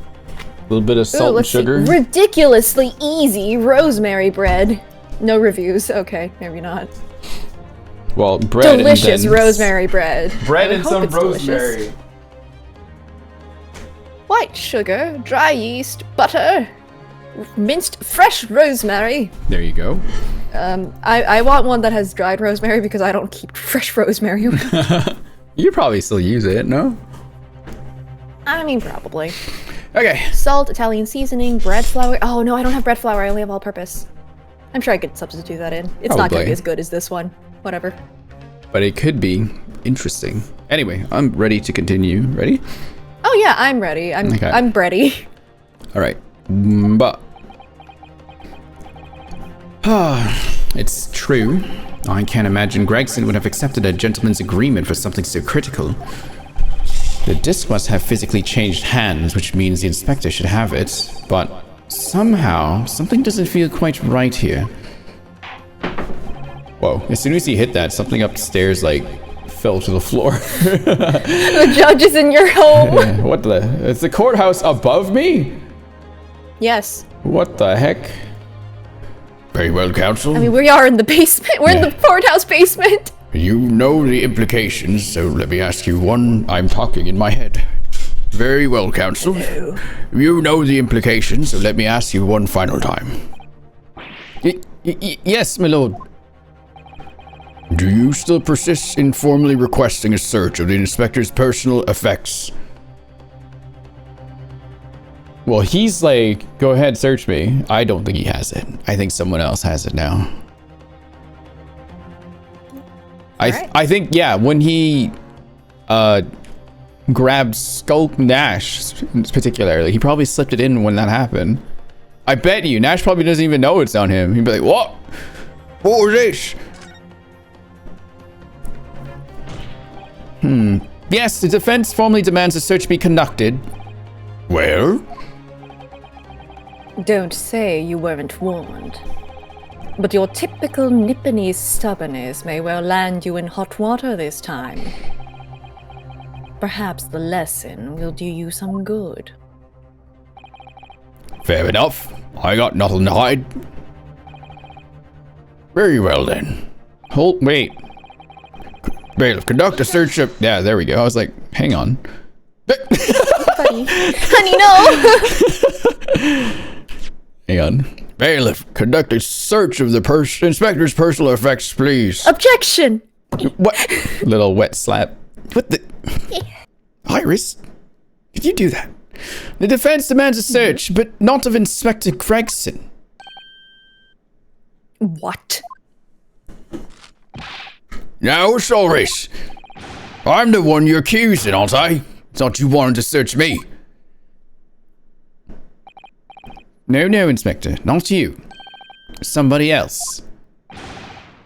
Speaker 1: a little bit of salt and
Speaker 6: let's see.
Speaker 1: sugar.
Speaker 6: Ridiculously easy rosemary bread. No reviews. Okay, maybe not.
Speaker 1: Well, bread
Speaker 6: Delicious
Speaker 1: and then
Speaker 6: rosemary bread.
Speaker 1: bread
Speaker 6: I
Speaker 1: and
Speaker 6: hope
Speaker 1: some
Speaker 6: it's delicious.
Speaker 1: rosemary.
Speaker 6: White sugar, dry yeast, butter, minced fresh rosemary.
Speaker 1: There you go.
Speaker 6: I want one that has dried rosemary because I don't keep fresh rosemary.
Speaker 1: You probably still use it, no?
Speaker 6: I mean, probably.
Speaker 1: Okay.
Speaker 6: Salt, Italian seasoning, bread flour. Oh no, I don't have bread flour. I only have all-purpose. I'm sure I could substitute that in. It's not gonna
Speaker 1: Probably.
Speaker 6: be as good as this one. Whatever.
Speaker 1: But it could be interesting. Anyway, I'm ready to continue. Ready?
Speaker 6: Oh yeah, I'm ready. I'm
Speaker 1: Okay.
Speaker 6: ready.
Speaker 1: All right. But it's true. I can't imagine Gregson would have accepted a gentleman's agreement for something so critical. The disc must have physically changed hands, which means the inspector should have it. But somehow, something doesn't feel quite right here. Whoa. As soon as he hit that, something upstairs, like, fell to the floor.
Speaker 6: The judge is in your home.
Speaker 1: What the? Is the courthouse above me?
Speaker 6: Yes.
Speaker 1: What the heck?
Speaker 3: Very well, counsel.
Speaker 6: I mean, we are in the basement. We're in the courthouse basement.
Speaker 3: You know the implications, so let me ask you one. I'm talking in my head. Very well, counsel. You know the implications, so let me ask you one final time.
Speaker 1: Yes, my lord.
Speaker 3: Do you still persist in formally requesting a search of the inspector's personal effects?
Speaker 1: Well, he's like, go ahead, search me. I don't think he has it. I think someone else has it now. I think, yeah, when he grabbed Skulk Nash, particularly, he probably slipped it in when that happened. I bet you, Nash probably doesn't even know it's on him. He'd be like, what?
Speaker 3: What was this?
Speaker 1: Yes, the defense formally demands a search be conducted.
Speaker 3: Well?
Speaker 6: Don't say you weren't warned. But your typical Nipponese stubbornness may well land you in hot water this time. Perhaps the lesson will do you some good.
Speaker 3: Fair enough. I got nothing to hide. Very well then.
Speaker 1: Wait.
Speaker 3: Bailiff, conduct a search of...
Speaker 1: Yeah, there we go. I was like, hang on.
Speaker 6: Honey, no!
Speaker 1: Hang on.
Speaker 3: Bailiff, conduct a search of the inspector's personal effects, please.
Speaker 6: Objection!
Speaker 1: What? Little wet slap. What the? Iris? Did you do that? The defense demands a search, but not of Inspector Gregson.
Speaker 6: What?
Speaker 3: Now, Solris. I'm the one you're accusing, aren't I? Thought you wanted to search me.
Speaker 1: No, Inspector. Not you. Somebody else.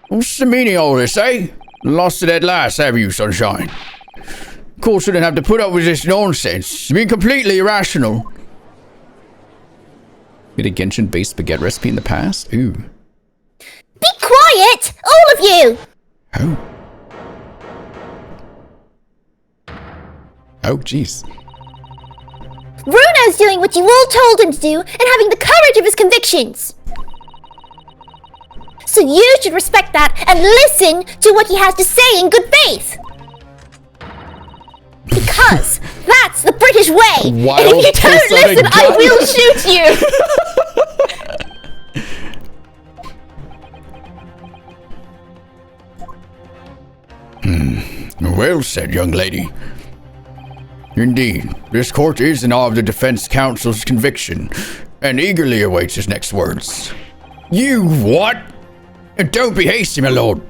Speaker 3: What's the meaning of all this, eh? Lost it at last, have you, Sunshine? Of course, shouldn't have to put up with this nonsense. It's been completely irrational.
Speaker 1: Made a Genshin-based spaghetti recipe in the past? Ooh.
Speaker 4: Be quiet! All of you!
Speaker 1: Oh. Oh, jeez.
Speaker 4: Bruno's doing what you all told him to do and having the courage of his convictions. So you should respect that and listen to what he has to say in good faith. Because that's the British way.
Speaker 1: Wild
Speaker 4: And if you don't
Speaker 1: pulsating
Speaker 4: listen, I
Speaker 1: gun.
Speaker 4: will shoot you.
Speaker 3: Well said, young lady. Indeed, this court is in awe of the defense counsel's conviction and eagerly awaits his next words. You what? And don't be hasty, my lord.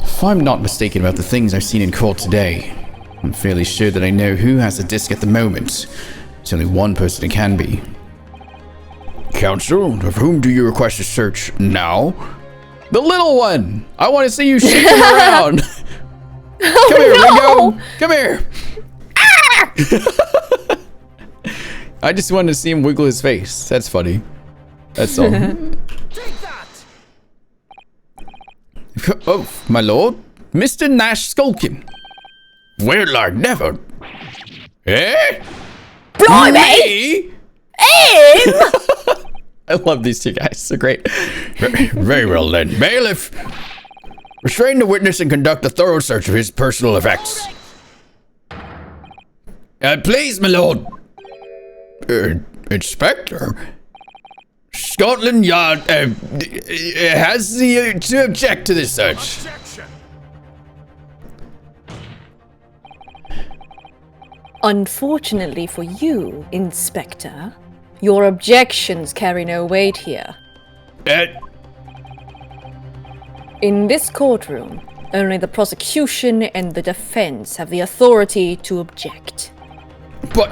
Speaker 1: If I'm not mistaken about the things I've seen in court today, I'm fairly sure that I know who has the disc at the moment. It's only one person it can be.
Speaker 3: Counsel, of whom do you request a search now?
Speaker 1: The little one! I want to see you shake him around! Come here, Ringo! Come here! I just wanted to see him wiggle his face. That's funny. That's all.
Speaker 5: Take that!
Speaker 1: Oh, my lord. Mr. Nash Skulkin.
Speaker 3: Well, I never. Eh?
Speaker 2: Blimey!
Speaker 1: Me? I love these two guys. They're great.
Speaker 3: Very well then. Bailiff, restrain the witness and conduct a thorough search of his personal effects.
Speaker 1: Please, my lord.
Speaker 3: Inspector?
Speaker 1: Scotland Yard has to object to this search.
Speaker 5: Objection!
Speaker 6: Unfortunately for you, Inspector, your objections carry no weight here. In this courtroom, only the prosecution and the defense have the authority to object.
Speaker 1: But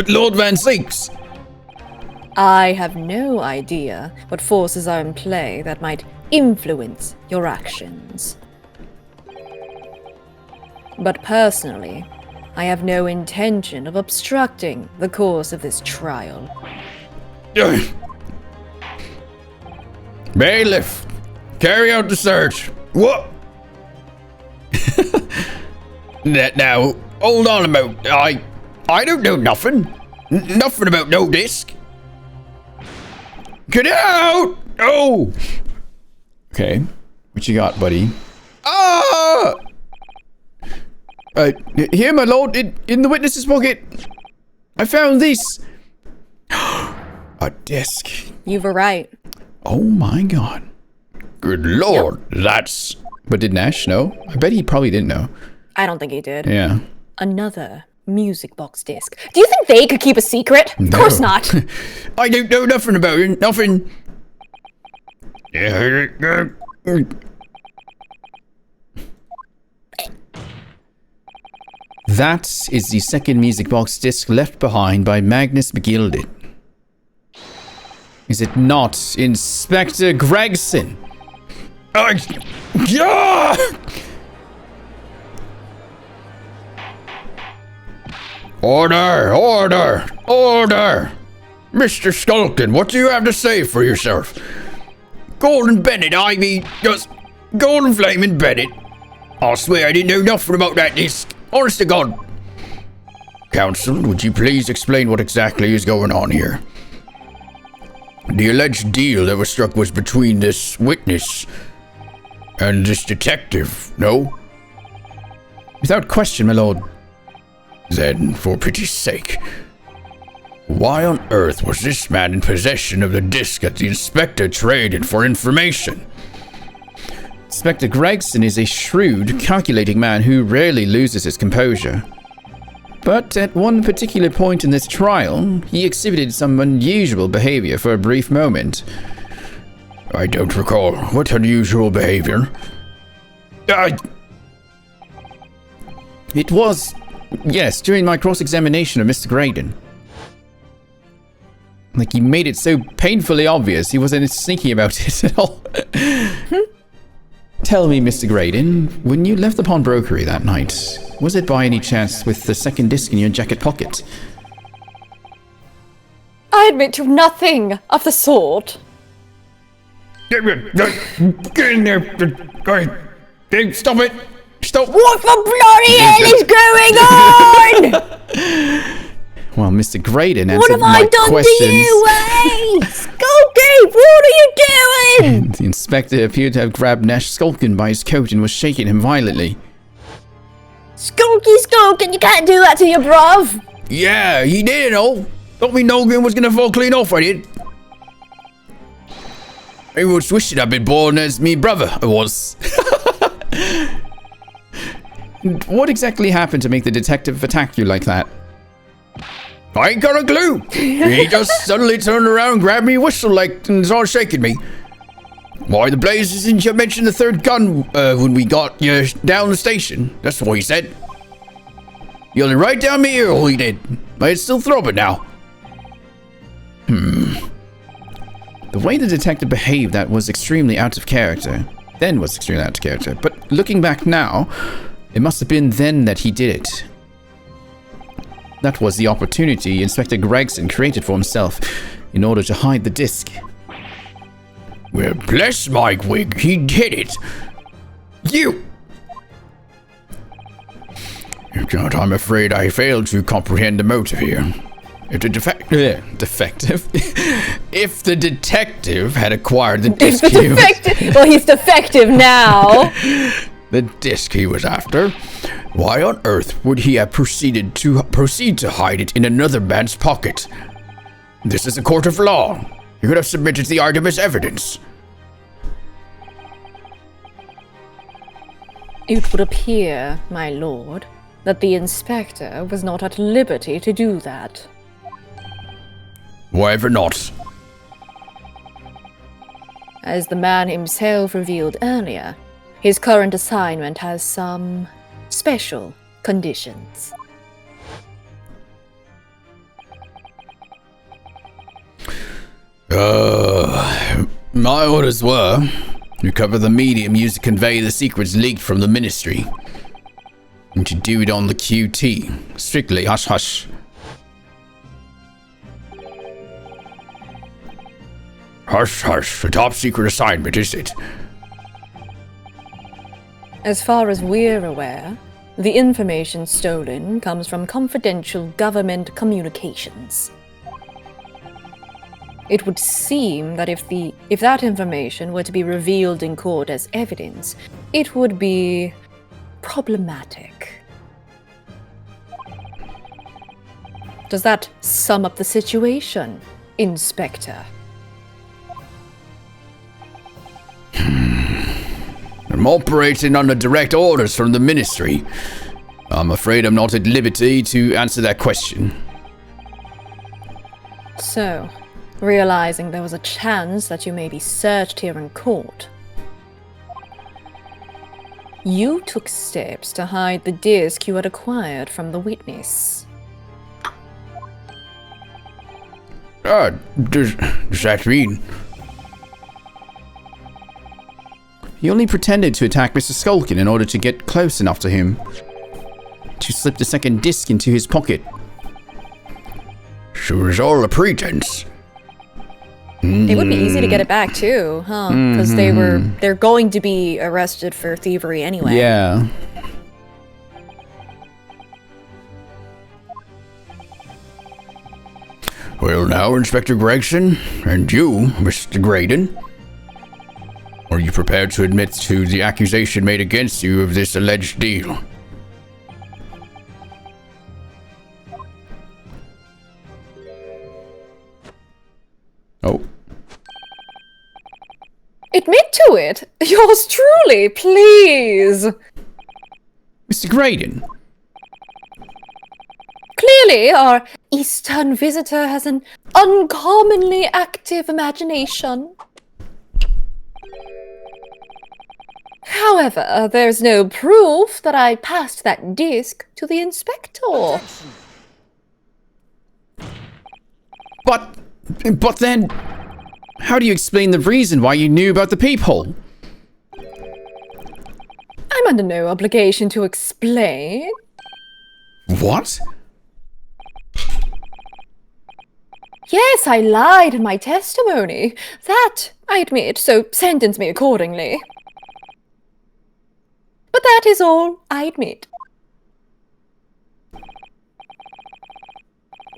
Speaker 1: Lord Van Seeks.
Speaker 6: I have no idea what forces are in play that might influence your actions. But personally, I have no intention of obstructing the course of this trial.
Speaker 3: Bailiff, carry out the search. What? Now, hold on a moment. I don't know nothing. Nothing about no disc. Get out! Oh!
Speaker 1: Okay. What you got, buddy?
Speaker 3: Ah!
Speaker 1: Here, my lord, in the witness's pocket. I found this. A disc.
Speaker 6: You were right.
Speaker 1: Oh my god.
Speaker 3: Good lord, that's...
Speaker 1: But did Nash know? I bet he probably didn't know.
Speaker 6: I don't think he did.
Speaker 1: Yeah.
Speaker 6: Another music box disc. Do you think they could keep a secret? Of course not.
Speaker 3: I don't know nothing about it. Nothing.
Speaker 1: That is the second music box disc left behind by Magnus McGilded. Is it not, Inspector Gregson?
Speaker 3: Yeah! Order! Order! Order! Mr. Skulkin, what do you have to say for yourself? Golden Bennett, I mean, just Golden Flaming Bennett. I swear I didn't know nothing about that disc. Honest to God. Counsel, would you please explain what exactly is going on here? The alleged deal that was struck was between this witness and this detective, no?
Speaker 1: Without question, my lord.
Speaker 3: Then, for pity's sake, why on earth was this man in possession of the disc that the inspector traded for information?
Speaker 1: Inspector Gregson is a shrewd, calculating man who rarely loses his composure. But at one particular point in this trial, he exhibited some unusual behavior for a brief moment.
Speaker 3: I don't recall. What unusual behavior?
Speaker 1: It was, yes, during my cross-examination of Mr. Graydon. Like, he made it so painfully obvious he wasn't sneaky about it at all. Tell me, Mr. Graydon, when you left the pawnbrokery that night, was it by any chance with the second disc in your jacket pocket?
Speaker 6: I admit to nothing of the sort.
Speaker 3: Get in there! Hey, stop it! Stop!
Speaker 6: What the bloody hell is going on?
Speaker 1: Well, Mr. Graydon
Speaker 6: What
Speaker 1: answered
Speaker 6: have I
Speaker 1: my
Speaker 6: done
Speaker 1: questions.
Speaker 6: to you, eh? Skulky, what are you doing?
Speaker 1: The inspector appeared to have grabbed Nash Skulkin by his coat and was shaking him violently.
Speaker 6: Skulky, Skulkin, you can't do that to your bruv.
Speaker 3: Yeah, he did, oh. Thought me Nogin was gonna fall clean off, I did. I was wishing I'd been born as me brother, I was.
Speaker 1: What exactly happened to make the detective attack you like that?
Speaker 3: I ain't got a clue. He just suddenly turned around, grabbed me whistle like and started shaking me. Why the blazes didn't you mention the third gun when we got you down the station? That's what he said. He only right down me ear, all he did. My head's still throbbing now.
Speaker 1: The way the detective behaved that was extremely out of character. Then was extremely out of character. But looking back now, it must have been then that he did it. That was the opportunity Inspector Gregson created for himself in order to hide the disc.
Speaker 3: Well, bless my wig, he did it. You! God, I'm afraid I failed to comprehend the motive here. If the
Speaker 1: defective?
Speaker 3: If the detective had acquired the
Speaker 6: If
Speaker 3: disc
Speaker 6: the defective, well, he's defective now.
Speaker 3: the disc he was after, why on earth would he have proceed to hide it in another man's pocket? This is a court of law. He could have submitted the item as evidence.
Speaker 6: It would appear, my lord, that the inspector was not at liberty to do that.
Speaker 3: Why ever not?
Speaker 6: As the man himself revealed earlier, his current assignment has some special conditions.
Speaker 3: My orders were recover the medium used to convey the secrets leaked from the ministry, and to do it on the QT. Strictly hush-hush. Hush-hush, a top-secret assignment, is it?
Speaker 6: As far as we're aware, the information stolen comes from confidential government communications. It would seem that if that information were to be revealed in court as evidence, it would be problematic. Does that sum up the situation, Inspector?
Speaker 3: I'm operating under direct orders from the ministry. I'm afraid I'm not at liberty to answer that question.
Speaker 6: So, realizing there was a chance that you may be searched here in court, you took steps to hide the disc you had acquired from the witness.
Speaker 3: Does that mean?
Speaker 1: He only pretended to attack Mr. Skulkin in order to get close enough to him to slip the second disc into his pocket.
Speaker 3: So it was all a pretense.
Speaker 6: It would be easy to get it back too, huh? Because they're going to be arrested for thievery anyway.
Speaker 1: Yeah.
Speaker 3: Well now, Inspector Gregson, and you, Mr. Graydon, are you prepared to admit to the accusation made against you of this alleged deal?
Speaker 1: Oh.
Speaker 6: Admit to it! Yours truly, please!
Speaker 1: Mr. Graydon.
Speaker 6: Clearly, our Eastern visitor has an uncommonly active imagination. However, there's no proof that I passed that disc to the inspector.
Speaker 1: But then, how do you explain the reason why you knew about the peephole?
Speaker 6: I'm under no obligation to explain.
Speaker 1: What?
Speaker 6: Yes, I lied in my testimony. That, I admit, so sentence me accordingly. But that is all I admit.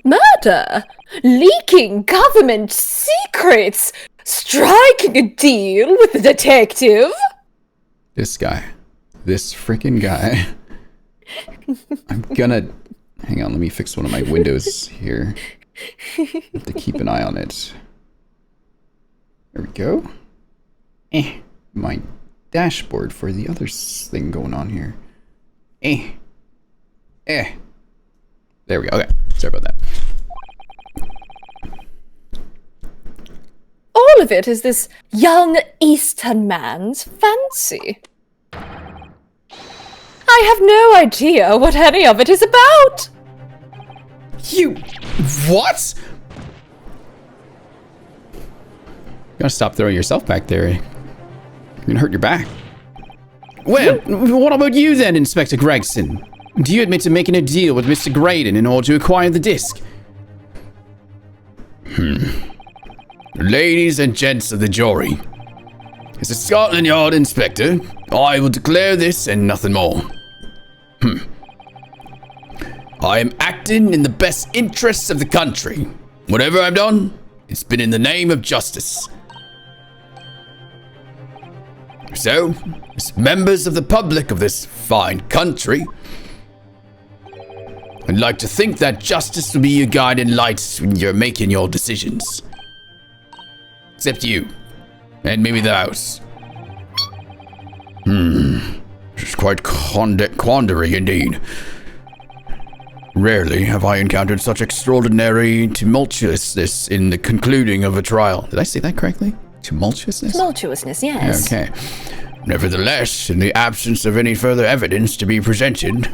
Speaker 6: Murder, leaking government secrets, striking a deal with the detective.
Speaker 1: This guy. This freaking guy. I'm gonna... Hang on, let me fix one of my windows here. Have to keep an eye on it. There we go. My dashboard for the other thing going on here. There we go. Okay, sorry about that.
Speaker 6: All of it is this young Eastern man's fancy. I have no idea what any of it is about.
Speaker 1: You... What? You gotta stop throwing yourself back there. You're gonna hurt your back. Well, what about you then, Inspector Gregson? Do you admit to making a deal with Mr. Graydon in order to acquire the disc?
Speaker 3: Ladies and gents of the jury, as a Scotland Yard inspector, I will declare this and nothing more. I am acting in the best interests of the country. Whatever I've done, it's been in the name of justice. So, as members of the public of this fine country, I'd like to think that justice will be your guiding lights when you're making your decisions. Except you. And maybe the house. It's quite quandary indeed. Rarely have I encountered such extraordinary tumultuousness in the concluding of a trial.
Speaker 1: Did I say that correctly? Tumultuousness?
Speaker 6: Tumultuousness, yes.
Speaker 1: Okay.
Speaker 3: Nevertheless, in the absence of any further evidence to be presented,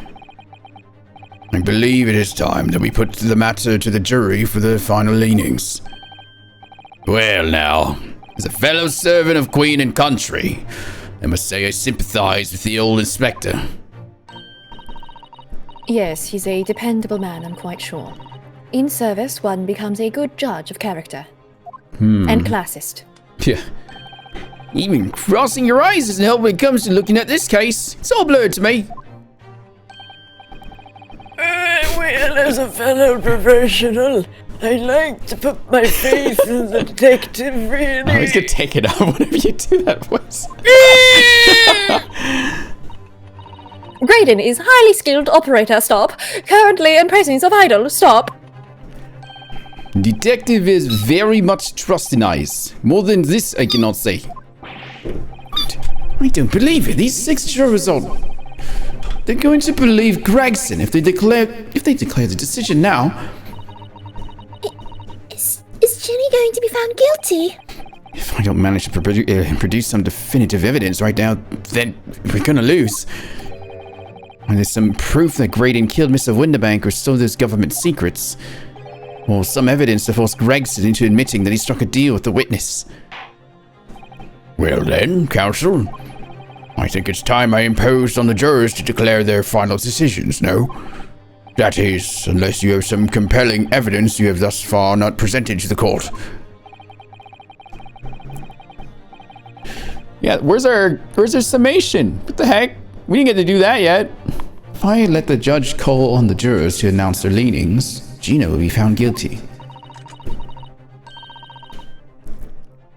Speaker 3: I believe it is time that we put the matter to the jury for the final leanings. Well now, as a fellow servant of Queen and country, I must say I sympathize with the old inspector.
Speaker 6: Yes, he's a dependable man, I'm quite sure. In service, one becomes a good judge of character. And classist.
Speaker 1: Yeah. Even crossing your eyes doesn't help when it comes to looking at this case. It's all blurred to me.
Speaker 2: Well, as a fellow professional, I like to put my faith in the detective, really.
Speaker 1: I was gonna take it out whenever you do that voice.
Speaker 6: Graydon is highly skilled operator, stop. Currently in presence of idol, stop.
Speaker 1: Detective is very much trustinized. More than this, I cannot say. I don't believe it. These 6 jurors are... They're going to believe Gregson if they declare the decision now.
Speaker 4: Is Jenny going to be found guilty?
Speaker 1: If I don't manage to produce some definitive evidence right now, then we're gonna lose. And there's some proof that Graydon killed Mr. Winterbank or stole those government secrets. Or some evidence to force Gregson into admitting that he struck a deal with the witness.
Speaker 3: Well then, counsel, I think it's time I imposed on the jurors to declare their final decisions, no? That is, unless you have some compelling evidence you have thus far not presented to the court.
Speaker 1: Yeah, where's our summation? What the heck? We didn't get to do that yet. If I let the judge call on the jurors to announce their leanings, Gina will be found guilty.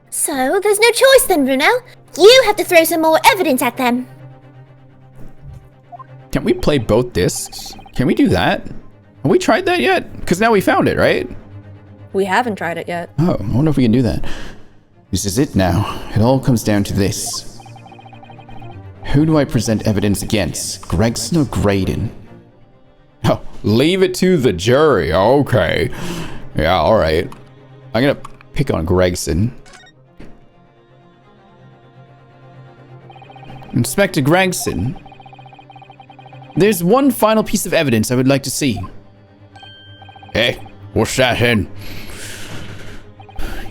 Speaker 4: So, there's no choice then, Brunel. You have to throw some more evidence at them.
Speaker 1: Can we play both discs? Can we do that? Have we tried that yet? Because now we found it, right?
Speaker 6: We haven't tried it yet.
Speaker 1: Oh, I wonder if we can do that. This is it now. It all comes down to this. Who do I present evidence against? Gregson or Graydon? Oh, leave it to the jury. Okay. Yeah, alright. I'm gonna pick on Gregson. Inspector Gregson. There's one final piece of evidence I would like to see.
Speaker 3: Hey, what's that then?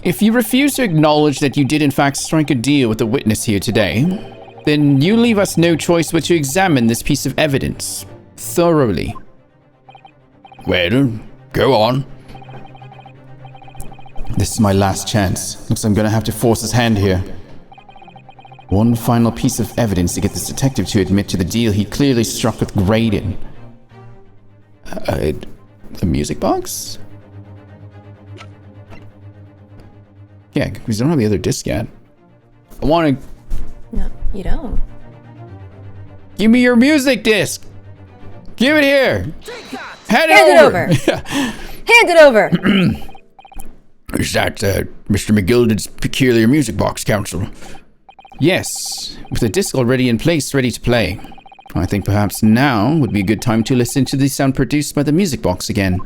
Speaker 1: If you refuse to acknowledge that you did in fact strike a deal with the witness here today, then you leave us no choice but to examine this piece of evidence thoroughly.
Speaker 3: Well, go on.
Speaker 1: This is my last chance. Looks like I'm gonna have to force his hand here. One final piece of evidence to get this detective to admit to the deal he clearly struck with Graydon. The music box? Yeah, because I don't have the other disc yet. I want to...
Speaker 6: No, you don't.
Speaker 1: Give me your music disc! Give it here! Hand
Speaker 6: it over! Hand it over!
Speaker 3: Is that Mr. McGilden's peculiar music box, counsel?
Speaker 1: Yes, with the disc already in place, ready to play. I think perhaps now would be a good time to listen to the sound produced by the music box again.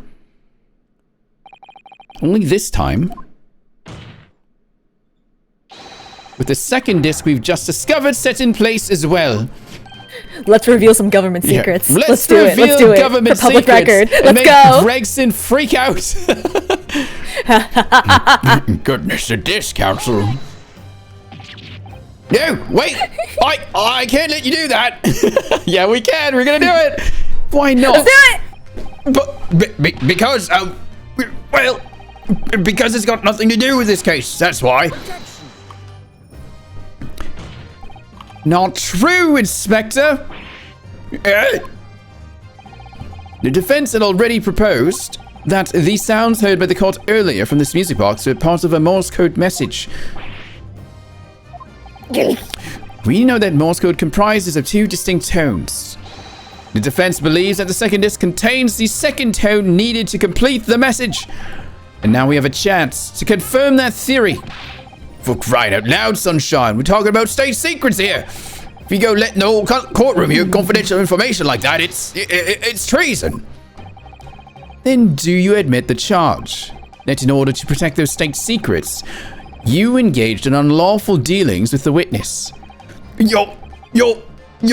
Speaker 1: Only this time, with the second disc we've just discovered set in place as well.
Speaker 6: Let's reveal some government secrets.
Speaker 1: Yeah.
Speaker 6: Let's do it. Let's do it.
Speaker 1: Government
Speaker 6: For public
Speaker 1: secrets
Speaker 6: record.
Speaker 1: and
Speaker 6: Let's
Speaker 1: make
Speaker 6: go.
Speaker 1: Gregson freak out.
Speaker 3: Goodness, a disc council. No, wait! I can't let you do that!
Speaker 1: Yeah, we can. We're gonna do it. Why not?
Speaker 6: Let's do it.
Speaker 3: Because, well, because it's got nothing to do with this case, that's why.
Speaker 1: Not true, Inspector. The defense had already proposed that the sounds heard by the court earlier from this music box were part of a Morse code message. We know that Morse code comprises of 2 distinct tones. The defense believes that the second disc contains the second tone needed to complete the message. And now we have a chance to confirm that theory.
Speaker 3: For crying out loud, Sunshine, we're talking about state secrets here. If you go letting the whole courtroom hear confidential information like that, it's treason.
Speaker 1: Then do you admit the charge that in order to protect those state secrets, you engaged in unlawful dealings with the witness?
Speaker 3: You're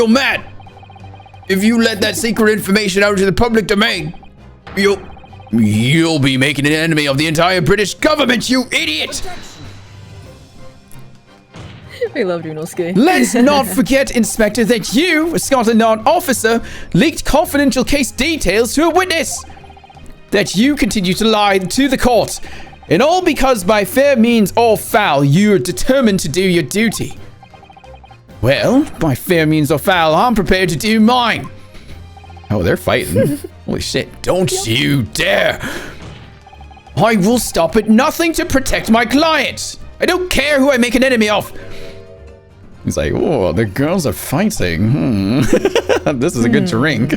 Speaker 3: mad. If you let that secret information out into the public domain, you'll be making an enemy of the entire British government, you idiot!
Speaker 6: I love Junosuke.
Speaker 1: Let's not forget, Inspector, that you, a Scotland Yard officer, leaked confidential case details to a witness. That you continue to lie to the court. And all because by fair means or foul, you're determined to do your duty. Well, by fair means or foul, I'm prepared to do mine. Oh, they're fighting. Holy shit.
Speaker 3: Don't you dare!
Speaker 1: I will stop at nothing to protect my client. I don't care who I make an enemy of. He's like, oh, the girls are fighting. This is a good drink.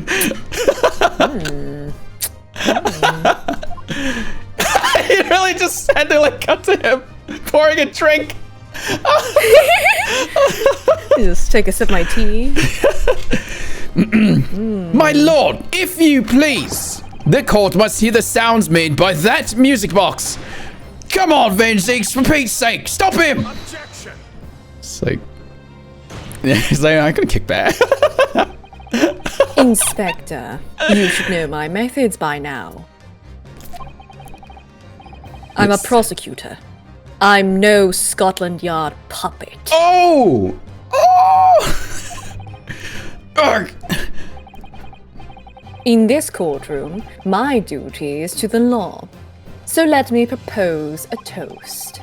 Speaker 1: He really just had to like cut to him pouring a drink.
Speaker 6: Just take a sip of my tea.
Speaker 1: My lord, if you please, the court must hear the sounds made by that music box. Come on, Van Zeeks, for Pete's sake, stop him!
Speaker 5: Objection.
Speaker 1: It's like, he's like, I could kick back.
Speaker 6: Inspector, you should know my methods by now. I'm a prosecutor. I'm no Scotland Yard puppet.
Speaker 1: Oh! Oh! Ugh.
Speaker 6: In this courtroom, my duty is to the law. So let me propose a toast.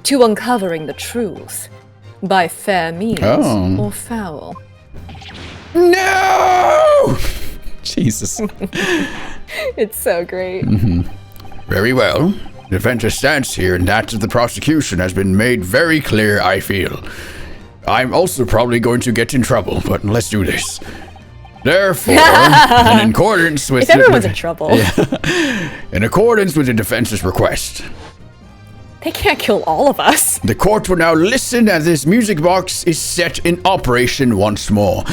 Speaker 6: To uncovering the truth, by fair means or foul.
Speaker 1: No! Jesus.
Speaker 6: It's so great.
Speaker 3: Very well. The defense's stance here and that of the prosecution has been made very clear, I feel. I'm also probably going to get in trouble, but let's do this. Therefore, in accordance with...
Speaker 6: If everyone's in trouble.
Speaker 3: In accordance with the defense's request,
Speaker 6: They can't kill all of us.
Speaker 3: the court will now listen as this music box is set in operation once more.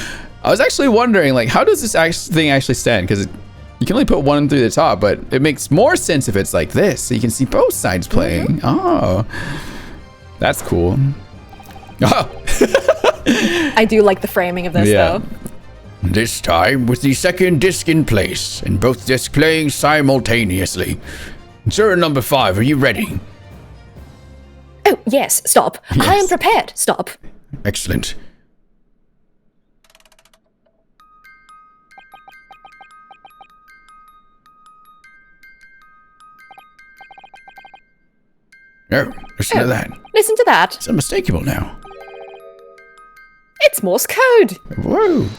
Speaker 1: I was actually wondering, like, how does this thing actually stand? Because you can only put one through the top, but it makes more sense if it's like this. So you can see both sides playing. Oh, that's cool. Oh.
Speaker 6: I do like the framing of this,
Speaker 1: Yeah.
Speaker 6: though.
Speaker 3: This time with the second disc in place and both discs playing simultaneously. Juror number 5, are you ready?
Speaker 6: Oh, yes, stop. I am prepared. Stop.
Speaker 3: Excellent. Oh, listen to that.
Speaker 6: Listen to that.
Speaker 3: It's unmistakable now.
Speaker 6: It's Morse code.
Speaker 3: Whoa.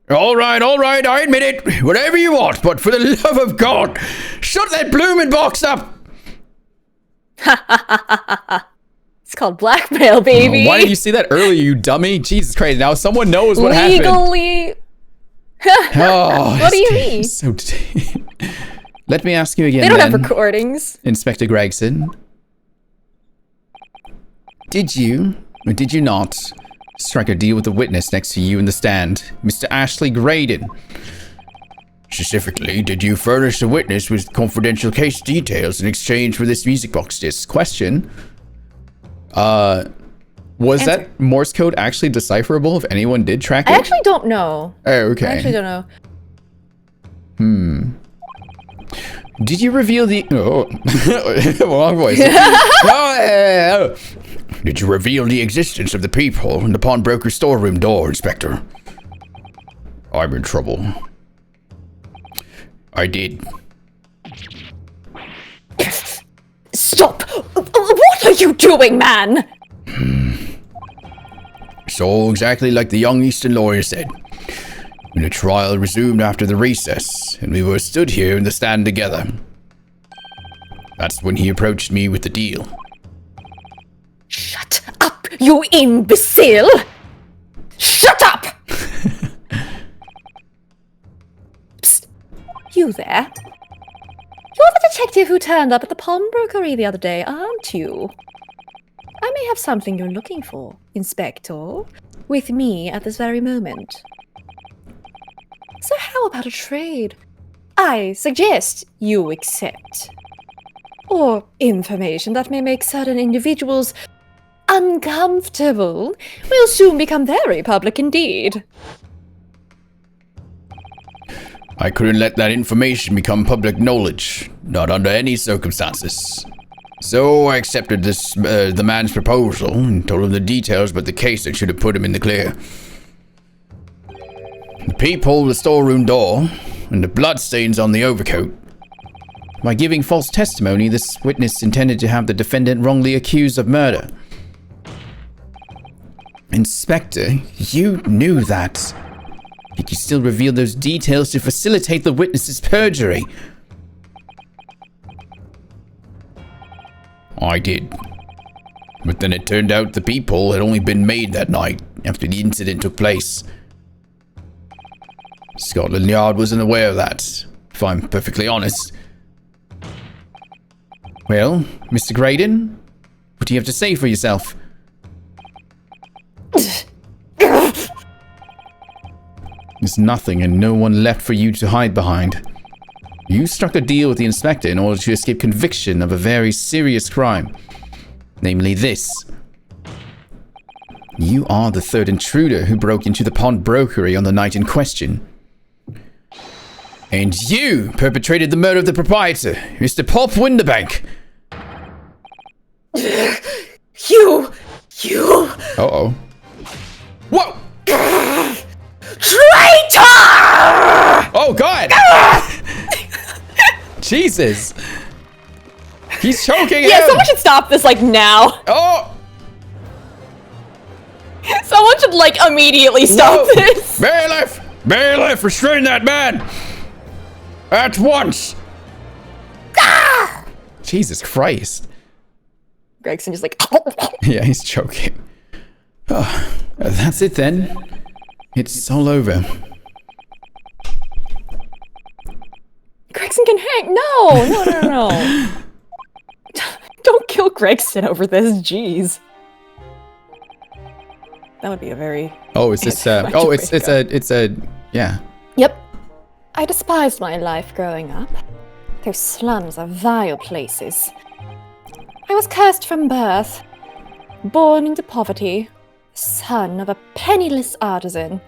Speaker 3: All right, I admit it. Whatever you want, but for the love of God, shut that blooming box up.
Speaker 6: It's called blackmail, baby.
Speaker 1: Why didn't you see that earlier, you dummy? Jesus Christ, now someone knows what happened.
Speaker 6: Legally.
Speaker 1: Oh,
Speaker 6: What do you
Speaker 1: this game
Speaker 6: mean?
Speaker 1: is so deep. Let me ask you again,
Speaker 6: They don't have
Speaker 1: then,
Speaker 6: recordings.
Speaker 1: Inspector Gregson. Did you, or did you not, strike a deal with the witness next to you in the stand, Mr. Ashley Graydon?
Speaker 3: Specifically, did you furnish the witness with confidential case details in exchange for this music box disc?
Speaker 1: Question. Was
Speaker 6: Answer.
Speaker 1: that Morse code actually decipherable if anyone did track it?
Speaker 6: I actually don't know.
Speaker 1: Oh, okay.
Speaker 6: I actually don't know.
Speaker 1: Did you reveal the... Oh, wrong voice. Oh.
Speaker 3: Did you reveal the existence of the peephole in the pawnbroker storeroom door, Inspector? I'm in trouble. I did.
Speaker 6: Stop! What are you doing, man?
Speaker 3: So exactly like the young Eastern lawyer said. When the trial resumed after the recess, and we were stood here in the stand together. That's when he approached me with the deal.
Speaker 6: Shut up, you imbecile! Shut up! Psst. You there? You're the detective who turned up at the pawnbrokery the other day, aren't you? I may have something you're looking for, Inspector, with me at this very moment. So how about a trade? I suggest you accept. Or information that may make certain individuals uncomfortable will soon become very public indeed.
Speaker 3: I couldn't let that information become public knowledge, not under any circumstances. So I accepted the man's proposal and told him the details about the case that should have put him in the clear. The peephole, the storeroom door, and the bloodstains on the overcoat.
Speaker 1: By giving false testimony, this witness intended to have the defendant wrongly accused of murder. Inspector, you knew that. Yet you still revealed those details to facilitate the witness's perjury.
Speaker 3: I did. But then it turned out the peephole had only been made that night after the incident took place. Scotland Yard wasn't aware of that, if I'm perfectly honest.
Speaker 1: Well, Mr. Graydon, what do you have to say for yourself? There's nothing and no one left for you to hide behind. You struck a deal with the inspector in order to escape conviction of a very serious crime. Namely this. You are the third intruder who broke into the pawnbrokery on the night in question. And you perpetrated the murder of the proprietor, Mr. Pop Winterbank.
Speaker 6: You!
Speaker 1: Uh-oh. Whoa!
Speaker 6: Traitor!
Speaker 1: Oh, God! Jesus. He's choking him!
Speaker 2: Yeah, someone should stop this, like, now.
Speaker 1: Oh!
Speaker 2: Someone should, like, immediately stop
Speaker 1: Whoa.
Speaker 2: this.
Speaker 3: Bailiff! Bailiff, restrain that man! At once!
Speaker 1: Jesus Christ.
Speaker 2: Gregson just like,
Speaker 1: Yeah, he's choking. Oh, that's it then. It's all over.
Speaker 2: Gregson can hang. No. Don't kill Gregson over this. Jeez. That would be a very...
Speaker 1: Oh, is this oh, it's a yeah.
Speaker 2: Yep. I despised my life growing up. Those slums are vile places. I was cursed from birth. Born into poverty. Son of a penniless artisan.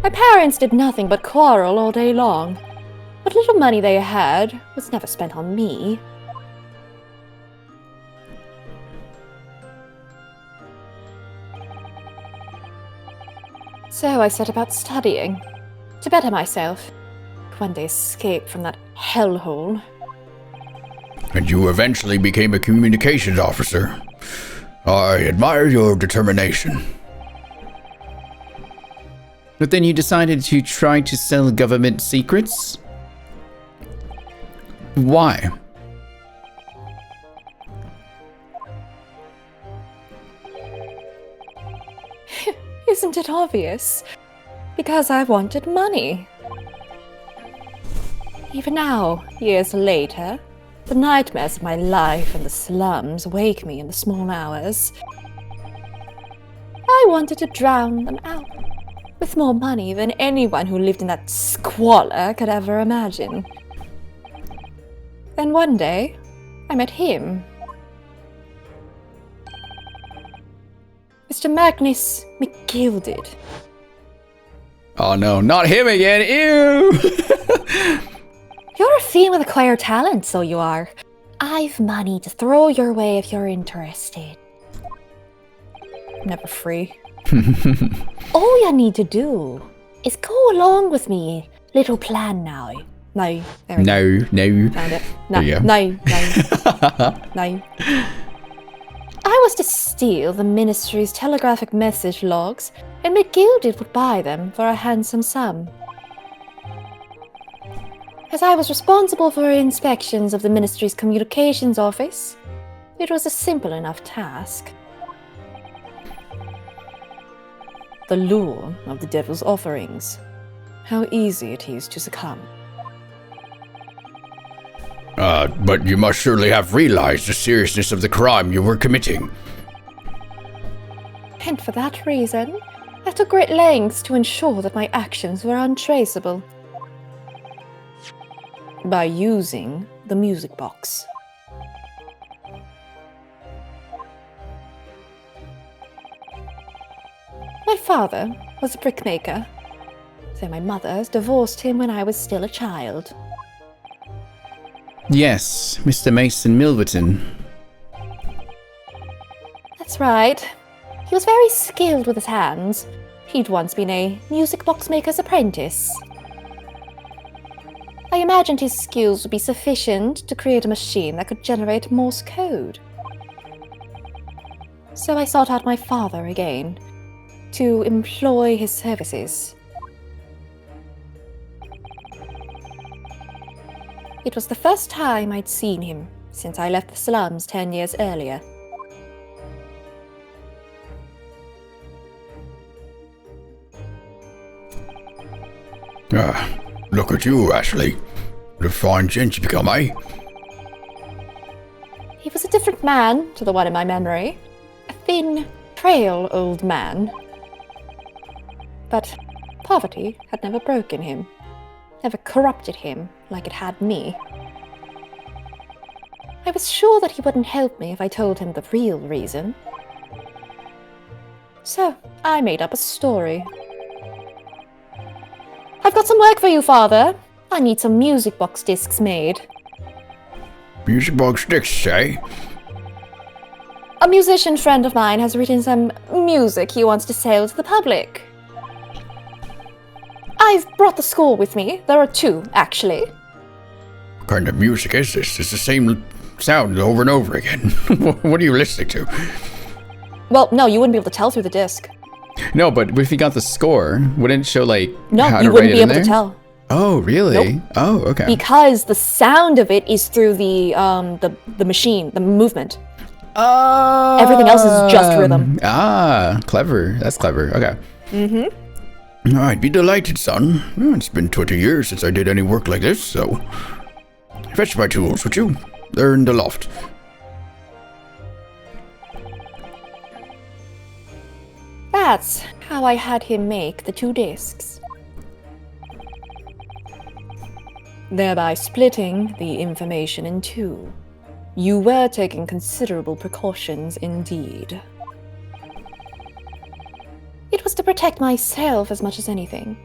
Speaker 2: My parents did nothing but quarrel all day long. What little money they had was never spent on me. So I set about studying, to better myself, one day escape from that hellhole.
Speaker 3: And you eventually became a communications officer. I admire your determination.
Speaker 1: But then you decided to try to sell government secrets? Why?
Speaker 2: Isn't it obvious? Because I wanted money. Even now, years later, the nightmares of my life in the slums wake me in the small hours. I wanted to drown them out, with more money than anyone who lived in that squalor could ever imagine. Then one day, I met him. Mr. Magnus McGilded.
Speaker 1: Oh no, not him again. Ew.
Speaker 2: You're a fiend with acquired talent, so you are.
Speaker 4: I've money to throw your way if you're interested.
Speaker 2: Never free.
Speaker 4: All you need to do is go along with me. Little plan now.
Speaker 2: No. There we go.
Speaker 1: No.
Speaker 2: Found it. No.
Speaker 1: There you go.
Speaker 2: No. I was to steal the ministry's telegraphic message logs, and McGilded would buy them for a handsome sum. As I was responsible for inspections of the ministry's communications office, it was a simple enough task. The lure of the devil's offerings. How easy it is to succumb.
Speaker 3: But you must surely have realized the seriousness of the crime you were committing.
Speaker 2: And for that reason, I took great lengths to ensure that my actions were untraceable. By using the music box. My father was a brickmaker, so my mother divorced him when I was still a child.
Speaker 1: Yes, Mr. Mason Milverton.
Speaker 2: That's right. He was very skilled with his hands. He'd once been a music box maker's apprentice. I imagined his skills would be sufficient to create a machine that could generate Morse code. So I sought out my father again, to employ his services. It was the first time I'd seen him since I left the slums 10 years earlier.
Speaker 3: Look at you, Ashley. What a fine gent you become, eh?
Speaker 2: He was a different man to the one in my memory. A thin, frail old man. But poverty had never broken him, never corrupted him like it had me. I was sure that he wouldn't help me if I told him the real reason. So I made up a story. I've got some work for you, Father. I need some music box discs made.
Speaker 3: Music box discs, eh?
Speaker 2: A musician friend of mine has written some music he wants to sell to the public. I've brought the score with me. There are 2, actually.
Speaker 3: What kind of music is this? It's the same sound over and over again. What are you listening to?
Speaker 2: Well, no, you wouldn't be able to tell through the disc.
Speaker 1: No, but if you got the score, wouldn't it show like
Speaker 2: No,
Speaker 1: how
Speaker 2: you
Speaker 1: to
Speaker 2: wouldn't
Speaker 1: write
Speaker 2: be
Speaker 1: it in
Speaker 2: able
Speaker 1: there?
Speaker 2: to tell.
Speaker 1: Oh, really?
Speaker 2: Nope.
Speaker 1: Oh, okay.
Speaker 2: Because the sound of it is through the machine, the movement.
Speaker 1: Oh.
Speaker 2: Everything else is just rhythm.
Speaker 1: Clever. That's clever. Okay.
Speaker 3: I'd be delighted, son. It's been 20 years since I did any work like this, so... Fetch my tools, would you? They're in the loft.
Speaker 2: That's how I had him make the 2 discs. Thereby splitting the information in 2. You were taking considerable precautions indeed. It was to protect myself as much as anything.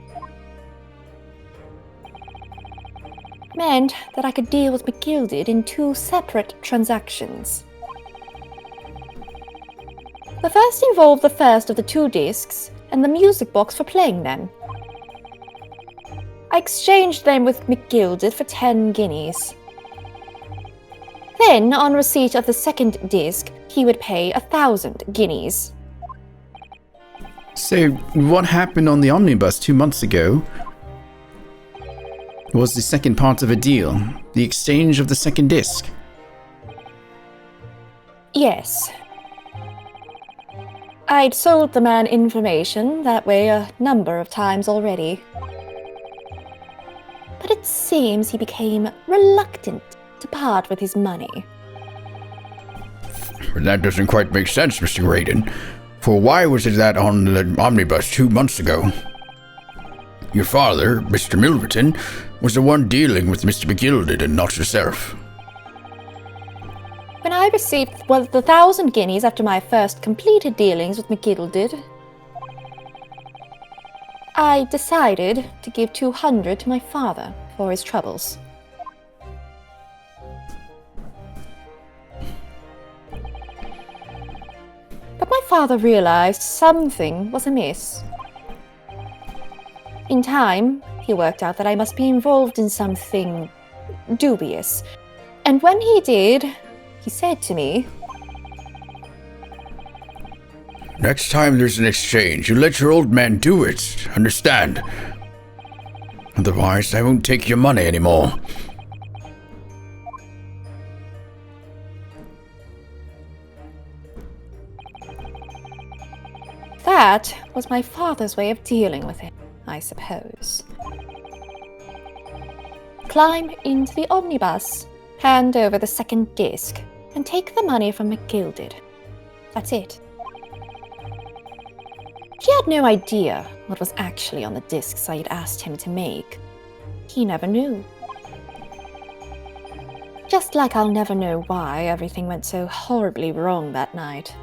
Speaker 2: Meant that I could deal with McGilded in 2 separate transactions. The first involved the first of the 2 discs and the music box for playing them. I exchanged them with McGilded for 10 guineas. Then, on receipt of the second disc, he would pay 1,000 guineas.
Speaker 1: So, what happened on the omnibus 2 months ago was the second part of a deal, the exchange of the second disc.
Speaker 2: Yes. I'd sold the man information that way a number of times already. But it seems he became reluctant to part with his money.
Speaker 3: But that doesn't quite make sense, Mr. Graydon. For why was it that on the omnibus 2 months ago? Your father, Mr. Milverton, was the one dealing with Mr. McGilded and not yourself.
Speaker 2: When
Speaker 6: I received the 1,000 guineas after my first completed dealings with McGilded, I decided to give 200 to my father for his troubles. But my father realized something was amiss. In time, he worked out that I must be involved in something dubious. And when he did, he said to me,
Speaker 3: Next time there's an exchange, you let your old man do it. Understand? Otherwise, I won't take your money anymore.
Speaker 6: that was my father's way of dealing with it, I suppose. Climb into the omnibus, hand over the second disc, and take the money from McGilded. That's it. He had no idea what was actually on the discs I had asked him to make. He never knew. Just like I'll never know why everything went so horribly wrong that night.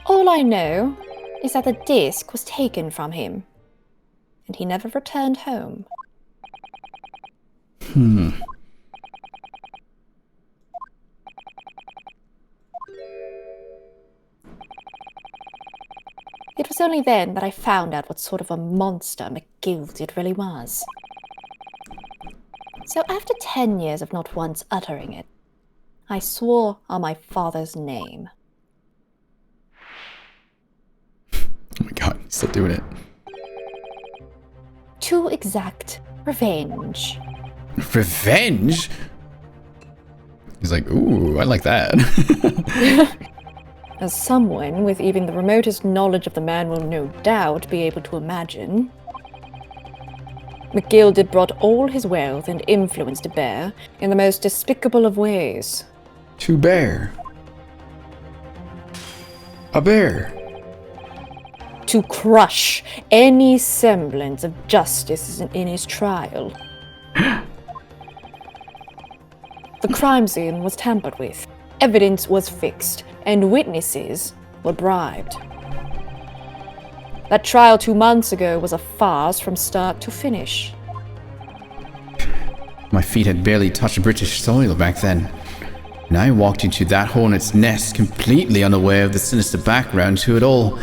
Speaker 6: All I know is that the disc was taken from him, and he never returned home. It was only then that I found out what sort of a monster McGilded really was. So after 10 years of not once uttering it, I swore on my father's name.
Speaker 1: Oh my god, he's still doing it.
Speaker 6: To exact revenge.
Speaker 1: Revenge? He's like, ooh, I like that.
Speaker 6: As someone with even the remotest knowledge of the man will no doubt be able to imagine, McGilded brought all his wealth and influence to bear in the most despicable of ways.
Speaker 1: To bear. A bear.
Speaker 6: To crush any semblance of justice in his trial. The crime scene was tampered with, evidence was fixed, and witnesses were bribed. That trial 2 months ago was a farce from start to finish.
Speaker 1: My feet had barely touched British soil back then, and I walked into that hornet's nest completely unaware of the sinister background to it all.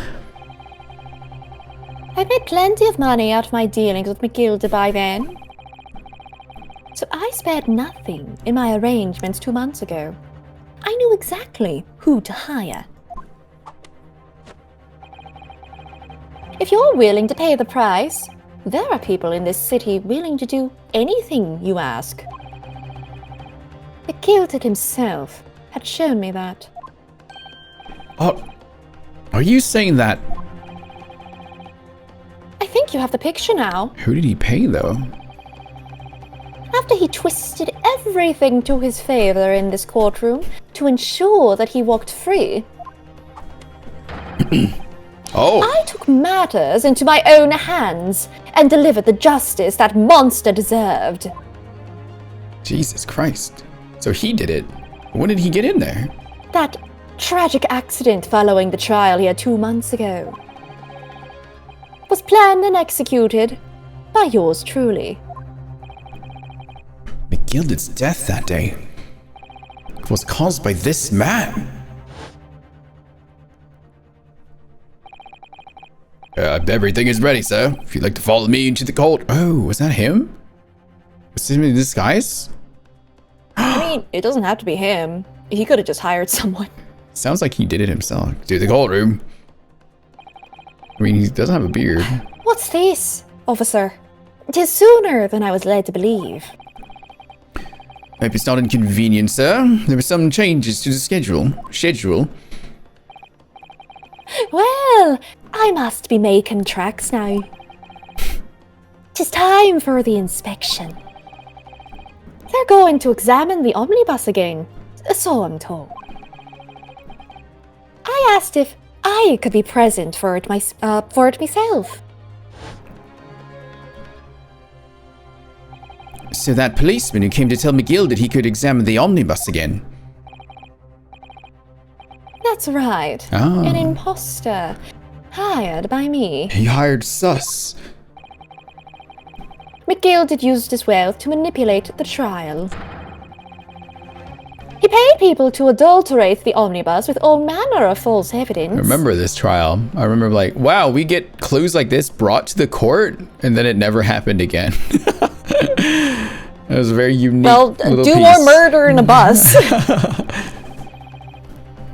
Speaker 6: I'd made plenty of money out of my dealings with McGilded by then, so I spared nothing in my arrangements 2 months ago. I knew exactly who to hire. If you're willing to pay the price, there are people in this city willing to do anything you ask. McGilded himself had shown me that.
Speaker 1: Are you saying that?
Speaker 6: I think you have the picture now.
Speaker 1: Who did he pay, though?
Speaker 6: After he twisted everything to his favor in this courtroom to ensure that he walked free, I took matters into my own hands and delivered the justice that monster deserved.
Speaker 1: Jesus Christ. So he did it. When did he get in there?
Speaker 6: That tragic accident following the trial he had 2 months ago was planned and executed by yours truly.
Speaker 1: McGilded's death that day was caused by this man. Everything is ready, sir. If you'd like to follow me into the court. Oh, was that him? Was him in disguise?
Speaker 6: I mean, it doesn't have to be him. He could have just hired someone.
Speaker 1: Sounds like he did it himself. To the courtroom. I mean, he doesn't have a beard.
Speaker 6: What's this, officer? 'Tis sooner than I was led to believe.
Speaker 1: Hope it's not inconvenient, sir. There were some changes to the schedule.
Speaker 6: Well, I must be making tracks now. 'Tis time for the inspection. They're going to examine the omnibus again, so I'm told. I asked if I could be present for it myself.
Speaker 1: So that policeman who came to tell McGill that he could examine the omnibus again.
Speaker 6: That's right.
Speaker 1: Ah.
Speaker 6: An imposter. Hired by me.
Speaker 1: He hired Sus.
Speaker 6: McGill used his wealth to manipulate the trial. He paid people to adulterate the omnibus with all manner of false evidence.
Speaker 1: I remember this trial. I remember like, wow, we get clues like this brought to the court, and then it never happened again. It was a very unique little
Speaker 6: do
Speaker 1: piece.
Speaker 6: more murder in a bus.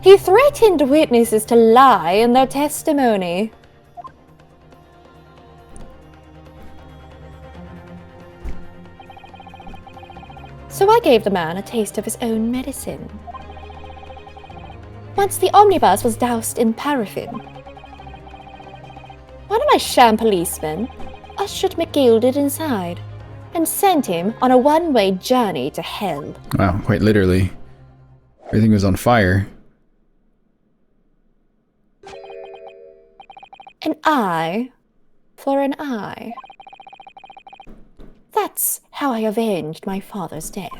Speaker 6: He threatened witnesses to lie in their testimony. So I gave the man a taste of his own medicine. Once the omnibus was doused in paraffin, one of my sham policemen ushered McGilded inside and sent him on a one-way journey to hell.
Speaker 1: Wow, quite literally. Everything was on fire.
Speaker 6: An eye for an eye. That's how I avenged my father's death.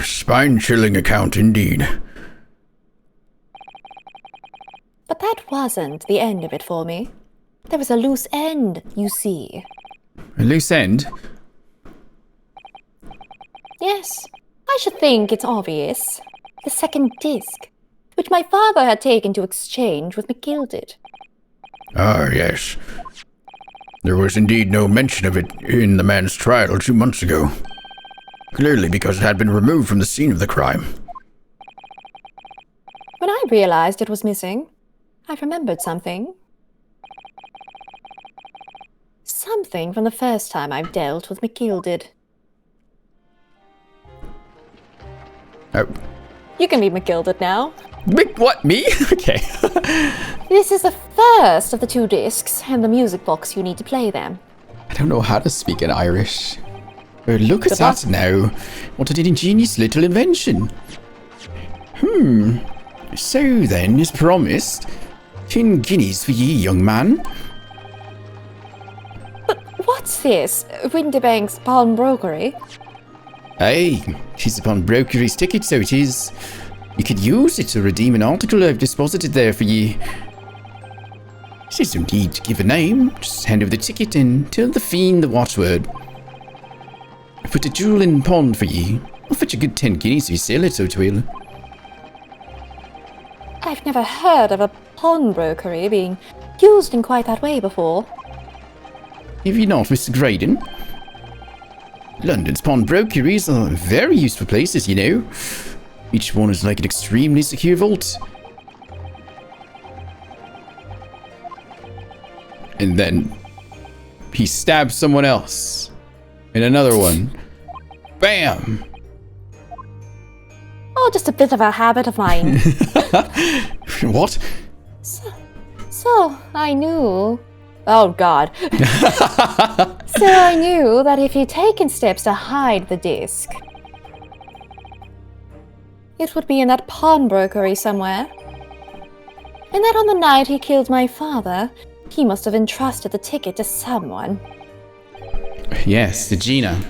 Speaker 3: Spine-chilling account indeed.
Speaker 6: But that wasn't the end of it for me. There was a loose end, you see.
Speaker 1: A loose end?
Speaker 6: Yes, I should think it's obvious. The second disc, which my father had taken to exchange with McGilded.
Speaker 3: Ah, yes. There was indeed no mention of it in the man's trial 2 months ago. Clearly because it had been removed from the scene of the crime.
Speaker 6: When I realized it was missing, I remembered something. Something from the first time I've dealt with McGilded.
Speaker 1: Oh.
Speaker 6: You can be McGilded now.
Speaker 1: What, me? Okay.
Speaker 6: This is the first of the 2 discs and the music box you need to play them.
Speaker 1: I don't know how to speak in Irish. Look at that now. What an ingenious little invention. So then, as promised, 10 guineas for ye, young man.
Speaker 6: But what's this? Winterbank's pawnbrokery?
Speaker 1: Aye, 'tis upon brokery's ticket, so it is. You could use it to redeem an article I've deposited there for ye. There's no need to give a name. Just hand over the ticket and tell the fiend the watchword. I put a jewel in pawn for ye. I'll fetch a good 10 guineas if you sell it, so 'twill.
Speaker 6: I've never heard of a pawnbrokery being used in quite that way before.
Speaker 1: Have you not, Mr. Graydon? London's pawnbrokeries are very useful places, you know. Each one is like an extremely secure vault. And then he stabs someone else. And another one. Bam!
Speaker 6: Oh, just a bit of a habit of mine.
Speaker 1: What?
Speaker 6: So, I knew... Oh, God. So I knew that if he'd taken steps to hide the disc, it would be in that pawnbrokery somewhere. And that on the night he killed my father, he must have entrusted the ticket to someone.
Speaker 1: Yes, to Gina.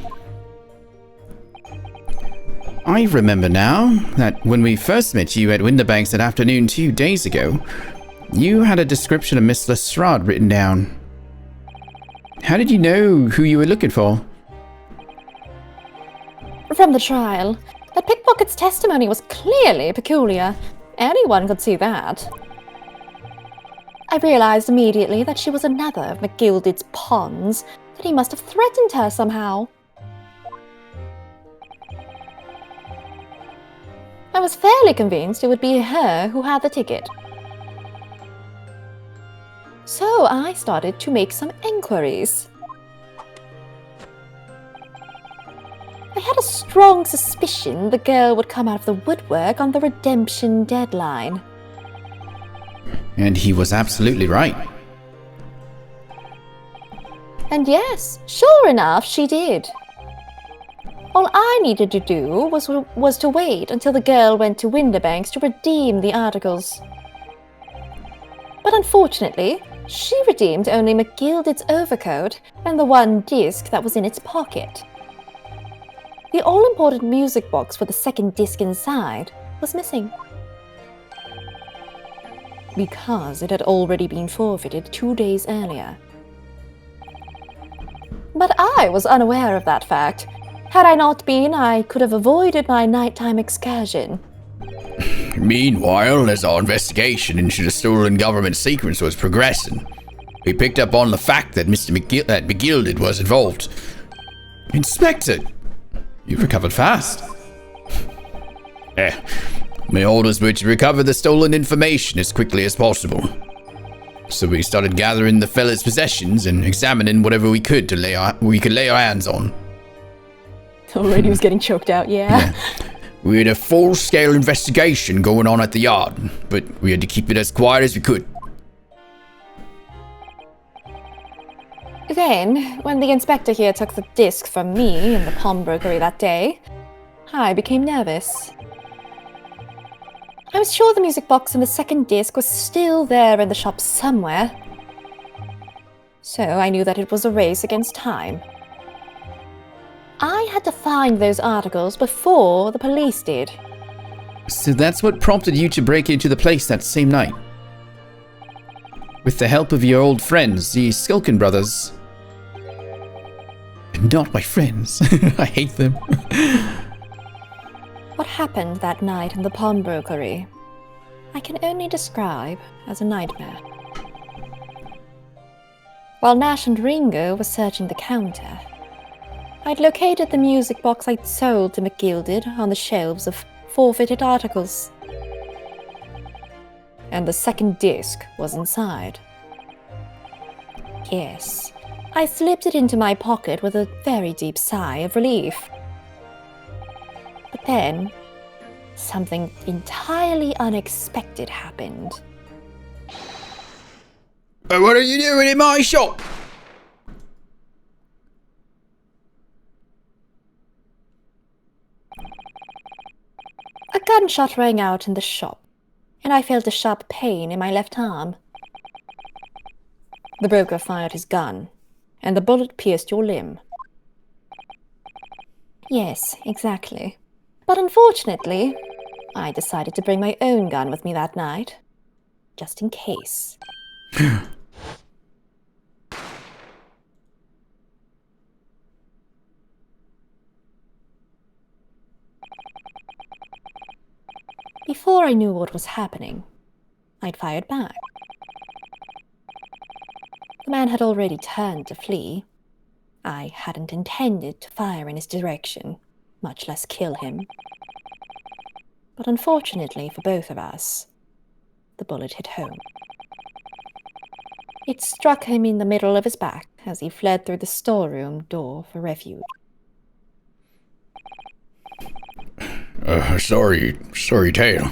Speaker 1: I remember now that when we first met you at Winterbanks that afternoon 2 days ago, you had a description of Miss Lestrade written down. How did you know who you were looking for?
Speaker 6: From the trial, that pickpocket's testimony was clearly peculiar. Anyone could see that. I realized immediately that she was another of McGilded's pawns, that he must have threatened her somehow. I was fairly convinced it would be her who had the ticket. So I started to make some enquiries. I had a strong suspicion the girl would come out of the woodwork on the redemption deadline.
Speaker 1: And he was absolutely right.
Speaker 6: And yes, sure enough, she did. All I needed to do was to wait until the girl went to Winterbanks to redeem the articles. But unfortunately, She redeemed only McGilded's overcoat and the one disc that was in its pocket. The all-important music box with the second disc inside was missing. Because it had already been forfeited 2 days earlier. But I was unaware of that fact. Had I not been, I could have avoided my nighttime excursion.
Speaker 3: Meanwhile, as our investigation into the stolen government secrets was progressing, we picked up on the fact that that McGilded was involved.
Speaker 1: Inspector, you recovered fast.
Speaker 3: My orders were to recover the stolen information as quickly as possible. So we started gathering the fella's possessions and examining whatever we could to lay our hands on.
Speaker 6: Already was getting choked out, yeah.
Speaker 3: We had a full-scale investigation going on at the yard, but we had to keep it as quiet as we could.
Speaker 6: Then, when the inspector here took the disc from me in the pawnbrokery that day, I became nervous. I was sure the music box and the second disc was still there in the shop somewhere. So I knew that it was a race against time. I had to find those articles before the police did.
Speaker 1: So that's what prompted you to break into the place that same night? With the help of your old friends, the Skulkin brothers. Not my friends. I hate them.
Speaker 6: What happened that night in the pawnbrokery, I can only describe as a nightmare. While Nash and Ringo were searching the counter, I'd located the music box I'd sold to McGilded on the shelves of forfeited articles. And the second disc was inside. Yes, I slipped it into my pocket with a very deep sigh of relief. But then, something entirely unexpected happened.
Speaker 3: What are you doing in my shop?
Speaker 6: A gunshot rang out in the shop, and I felt a sharp pain in my left arm. The broker fired his gun, and the bullet pierced your limb. Yes, exactly. But unfortunately, I decided to bring my own gun with me that night, just in case. Before I knew what was happening, I'd fired back. The man had already turned to flee. I hadn't intended to fire in his direction, much less kill him. But unfortunately for both of us, the bullet hit home. It struck him in the middle of his back as he fled through the storeroom door for refuge.
Speaker 3: Sorry tale.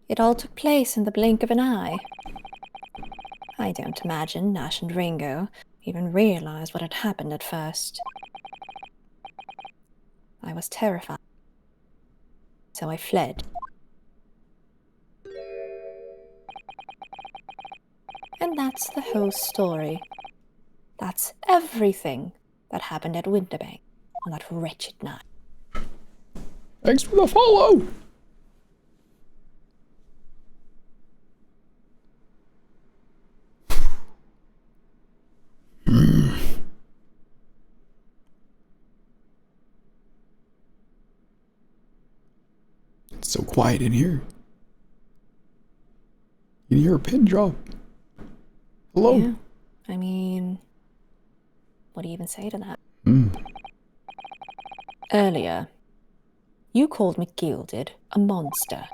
Speaker 6: It all took place in the blink of an eye. I don't imagine Nash and Ringo even realized what had happened at first. I was terrified, so I fled. And that's the whole story. That's everything that happened at Winterbank on that wretched night.
Speaker 1: Thanks for the follow. It's so quiet in here. You can hear a pin drop. Hello.
Speaker 6: Yeah, I mean, what do you even say to that? Earlier, you called McGilded a monster.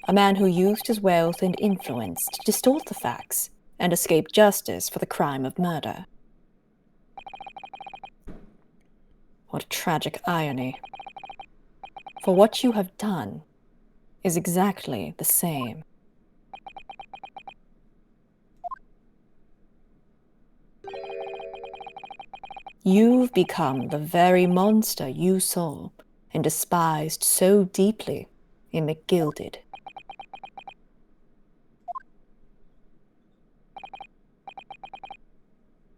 Speaker 6: A man who used his wealth and influence to distort the facts and escape justice for the crime of murder. What a tragic irony. For what you have done is exactly the same. You've become the very monster you saw and despised so deeply in McGilded.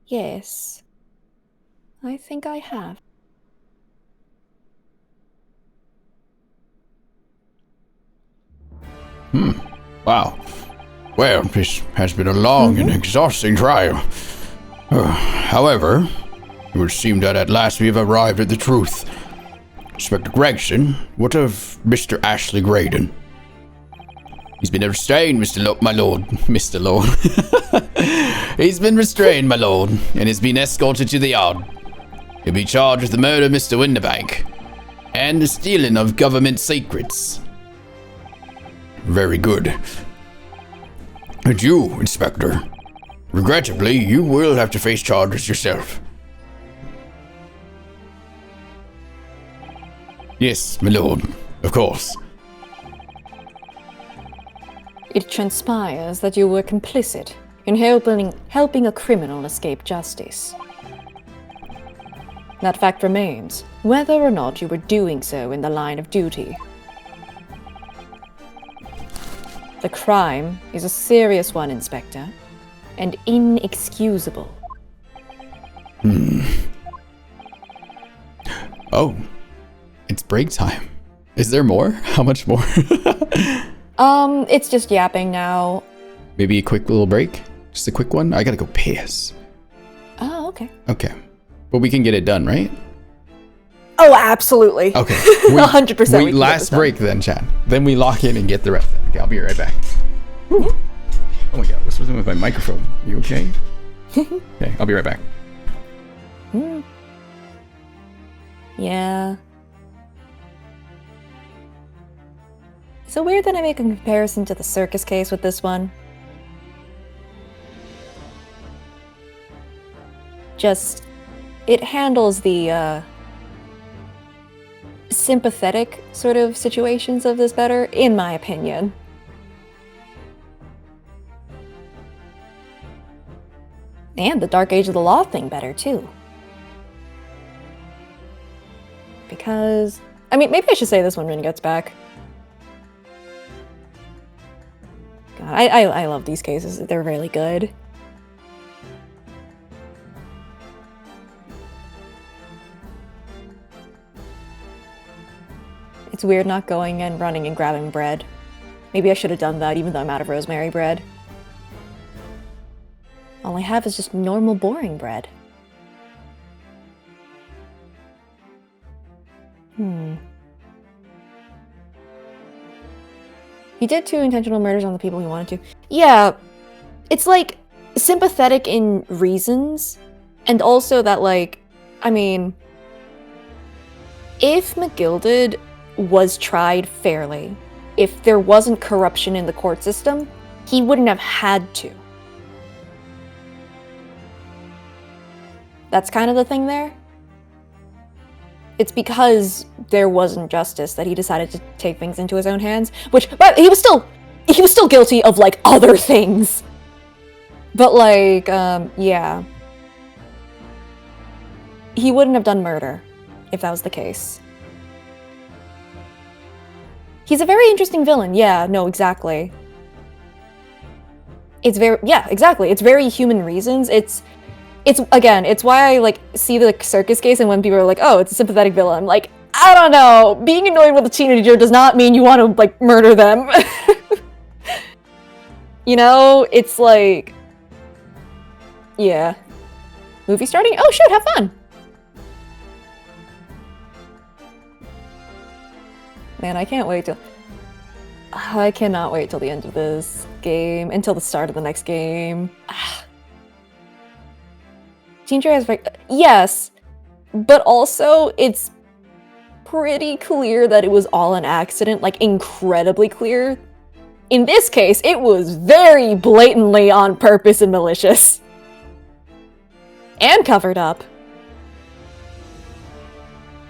Speaker 6: Yes. I think I have.
Speaker 3: Wow. Well, this has been a long and exhausting trial. However, it would seem that at last we have arrived at the truth. Inspector Gregson, what of Mr. Ashley Graydon? He's been restrained, my lord. Mr. Lord. He's been restrained, my lord, and has been escorted to the yard. He'll be charged with the murder of Mr. Winterbank and the stealing of government secrets. Very good. And you, Inspector, regrettably, you will have to face charges yourself. Yes, my lord, of course.
Speaker 6: It transpires that you were complicit in helping a criminal escape justice. That fact remains, whether or not you were doing so in the line of duty. The crime is a serious one, Inspector, and inexcusable.
Speaker 1: Oh, it's break time. Is there more? How much more?
Speaker 6: It's just yapping now.
Speaker 1: Maybe a quick little break? Just a quick one? I gotta go piss.
Speaker 6: Oh, okay.
Speaker 1: Okay. But we can get it done, right?
Speaker 2: Oh, absolutely.
Speaker 1: Okay.
Speaker 2: 100%.
Speaker 1: We last break then, Chad. Then we lock in and get the rest. Okay, I'll be right back. Whew. Oh my god, what's wrong with my microphone? You okay? Okay, I'll be right back.
Speaker 6: Yeah. So weird that I make a comparison to the circus case with this one. Just, it handles the, sympathetic sort of situations of this better, in my opinion. And the Dark Age of the Law thing better, too. Because, I mean, maybe I should say this when Rin gets back. God, I love these cases. They're really good. It's weird not going and running and grabbing bread. Maybe I should have done that, even though I'm out of rosemary bread. All I have is just normal, boring bread. He did 2 intentional murders on the people he wanted to. Yeah, it's like sympathetic in reasons, and also that, like, I mean, if McGilded was tried fairly, if there wasn't corruption in the court system, he wouldn't have had to. That's kind of the thing there. It's because there wasn't justice that he decided to take things into his own hands, which, but he was still guilty of, like, other things. But, like, yeah. He wouldn't have done murder if that was the case. He's a very interesting villain. Yeah, no, exactly. It's very, yeah, exactly. It's very human reasons. It's again, it's why I, like, see the circus case, and when people are like, oh, it's a sympathetic villain, I'm like, I don't know. Being annoyed with a teenager does not mean you want to, like, murder them. You know, it's like, yeah. Movie starting? Oh, shoot, have fun. Man, I cannot wait till the end of this game, until the start of the next game. Teenager has yes, but also it's pretty clear that it was all an accident, like incredibly clear. In this case, it was very blatantly on purpose and malicious. And covered up.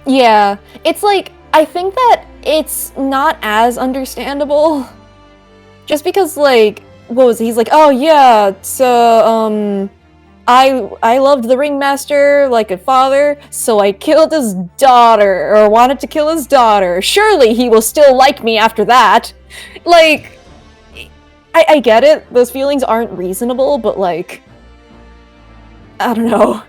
Speaker 6: Yeah, it's like, I think that it's not as understandable. Just because, like, what was it? He's like, oh yeah, so, I loved the ringmaster like a father, so I killed his daughter, or wanted to kill his daughter. Surely he will still like me after that. Like, I get it, those feelings aren't reasonable, but like,
Speaker 2: I don't know.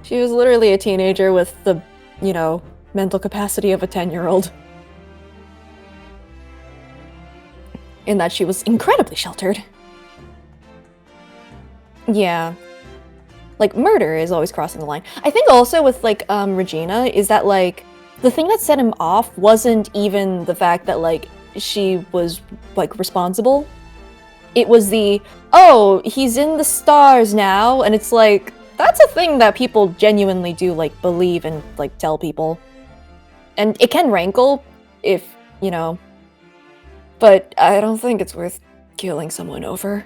Speaker 2: She was literally a teenager with the, you know, mental capacity of a 10-year-old. In that she was incredibly sheltered. Yeah. Like, murder is always crossing the line. I think also with, like, Regina, is that, like, the thing that set him off wasn't even the fact that, like, she was, like, responsible. It was the, oh, he's in the stars now, and it's like, that's a thing that people genuinely do, like, believe and, like, tell people. And it can rankle if, you know, but I don't think it's worth killing someone over.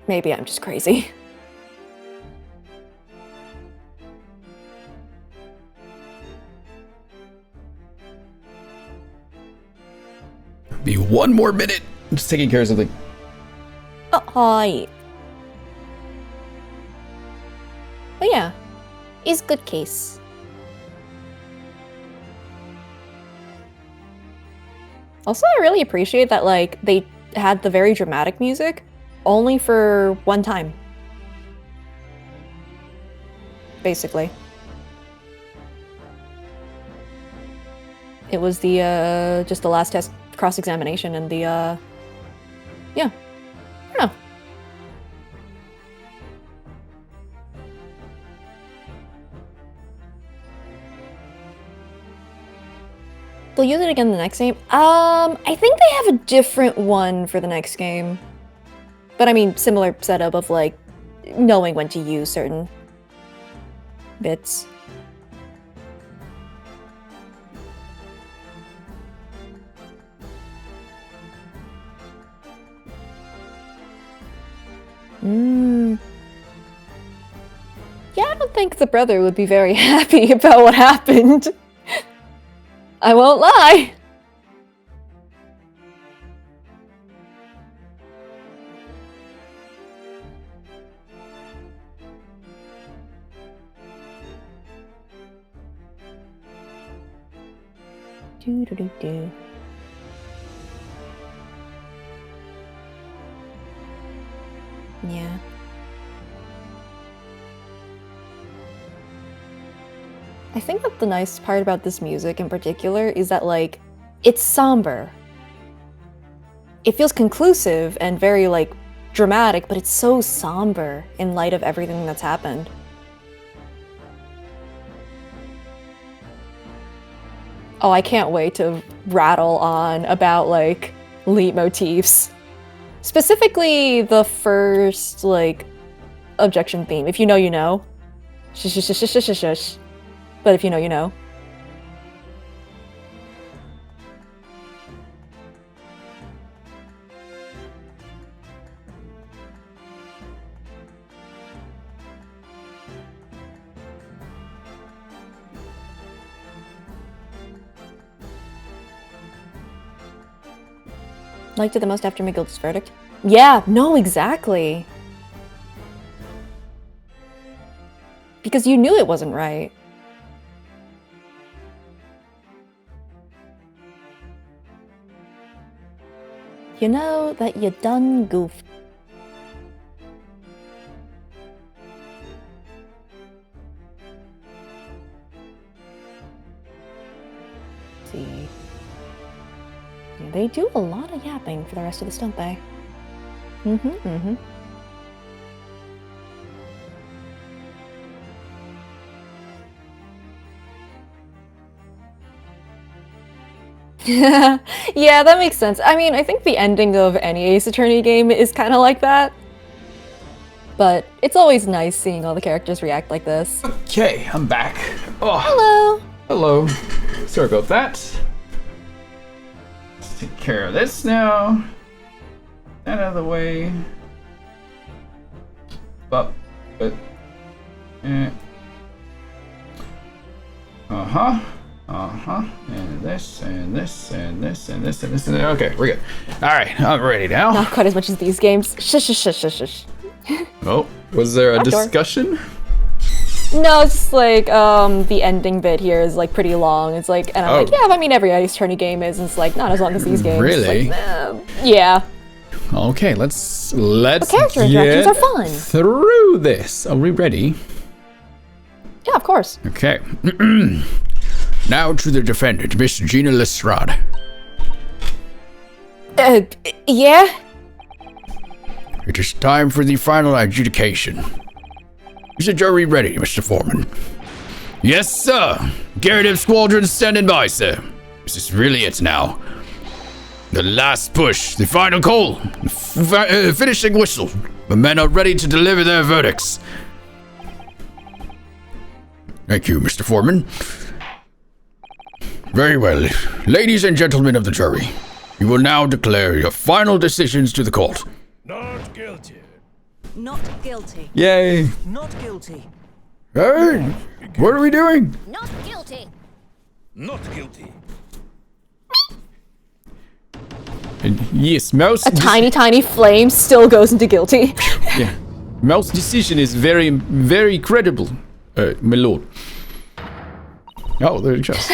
Speaker 2: Maybe I'm just crazy.
Speaker 1: Be 1 more minute. I'm just taking care of something.
Speaker 2: Oh, hi. But yeah, is good case. Also, I really appreciate that, like, they had the very dramatic music only for one time. Basically. It was the, just the last test cross-examination and the, yeah. I don't know. They'll use it again in the next game. I think they have a different one for the next game. But I mean, similar setup of, like, knowing when to use certain bits. Yeah, I don't think the brother would be very happy about what happened. I won't lie. Do. Yeah. I think that the nice part about this music in particular is that, like, it's somber. It feels conclusive and very, like, dramatic, but it's so somber in light of everything that's happened. Oh, I can't wait to rattle on about, like, leitmotifs. Specifically, the first, like, objection theme. If you know, you know. Shush, shush, shush, shush, shush, shush. But if you know, you know. Liked it the most after McGilda's verdict? Yeah, no, exactly. Because you knew it wasn't right. You know that you done goofed. Let's see. Yeah, they do a lot of yapping for the rest of this, don't they? Yeah, that makes sense. I mean, I think the ending of any Ace Attorney game is kind of like that. But it's always nice seeing all the characters react like this.
Speaker 1: Okay, I'm back. Oh,
Speaker 2: Hello!
Speaker 1: hello. Sorry about that. Let's take care of this now. That out of the way. But, and this, and this, and this, and this, and this, and okay, we're good. All right, I'm ready now.
Speaker 2: Not quite as much as these games. Shush, shush, shush, shush, shush.
Speaker 1: Oh, was there a
Speaker 2: Outdoor.
Speaker 1: discussion?
Speaker 2: No, it's just like, the ending bit here is like pretty long. It's like, and I'm like, yeah, I mean, every Ace Attorney game is, and it's like, not as long as these games.
Speaker 1: Really?
Speaker 2: Like, yeah.
Speaker 1: Okay, let's
Speaker 2: character interactions are fun.
Speaker 1: through this. Are we ready?
Speaker 2: Yeah, of course.
Speaker 1: Okay.
Speaker 3: Now to the defendant, Miss Gina Lestrade.
Speaker 2: Yeah?
Speaker 3: It is time for the final adjudication. Is the jury ready, Mr. Foreman?
Speaker 1: Yes, sir. Garrative Squadron standing by, sir. This is really it now. The last push, the final call, the finishing whistle. The men are ready to deliver their verdicts.
Speaker 3: Thank you, Mr. Foreman. Very well. Ladies and gentlemen of the jury, you will now declare your final decisions to the court.
Speaker 5: Not guilty.
Speaker 7: Not guilty.
Speaker 1: Yay.
Speaker 7: Not guilty.
Speaker 3: Hey, what are we doing?
Speaker 4: Not guilty.
Speaker 5: Not guilty.
Speaker 1: And yes, Mouse.
Speaker 2: A tiny flame still goes into guilty.
Speaker 1: Yeah. Mouse decision is very, very credible, my lord. Oh, there it goes.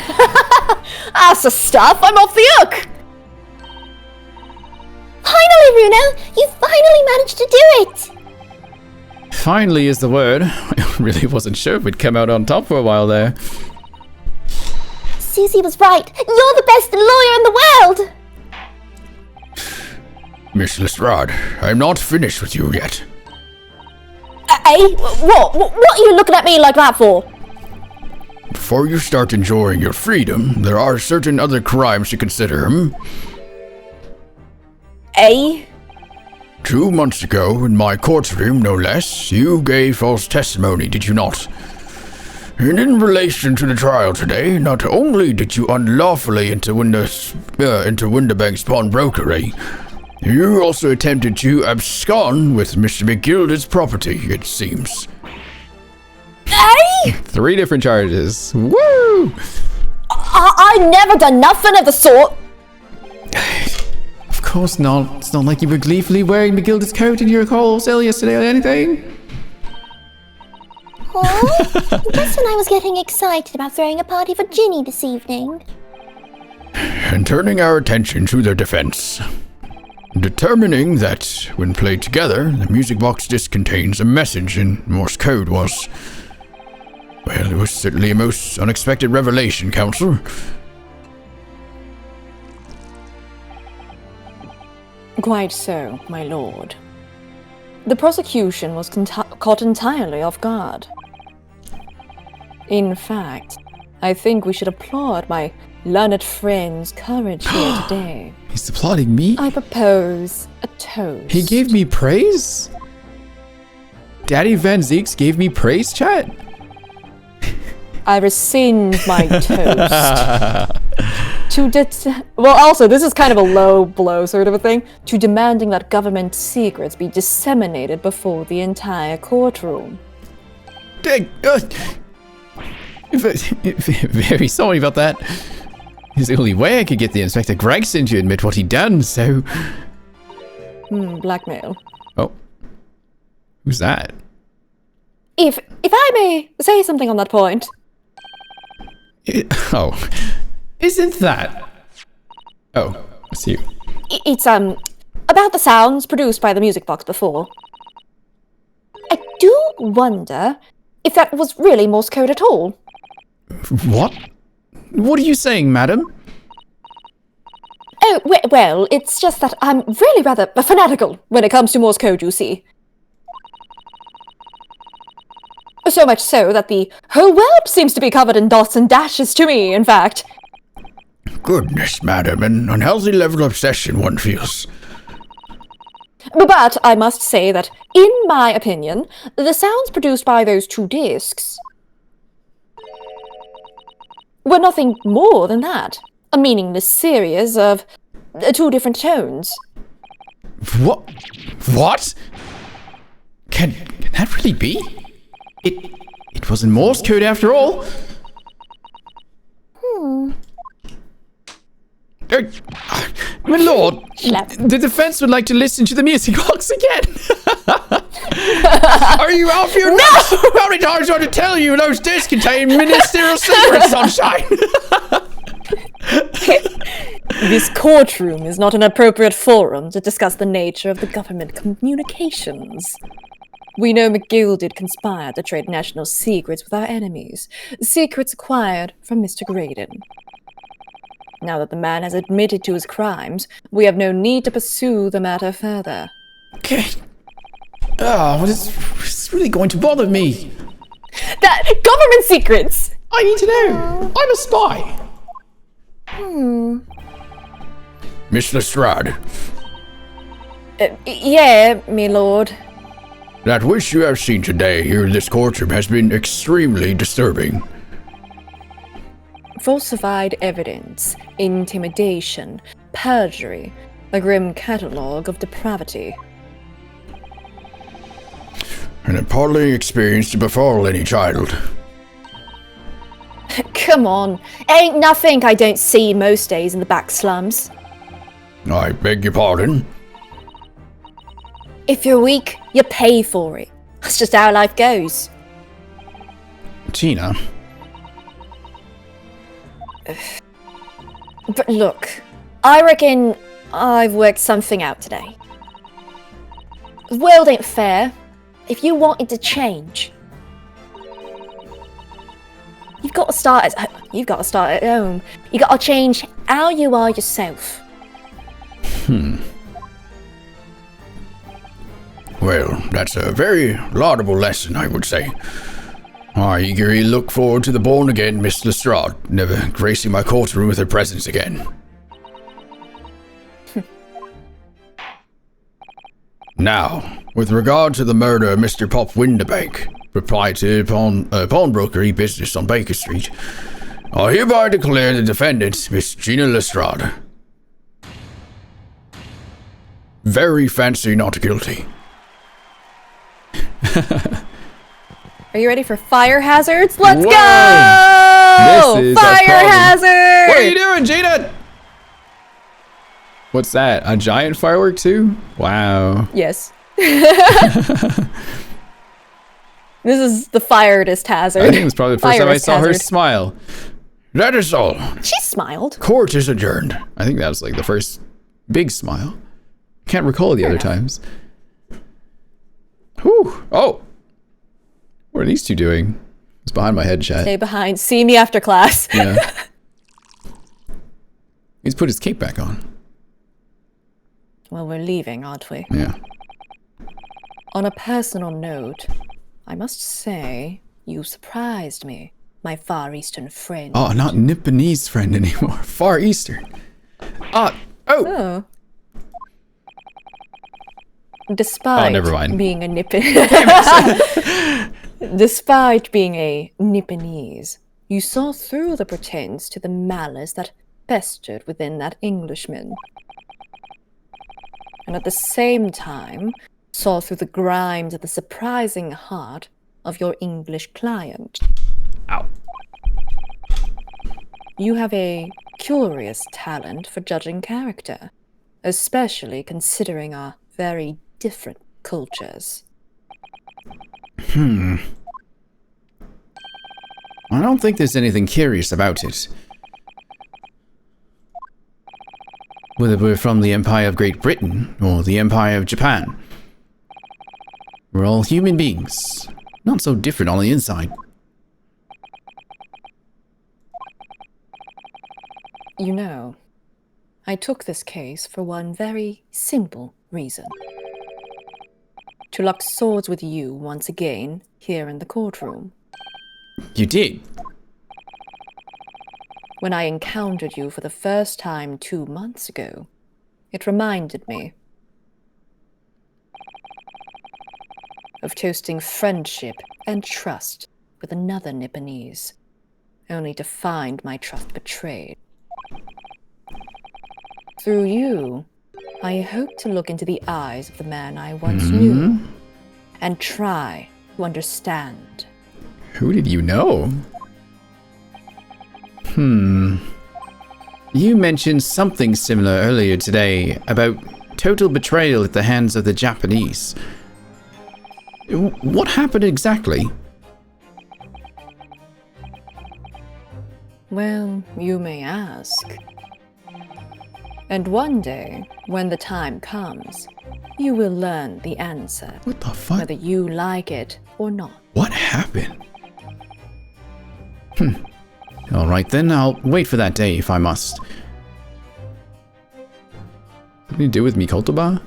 Speaker 2: That's the stuff. I'm off the hook.
Speaker 4: Finally, Bruno! You finally managed to do it!
Speaker 1: Finally is the word. I really wasn't sure if we'd come out on top for a while there.
Speaker 4: Susie was right. You're the best lawyer in the world!
Speaker 3: Miss Lestrade, I'm not finished with you yet.
Speaker 2: Hey, what? What are you looking at me like that for?
Speaker 3: Before you start enjoying your freedom, there are certain other crimes to consider,
Speaker 2: Hey?
Speaker 3: 2 months ago, in my courtroom, no less, you gave false testimony, did you not? And in relation to the trial today, not only did you unlawfully enter Winterbank's pawnbrokery, you also attempted to abscond with Mr. McGilda's property, it seems.
Speaker 2: Hey?
Speaker 1: 3 different charges. Woo!
Speaker 2: I never done nothing of the sort.
Speaker 1: Of course not. It's not like you were gleefully wearing McGilda's coat in your whole cell yesterday or anything.
Speaker 4: Oh, just when I was getting excited about throwing a party for Ginny this evening.
Speaker 3: And turning our attention to their defense. Determining that, when played together, the music box disc contains a message in Morse code was... Well, it was certainly a most unexpected revelation, Counselor.
Speaker 2: Quite so, my lord. The prosecution was caught entirely off guard. In fact, I think we should applaud my learned friend's courage here today.
Speaker 1: He's applauding me?
Speaker 2: I propose a toast.
Speaker 1: He gave me praise? Daddy Van Zeeks gave me praise, chat?
Speaker 2: I rescind my toast. Well, also, this is kind of a low blow sort of a thing. To demanding that government secrets be disseminated before the entire courtroom.
Speaker 1: Very sorry about that. It's the only way I could get the Inspector Gregson to admit what he'd done, so...
Speaker 2: Blackmail.
Speaker 1: Oh. Who's that?
Speaker 2: If I may say something on that point.
Speaker 1: Oh. Isn't that... Oh, it's you.
Speaker 2: It's, about the sounds produced by the music box before. I do wonder if that was really Morse code at all.
Speaker 1: What? What are you saying, madam?
Speaker 2: Oh, well, it's just that I'm really rather fanatical when it comes to Morse code, you see. So much so that the whole world seems to be covered in dots and dashes to me, in fact.
Speaker 3: Goodness, madam, an unhealthy level of obsession one feels.
Speaker 2: But I must say that, in my opinion, the sounds produced by those 2 discs were nothing more than that. A meaningless series of 2 different tones.
Speaker 1: What? What? Can that really be? It wasn't Morse code after all. My lord, the defense would like to listen to the music box again.
Speaker 3: Are you off your nuts? How many times do I have to tell you those discs contain ministerial secrets, sunshine?
Speaker 6: This courtroom is not an appropriate forum to discuss the nature of the government communications. We know McGill did conspire to trade national secrets with our enemies, secrets acquired from Mr. Graydon. Now that the man has admitted to his crimes, we have no need to pursue the matter further.
Speaker 1: Okay. Oh, it's really going to bother me.
Speaker 6: That government secrets!
Speaker 1: I need to know. I'm a spy.
Speaker 3: Miss Lestrade,
Speaker 6: Yeah, me lord.
Speaker 3: that which you have seen today here in this courtroom has been extremely disturbing.
Speaker 6: Falsified evidence, intimidation, perjury, a grim catalogue of depravity.
Speaker 3: An appalling experience to befall any child.
Speaker 6: Come on, ain't nothing I don't see most days in the back slums.
Speaker 3: I beg your pardon?
Speaker 6: If you're weak, you pay for it. That's just how life goes.
Speaker 1: Gina.
Speaker 6: But look, I reckon I've worked something out today. The world ain't fair. If you want it to change, you've got to start at home. You got to change how you are yourself.
Speaker 3: Well, that's a very laudable lesson, I would say. I eagerly look forward to the born-again Miss Lestrade never gracing my courtroom with her presence again. Now, with regard to the murder of Mr. Pop Windibank, proprietor pawnbroker business on Baker Street, I hereby declare the defendant, Miss Gina Lestrade, very fancy not guilty.
Speaker 6: Are you ready for fire hazards? Let's
Speaker 1: Whoa!
Speaker 6: go!
Speaker 1: This is a
Speaker 6: Fire
Speaker 1: problem.
Speaker 6: hazard!
Speaker 1: What are you doing, Gina? What's that? A giant firework too? Wow.
Speaker 6: Yes. This is the firedest hazard.
Speaker 1: I think it was probably the first time I
Speaker 6: Firest
Speaker 1: saw her
Speaker 6: hazard.
Speaker 1: smile.
Speaker 3: That is all.
Speaker 6: She smiled.
Speaker 3: Court is adjourned.
Speaker 1: I think that was like the first big smile. Can't recall the other times. Whew. Oh. What are these two doing? It's behind my head, chat.
Speaker 6: Stay behind. See me after class.
Speaker 1: Yeah. He's put his cape back on.
Speaker 6: Well, we're leaving, aren't we?
Speaker 1: Yeah.
Speaker 6: On a personal note, I must say, you surprised me, my Far Eastern friend.
Speaker 1: Oh, not Nipponese friend anymore. Far Eastern.
Speaker 6: Oh. Despite
Speaker 1: never mind.
Speaker 6: being a Despite being a Nipponese, you saw through the pretense to the malice that festered within that Englishman. And at the same time, saw through the grimes of the surprising heart of your English client.
Speaker 1: Ow.
Speaker 6: You have a curious talent for judging character, especially considering our very different cultures.
Speaker 1: I don't think there's anything curious about it. Whether we're from the Empire of Great Britain or the Empire of Japan, we're all human beings, not so different on the inside.
Speaker 6: You know, I took this case for one very simple reason. To lock swords with you once again here in the courtroom.
Speaker 1: You did?
Speaker 6: When I encountered you for the first time 2 months ago, it reminded me of toasting friendship and trust with another Nipponese, only to find my trust betrayed. Through you, I hope to look into the eyes of the man I once knew and try to understand.
Speaker 1: Who did you know? You mentioned something similar earlier today about total betrayal at the hands of the Japanese. What happened exactly?
Speaker 6: Well, you may ask. And one day, when the time comes, you will learn the answer.
Speaker 1: What the fuck?
Speaker 6: Whether you like it or not.
Speaker 1: What happened? Alright then, I'll wait for that day if I must. Something to do with Mikoltoba?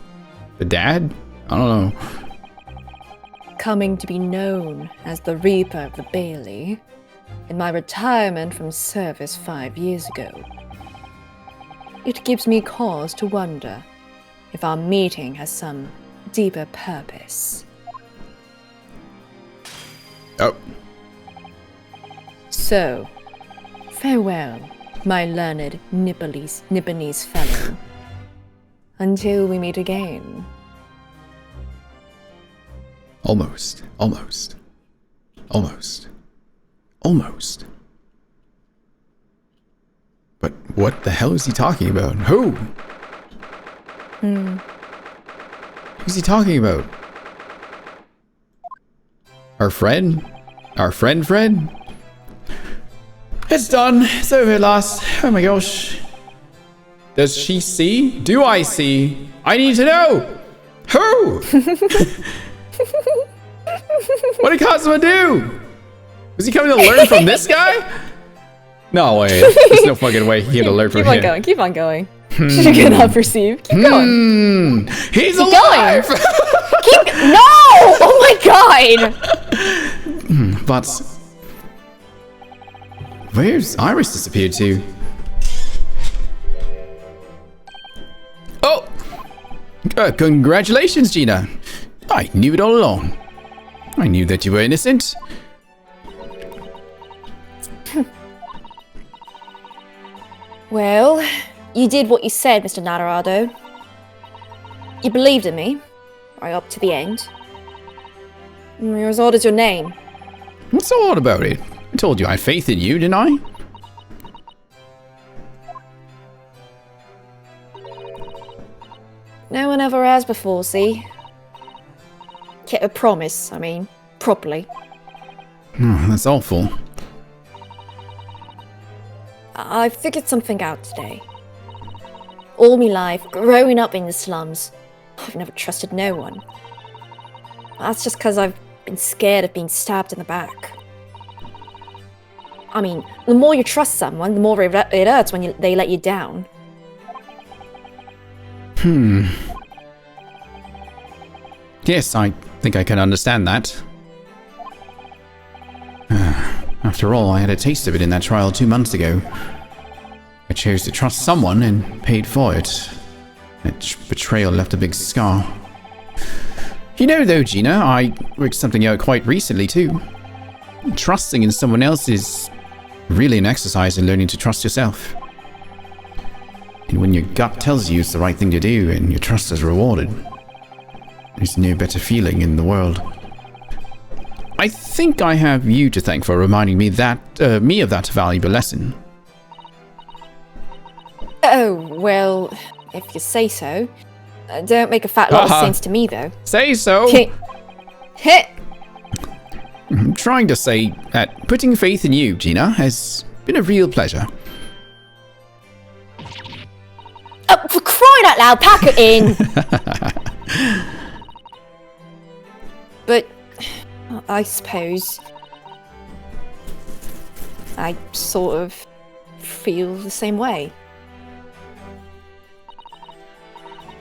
Speaker 1: The dad? I don't know.
Speaker 6: Coming to be known as the Reaper of the Bailey, in my retirement from service 5 years ago, it gives me cause to wonder if our meeting has some deeper purpose.
Speaker 1: Oh.
Speaker 6: So, farewell, my learned Nipponese fellow. Until we meet again.
Speaker 1: Almost. Almost. Almost. Almost. But what the hell is he talking about? Who? Who's he talking about? Our friend? Our friend Fred? It's done. It's over at last. Oh my gosh. Does she see? Do I see? I need to know! Who? What did Kazuma do? Was he coming to learn from this guy? No way. There's no fucking way he had to learn from him.
Speaker 6: Keep on going. You cannot perceive. Keep going.
Speaker 1: He's alive!
Speaker 6: No! Oh my god!
Speaker 1: But where's Iris disappeared to? Oh! Congratulations, Gina. I knew it all along. I knew that you were innocent.
Speaker 2: Well, you did what you said, Mr. Nadarado. You believed in me, right up to the end. You're as old as your name.
Speaker 1: What's so odd about it? I told you I had faith in you, didn't I?
Speaker 2: No one ever has before, see? Kept a promise, I mean, properly.
Speaker 1: That's awful.
Speaker 2: I figured something out today. All my life, growing up in the slums, I've never trusted no one. That's just because I've been scared of being stabbed in the back. I mean, the more you trust someone, the more it hurts when they let you down.
Speaker 1: Yes, I think I can understand that. After all, I had a taste of it in that trial 2 months ago. I chose to trust someone and paid for it. That betrayal left a big scar. You know though, Gina, I worked something out quite recently too. Trusting in someone else is really an exercise in learning to trust yourself. And when your gut tells you it's the right thing to do and your trust is rewarded, there's no better feeling in the world. I think I have you to thank for reminding me of that valuable lesson.
Speaker 2: Oh, well, if you say so. Don't make a fat lot of sense to me, though.
Speaker 1: Say so!
Speaker 2: Hit!
Speaker 1: I'm trying to say that putting faith in you, Gina, has been a real pleasure.
Speaker 2: Oh, for crying out loud, pack it in! But I suppose I sort of feel the same way.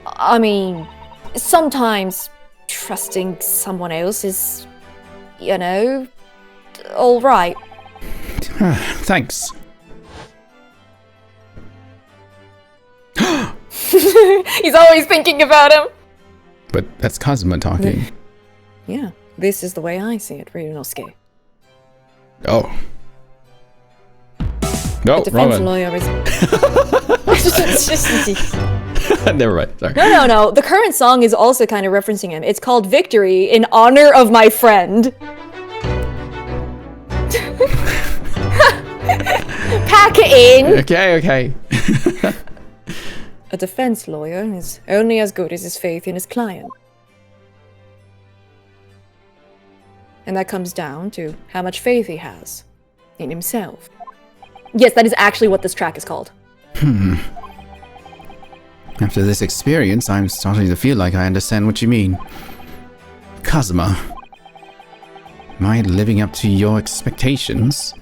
Speaker 2: I mean, sometimes trusting someone else is, you know, all right.
Speaker 1: Thanks.
Speaker 2: He's always thinking about him.
Speaker 1: But that's Kazuma talking.
Speaker 6: Yeah, this is the way I see it, Ryunosuke.
Speaker 1: Oh. No,
Speaker 6: The
Speaker 1: wrong
Speaker 6: defense
Speaker 1: one.
Speaker 6: lawyer is...
Speaker 1: Never mind, sorry.
Speaker 2: No. The current song is also kind of referencing him. It's called Victory in Honor of My Friend. Pack it in.
Speaker 1: Okay.
Speaker 6: A defense lawyer is only as good as his faith in his client. And that comes down to how much faith he has in himself. Yes, that is actually what this track is called.
Speaker 1: After this experience, I'm starting to feel like I understand what you mean. Kazuma, am I living up to your expectations?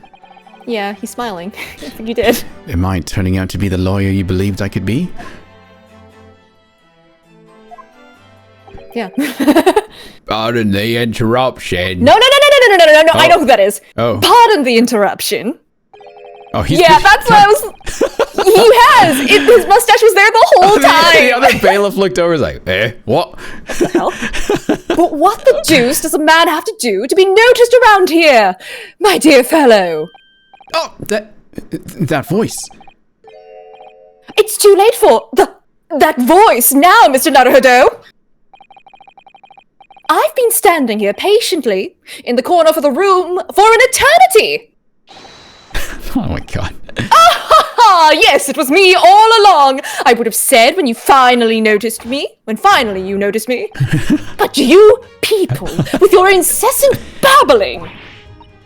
Speaker 6: Yeah, he's smiling. I think you did.
Speaker 1: Am I turning out to be the lawyer you believed I could be?
Speaker 6: Yeah.
Speaker 3: Pardon the interruption.
Speaker 6: No, I know who that is.
Speaker 1: Oh.
Speaker 6: Pardon the interruption.
Speaker 1: Oh, he's
Speaker 6: Yeah, that's what I was... He has! His mustache was there the whole
Speaker 1: The
Speaker 6: time!
Speaker 1: other bailiff looked over and was like, what?
Speaker 6: What the hell? But what the deuce does a man have to do to be noticed around here? My dear fellow.
Speaker 1: Oh, that voice.
Speaker 6: It's too late for that voice now, Mr. Naruhodo. I've been standing here patiently in the corner of the room for an eternity.
Speaker 1: Oh my god.
Speaker 6: Ah, yes, it was me all along. I would have said when you finally noticed me, when finally you noticed me. But you people, with your incessant babbling.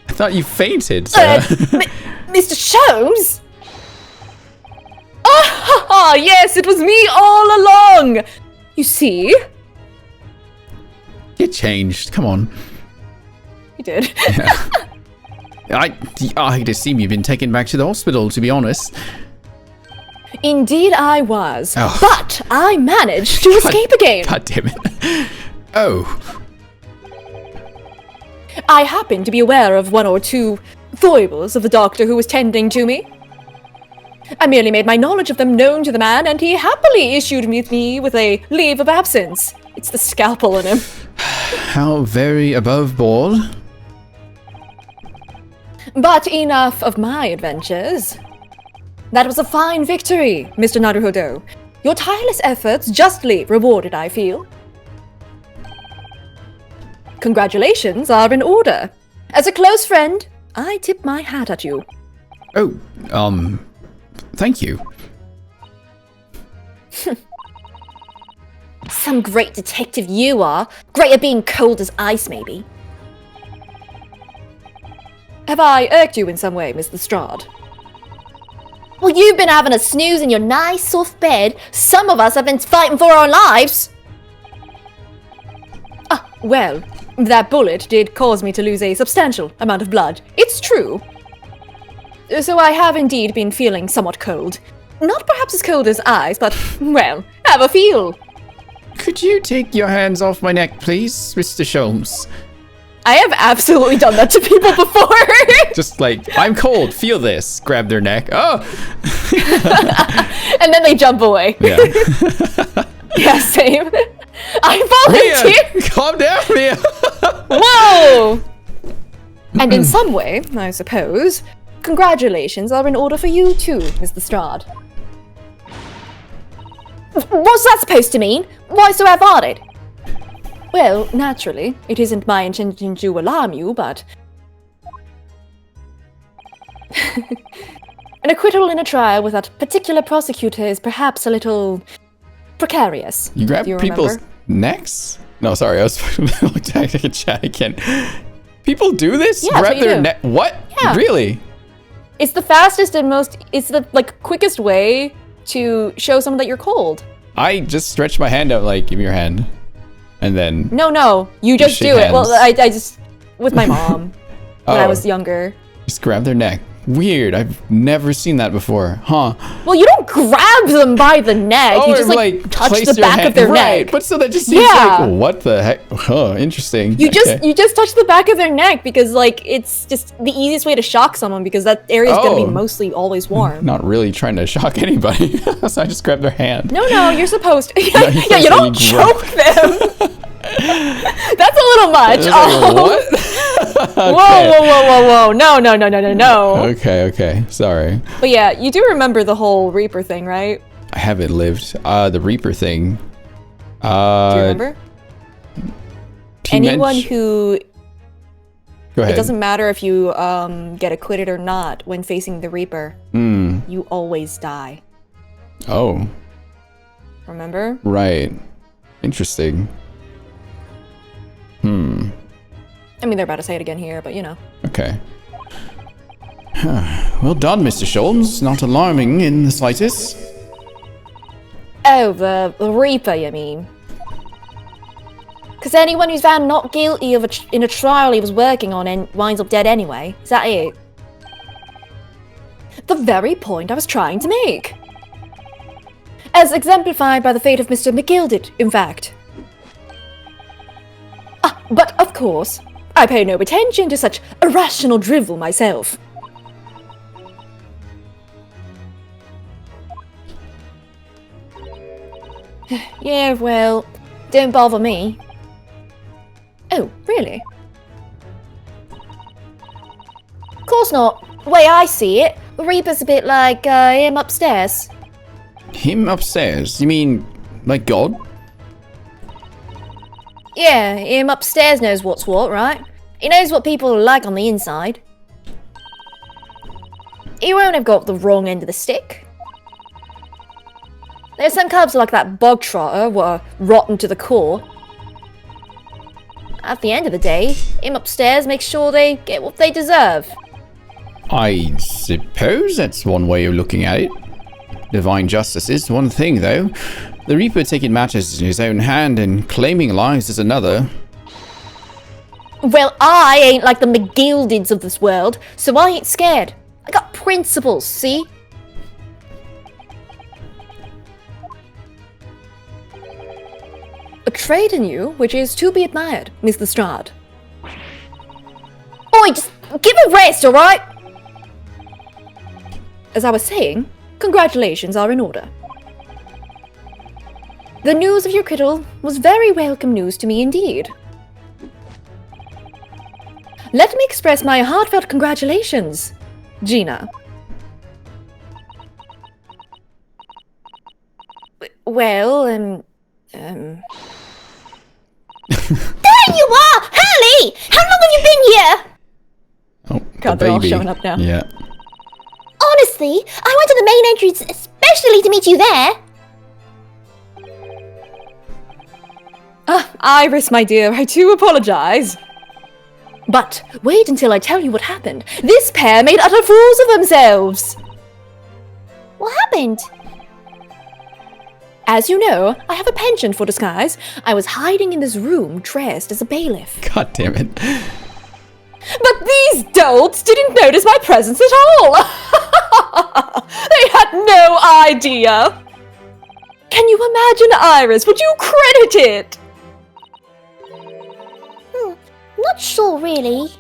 Speaker 1: I thought you fainted, sir.
Speaker 6: Mr. Sholmes? Ah, yes, it was me all along. You see?
Speaker 1: You changed. Come on.
Speaker 6: You did.
Speaker 1: I hate to see you've been taken back to the hospital, to be honest.
Speaker 6: Indeed I was.
Speaker 1: Oh.
Speaker 6: But I managed to escape again.
Speaker 1: God damn it. Oh.
Speaker 6: I happened to be aware of one or two foibles of the doctor who was tending to me. I merely made my knowledge of them known to the man, and he happily issued me with a leave of absence. It's the scalpel in him.
Speaker 1: How very above board.
Speaker 6: But enough of my adventures. That was a fine victory, Mr. Naruhodo. Your tireless efforts justly rewarded, I feel. Congratulations are in order. As a close friend, I tip my hat at you.
Speaker 1: Oh, thank you.
Speaker 4: Some great detective you are. Great at being cold as ice, maybe.
Speaker 6: Have I irked you in some way, Miss Lestrade?
Speaker 4: Well, you've been having a snooze in your nice soft bed. Some of us have been fighting for our lives.
Speaker 6: Ah, well, that bullet did cause me to lose a substantial amount of blood. It's true. So I have indeed been feeling somewhat cold. Not perhaps as cold as ice, but, well, have a feel.
Speaker 1: Could you take your hands off my neck, please, Mr. Sholmes?
Speaker 6: I have absolutely done that to people before.
Speaker 1: Just like, I'm cold, feel this. Grab their neck. Oh!
Speaker 6: And then they jump away.
Speaker 1: Yeah.
Speaker 6: Yeah, same. I volunteer.
Speaker 1: Mia, calm down, Mia.
Speaker 6: Whoa! And in some way, I suppose, congratulations are in order for you too, Miss Lestrade.
Speaker 4: What's that supposed to mean? Why so half-hearted?
Speaker 6: Well, naturally, it isn't my intention to alarm you, but... An acquittal in a trial with that particular prosecutor is perhaps a little... precarious.
Speaker 1: You grab
Speaker 6: Do you
Speaker 1: people's
Speaker 6: remember?
Speaker 1: necks? No, sorry, I was looking at the chat again. People do this?
Speaker 6: Yeah, that's
Speaker 1: grab
Speaker 6: what you
Speaker 1: their
Speaker 6: do.
Speaker 1: neck? What?
Speaker 6: Yeah.
Speaker 1: Really?
Speaker 6: It's the fastest and most... It's the, quickest way to show someone that you're cold.
Speaker 1: I just stretch my hand out like, give me your hand. And then...
Speaker 6: No, you just
Speaker 1: shake
Speaker 6: do it. Well,
Speaker 1: hands.
Speaker 6: I just... With my mom, when I
Speaker 1: Oh.
Speaker 6: was younger.
Speaker 1: Just grab their neck. Weird. I've never seen that before. Huh.
Speaker 6: Well, you don't grab them by the neck. You just, touch
Speaker 1: place
Speaker 6: the
Speaker 1: your
Speaker 6: back
Speaker 1: hand-
Speaker 6: of their
Speaker 1: right,
Speaker 6: neck.
Speaker 1: but so that just seems
Speaker 6: Yeah.
Speaker 1: like, what the heck? Huh, interesting.
Speaker 6: You just
Speaker 1: Okay.
Speaker 6: you just touch the back of their neck because it's just the easiest way to shock someone because that area is gonna
Speaker 1: Oh.
Speaker 6: be mostly always warm.
Speaker 1: Not really trying to shock anybody. So I just grab their hand.
Speaker 6: No, you're supposed to.
Speaker 1: No, you're
Speaker 6: Yeah, you don't
Speaker 1: supposed to grab-
Speaker 6: choke them. That's a little much.
Speaker 1: It's like, what?
Speaker 6: Whoa. No.
Speaker 1: Okay. Sorry.
Speaker 6: But yeah, you do remember the whole Reaper thing, right?
Speaker 1: I haven't lived. The Reaper thing.
Speaker 6: Do you remember? Anyone who...
Speaker 1: Go ahead.
Speaker 6: It doesn't matter if you get acquitted or not when facing the Reaper. You always die.
Speaker 1: Oh,
Speaker 6: Remember?
Speaker 1: right. Interesting.
Speaker 6: I mean, they're about to say it again here, but you know.
Speaker 1: Okay. Well done, Mr. Sholmes. Not alarming in the slightest.
Speaker 6: Oh, the Reaper, you mean? Because anyone who's found not guilty of in a trial he was working on and winds up dead anyway. Is that it? The very point I was trying to make. As exemplified by the fate of Mr. McGilded, in fact. But of course, I pay no attention to such irrational drivel myself. Yeah, well, don't bother me. Oh, really? Of course not. The way I see it, the Reaper's a bit like him upstairs.
Speaker 1: Him upstairs? You mean, like God?
Speaker 6: Yeah, him upstairs knows what's what, right? He knows what people are like on the inside. He won't have got the wrong end of the stick. There's some cubs like that bog trotter what are rotten to the core. At the end of the day, him upstairs makes sure they get what they deserve.
Speaker 1: I suppose that's one way of looking at it. Divine justice is one thing, though. The Reaper taking matters in his own hand and claiming lives is another.
Speaker 6: Well, I ain't like the McGildeds of this world, so I ain't scared. I got principles, see? A trait in you which is to be admired, Miss Lestrade. Boy, just give a rest, alright? As I was saying, congratulations are in order. The news of your acquittal was very welcome news to me indeed. Let me express my heartfelt congratulations, Gina. Well,
Speaker 4: There you are! Hallie! How long have you been here?
Speaker 1: Oh,
Speaker 6: God,
Speaker 1: the
Speaker 6: they're all
Speaker 1: baby.
Speaker 6: showing up now.
Speaker 1: Yeah.
Speaker 4: Honestly, I went to the main entrance especially to meet you there.
Speaker 6: Iris, my dear, I do apologize. But wait until I tell you what happened. This pair made utter fools of themselves.
Speaker 4: What happened?
Speaker 6: As you know, I have a penchant for disguise. I was hiding in this room dressed as a bailiff.
Speaker 1: God damn it.
Speaker 6: But these dolts didn't notice my presence at all! They had no idea! Can you imagine, Iris? Would you credit it?
Speaker 4: Not sure, really.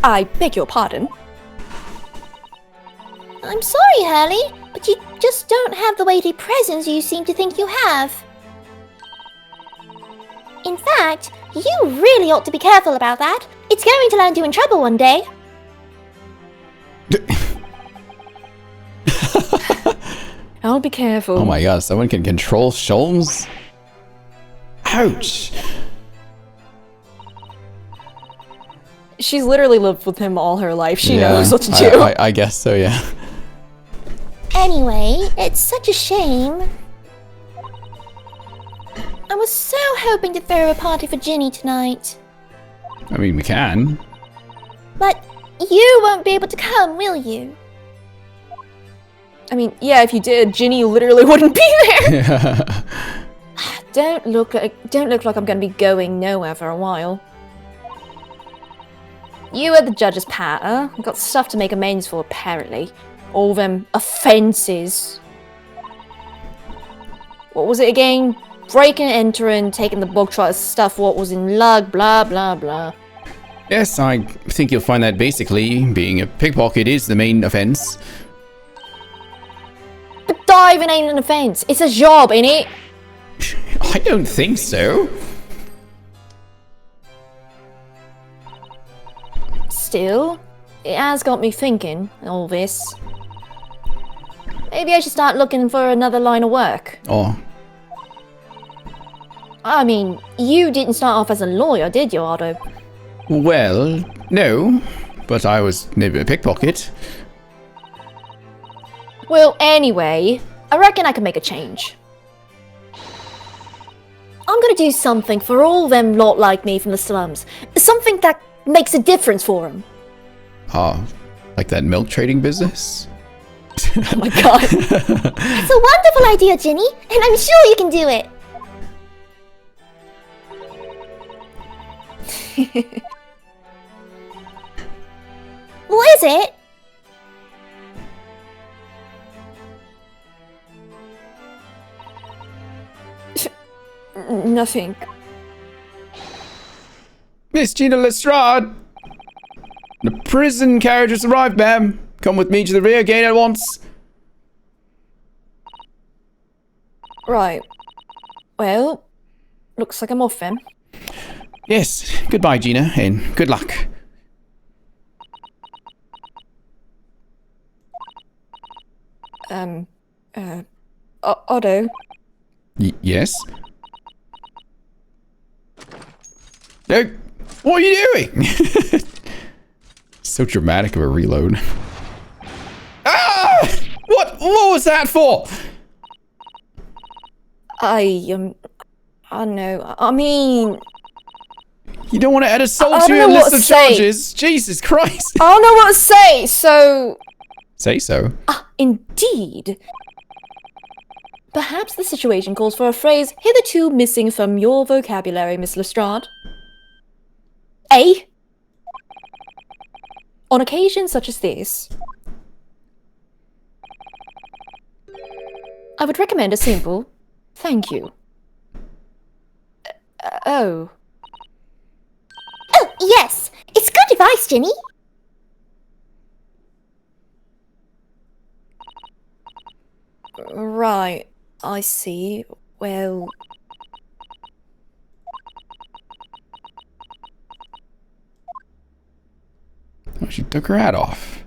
Speaker 6: I beg your pardon.
Speaker 4: I'm sorry, Hurley, but you just don't have the weighty presence you seem to think you have. In fact, you really ought to be careful about that. It's going to land you in trouble one day.
Speaker 6: I'll be careful.
Speaker 1: Oh my god, someone can control Sholmes? Ouch.
Speaker 6: She's literally lived with him all her life. She
Speaker 1: Yeah,
Speaker 6: knows what to do.
Speaker 1: I guess so, yeah.
Speaker 4: Anyway, it's such a shame. I was so hoping to throw a party for Ginny tonight.
Speaker 1: I mean, we can.
Speaker 4: But you won't be able to come, will you?
Speaker 6: I mean, yeah, if you did, Ginny literally wouldn't be there. Don't look like I'm gonna be going nowhere for a while. You are the judge's patter. I've got stuff to make amends for, apparently. All them offences. What was it again? Breaking, entering, taking the bog trotter's stuff, what was in lug, blah, blah, blah.
Speaker 1: Yes, I think you'll find that basically being a pickpocket is the main offense.
Speaker 6: But diving ain't an offence. It's a job, ain't it?
Speaker 1: I don't think so.
Speaker 6: Still, it has got me thinking, all this. Maybe I should start looking for another line of work.
Speaker 1: Oh,
Speaker 6: I mean, you didn't start off as a lawyer, did you, Otto?
Speaker 1: well, no. But I was never a pickpocket.
Speaker 6: Well, anyway, I reckon I can make a change. I'm gonna do something for all them lot like me from the slums. Something that makes a difference for them.
Speaker 1: Oh, like that milk trading business?
Speaker 6: Oh my god.
Speaker 4: It's a wonderful idea, Ginny, and I'm sure you can do it. What is it?
Speaker 6: Nothing.
Speaker 1: Miss Gina Lestrade! The prison carriage has arrived, ma'am. Come with me to the rear gate at once.
Speaker 6: Right. Well, looks like I'm off then.
Speaker 1: Yes, goodbye, Gina, and good luck.
Speaker 6: Otto.
Speaker 1: Yes? No, what are you doing? So dramatic of a reload. Ah! What was that for?
Speaker 6: I know. I mean,
Speaker 1: You don't want to add assault
Speaker 6: I
Speaker 1: to
Speaker 6: don't
Speaker 1: your
Speaker 6: know what
Speaker 1: list
Speaker 6: to
Speaker 1: of
Speaker 6: say.
Speaker 1: charges? Jesus Christ.
Speaker 6: I don't know what to say, so...
Speaker 1: Say so.
Speaker 6: Indeed. Perhaps the situation calls for a phrase hitherto missing from your vocabulary, Miss Lestrade. Eh? On occasions such as this, I would recommend a simple thank you. Oh.
Speaker 4: Oh, yes. It's good advice, Ginny.
Speaker 6: Right, I see. Well...
Speaker 1: Oh, she took her hat off.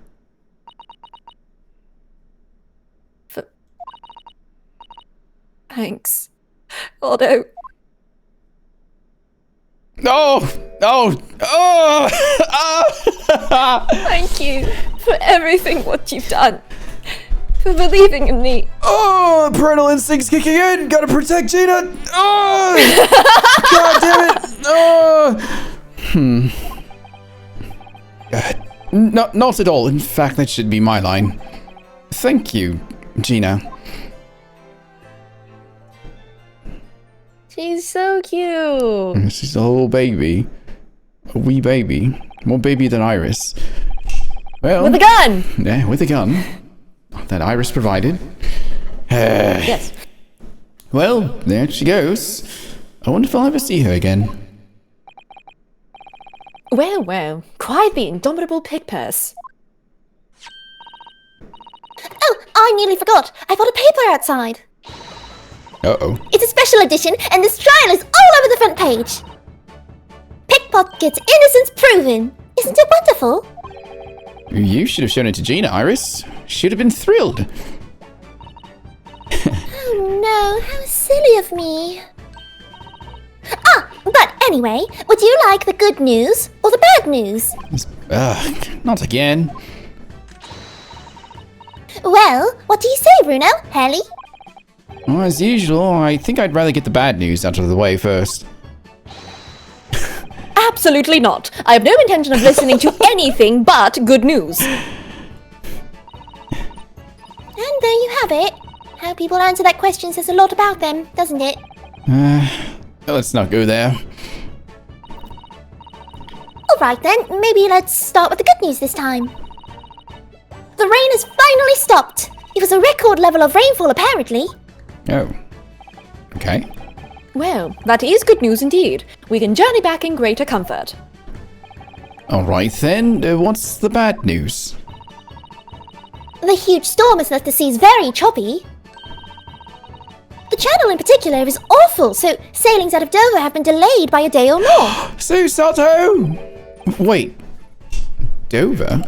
Speaker 6: Thanks. Otto. Thank you for everything what you've done. For believing in me.
Speaker 1: Oh, parental instincts kicking in. Gotta protect Gina. Oh, God damn it. Oh. Not at all. In fact, that should be my line. Thank you, Gina.
Speaker 6: She's so cute.
Speaker 1: She's a little baby. A wee baby. More baby than Iris. Well,
Speaker 6: With a gun!
Speaker 1: yeah, with a gun. That Iris provided.
Speaker 6: Yes.
Speaker 1: Well, there she goes. I wonder if I'll ever see her again.
Speaker 6: Well, well. Quite the indomitable pig purse.
Speaker 4: Oh, I nearly forgot. I bought a paper outside.
Speaker 1: Uh-oh.
Speaker 4: It's a special edition, and this trial is all over the front page. Pickpocket's innocence proven. Isn't it wonderful?
Speaker 1: You should have shown it to Gina, Iris. She'd have been thrilled.
Speaker 4: Oh no, how silly of me. Ah, but anyway, would you like the good news or the bad news?
Speaker 1: Ugh, not again.
Speaker 4: Well, what do you say, Bruno? Haley?
Speaker 1: Well, as usual, I think I'd rather get the bad news out of the way first.
Speaker 6: Absolutely not. I have no intention of listening to anything but good news.
Speaker 4: And there you have it. How people answer that question says a lot about them, doesn't it?
Speaker 1: Let's not go there.
Speaker 4: Alright then, maybe let's start with the good news this time. The rain has finally stopped. It was a record level of rainfall, apparently.
Speaker 1: Oh. Okay.
Speaker 6: Well, that is good news indeed. We can journey back in greater comfort.
Speaker 1: Alright then, what's the bad news?
Speaker 4: The huge storm has left the seas very choppy. The channel in particular is awful, so sailings out of Dover have been delayed by a day or more.
Speaker 1: Sue Sato! Wait. Dover?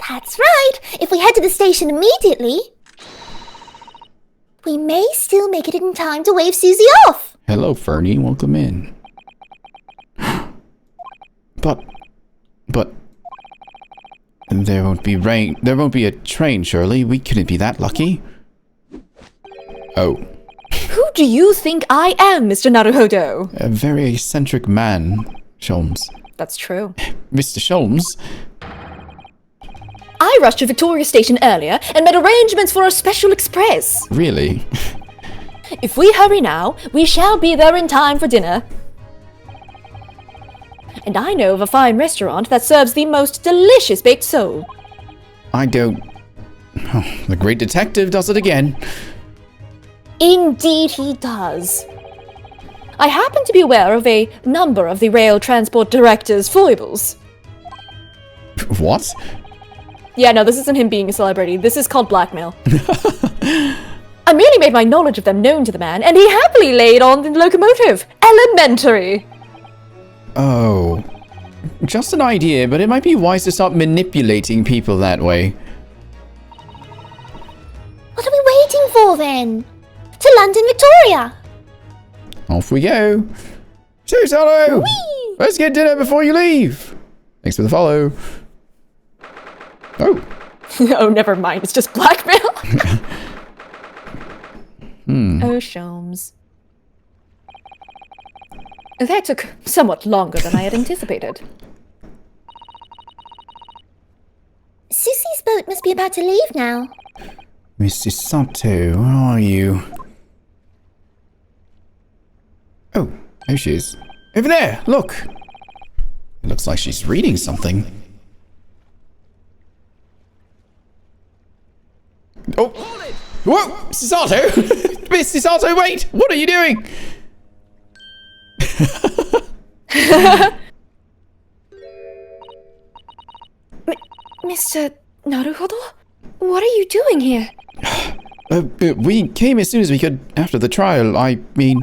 Speaker 4: That's right. If we head to the station immediately, we may still make it in time to wave Susie off.
Speaker 1: Hello, Fernie. Welcome in. But... There won't be rain. There won't be a train, surely. We couldn't be that lucky. Oh.
Speaker 6: Who do you think I am, Mr. Naruhodo?
Speaker 1: A very eccentric man, Sholmes.
Speaker 6: That's true.
Speaker 1: Mr. Sholmes?
Speaker 6: I rushed to Victoria Station earlier and made arrangements for a special express.
Speaker 1: Really?
Speaker 6: If we hurry now, we shall be there in time for dinner. And I know of a fine restaurant that serves the most delicious baked sole.
Speaker 1: I don't... Oh, the great detective does it again.
Speaker 6: Indeed he does. I happen to be aware of a number of the rail transport director's foibles.
Speaker 1: What?
Speaker 6: Yeah, no, this isn't him being a celebrity. This is called blackmail. I merely made my knowledge of them known to the man, and he happily laid on the locomotive. Elementary.
Speaker 1: Oh. Just an idea, but it might be wise to stop manipulating people that way.
Speaker 4: What are we waiting for then? To London, Victoria!
Speaker 1: Off we go. Susanoo! Let's get dinner before you leave. Thanks for the follow. Oh.
Speaker 6: Oh, never mind. It's just blackmail. Oh, Sholmes. That took somewhat longer than I had anticipated.
Speaker 4: Susie's boat must be about to leave now.
Speaker 1: Mrs. Sato, where are you? Oh, there she is. Over there, look! It looks like she's reading something. Oh! Whoa! Mrs. Sato! Mrs. Sato, wait! What are you doing?
Speaker 6: Mr. Naruhodo? What are you doing here?
Speaker 1: We came as soon as we could after the trial. I mean,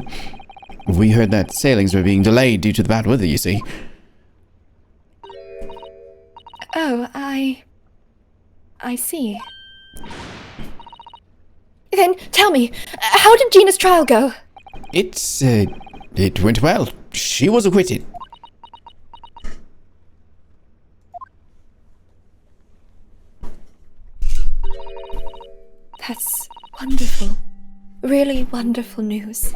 Speaker 1: we heard that sailings were being delayed due to the bad weather, you see.
Speaker 6: Oh, I see. Then tell me, how did Gina's trial go?
Speaker 1: It went well. She was acquitted.
Speaker 6: That's wonderful. Really wonderful news.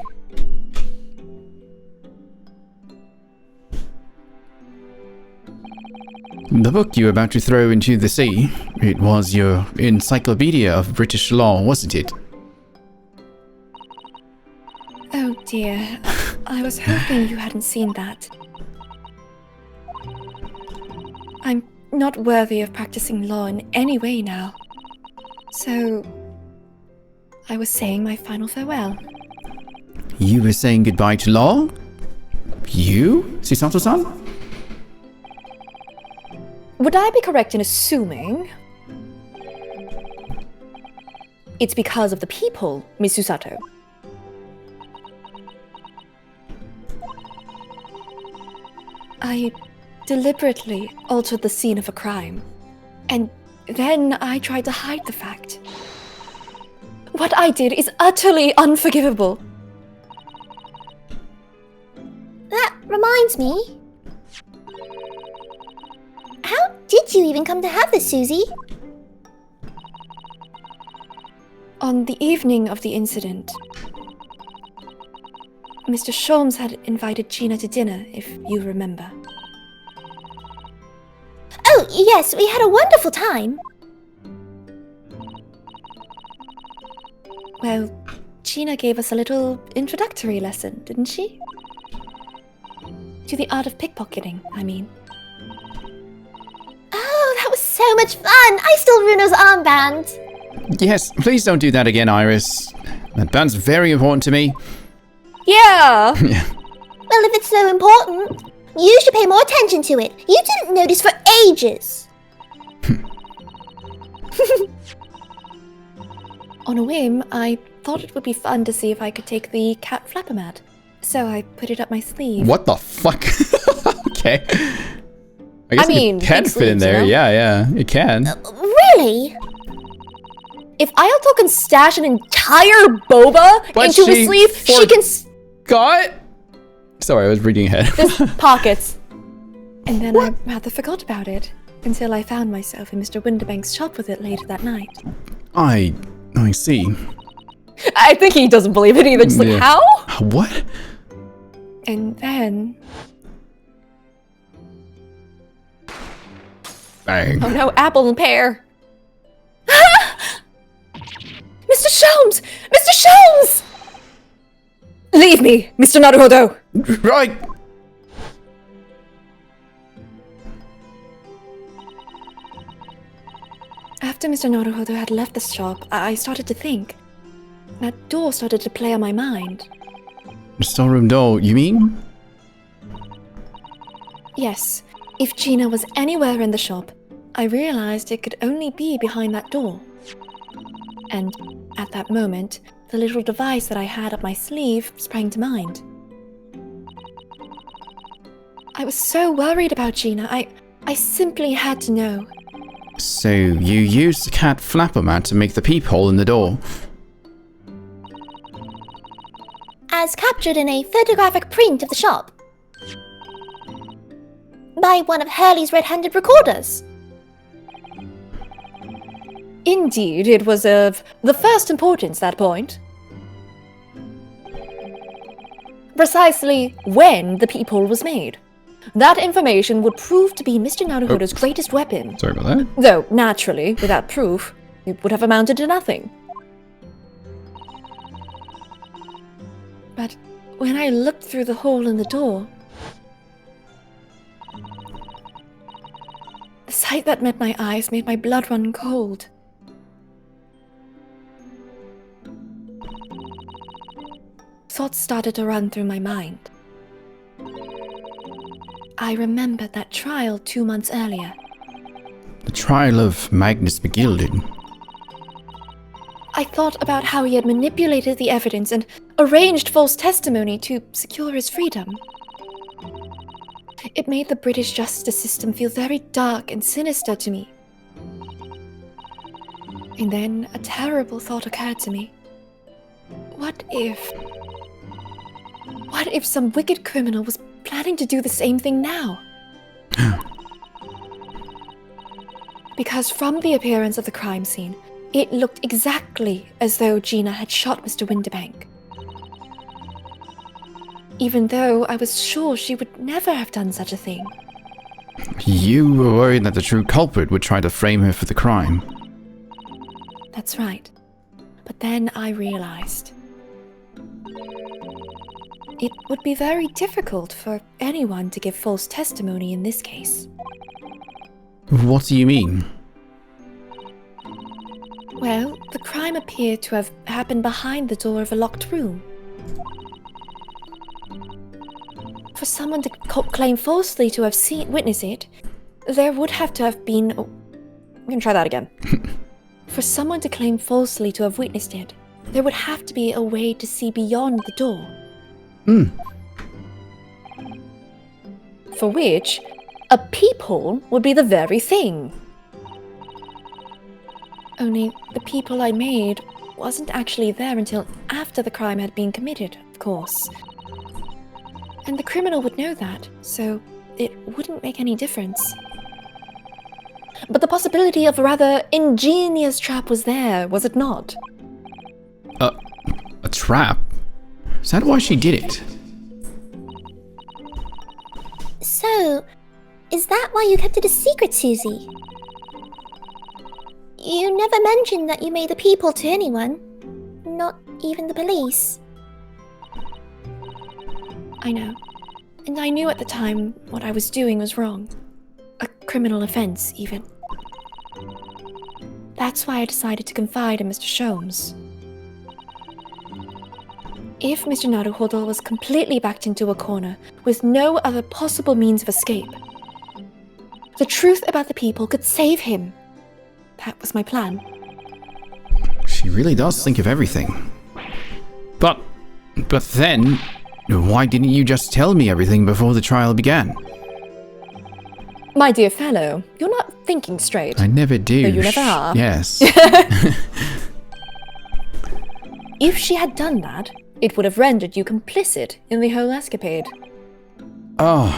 Speaker 1: The book you were about to throw into the sea, it was your encyclopedia of British law, wasn't it?
Speaker 6: Oh dear, I was hoping you hadn't seen that. I'm not worthy of practicing law in any way now. So, I was saying my final farewell.
Speaker 1: You were saying goodbye to law? You, Susato-san?
Speaker 6: Would I be correct in assuming it's because of the people, Miss Susato? I deliberately altered the scene of a crime, and then I tried to hide the fact. What I did is utterly unforgivable.
Speaker 4: That reminds me. How did you even come to have this, Susie?
Speaker 6: On the evening of the incident, Mr. Sholmes had invited Gina to dinner, if you remember.
Speaker 4: Oh, yes, we had a wonderful time.
Speaker 6: Well, Gina gave us a little introductory lesson, didn't she? To the art of pickpocketing, I mean.
Speaker 4: Oh, that was so much fun! I stole Runo's armband!
Speaker 1: Yes, please don't do that again, Iris. That band's very important to me.
Speaker 6: Yeah!
Speaker 4: Well, if it's so important, you should pay more attention to it. You didn't notice for ages.
Speaker 6: On a whim, I thought it would be fun to see if I could take the cat flapper-mat. So I put it up my sleeve.
Speaker 1: What the fuck? Okay. I guess
Speaker 6: mean,
Speaker 1: it can
Speaker 6: big
Speaker 1: fit in
Speaker 6: sleeves,
Speaker 1: there.
Speaker 6: you know?
Speaker 1: Yeah, it can.
Speaker 4: Really?
Speaker 6: If Ayato can stash an entire boba
Speaker 1: But
Speaker 6: into
Speaker 1: she
Speaker 6: a sleeve, she can...
Speaker 1: Got? Sorry, I was reading ahead.
Speaker 6: There's pockets. And then I rather forgot about it, until I found myself in Mr. Winterbank's shop with it later that night.
Speaker 1: I see.
Speaker 6: I think he doesn't believe it either. Just like,
Speaker 1: Yeah.
Speaker 6: how?
Speaker 1: What?
Speaker 6: And then...
Speaker 3: Bang.
Speaker 6: Oh no, apple and pear. Mr. Sholmes! Mr. Sholmes! Leave me, Mr. Naruhodo!
Speaker 3: Right.
Speaker 6: After Mr. Naruhodo had left the shop, I started to think. That door started to play on my mind.
Speaker 1: The storeroom door, you mean?
Speaker 6: Yes, if Gina was anywhere in the shop, I realized it could only be behind that door. And at that moment, the little device that I had up my sleeve sprang to mind. I was so worried about Gina, I simply had to know.
Speaker 1: So, you used the cat flapper mat to make the peephole in the door.
Speaker 4: As captured in a photographic print of the shop. By one of Hurley's red-handed recorders.
Speaker 6: Indeed, it was of the first importance, that point. Precisely when the peephole was made. That information would prove to be Mr. Naruhodo's greatest weapon.
Speaker 1: Sorry about that.
Speaker 6: Though, naturally, without proof, it would have amounted to nothing. But when I looked through the hole in the door, the sight that met my eyes made my blood run cold. Thoughts started to run through my mind. I remembered that trial 2 months earlier.
Speaker 1: The trial of Magnus McGilded.
Speaker 6: I thought about how he had manipulated the evidence and arranged false testimony to secure his freedom. It made the British justice system feel very dark and sinister to me. And then a terrible thought occurred to me. What if some wicked criminal was planning to do the same thing now? Because from the appearance of the crime scene, it looked exactly as though Gina had shot Mr. Winterbank. Even though I was sure she would never have done such a thing.
Speaker 1: You were worried that the true culprit would try to frame her for the crime.
Speaker 6: That's right. But then I realized it would be very difficult for anyone to give false testimony in this case.
Speaker 1: What do you mean?
Speaker 6: Well, the crime appeared to have happened behind the door of a locked room. For someone to claim falsely to have witnessed it, there would have to have been... Oh, we can try that again. For someone to claim falsely to have witnessed it, there would have to be a way to see beyond the door. For which, a peephole would be the very thing. Only the peephole I made wasn't actually there until after the crime had been committed, of course. And the criminal would know that, so it wouldn't make any difference. But the possibility of a rather ingenious trap was there, was it not?
Speaker 1: A trap? Is that why she did it?
Speaker 4: So, is that why you kept it a secret, Susie? You never mentioned that you made the peephole to anyone. Not even the police.
Speaker 6: I know. And I knew at the time what I was doing was wrong. A criminal offense, even. That's why I decided to confide in Mr. Sholmes. If Mr. Naruhodo was completely backed into a corner, with no other possible means of escape, the truth about the people could save him. That was my plan.
Speaker 1: She really does think of everything. But then, why didn't you just tell me everything before the trial began?
Speaker 6: My dear fellow, you're not thinking straight.
Speaker 1: I never do.
Speaker 6: No, you never are.
Speaker 1: Yes.
Speaker 6: If she had done that, it would have rendered you complicit in the whole escapade.
Speaker 1: Oh.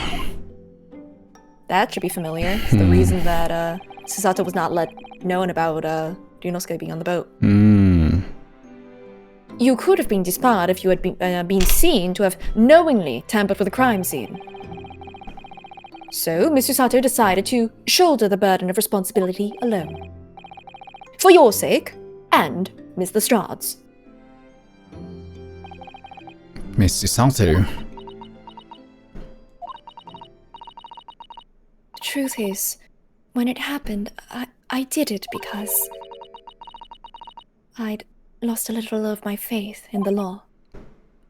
Speaker 6: That should be familiar. It's the reason that Susato was not known about Ryunosuke being on the boat. You could have been disbarred if you had been seen to have knowingly tampered with a crime scene. So, Mr. Sato decided to shoulder the burden of responsibility alone. For your sake, and Miss Lestrade's.
Speaker 1: Mr. Sato.
Speaker 6: The truth is, when it happened, I did it because I'd lost a little of my faith in the law.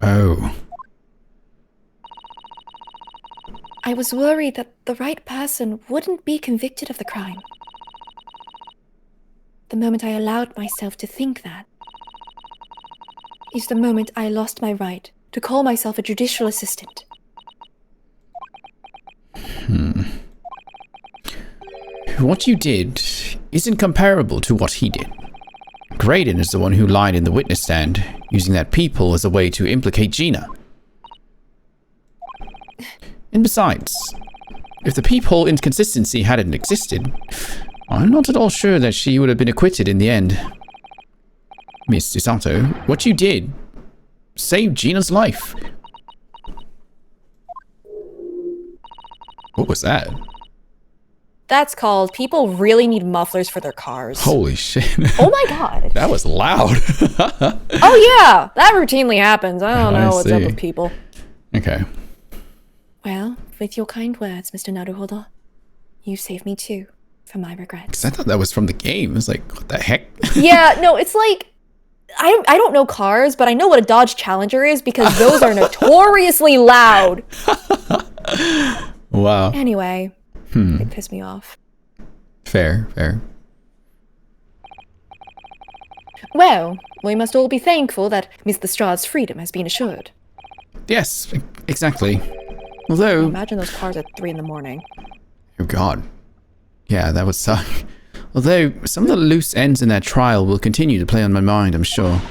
Speaker 1: Oh.
Speaker 6: I was worried that the right person wouldn't be convicted of the crime. The moment I allowed myself to think that is the moment I lost my right to call myself a judicial assistant.
Speaker 1: What you did isn't comparable to what he did. Graydon is the one who lied in the witness stand, using that people as a way to implicate Gina. And besides, if the peephole inconsistency hadn't existed, I'm not at all sure that she would have been acquitted in the end. Miss Sato, what you did saved Gina's life. What was that?
Speaker 6: That's called people really need mufflers for their cars.
Speaker 1: Holy shit.
Speaker 6: Oh my god.
Speaker 1: That was loud.
Speaker 6: Oh yeah, that routinely happens. I don't know what's up with people.
Speaker 1: Okay.
Speaker 6: Well, with your kind words, Mr. Naruhodo, you saved me too, from my regrets.
Speaker 1: 'Cause I thought that was from the game. It was like, what the heck?
Speaker 6: Yeah, no, it's like, I don't know cars, but I know what a Dodge Challenger is because those are notoriously loud.
Speaker 1: Wow.
Speaker 6: Anyway, they piss me off.
Speaker 1: Fair, fair.
Speaker 6: Well, we must all be thankful that Miss Lestrade's freedom has been assured.
Speaker 1: Yes, exactly. Although...
Speaker 6: Imagine those cars at 3 in the morning.
Speaker 1: Oh god. Yeah, that would suck. Although, some of the loose ends in that trial will continue to play on my mind, I'm sure.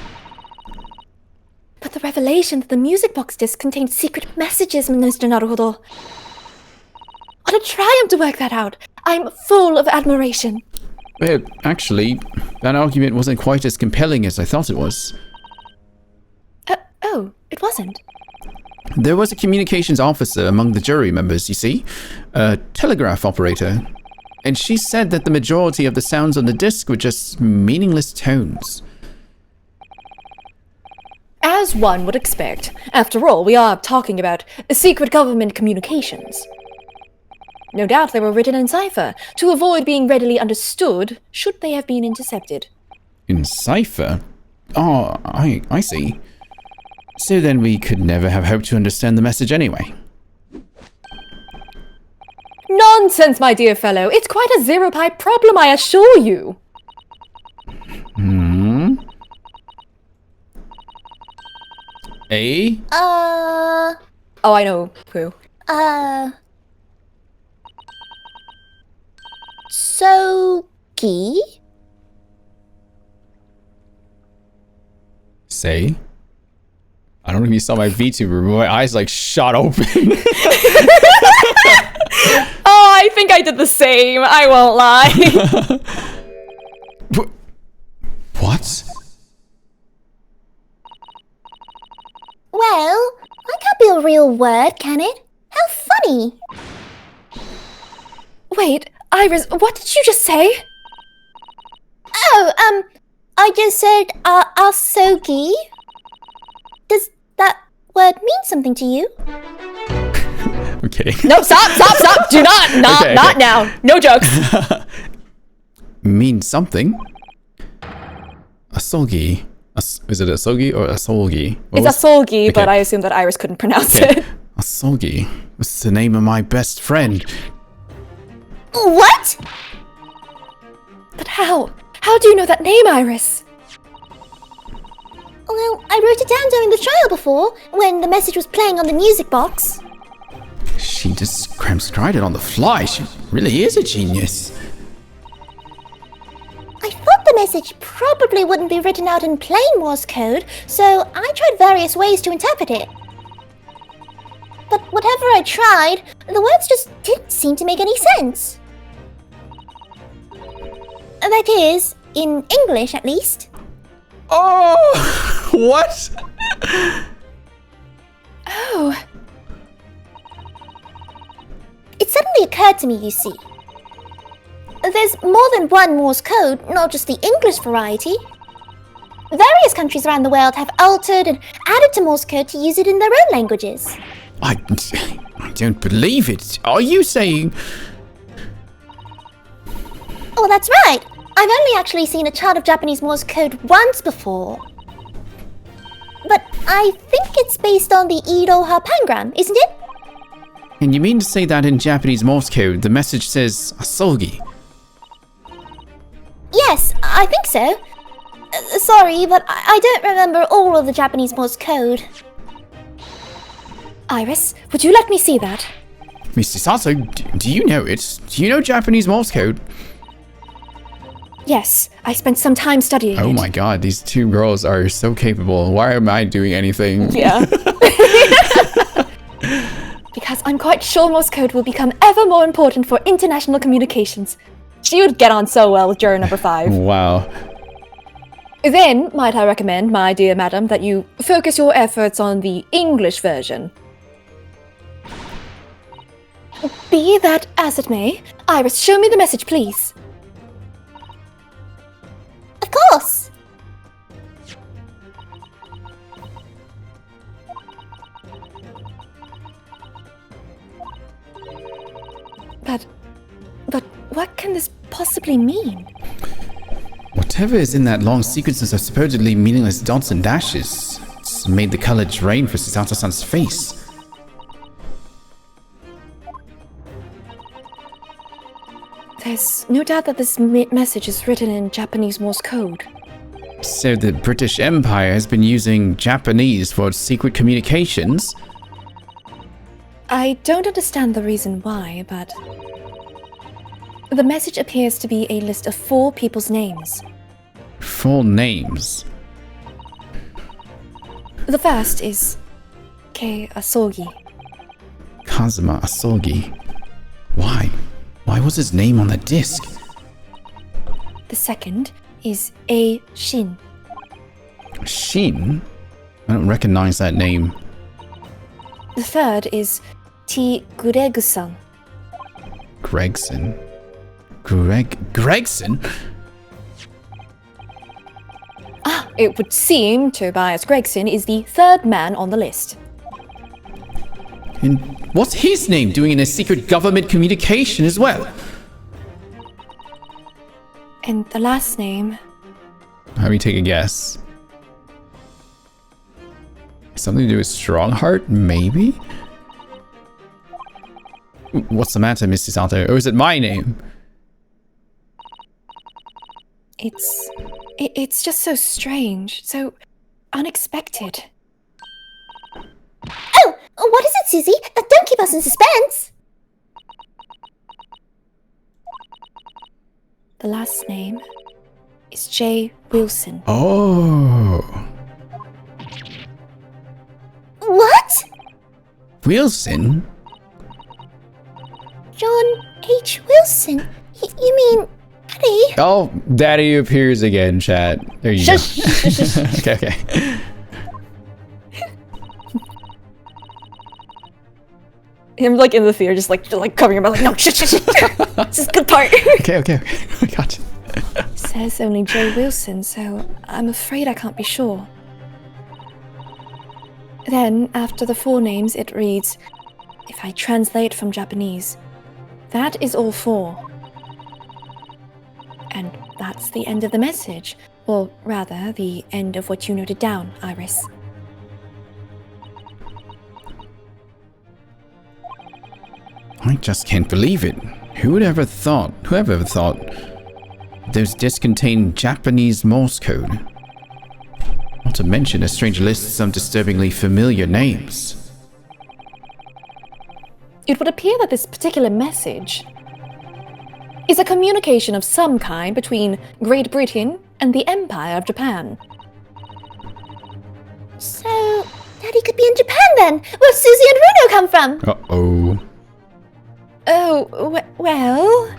Speaker 6: But the revelation that the music box disc contained secret messages, Mr. Naruhodo. What a triumph to work that out! I'm full of admiration.
Speaker 1: Well, actually, that argument wasn't quite as compelling as I thought it was.
Speaker 6: Oh, it wasn't.
Speaker 1: There was a communications officer among the jury members, you see, a telegraph operator, and she said that the majority of the sounds on the disc were just meaningless tones.
Speaker 6: As one would expect. After all, we are talking about secret government communications. No doubt they were written in cipher, to avoid being readily understood should they have been intercepted.
Speaker 1: In cipher? Oh, I see. So then we could never have hoped to understand the message anyway.
Speaker 6: Nonsense, my dear fellow. It's quite a zero-pi problem, I assure you.
Speaker 1: A?
Speaker 6: Oh, I know who.
Speaker 4: Sogi?
Speaker 1: Say? I don't know if you saw my VTuber, but my eyes like shot open.
Speaker 6: Oh, I think I did the same. I won't lie.
Speaker 1: What?
Speaker 4: Well, that can't be a real word, can it? How funny!
Speaker 6: Wait, Iris, what did you just say?
Speaker 4: Oh, I just said, asogi. Does that word mean something to you?
Speaker 1: I'm kidding.
Speaker 6: No, stop! Do not
Speaker 1: Okay.
Speaker 6: now. No jokes.
Speaker 1: Means something. Asogi. Is it asogi or asolgi?
Speaker 6: It's asolgi, but I assume that Iris couldn't pronounce it.
Speaker 1: Asolgi. What's the name of my best friend?
Speaker 4: What?
Speaker 6: But how? How do you know that name, Iris?
Speaker 4: Well, I wrote it down during the trial before, when the message was playing on the music box.
Speaker 1: She just transcribed it on the fly. She really is a genius.
Speaker 4: I thought the message probably wouldn't be written out in plain Morse code, so I tried various ways to interpret it. But whatever I tried, the words just didn't seem to make any sense. That is, in English at least.
Speaker 1: Oh! What?
Speaker 4: Oh. It suddenly occurred to me, you see. There's more than one Morse code, not just the English variety. Various countries around the world have altered and added to Morse code to use it in their own languages.
Speaker 3: I don't believe it. Are you saying...
Speaker 4: Oh, that's right. I've only actually seen a chart of Japanese Morse code once before. But I think it's based on the Iroha pangram, isn't it?
Speaker 3: And you mean to say that in Japanese Morse code, the message says asogi?
Speaker 4: Yes, I think so. Sorry, but I don't remember all of the Japanese Morse code.
Speaker 6: Iris, would you let me see that?
Speaker 3: Mr. Sato, do you know it? Do you know Japanese Morse code?
Speaker 6: Yes, I spent some time studying
Speaker 1: Oh
Speaker 6: it.
Speaker 1: my god, these two girls are so capable. Why am I doing anything?
Speaker 2: Yeah.
Speaker 6: Because I'm quite sure Morse code will become ever more important for international communications.
Speaker 2: She would get on so well with juror number 5.
Speaker 1: Wow.
Speaker 6: Then, might I recommend, my dear madam, that you focus your efforts on the English version. Be that as it may, Iris, show me the message, please.
Speaker 4: Of course.
Speaker 6: But what can this possibly mean?
Speaker 3: Whatever is in that long sequence of supposedly meaningless dots and dashes, it's made the color drain for Sato-san's face.
Speaker 6: There's no doubt that this message is written in Japanese Morse code.
Speaker 3: So the British Empire has been using Japanese for its secret communications?
Speaker 6: I don't understand the reason why, but the message appears to be a list of 4 people's names.
Speaker 3: 4 names?
Speaker 6: The first is Kei Asogi.
Speaker 3: Kazuma Asogi. Why? Why was his name on the disc?
Speaker 6: The second is A Shin.
Speaker 3: Shin? I don't recognize that name.
Speaker 6: The third is T Gregson.
Speaker 3: Gregson? Gregson?
Speaker 6: It would seem Tobias Gregson is the third man on the list.
Speaker 3: And what's his name doing in a secret government communication as well?
Speaker 6: And the last name,
Speaker 1: Let me take a guess. Something to do with Strongheart, maybe? What's the matter, Mr. Sato? Or is it my name?
Speaker 6: it's just so strange, so unexpected.
Speaker 4: Oh, what is it, Susie? Don't keep us in suspense.
Speaker 6: The last name is J. Wilson.
Speaker 1: Oh.
Speaker 4: What?
Speaker 3: Wilson?
Speaker 4: John H. Wilson? You mean Daddy?
Speaker 1: Oh, Daddy appears again, chat. There you go. Okay, okay.
Speaker 2: Him like in the theater, just like covering your mouth, like no, shh. This is a good part.
Speaker 1: Okay, okay, okay. I got you.
Speaker 6: It says only J. Wilson, so I'm afraid I can't be sure. Then, after the 4 names, it reads, if I translate from Japanese, that is all 4. And that's the end of the message. Or rather, the end of what you noted down, Iris.
Speaker 3: I just can't believe it. Whoever ever thought those discs contain Japanese Morse code? Not to mention a strange list of some disturbingly familiar names.
Speaker 6: It would appear that this particular message is a communication of some kind between Great Britain and the Empire of Japan.
Speaker 4: So, Daddy could be in Japan then, where Susie and Runo come from.
Speaker 1: Uh-oh.
Speaker 6: Oh, well...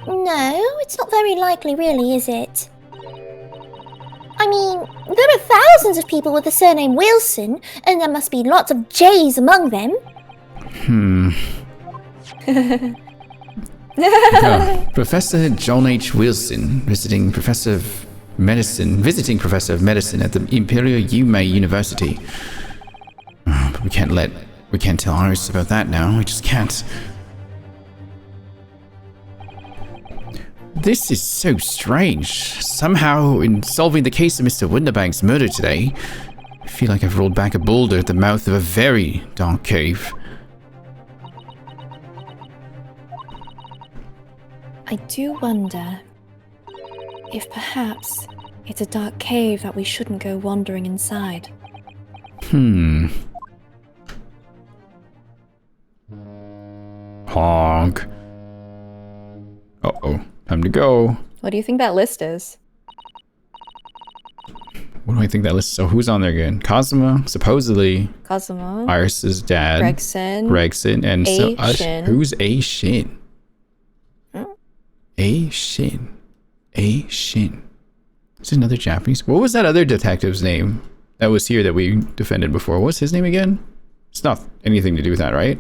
Speaker 4: No, it's not very likely really, is it? I mean, there are thousands of people with the surname Wilson, and there must be lots of J's among them.
Speaker 1: Professor John H. Wilson, visiting Professor of Medicine at the Imperial Yumei University. But we can't tell Iris about that now. We just can't. This is so strange. Somehow, in solving the case of Mr. Winterbank's murder today, I feel like I've rolled back a boulder at the mouth of a very dark cave.
Speaker 6: I do wonder if perhaps it's a dark cave that we shouldn't go wandering inside.
Speaker 1: Honk. Uh-oh. Time to go.
Speaker 6: What do you think that list is?
Speaker 1: What do I think that list is? So who's on there again? Cosmo, supposedly.
Speaker 6: Cosmo.
Speaker 1: Iris's dad.
Speaker 6: Gregson.
Speaker 1: And so
Speaker 6: Shin.
Speaker 1: who's A Shin?
Speaker 6: Hmm?
Speaker 1: A Shin. Is it another Japanese? What was that other detective's name that was here that we defended before? What was his name again? It's not anything to do with that, right?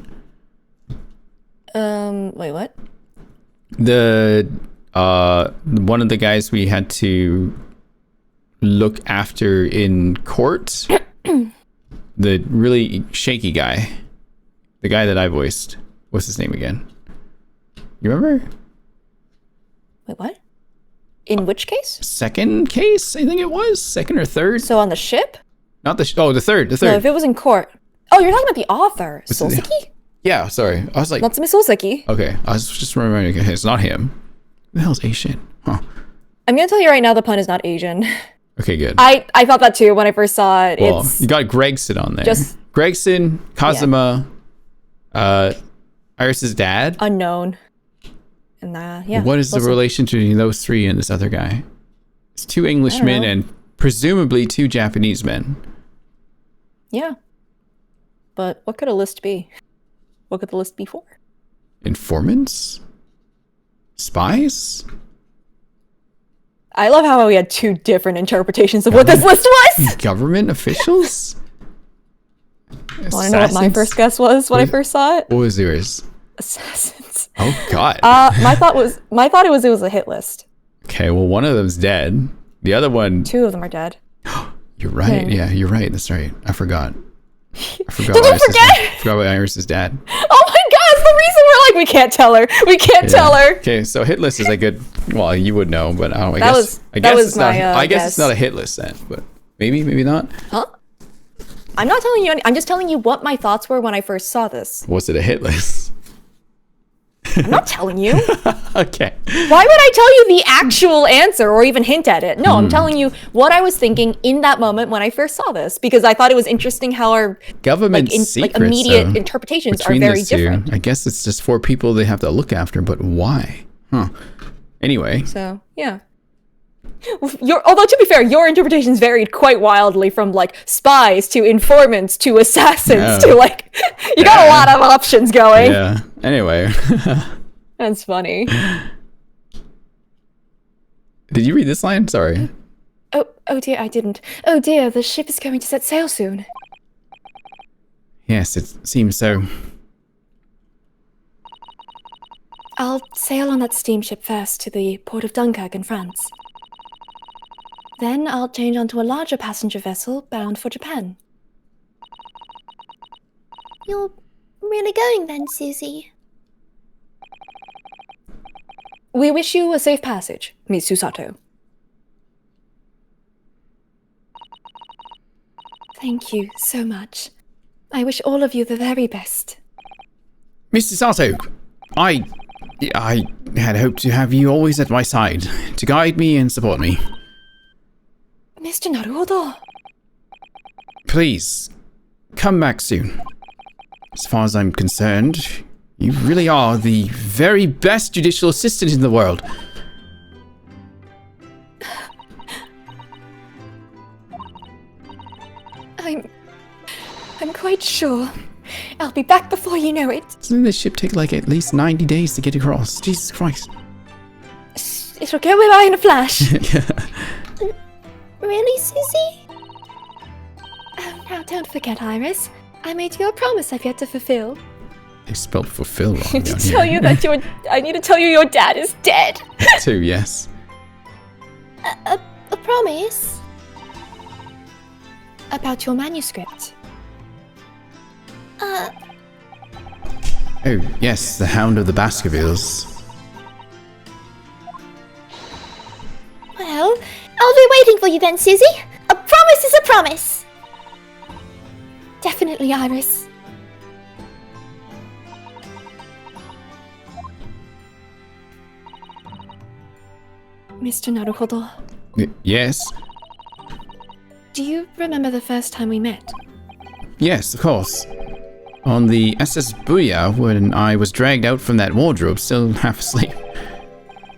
Speaker 6: Wait, what?
Speaker 1: The one of the guys we had to look after in court. The really shaky guy. The guy that I voiced. What's his name again? You remember?
Speaker 6: Wait, what? In which case?
Speaker 1: Second case, I think it was. Second or third.
Speaker 6: So on the ship?
Speaker 1: Not the the third.
Speaker 6: No, if it was in court. Oh, you're talking about the author, Solseki?
Speaker 1: Yeah, sorry. I was like,
Speaker 6: Natsume Solseki.
Speaker 1: okay, I was just remembering. Okay, it's not him. Who the hell's Asian? Huh.
Speaker 6: I'm gonna tell you right now, the pun is not Asian.
Speaker 1: Okay, good.
Speaker 6: I thought that too when I first saw it.
Speaker 1: Well,
Speaker 6: It's
Speaker 1: you got Gregson on there.
Speaker 6: just-
Speaker 1: Gregson, Kazuma, Iris's dad.
Speaker 6: unknown. And yeah.
Speaker 1: What is the
Speaker 6: listen.
Speaker 1: relation between those three and this other guy? It's two Englishmen
Speaker 6: know.
Speaker 1: and presumably two Japanese men.
Speaker 6: Yeah. But what could a list be? What could the list be for?
Speaker 1: Informants? Spies?
Speaker 6: I love how we had two different interpretations of what this list was.
Speaker 1: Government officials?
Speaker 6: Want to know what my first guess was when I first saw it?
Speaker 1: What was yours?
Speaker 6: Assassins.
Speaker 1: Oh God.
Speaker 6: My thought it was a hit list.
Speaker 1: Okay, well, one of them's dead. The other one,
Speaker 6: Two of them are dead.
Speaker 1: you're right.
Speaker 6: Hmm.
Speaker 1: Yeah, you're right. That's right. I forgot.
Speaker 6: Did you forget?
Speaker 1: Forgot about Iris's dad.
Speaker 6: Oh my god, it's the reason we're like, we can't tell her. We can't tell her.
Speaker 1: Okay, so hit list is a good. Well, you would know, but I don't. I
Speaker 6: That
Speaker 1: guess.
Speaker 6: was-
Speaker 1: I
Speaker 6: that
Speaker 1: guess
Speaker 6: was
Speaker 1: it's not.
Speaker 6: my,
Speaker 1: I guess
Speaker 6: guess.
Speaker 1: it's not a hit list then, but maybe not.
Speaker 6: Huh? I'm not telling you I'm just telling you what my thoughts were when I first saw this.
Speaker 1: Was it a hit list?
Speaker 6: I'm not telling you.
Speaker 1: Okay.
Speaker 6: Why would I tell you the actual answer or even hint at it? No, I'm telling you what I was thinking in that moment when I first saw this because I thought it was interesting how our
Speaker 1: Government secrets,
Speaker 6: immediate
Speaker 1: though,
Speaker 6: interpretations are
Speaker 1: between
Speaker 6: very
Speaker 1: these two.
Speaker 6: different.
Speaker 1: I guess it's just four people they have to look after, but why? Huh. Anyway.
Speaker 6: So, yeah. Although to be fair, your interpretations varied quite wildly from like spies to informants to assassins to like you got a lot of options going.
Speaker 1: Yeah. Anyway.
Speaker 6: That's funny.
Speaker 1: Did you read this line? Sorry.
Speaker 6: Oh dear, I didn't. Oh dear, the ship is going to set sail soon.
Speaker 1: Yes, it seems so.
Speaker 6: I'll sail on that steamship first to the port of Dunkirk in France. Then I'll change onto a larger passenger vessel bound for Japan.
Speaker 4: You're really going then, Susie?
Speaker 6: We wish you a safe passage, Miss Susato. Thank you so much. I wish all of you the very best.
Speaker 1: Mr. Sato, I had hoped to have you always at my side, to guide me and support me.
Speaker 6: Mr. Naruhodo.
Speaker 1: Please, come back soon. As far as I'm concerned, you really are the very best judicial assistant in the world.
Speaker 6: I'm quite sure. I'll be back before you know it.
Speaker 1: Doesn't this ship take like at least 90 days to get across? Jesus Christ.
Speaker 6: It'll go by in a flash.
Speaker 4: Really, Susie?
Speaker 6: Oh, now don't forget, Iris. I made you a promise I've yet to fulfill.
Speaker 1: They spelled fulfill wrong.
Speaker 6: To
Speaker 1: down
Speaker 6: tell
Speaker 1: here.
Speaker 6: you that I need to tell you your dad is dead.
Speaker 1: Too, yes.
Speaker 4: A promise?
Speaker 6: About your manuscript.
Speaker 1: Oh, yes, the Hound of the Baskervilles.
Speaker 4: Well, I'll be waiting for you then, Susie. A promise is a promise.
Speaker 6: Definitely, Iris. Mr. Naruhodo,
Speaker 1: Yes?
Speaker 6: do you remember the first time we met?
Speaker 1: Yes, of course. On the SS Booyah, when I was dragged out from that wardrobe, still half asleep.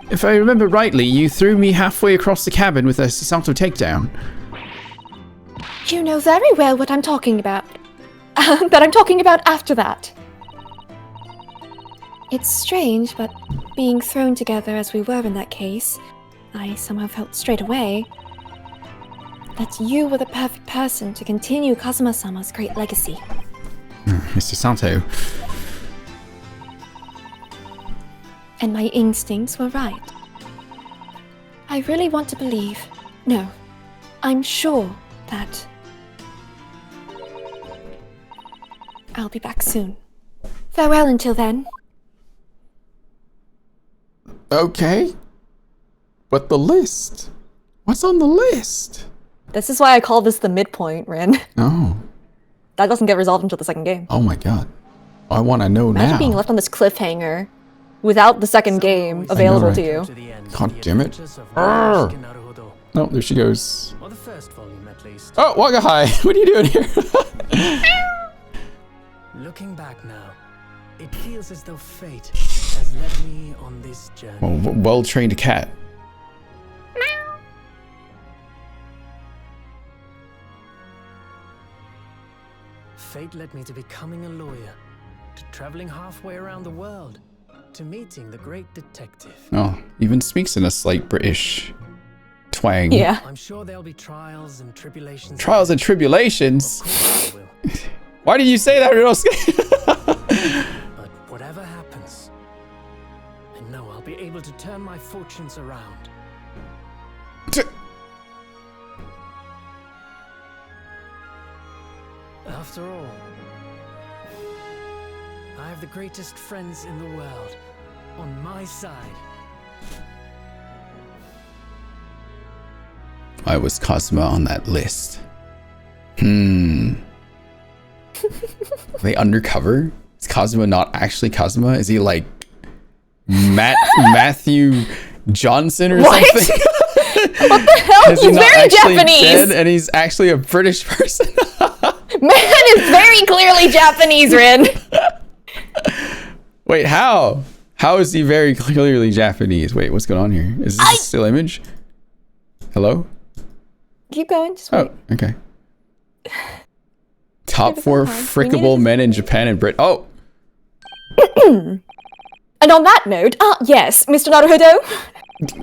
Speaker 1: If I remember rightly, you threw me halfway across the cabin with a Sisato takedown.
Speaker 6: You know very well what I'm talking about. But I'm talking about after that. It's strange, but being thrown together as we were in that case, I somehow felt straight away that you were the perfect person to continue Kazuma-sama's great legacy.
Speaker 1: Mr. Sato.
Speaker 6: And my instincts were right. I really want to believe, no, I'm sure that I'll be back soon. Farewell until then.
Speaker 1: Okay. But the list? What's on the list?
Speaker 2: This is why I call this the midpoint, Rin.
Speaker 1: Oh.
Speaker 2: That doesn't get resolved until the second game.
Speaker 1: Oh my god. I want to know
Speaker 2: Imagine
Speaker 1: now.
Speaker 2: being left on this cliffhanger without the second game available
Speaker 1: right?
Speaker 2: to you.
Speaker 1: God damn it. Arrgh. Oh, there she goes.
Speaker 8: Or the first volume, at least.
Speaker 1: Oh, Waka Hi. What are you doing here?
Speaker 8: Looking back now, it feels as though fate has led me on this journey.
Speaker 1: Well-trained cat.
Speaker 8: Fate led me to becoming a lawyer, to traveling halfway around the world, to meeting the great detective.
Speaker 1: Oh, even speaks in a slight British twang.
Speaker 2: Yeah.
Speaker 8: I'm sure there'll be trials and tribulations.
Speaker 1: Trials and tribulations?
Speaker 8: Of course there will.
Speaker 1: Why did you say that, Ryosuke?
Speaker 8: But whatever happens, I know I'll be able to turn my fortunes around. After all, I have the greatest friends in the world on my side.
Speaker 1: I was Kazuma on that list. Are they undercover? Is Kazuma not actually Kazuma? Is he like Matthew Johnson or
Speaker 2: What?
Speaker 1: something?
Speaker 2: What the hell?
Speaker 1: Is he
Speaker 2: He's
Speaker 1: not
Speaker 2: very
Speaker 1: actually
Speaker 2: Japanese!
Speaker 1: dead and he's actually a British person?
Speaker 2: Man is very clearly Japanese, Rin!
Speaker 1: Wait, how? How is he very clearly Japanese? Wait, what's going on here? Is this a still image? Hello?
Speaker 2: Keep going, just wait.
Speaker 1: Oh, okay. Top
Speaker 2: Give us
Speaker 1: 4
Speaker 2: some time. We
Speaker 1: frickable
Speaker 2: needed-
Speaker 1: men in Japan and Brit. Oh!
Speaker 2: And on that note, yes, Mr. Naruhodo,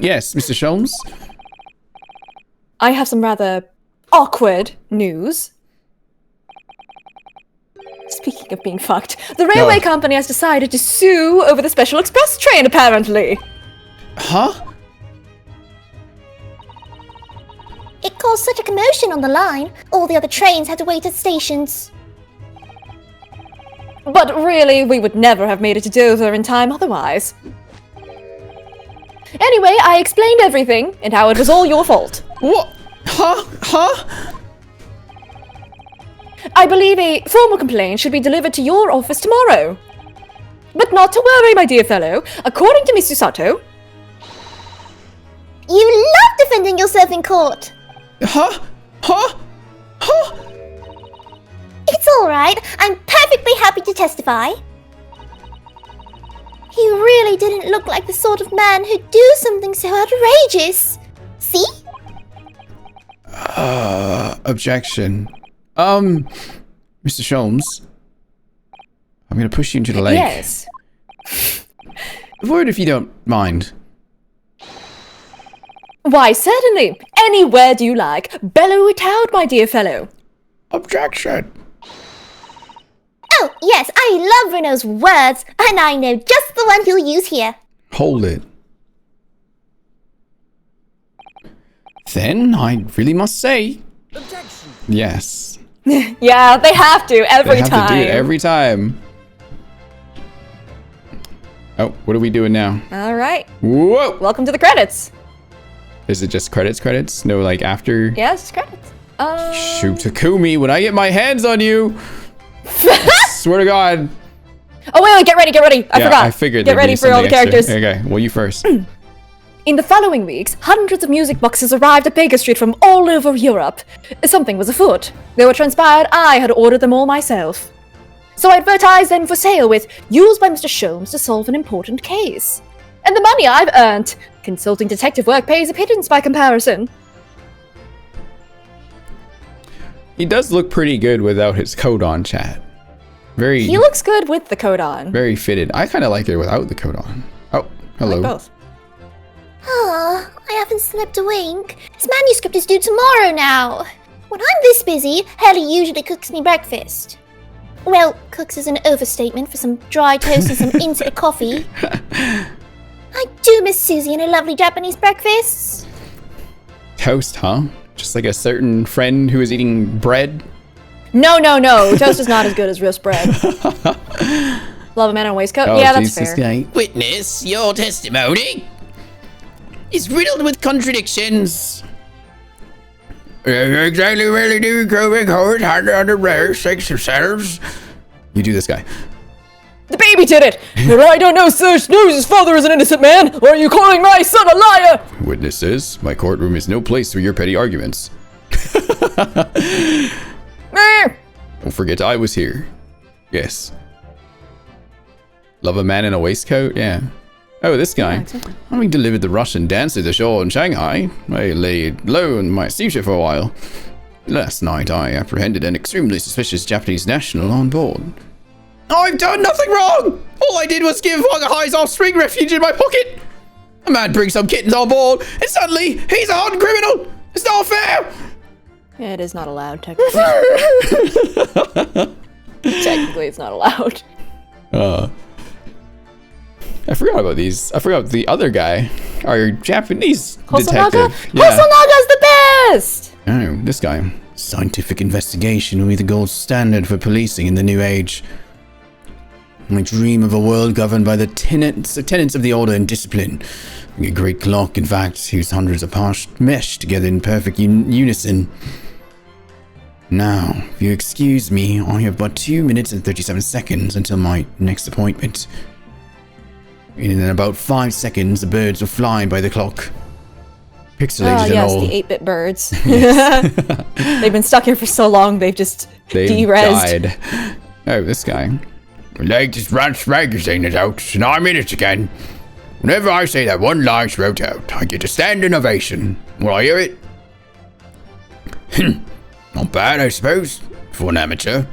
Speaker 1: Yes, Mr. Sholmes?
Speaker 2: I have some rather awkward news. Speaking of being fucked, the railway company has decided to sue over the special express train, apparently.
Speaker 1: Huh?
Speaker 4: It caused such a commotion on the line. All the other trains had to wait at stations.
Speaker 2: But really, we would never have made it to Dover in time otherwise. Anyway, I explained everything and how it was all your fault.
Speaker 1: What? Huh? Huh?
Speaker 2: I believe a formal complaint should be delivered to your office tomorrow. But not to worry, my dear fellow. According to Miss Susato,
Speaker 4: You love defending yourself in court.
Speaker 1: Huh? Huh? Huh?
Speaker 4: It's alright. I'm perfectly happy to testify. He really didn't look like the sort of man who'd do something so outrageous. See?
Speaker 1: Objection. Mr. Sholmes. I'm gonna push you into the lake.
Speaker 2: yes.
Speaker 1: A word if you don't mind.
Speaker 6: Why, certainly. Any word you like. Bellow it out, my dear fellow.
Speaker 3: Objection.
Speaker 4: Oh, yes, I love Renault's words, and I know just the one he'll use here.
Speaker 1: Hold it. Then I really must say,
Speaker 7: Objection.
Speaker 1: yes.
Speaker 6: Yeah, they have to every
Speaker 1: They have
Speaker 6: time.
Speaker 1: to do it every time. Oh, what are we doing now?
Speaker 6: All right.
Speaker 1: Whoa!
Speaker 6: Welcome to the credits.
Speaker 1: Is it just credits? No, like after?
Speaker 6: Yes, credits.
Speaker 1: Shoot, Takumi, when I get my hands on you, swear to God.
Speaker 6: Oh, wait, get ready. I forgot.
Speaker 1: I figured
Speaker 6: Get
Speaker 1: there'd
Speaker 6: ready
Speaker 1: be
Speaker 6: for all the
Speaker 1: something extra.
Speaker 6: characters.
Speaker 1: Okay, well, you first.
Speaker 6: In the following weeks, hundreds of music boxes arrived at Baker Street from all over Europe. Something was afoot. They were transpired I had ordered them all myself. So I advertised them for sale with, used by Mr. Sholmes to solve an important case. And the money I've earned. Consulting detective work pays a pittance by comparison.
Speaker 1: He does look pretty good without his coat on, chat.
Speaker 6: He looks good with the coat on.
Speaker 1: Very fitted. I kind of like it without the coat on. Oh, hello.
Speaker 6: I like both.
Speaker 4: Ah, I haven't slept a wink. This manuscript is due tomorrow now. When I'm this busy, Haley usually cooks me breakfast. Well, cooks is an overstatement for some dry toast and some instant coffee. I do miss Susie and her lovely Japanese breakfasts.
Speaker 1: Toast, huh? Just like a certain friend who is eating bread?
Speaker 6: No. Toast is not as good as roast bread. Love a man in a waistcoat? Yeah, that's fair.
Speaker 1: Guy.
Speaker 3: Witness, your testimony is riddled with contradictions. Exactly really do growing hard under rare sex themselves.
Speaker 1: You do this guy.
Speaker 6: The baby did it! And I don't know, sir. Knows his father is an innocent man, or are you calling my son a liar?
Speaker 1: Witnesses, my courtroom is no place for your petty arguments.
Speaker 6: Meh.
Speaker 1: Don't forget I was here. Yes. Love a man in a waistcoat? Yeah. Oh, this guy.
Speaker 6: Yeah, exactly.
Speaker 1: When we delivered the Russian dancer to shore in Shanghai, I laid low in my sushi for a while. Last night, I apprehended an extremely suspicious Japanese national on board. I've done nothing wrong! All I did was give Wagahai's offspring refuge in my pocket! A man brings some kittens on board, and suddenly, he's a hardened criminal! It's not fair!
Speaker 6: Yeah, it is not allowed, technically. Technically, it's not allowed.
Speaker 1: I forgot about these. I forgot the other guy. Our Japanese
Speaker 6: Hosonaga?
Speaker 1: detective.
Speaker 6: Hosanaga's the best!
Speaker 1: Oh, this guy. Scientific investigation will be the gold standard for policing in the new age. I dream of a world governed by the tenets of the order and discipline. A great clock, in fact, whose hundreds of parts mesh together in perfect unison. Now, if you excuse me, I have but 2 minutes and 37 seconds until my next appointment. In about 5 seconds, the birds will fly by the clock. Pixelated and
Speaker 6: yes,
Speaker 1: all.
Speaker 6: the 8-bit birds. They've been stuck here for so long, they've just de-rezzed.
Speaker 1: Died. Oh, this guy.
Speaker 3: The latest Ranch magazine is out, and I'm in it again. Whenever I say that one line wrote out, I get a standing ovation. Will I hear it? Not bad, I suppose, for an amateur.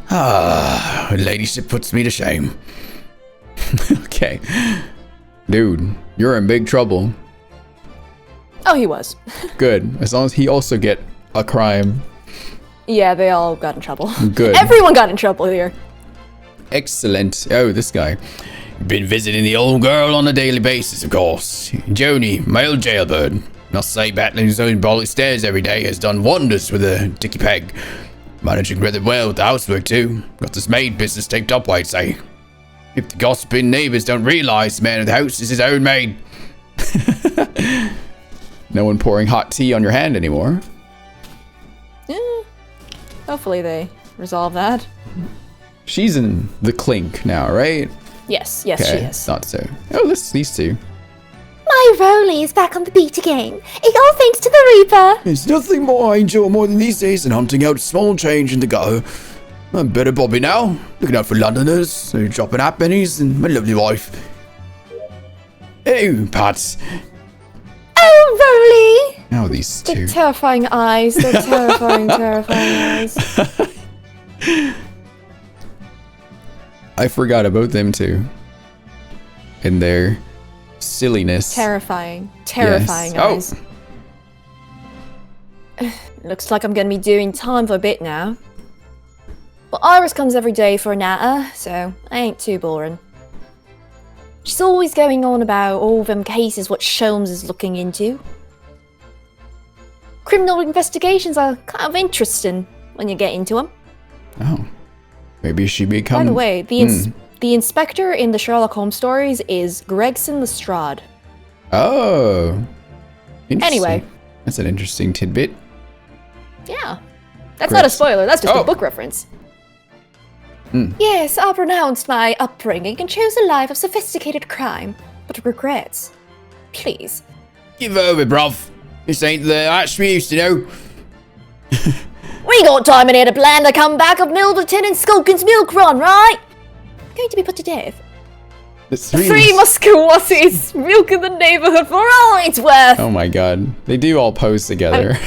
Speaker 3: Her ladyship puts me to shame.
Speaker 1: Okay. Dude, you're in big trouble.
Speaker 6: Oh, he was.
Speaker 1: Good. As long as he also get a crime.
Speaker 6: Yeah, they all got in trouble.
Speaker 1: Good.
Speaker 6: Everyone got in trouble here.
Speaker 1: Excellent. Oh, this guy.
Speaker 3: Been visiting the old girl on a daily basis, of course. Joni, my old jailbird. Must say, battling his own bollock stairs every day has done wonders with a dicky peg. Managing rather well with the housework, too. Got this maid business taped up, I'd say. If the gossiping neighbours don't realise the man of the house is his own maid.
Speaker 1: No one pouring hot tea on your hand anymore.
Speaker 6: Hopefully they resolve that.
Speaker 1: She's in the clink now, right?
Speaker 6: Yes, she is.
Speaker 1: Thought so. Oh, these two.
Speaker 4: My Rolly is back on the beat again. It's all thanks to the Reaper.
Speaker 3: There's nothing more I enjoy more than these days than hunting out small change in the gutter. I'm better Bobby now, looking out for Londoners, dropping halfpennies, and my lovely wife. Hey, Pat.
Speaker 4: Oh, Rolly!
Speaker 1: Now these two.
Speaker 6: The terrifying eyes. The terrifying eyes.
Speaker 1: I forgot about them too. And their silliness.
Speaker 6: Terrifying. Terrifying,
Speaker 1: Yes.
Speaker 6: guys. Looks like I'm gonna be doing time for a bit now. But Iris comes every day for a natter, so I ain't too boring. She's always going on about all them cases what Sholmes is looking into. Criminal investigations are kind of interesting when you get into them.
Speaker 1: Oh. Maybe she become...
Speaker 6: By the way, the inspector in the Sherlock Holmes stories is Gregson Lestrade.
Speaker 1: Oh. Interesting.
Speaker 6: Anyway.
Speaker 1: That's an interesting tidbit.
Speaker 6: Yeah. That's not a spoiler, that's just
Speaker 1: Oh.
Speaker 6: a book reference. Yes, I renounced my upbringing and chose a life of sophisticated crime, but regrets. Please.
Speaker 3: Give over, bruv. This ain't the Arch we used to know.
Speaker 6: We got time in here to plan the comeback of Milverton and Skulkin's milk run, right? Going to be put to death.
Speaker 1: The
Speaker 6: Three Muscawassies milking the neighborhood for all it's worth.
Speaker 1: Oh my god. They do all pose together.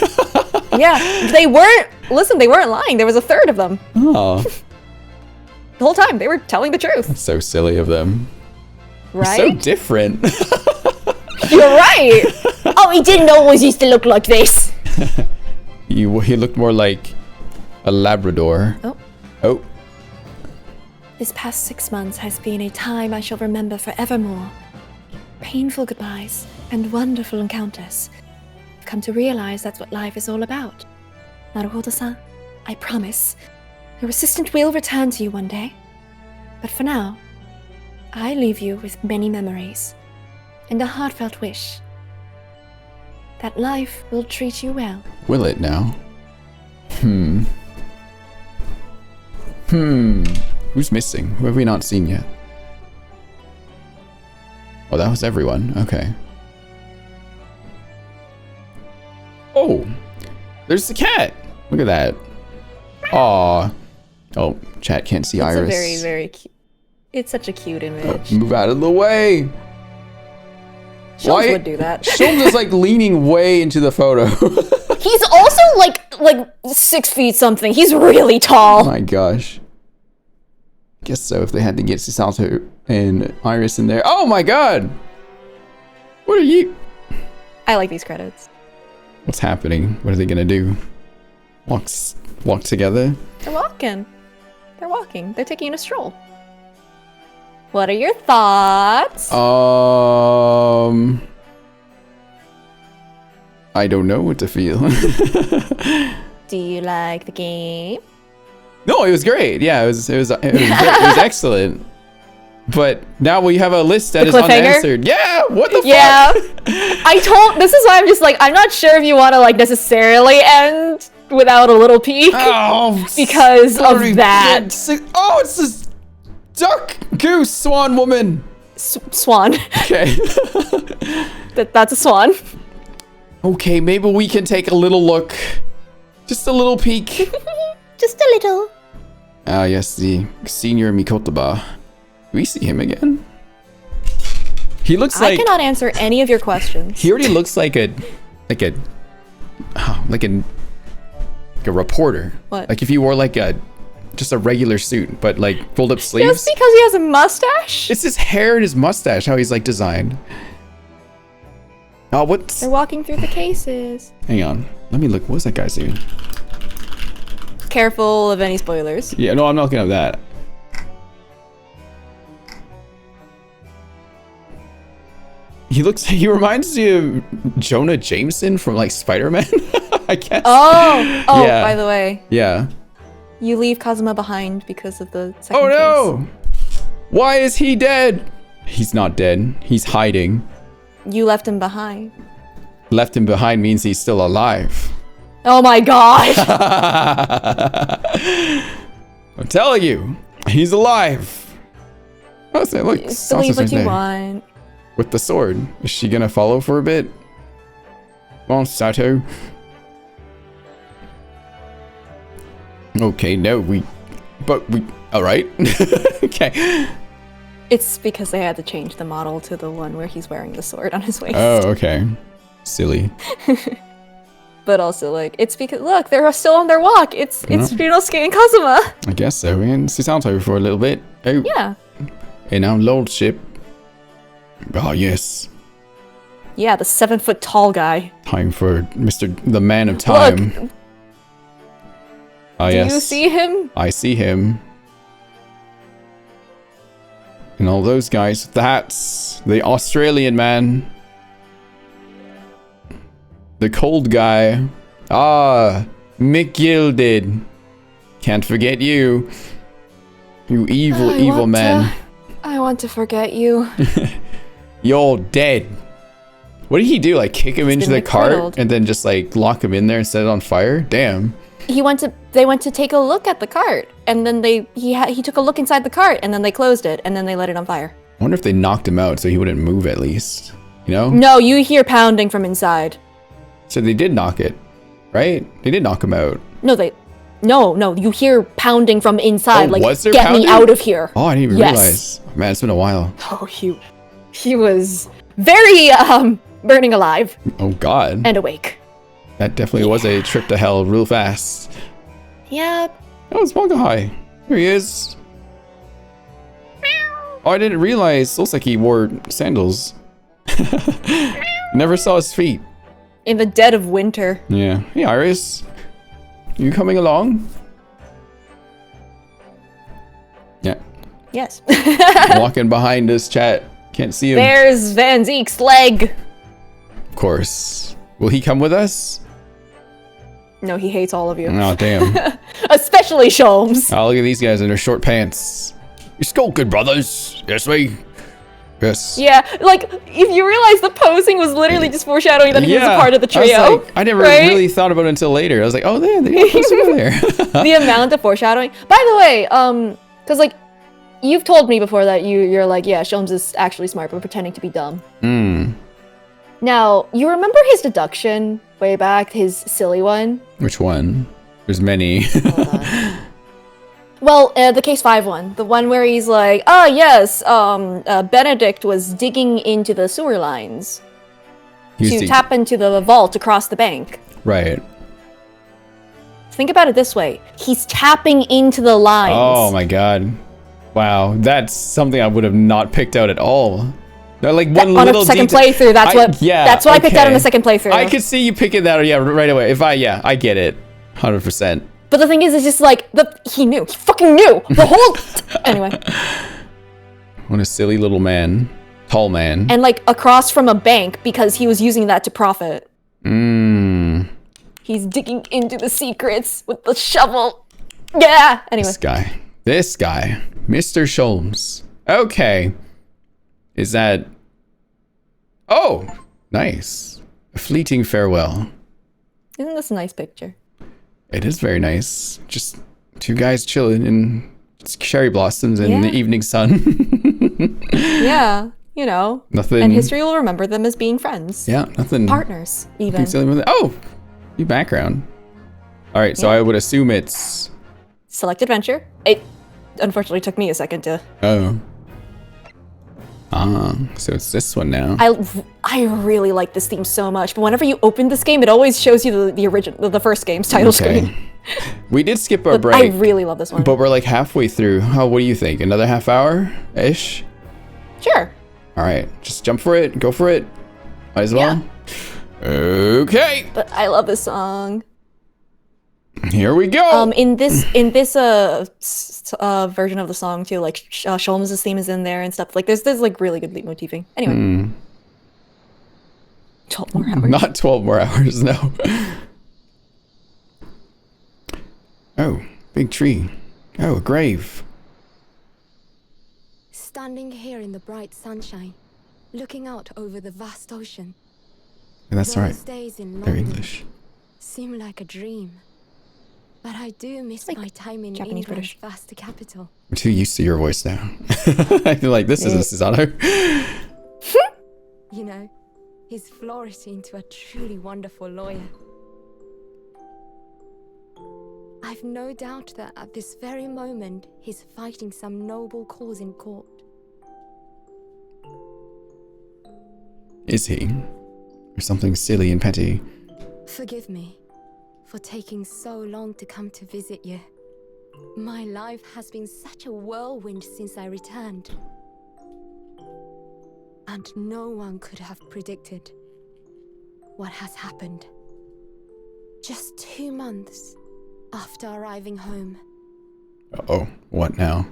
Speaker 6: Yeah, they weren't. Listen, they weren't lying. There was a third of them.
Speaker 1: Oh.
Speaker 6: The whole time, they were telling the truth.
Speaker 1: So silly of them.
Speaker 6: Right?
Speaker 1: So different.
Speaker 6: You're right. Oh, he didn't always used to look like this.
Speaker 1: He looked more like a Labrador.
Speaker 6: Oh.
Speaker 1: Oh.
Speaker 6: This past 6 months has been a time I shall remember forevermore. Painful goodbyes and wonderful encounters. I've come to realize that's what life is all about. Naruhodo-san, I promise, your assistant will return to you one day. But for now, I leave you with many memories and a heartfelt wish that life will treat you well.
Speaker 1: Will it now? Who's missing? Who have we not seen yet? Oh, that was everyone. Okay. Oh, there's the cat. Look at that. Aw. Oh, chat can't see Iris.
Speaker 6: It's a very, very cute. It's such a cute image.
Speaker 1: Move out of the way.
Speaker 6: Sholmes would do that.
Speaker 1: Sholmes is like leaning way into the photo.
Speaker 6: He's also like 6 feet something. He's really
Speaker 1: Oh
Speaker 6: tall.
Speaker 1: my gosh. Guess so, if they had to get Cisalto and Iris in there. Oh my god! What are you?
Speaker 6: I like these credits.
Speaker 1: What's happening? What are they gonna do? Walk together?
Speaker 6: They're walking. They're walking. They're taking a stroll. What are your thoughts?
Speaker 1: I don't know what to feel.
Speaker 6: Do you like the game?
Speaker 1: No, it was great. Yeah, it was excellent. But now we have a list that is unanswered. Yeah, what the fuck?
Speaker 6: This is why I'm just like, I'm not sure if you want to like necessarily end without a little peek.
Speaker 1: Oh,
Speaker 6: because of that.
Speaker 1: Oh, it's this duck, goose, swan woman.
Speaker 6: Swan.
Speaker 1: Okay.
Speaker 6: That's a swan.
Speaker 1: Okay, maybe we can take a little look. Just a little peek.
Speaker 4: Just a little.
Speaker 1: Ah, yes, the senior Mikotaba. Do we see him again? He looks like...
Speaker 6: I cannot answer any of your questions.
Speaker 1: He already looks like a reporter.
Speaker 6: What?
Speaker 1: Like if he wore like just a regular suit, but like rolled up sleeves.
Speaker 6: Just because he has a mustache?
Speaker 1: It's his hair and his mustache, how he's like designed. Oh, what's...
Speaker 6: They're walking through the cases.
Speaker 1: Hang on. Let me look. What's that guy's doing?
Speaker 6: Careful of any spoilers.
Speaker 1: Yeah, no, I'm not looking at that. He reminds you of Jonah Jameson from like Spider-Man, I guess.
Speaker 6: Oh,
Speaker 1: yeah.
Speaker 6: By the way.
Speaker 1: Yeah.
Speaker 6: You leave Kazuma behind because of the second
Speaker 1: Oh no!
Speaker 6: case.
Speaker 1: Why is he dead? He's not dead. He's hiding.
Speaker 6: You left him behind.
Speaker 1: Left him behind means he's still alive.
Speaker 6: Oh my god!
Speaker 1: I'm telling you, he's alive. Oh, so look,
Speaker 6: Believe
Speaker 1: Sansa's
Speaker 6: what
Speaker 1: right
Speaker 6: you
Speaker 1: there.
Speaker 6: want.
Speaker 1: With the sword. Is she gonna follow for a bit? Come on, Sato. Okay, no, alright. Okay.
Speaker 6: It's because they had to change the model to the one where he's wearing the sword on his waist.
Speaker 1: Oh, okay. Silly.
Speaker 6: But also, like, it's because, look, they're still on their walk. It's Ryunosuke and Kazuma.
Speaker 1: I guess so. And Susanto for a little bit. Oh,
Speaker 2: Yeah.
Speaker 1: in our lordship. Ah, yes.
Speaker 2: Yeah, the 7-foot tall guy.
Speaker 1: Time for the man of time.
Speaker 2: Look,
Speaker 1: Ah,
Speaker 2: do
Speaker 1: yes.
Speaker 2: you see him?
Speaker 1: I see him. And all those guys. That's the Australian man. The cold guy. Ah, McGilded. Can't forget you. You evil man.
Speaker 2: I want to forget you.
Speaker 1: You're dead. What did he do? Like kick him into the cart
Speaker 2: McCriddled.
Speaker 1: and then just like lock him in there and set it on fire? Damn.
Speaker 2: They went to take a look at the cart, and then he took a look inside the cart, and then they closed it, and then they lit it on fire.
Speaker 1: I wonder if they knocked him out so he wouldn't move at least. You know?
Speaker 2: No, you hear pounding from inside.
Speaker 1: So they did knock it, right? They did knock him out.
Speaker 2: No, you hear pounding from inside,
Speaker 1: Oh,
Speaker 2: like,
Speaker 1: was there
Speaker 2: get
Speaker 1: pounding?
Speaker 2: me out of here.
Speaker 1: Oh, I didn't even
Speaker 2: Yes.
Speaker 1: realize. Man, it's been a while.
Speaker 2: Oh, he was very, burning alive
Speaker 1: Oh, God.
Speaker 2: and awake.
Speaker 1: That definitely was a trip to hell real fast.
Speaker 2: Yep.
Speaker 1: Oh, it's Wonka High. Here he is. Oh, I didn't realize. Looks like he wore sandals. Never saw his feet.
Speaker 2: In the dead of winter.
Speaker 1: Yeah. Hey, Iris. You coming along? Yeah.
Speaker 2: Yes.
Speaker 1: Walking behind us, chat. Can't see him.
Speaker 2: There's Van Zeek's leg.
Speaker 1: Of course. Will he come with us?
Speaker 2: No, he hates all of you.
Speaker 1: Oh, damn.
Speaker 2: Especially Sholmes.
Speaker 1: Oh, look at these guys in their short pants.
Speaker 3: You skulking, brothers. Yes, we.
Speaker 1: Yes.
Speaker 2: Yeah, like, if you realize the posing was literally just foreshadowing that he was a part of the trio.
Speaker 1: I never
Speaker 2: right?
Speaker 1: really thought about it until later. I was like, oh, they got close together.
Speaker 2: The amount of foreshadowing. By the way, because, like, you've told me before that you're like, yeah, Sholmes is actually smart, but pretending to be dumb.
Speaker 1: Hmm.
Speaker 2: Now, you remember his deduction way back, his silly one?
Speaker 1: Which one? There's many.
Speaker 2: Hold on. Well, the case 5 one. The one where he's like, oh, yes, Benedict was digging into the sewer lines to tap into the vault across the bank.
Speaker 1: Right.
Speaker 2: Think about it this way. He's tapping into the lines.
Speaker 1: Oh my god. Wow. That's something I would have not picked out at all. They're like one
Speaker 2: on
Speaker 1: little
Speaker 2: a second
Speaker 1: detail-
Speaker 2: playthrough, that's what I picked out on the second playthrough.
Speaker 1: I could see you picking that, yeah, right away. I get it. 100%.
Speaker 2: But the thing is, it's just like, he knew. He fucking knew. The whole... Anyway.
Speaker 1: What a silly little man. Tall man.
Speaker 2: And, like, across from a bank, because he was using that to profit.
Speaker 1: Mmm.
Speaker 2: He's digging into the secrets with the shovel. Yeah! Anyway.
Speaker 1: This guy. Mr. Sholmes. Okay. Is that... Oh! Nice. A fleeting farewell.
Speaker 2: Isn't this a nice picture?
Speaker 1: It is very nice. Just two guys chilling in cherry blossoms in the evening sun.
Speaker 2: Yeah, you know.
Speaker 1: Nothing.
Speaker 2: And history will remember them as being friends.
Speaker 1: Yeah, nothing.
Speaker 2: Partners, even.
Speaker 1: Nothing silly with it. Oh! New background. Alright, so I would assume it's...
Speaker 2: Select adventure. It unfortunately took me a second to...
Speaker 1: Oh. So it's this one now.
Speaker 2: I really like this theme so much, but whenever you open this game, it always shows you the original, the first game's title screen.
Speaker 1: We did skip our
Speaker 2: But
Speaker 1: break.
Speaker 2: I really love this one.
Speaker 1: But we're like halfway through. Oh, what do you think? Another half hour-ish?
Speaker 2: Sure.
Speaker 1: Alright, just jump for it. Go for it. Might as well. Okay.
Speaker 2: But I love this song.
Speaker 1: Here we go.
Speaker 2: In this version of the song too, like Sholmes' theme is in there and stuff. Like there's like really good leitmotifing. Anyway. 12 more hours.
Speaker 1: Not 12 more hours, no. Oh, big tree. Oh, a grave.
Speaker 9: Standing here in the bright sunshine, looking out over the vast ocean.
Speaker 1: Yeah, that's right.
Speaker 9: Those days in
Speaker 1: They're
Speaker 9: London
Speaker 1: English.
Speaker 9: seem like a dream. But I do miss
Speaker 2: like
Speaker 9: my time in
Speaker 2: Japanese,
Speaker 9: England's
Speaker 2: British.
Speaker 9: vast capital.
Speaker 1: I'm too used to your voice now. I feel like this is Susanoo.
Speaker 9: You know, he's flourished into a truly wonderful lawyer. I've no doubt that at this very moment, he's fighting some noble cause in court.
Speaker 1: Is he? Or something silly and petty?
Speaker 9: Forgive me for taking so long to come to visit you. My life has been such a whirlwind since I returned. And no one could have predicted what has happened. Just 2 months after arriving home.
Speaker 1: Uh-oh, what now?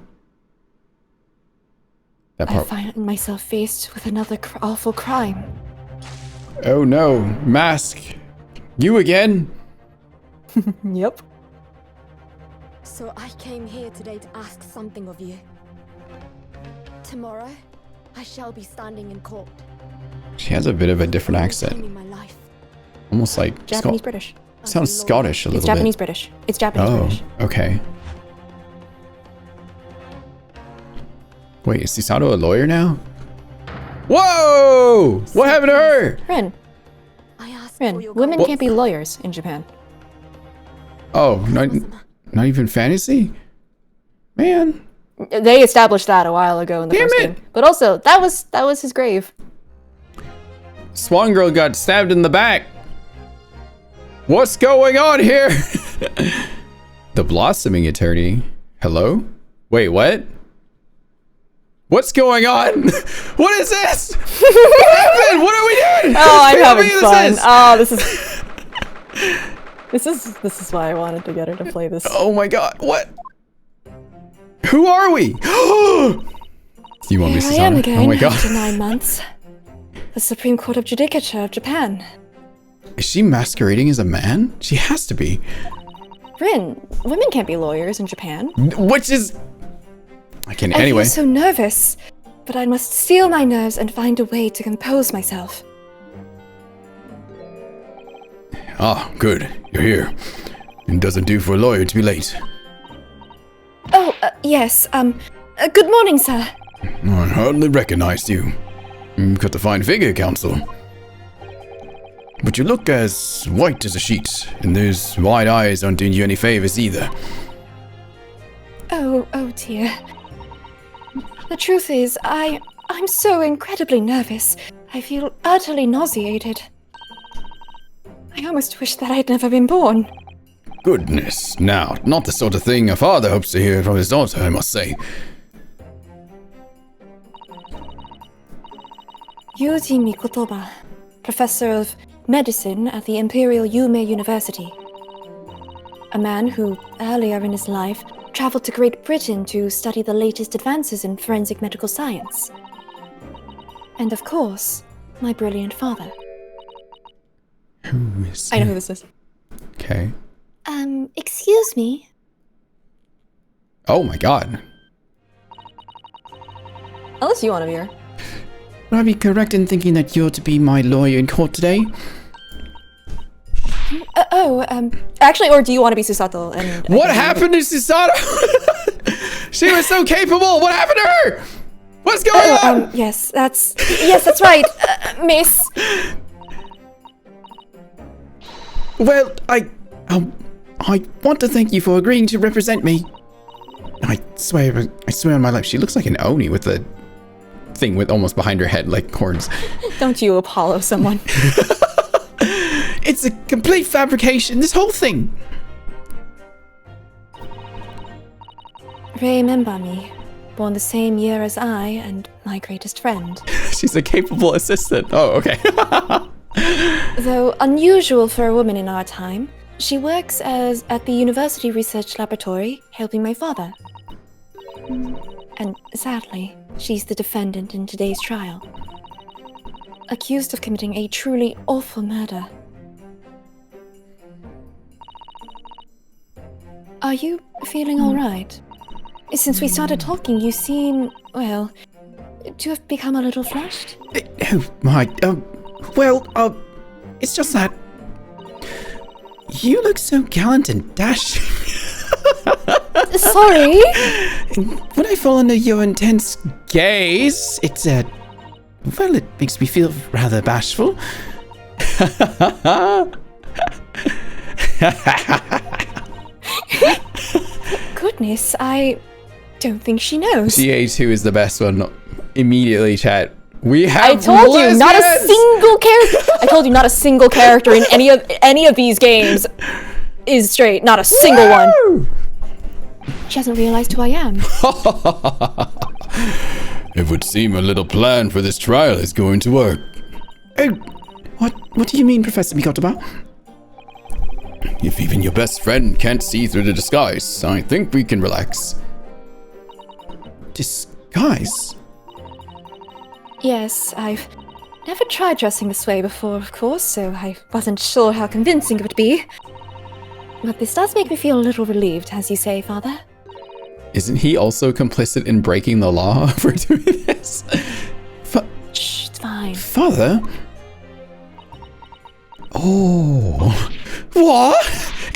Speaker 1: That
Speaker 2: I
Speaker 1: part.
Speaker 2: find myself faced with another awful crime.
Speaker 1: Oh no, Mask. You again?
Speaker 2: Yep.
Speaker 9: So I came here today to ask something of you. Tomorrow, I shall be standing in court.
Speaker 1: She has a bit of a different accent.
Speaker 9: In my life.
Speaker 1: Almost like
Speaker 2: Japanese British.
Speaker 1: Sounds Scottish a little
Speaker 2: It's
Speaker 1: bit.
Speaker 2: Japanese British. It's Japanese British.
Speaker 1: Oh, okay. Wait, is Chisato a lawyer now? Whoa! What happened to her?
Speaker 2: Rin,
Speaker 9: I asked
Speaker 2: Rin,
Speaker 9: for your
Speaker 2: women
Speaker 9: guidance.
Speaker 2: can't be lawyers in Japan.
Speaker 1: Oh, not even fantasy? Man.
Speaker 2: They established that a while ago in the first game. But also, that was his grave.
Speaker 1: Swan Girl got stabbed in the back. What's going on here? The Blossoming Attorney. Hello? Wait, what? What's going on? What is this? What happened? What are we doing?
Speaker 2: Oh, I'm
Speaker 1: Tell me
Speaker 2: having
Speaker 1: this
Speaker 2: fun. Oh, this is why I wanted to get her to play this.
Speaker 1: Oh my god, what? Who are we? You want me to
Speaker 2: Here I am again,
Speaker 1: Oh my god.
Speaker 2: after 9 months. The Supreme Court of Judicature of Japan.
Speaker 1: Is she masquerading as a man? She has to be.
Speaker 2: Rin, women can't be lawyers in Japan.
Speaker 1: Which is... I can
Speaker 2: I
Speaker 1: anyway.
Speaker 2: feel so nervous, but I must steel my nerves and find a way to compose myself.
Speaker 3: Ah, good. You're here. It doesn't do for a lawyer to be late.
Speaker 2: Oh, yes, good morning, sir.
Speaker 3: I hardly recognized you. You've got a fine figure, Counsel. But you look as white as a sheet, and those wide eyes aren't doing you any favors either.
Speaker 2: Oh dear. The truth is, I'm so incredibly nervous. I feel utterly nauseated. I almost wish that I'd never been born.
Speaker 3: Goodness, now, not the sort of thing a father hopes to hear from his daughter, I must say.
Speaker 2: Yuji Mikotoba, professor of medicine at the Imperial Yume University. A man who, earlier in his life, traveled to Great Britain to study the latest advances in forensic medical science. And of course, my brilliant father.
Speaker 1: Who is
Speaker 2: I know who this is.
Speaker 1: Okay.
Speaker 4: Excuse me.
Speaker 1: Oh my god.
Speaker 2: Unless you want to be her.
Speaker 1: Would I be correct in thinking that you're to be my lawyer in court today?
Speaker 2: Actually, or do you want to be Susato? And
Speaker 1: What happened to Chisato? She was so capable. What happened to her? What's going on?
Speaker 2: Yes, that's right, miss.
Speaker 1: Well, I want to thank you for agreeing to represent me. I swear on my life, she looks like an Oni with the thing with almost behind her head like horns.
Speaker 2: Don't you Apollo someone.
Speaker 1: It's a complete fabrication, this whole thing.
Speaker 2: Remember me, born the same year as I and my greatest friend.
Speaker 1: She's a capable assistant. Oh, okay.
Speaker 2: Though unusual for a woman in our time, she works at the University Research Laboratory, helping my father. And sadly, she's the defendant in today's trial. Accused of committing a truly awful murder. Are you feeling alright? Since we started talking, you seem, well, to have become a little flushed.
Speaker 1: Oh my, it's just that you look so gallant and dashing.
Speaker 2: Sorry?
Speaker 1: When I fall under your intense gaze, it makes me feel rather bashful.
Speaker 2: Goodness, I don't think she knows.
Speaker 1: GA2 is the best one. Immediately, chat. We have
Speaker 2: I told you, not a
Speaker 1: lesbians!
Speaker 2: single character. I told you, not a single character in any of these games is straight. Not a single one.
Speaker 6: She hasn't realized who I am.
Speaker 3: It would seem a little plan for this trial is going to work.
Speaker 1: Oh, what do you mean, Professor Mikotoba?
Speaker 3: If even your best friend can't see through the disguise, I think we can relax.
Speaker 1: Disguise?
Speaker 6: Yes, I've never tried dressing this way before, of course, so I wasn't sure how convincing it would be. But this does make me feel a little relieved, as you say, Father.
Speaker 1: Isn't he also complicit in breaking the law for doing this?
Speaker 6: Shh, it's fine.
Speaker 1: Father? Oh. What?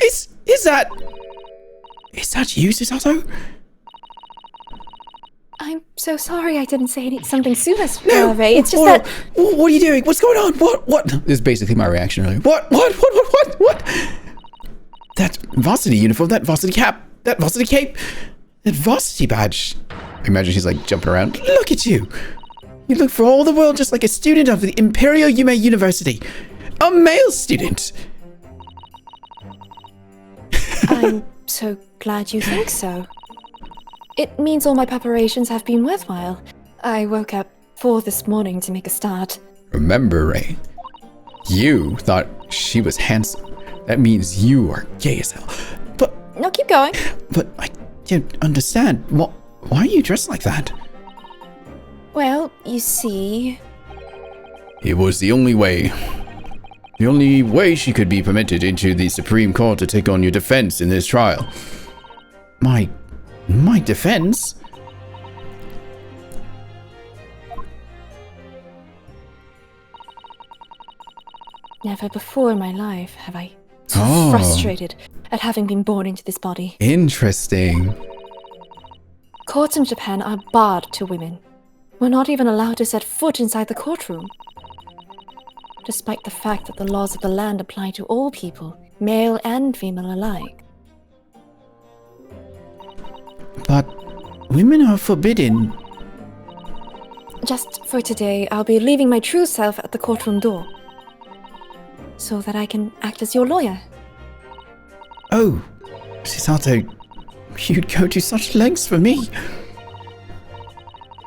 Speaker 1: Is that you, Susato?
Speaker 6: I'm so sorry I didn't say something sooner, Ray. It's just that...
Speaker 1: What are you doing? What's going on? What? This is basically my reaction earlier. What? That varsity uniform, that varsity cap, that varsity cape, that varsity badge. I imagine she's like jumping around. Look at you. You look for all the world just like a student of the Imperial Yume University. A male student.
Speaker 6: I'm so glad you think so. It means all my preparations have been worthwhile. I woke up 4 this morning to make a start.
Speaker 1: Remember, Ray, you thought she was handsome. That means you are gay as hell. But
Speaker 6: No, keep going.
Speaker 1: But I don't understand. Why are you dressed like that?
Speaker 6: Well, you see...
Speaker 3: It was the only way. The only way she could be permitted into the Supreme Court to take on your defense in this trial.
Speaker 1: My defense?
Speaker 6: Never before in my life have I so frustrated at having been born into this body.
Speaker 1: Interesting.
Speaker 6: Courts in Japan are barred to women. We're not even allowed to set foot inside the courtroom. Despite the fact that the laws of the land apply to all people, male and female alike.
Speaker 1: But women are forbidden.
Speaker 6: Just for today, I'll be leaving my true self at the courtroom door. So that I can act as your lawyer.
Speaker 1: Oh, Susato, you'd go to such lengths for me.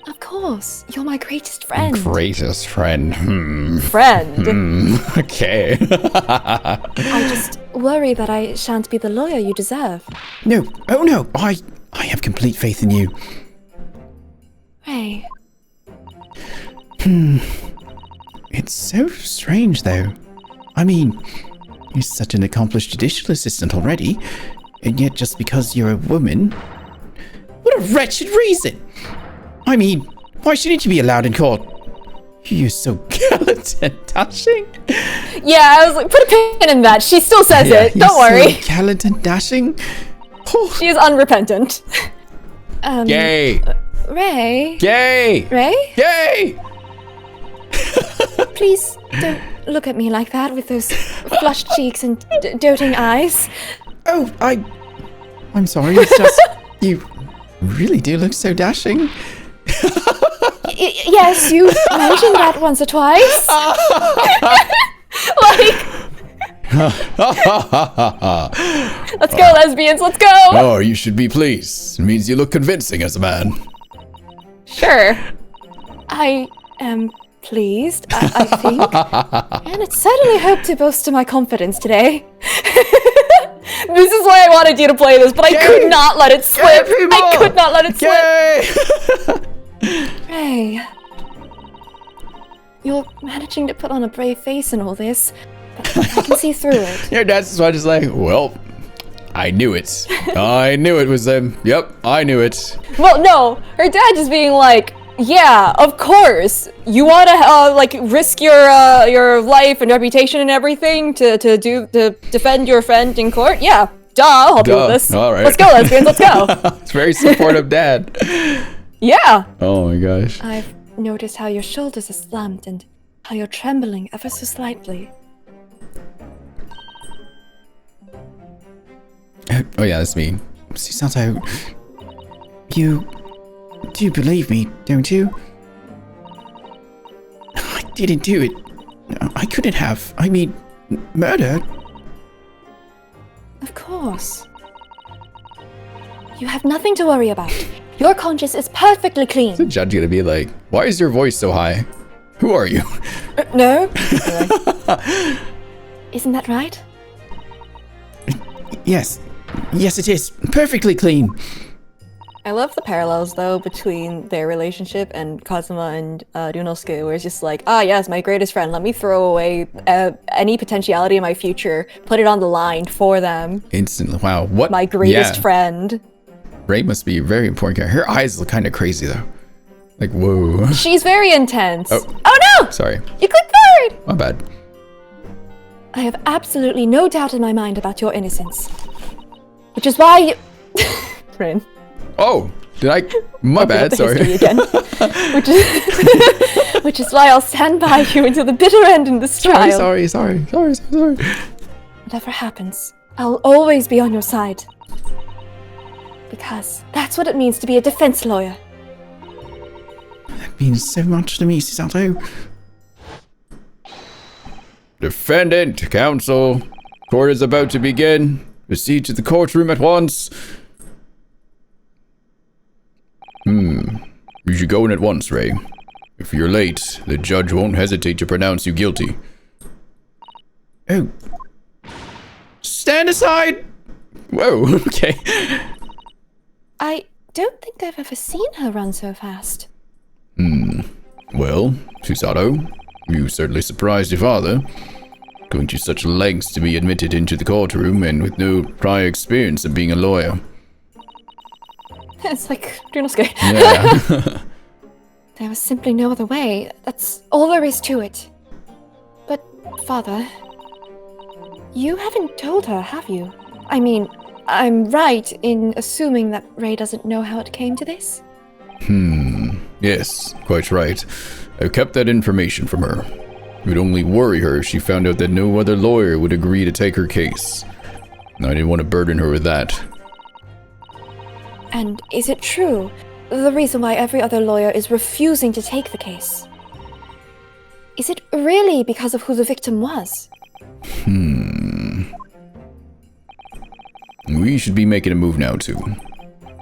Speaker 6: Of course, you're my greatest friend.
Speaker 1: Greatest friend.
Speaker 6: Friend?
Speaker 1: Okay.
Speaker 6: I just worry that I shan't be the lawyer you deserve.
Speaker 1: No, oh no, I have complete faith in you.
Speaker 6: Ray.
Speaker 1: It's so strange though. I mean, you're such an accomplished judicial assistant already, and yet just because you're a woman... What a wretched reason! I mean, why shouldn't you be allowed in court? You're so gallant and dashing.
Speaker 6: Yeah, I was like, put a pin in that. She still says it. Don't worry.
Speaker 1: So gallant and dashing. Oh.
Speaker 6: She is unrepentant.
Speaker 1: Gay.
Speaker 6: Ray.
Speaker 1: Gay.
Speaker 6: Ray?
Speaker 1: Gay.
Speaker 6: Please don't look at me like that with those flushed cheeks and doting eyes.
Speaker 1: Oh, I'm sorry. It's just you really do look so dashing.
Speaker 6: Yes, you mentioned that once or twice. Let's go, lesbians, let's go!
Speaker 3: Oh, you should be pleased. It means you look convincing as a man.
Speaker 6: Sure. I am pleased, I think. And it certainly helped to bolster my confidence today. This is why I wanted you to play this, but I could not let it slip. I could not let it slip. Ray, you're managing to put on a brave face in all this, but I can see through it.
Speaker 3: Your dad's just like, well, I knew it. I knew it was them. Yep, I knew it.
Speaker 6: Well, no, her dad just being like, yeah, of course. You want to risk your life and reputation and everything to defend your friend in court? Yeah, duh. I'll help you with this.
Speaker 3: All right.
Speaker 6: Let's go, lesbians. Let's go.
Speaker 1: It's very supportive dad.
Speaker 6: Yeah.
Speaker 1: Oh my gosh.
Speaker 6: I've noticed how your shoulders are slumped and how you're trembling ever so slightly.
Speaker 1: Oh yeah, that's me. Susato, you do believe me, don't you? I didn't do it. I couldn't have. I mean, murder.
Speaker 6: Of course. You have nothing to worry about. Your conscience is perfectly clean.
Speaker 1: The judge gonna be like, why is your voice so high? Who are you?
Speaker 6: No? Isn't that right?
Speaker 3: Yes. Yes, it is. Perfectly clean.
Speaker 6: I love the parallels, though, between their relationship and Kazuma and Ryunosuke, where it's just like, ah, yes, my greatest friend, let me throw away any potentiality in my future, put it on the line for them.
Speaker 1: Instantly. Wow. What?
Speaker 6: My greatest friend.
Speaker 1: Ray must be a very important character. Her eyes look kind of crazy, though. Like, whoa.
Speaker 6: She's very intense.
Speaker 1: Oh
Speaker 6: no!
Speaker 1: Sorry.
Speaker 6: You clicked forward!
Speaker 1: My bad.
Speaker 6: I have absolutely no doubt in my mind about your innocence. Which is why you... Rin.
Speaker 1: Oh, did I? My bad, sorry.
Speaker 6: Again. Which is why I'll stand by you until the bitter end in this trial.
Speaker 1: Sorry.
Speaker 6: Whatever happens, I'll always be on your side. Because that's what it means to be a defense lawyer.
Speaker 3: That means so much to me, Susato.
Speaker 1: Defendant, counsel. Court is about to begin. Proceed to the courtroom at once. You should go in at once, Ray. If you're late, the judge won't hesitate to pronounce you guilty.
Speaker 3: Oh. Stand aside!
Speaker 1: Whoa, okay.
Speaker 6: I don't think I've ever seen her run so fast.
Speaker 1: Well, Susato, you certainly surprised your father. Going to such lengths to be admitted into the courtroom and with no prior experience of being a lawyer.
Speaker 6: It's like Ryunosuke.
Speaker 1: Yeah.
Speaker 6: There was simply no other way. That's all there is to it. But, Father, you haven't told her, have you? I mean, I'm right in assuming that Ray doesn't know how it came to this?
Speaker 1: Yes, quite right. I kept that information from her. It would only worry her if she found out that no other lawyer would agree to take her case. And I didn't want to burden her with that.
Speaker 6: And is it true, the reason why every other lawyer is refusing to take the case? Is it really because of who the victim was?
Speaker 1: We should be making a move now, too.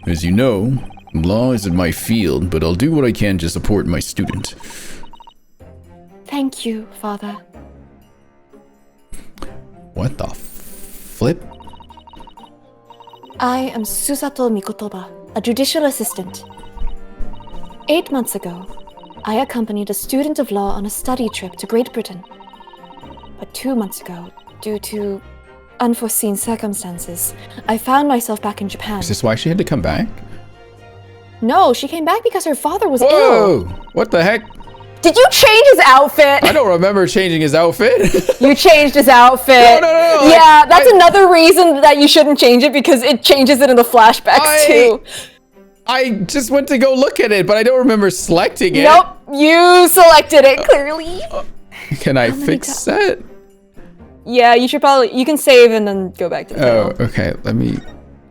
Speaker 1: As you know, law isn't my field, but I'll do what I can to support my student.
Speaker 6: Thank you, Father.
Speaker 1: What the flip?
Speaker 6: I am Susato Mikotoba, a judicial assistant. 8 months ago, I accompanied a student of law on a study trip to Great Britain. But 2 months ago, due to unforeseen circumstances, I found myself back in Japan.
Speaker 1: Is this why she had to come back?
Speaker 6: No, she came back because her father was ill.
Speaker 1: Whoa! What the heck?
Speaker 6: Did you change his outfit?
Speaker 1: I don't remember changing his outfit.
Speaker 6: You changed his outfit.
Speaker 1: No.
Speaker 6: Yeah, that's another reason that you shouldn't change it, because it changes it in the flashbacks too.
Speaker 1: I just went to go look at it, but I don't remember selecting it.
Speaker 6: Nope, you selected it clearly.
Speaker 1: Can I fix that?
Speaker 6: Yeah, you can save and then go back to the
Speaker 1: Oh, okay,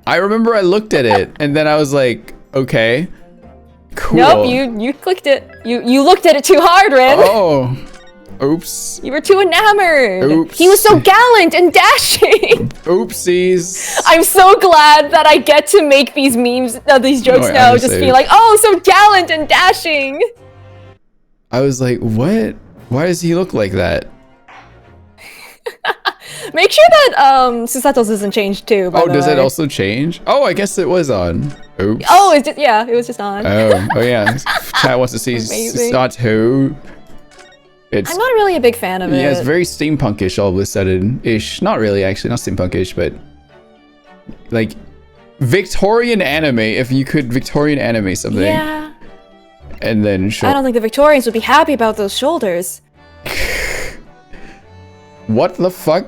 Speaker 1: I remember I looked at it, and then I was like, okay, cool.
Speaker 6: Nope, you clicked it. You looked at it too hard, Ren.
Speaker 1: Oh, oops.
Speaker 6: You were too enamored.
Speaker 1: Oops.
Speaker 6: He was so gallant and dashing.
Speaker 1: Oopsies.
Speaker 6: I'm so glad that I get to make these memes, these jokes now, just being like, oh, so gallant and dashing.
Speaker 1: I was like, what? Why does he look like that?
Speaker 6: Make sure that Susato's isn't changed too, by the way.
Speaker 1: Does it also change? Oh, I guess it was on. Oops.
Speaker 6: Oh, it was just on.
Speaker 1: Oh yeah. Chat wants to see Susato.
Speaker 6: I'm not really a big fan of it.
Speaker 1: Yeah, it's very steampunkish all of a sudden-ish. Not really, actually. Not steampunkish, but... like, Victorian anime, if you could Victorian anime something.
Speaker 6: Yeah.
Speaker 1: And then show...
Speaker 6: I don't think the Victorians would be happy about those shoulders.
Speaker 1: What the fuck?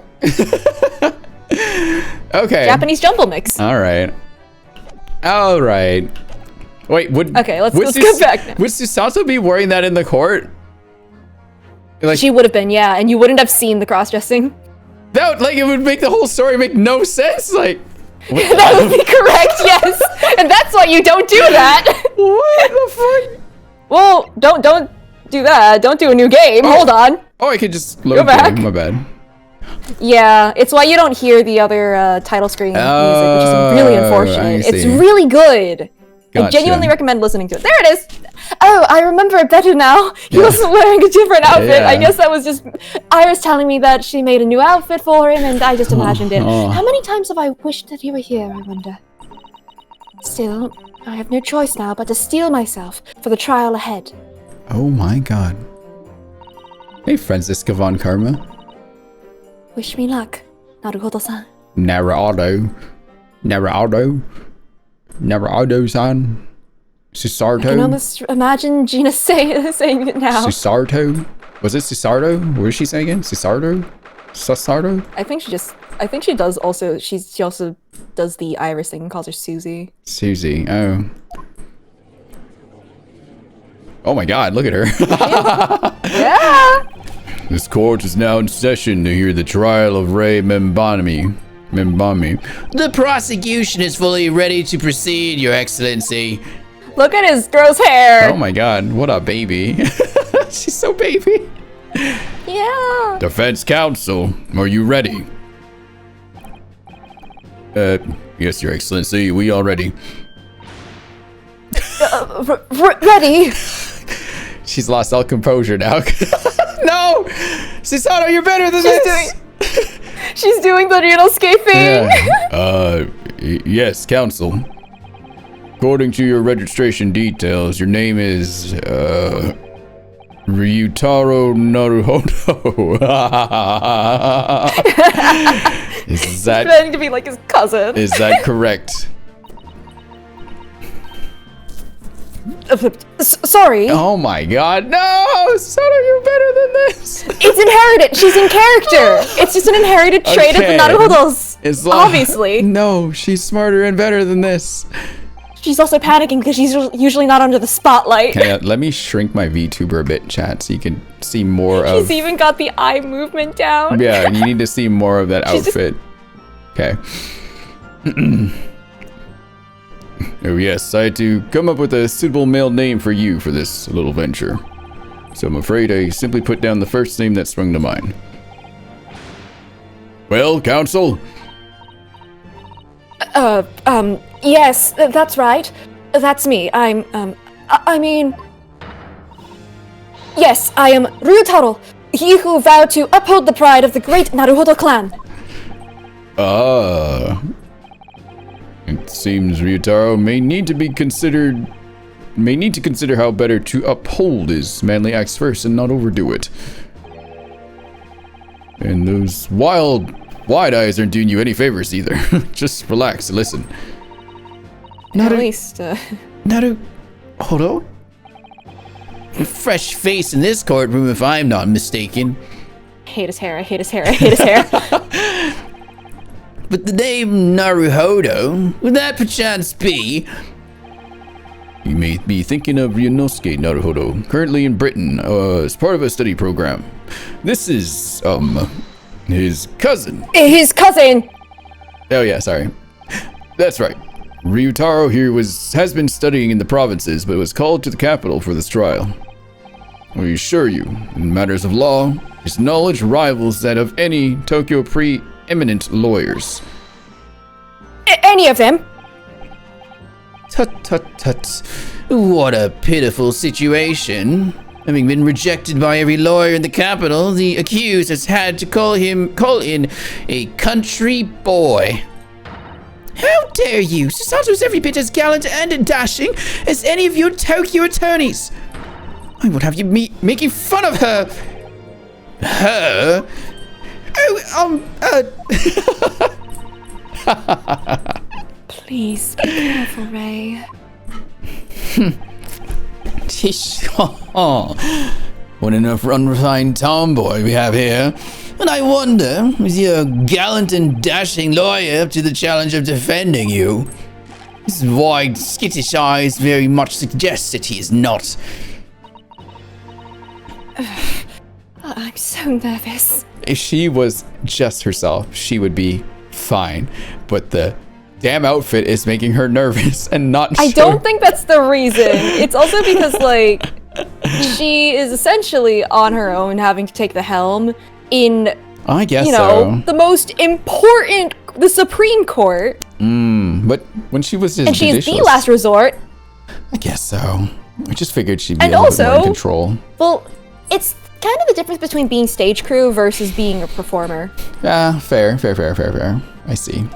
Speaker 1: Okay.
Speaker 6: Japanese jumble mix.
Speaker 1: Alright. Wait,
Speaker 6: okay, let's go back now.
Speaker 1: Would Susato be wearing that in the court? Like,
Speaker 6: she would have been, yeah, and you wouldn't have seen the cross-dressing.
Speaker 1: That, like, it would make the whole story make no sense, like...
Speaker 6: That would be correct, yes! And that's why you don't do that!
Speaker 1: What the fuck?
Speaker 6: Well, don't do that. Don't do a new game. Hold on.
Speaker 1: Oh, I could just load
Speaker 6: back.
Speaker 1: Game. My bad.
Speaker 6: Yeah, it's why you don't hear the other title screen music, which is really
Speaker 2: unfortunate.
Speaker 1: I
Speaker 2: It's
Speaker 1: see.
Speaker 2: really good. I
Speaker 1: Gotcha.
Speaker 2: genuinely recommend listening to it. There it is. Oh, I remember it better now. He wasn't wearing a different outfit. I
Speaker 1: Yeah.
Speaker 2: guess that was just Iris telling me that she made a new outfit for him, and I just imagined it.
Speaker 1: Oh.
Speaker 2: How many times have I wished that he were here, I wonder? Still, I have no choice now but to steel myself for the trial ahead.
Speaker 1: Oh my god. Hey, Francisca von Karma.
Speaker 2: Wish me luck, Naruhodo-san.
Speaker 1: Naruto. Naruto-san.
Speaker 2: I can
Speaker 1: Susato.
Speaker 2: almost imagine Gina saying it now.
Speaker 1: Susato. Was it Susardo? What was she saying again? Susardo? Susardo?
Speaker 2: I think she does also. She also does the Iris thing and calls her Susie.
Speaker 1: Susie. Oh. Oh my god, look at her.
Speaker 2: Yeah.
Speaker 3: This court is now in session to hear the trial of Ray Membami.
Speaker 10: The prosecution is fully ready to proceed, Your Excellency.
Speaker 2: Look at his gross hair.
Speaker 1: Oh my god, what a baby. She's so baby.
Speaker 2: Yeah.
Speaker 3: Defense counsel, are you ready? Yes, Your Excellency, we are ready.
Speaker 2: Ready.
Speaker 1: She's lost all composure now. No! Susato, you're better than this!
Speaker 2: She's doing the Rinosuke thing.
Speaker 1: Yeah.
Speaker 3: Yes, counsel. According to your registration details, your name is, Ryutaro Naruhodo.
Speaker 1: Is that
Speaker 2: Pretending to be like his cousin.
Speaker 1: is that correct?
Speaker 2: Sorry.
Speaker 1: Oh my god, no! Susato, you're better than this!
Speaker 2: It's inherited. She's in character. It's just an inherited trait of the
Speaker 1: Okay.
Speaker 2: Naruhodos.
Speaker 1: As long-
Speaker 2: Obviously.
Speaker 1: No, she's smarter and better than this.
Speaker 2: She's also panicking because she's usually not under the spotlight.
Speaker 1: Okay, let me shrink my VTuber a bit, chat, so you can see more
Speaker 2: She's
Speaker 1: of...
Speaker 2: even got the eye movement down.
Speaker 1: Yeah, you need to see more of that
Speaker 2: She's just-
Speaker 1: outfit. Okay.
Speaker 3: Oh yes, I had to come up with a suitable male name for you for this little venture. So I'm afraid I simply put down the first name that sprung to mind. Well, counsel?
Speaker 2: Yes, that's right. That's me. I mean... Yes, I am Ryutaro, he who vowed to uphold the pride of the great Naruhodo clan.
Speaker 3: It seems Ryutaro may need to consider how better to uphold his manly acts first and not overdo it. And those wide eyes aren't doing you any favors either. Just relax and listen.
Speaker 2: At least,
Speaker 10: Naruhodo? A fresh face in this courtroom, if I'm not mistaken.
Speaker 2: I hate his hair, I hate his hair, I hate his hair.
Speaker 10: But the name Naruhodo, would that perchance be?
Speaker 3: You may be thinking of Ryonosuke Naruhodo, currently in Britain, as part of a study program. This is, his cousin.
Speaker 2: His cousin!
Speaker 1: Oh yeah, sorry.
Speaker 3: That's right. Ryutaro here has been studying in the provinces, but was called to the capital for this trial. We assure you, in matters of law, his knowledge rivals that of any Tokyo pre-eminent lawyers.
Speaker 2: Any of them?
Speaker 10: Tut tut tut. What a pitiful situation. Having been rejected by every lawyer in the capital, the accused has had to call in a country boy. How dare you! Susato's every bit as gallant and dashing as any of your Tokyo attorneys. I would have you making fun of her. Her?
Speaker 2: Please, be careful, Ray.
Speaker 10: What an unrefined tomboy we have here. And I wonder, is your gallant and dashing lawyer up to the challenge of defending you? His wide, skittish eyes very much suggest that he is not.
Speaker 2: I'm so nervous.
Speaker 1: If she was just herself, she would be fine. But the damn outfit is making her nervous and not
Speaker 2: I don't think that's the reason. It's also because, like, she is essentially on her own having to take the helm in,
Speaker 1: I guess
Speaker 2: you know, the most important, the Supreme Court.
Speaker 1: But when she was his
Speaker 2: And she's the
Speaker 1: judicial
Speaker 2: last resort.
Speaker 1: I guess so. I just figured she'd be
Speaker 2: And
Speaker 1: a little bit more in
Speaker 2: also-
Speaker 1: control.
Speaker 2: Well, it's kind of the difference between being stage crew versus being a performer.
Speaker 1: Yeah, fair. I see.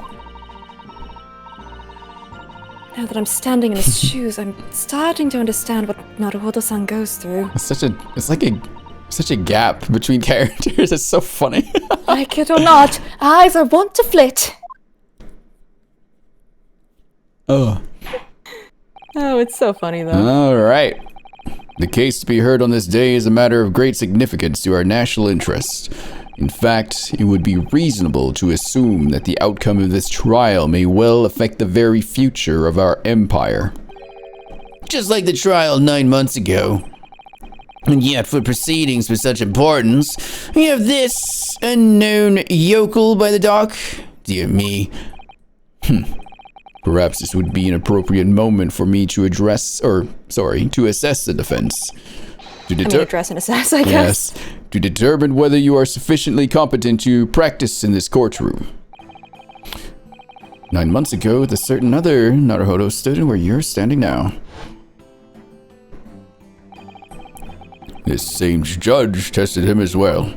Speaker 6: Now that I'm standing in his shoes, I'm starting to understand what Naruhodo-san goes through.
Speaker 1: It's such a gap between characters. It's so funny.
Speaker 6: Like it or not, eyes are wont to flit.
Speaker 1: Oh.
Speaker 2: Oh, it's so funny though.
Speaker 1: All right. The case to be heard on this day is a matter of great significance to our national interest. In fact, it would be reasonable to assume that the outcome of this trial may well affect the very future of our empire.
Speaker 10: Just like the trial 9 months ago. And yet, for proceedings with such importance, we have this unknown yokel by the dock. Dear me.
Speaker 1: Perhaps this would be an appropriate moment for me to to assess the defense.
Speaker 2: Address and assess, I guess.
Speaker 1: Yes, to determine whether you are sufficiently competent to practice in this courtroom. 9 months ago, the certain other Naruhodo stood where you're standing now. This same judge tested him as well.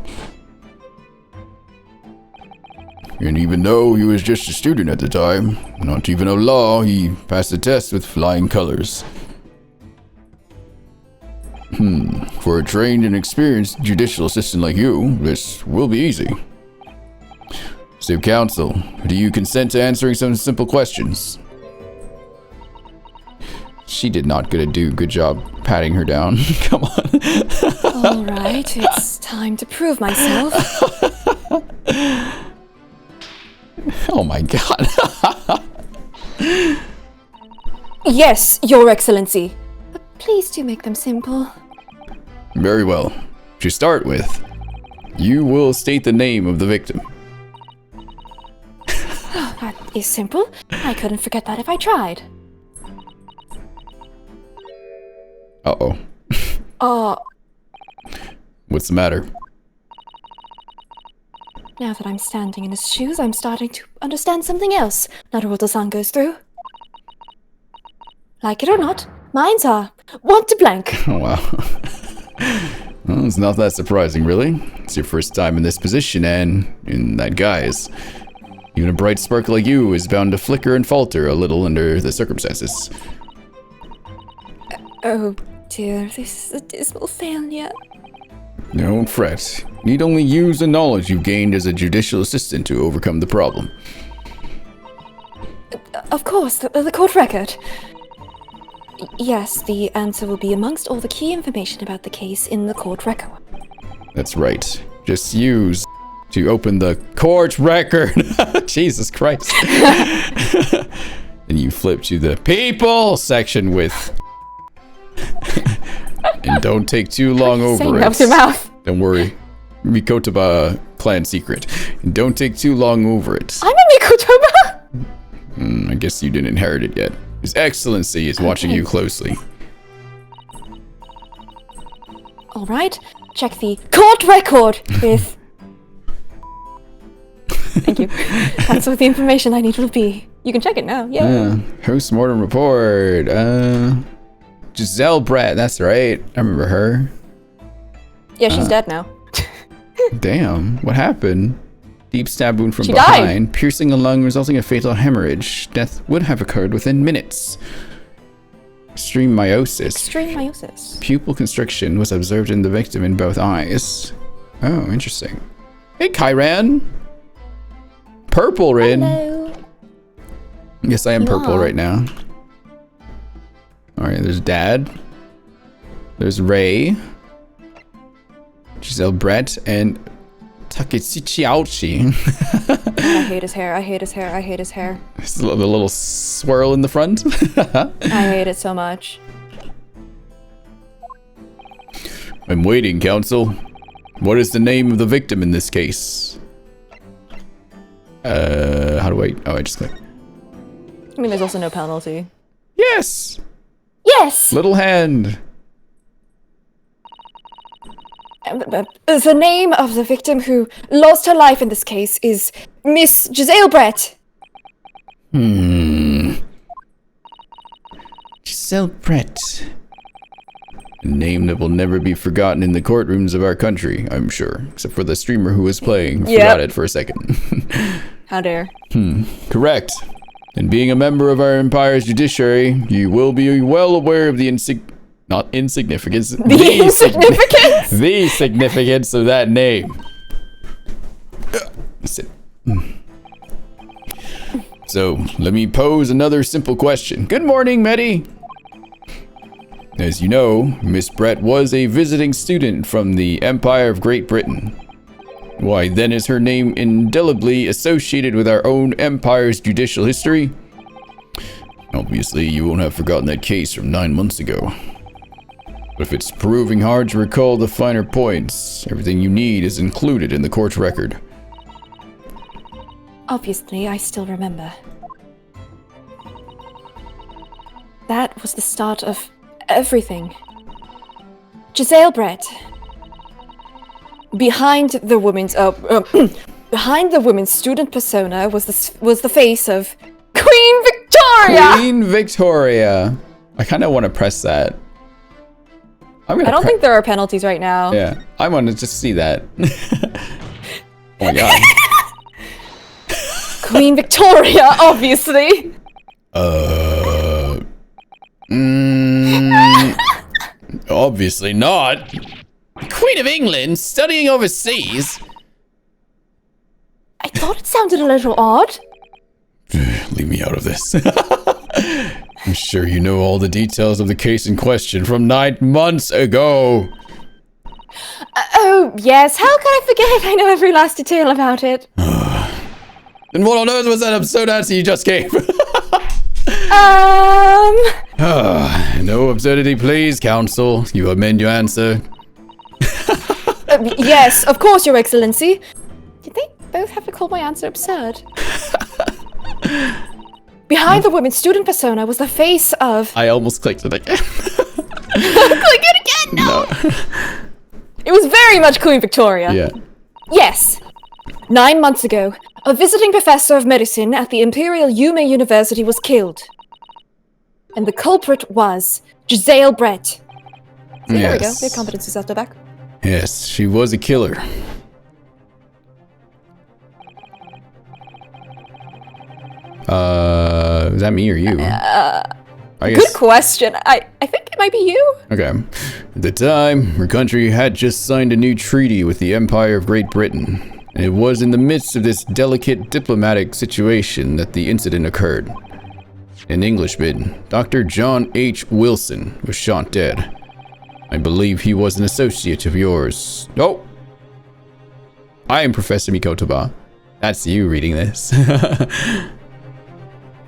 Speaker 1: And even though he was just a student at the time, not even a law, he passed the test with flying colors. For a trained and experienced judicial assistant like you, this will be easy. So, counsel, do you consent to answering some simple questions? She did not do a good job patting her down. Come on.
Speaker 6: All right, it's time to prove myself.
Speaker 1: Oh my god.
Speaker 6: Yes, Your Excellency. But please do make them simple.
Speaker 1: Very well. To start with, you will state the name of the victim.
Speaker 6: That is simple. I couldn't forget that if I tried.
Speaker 1: Uh-oh. What's the matter?
Speaker 6: Now that I'm standing in his shoes, I'm starting to understand something else Naruhodo-san goes through. Like it or not, minds are want to blank.
Speaker 1: Oh, wow. Well, it's not that surprising, really. It's your first time in this position, and in that guise. Even a bright spark like you is bound to flicker and falter a little under the circumstances.
Speaker 6: Oh dear, this is a dismal failure.
Speaker 1: Don't fret. Need only use the knowledge you've gained as a judicial assistant to overcome the problem.
Speaker 6: Of course, the court record. Yes, the answer will be amongst all the key information about the case in the court record.
Speaker 1: That's right. Just use to open the court record. Jesus Christ. Then you flip to the people section with... And don't take too long over it.
Speaker 2: That with your mouth.
Speaker 1: Don't worry. Mikotoba clan secret. And don't take too long over it.
Speaker 2: I'm a Mikotoba!
Speaker 1: I guess you didn't inherit it yet. His Excellency is watching you closely.
Speaker 6: All right, check the court record with...
Speaker 2: Thank you.
Speaker 6: That's what the information I need will be.
Speaker 2: You can check it now, yeah.
Speaker 1: Postmortem report. Giselle Brett, that's right. I remember her.
Speaker 2: Yeah, she's dead now.
Speaker 1: Damn, what happened? Deep stab wound from
Speaker 2: She
Speaker 1: behind, piercing a lung, resulting in a fatal hemorrhage. Death would have occurred within minutes. Extreme meiosis.
Speaker 2: Extreme meiosis.
Speaker 1: Pupil constriction was observed in the victim in both eyes. Oh, interesting. Hey, Kyran. Purple Rin.
Speaker 2: Hello.
Speaker 1: Yes, I am purple right now. Alright, there's Dad. There's Ray. Giselle Brett and Taketsuchi Aochi.
Speaker 2: I hate his hair, I hate his hair, I hate his hair.
Speaker 1: There's the little swirl in the front.
Speaker 2: I hate it so much.
Speaker 1: I'm waiting, counsel. What is the name of the victim in this case? How do I... Oh, I just click.
Speaker 2: I mean, there's also no penalty.
Speaker 1: Yes!
Speaker 2: Yes!
Speaker 1: Little hand.
Speaker 6: The name of the victim who lost her life in this case is Miss Giselle Brett.
Speaker 1: Hmm.
Speaker 10: Giselle Brett.
Speaker 1: A name that will never be forgotten in the courtrooms of our country, I'm sure. Except for the streamer who was playing. Forgot it for a second.
Speaker 2: How dare.
Speaker 1: Correct. And being a member of our empire's judiciary, you will be well aware of the not insignificance. The
Speaker 2: significance?
Speaker 1: The significance of that name. Sit. So, let me pose another simple question. Good morning, Medi. As you know, Miss Brett was a visiting student from the Empire of Great Britain. Why then is her name indelibly associated with our own empire's judicial history? Obviously, you won't have forgotten that case from 9 months ago. But if it's proving hard to recall the finer points, everything you need is included in the court record.
Speaker 2: Obviously, I still remember. That was the start of everything. Giselle Brett. Behind the woman's student persona was the face of Queen Victoria.
Speaker 1: Queen Victoria. I kind of want to press that.
Speaker 2: I don't think there are penalties right now.
Speaker 1: Yeah, I want to just see that. Oh my god.
Speaker 2: Queen Victoria, obviously.
Speaker 1: Obviously not.
Speaker 10: Queen of England studying overseas?
Speaker 2: I thought it sounded a little odd.
Speaker 1: Leave me out of this. I'm sure you know all the details of the case in question from 9 months ago.
Speaker 2: Oh, yes. How could I forget? I know every last detail about it.
Speaker 1: Then what on earth was that absurd answer you just gave? No absurdity, please, counsel. You amend your answer.
Speaker 2: Yes, of course, Your Excellency. Did they both have to call my answer absurd? Behind the woman's student persona was the face of...
Speaker 1: I almost clicked it again.
Speaker 2: Click it again! No! It was very much Queen Victoria.
Speaker 1: Yeah.
Speaker 2: Yes. 9 months ago, a visiting professor of medicine at the Imperial Yume University was killed. And the culprit was Giselle Brett. So there we go. We have competencies after back.
Speaker 1: Yes, she was a killer. Is that me or you? I guess.
Speaker 2: Good question. I think it might be you.
Speaker 1: Okay. At the time, her country had just signed a new treaty with the Empire of Great Britain. And it was in the midst of this delicate diplomatic situation that the incident occurred. An Englishman, Dr. John H. Wilson, was shot dead. I believe he was an associate of yours. Oh! I am Professor Mikotoba. That's you reading this.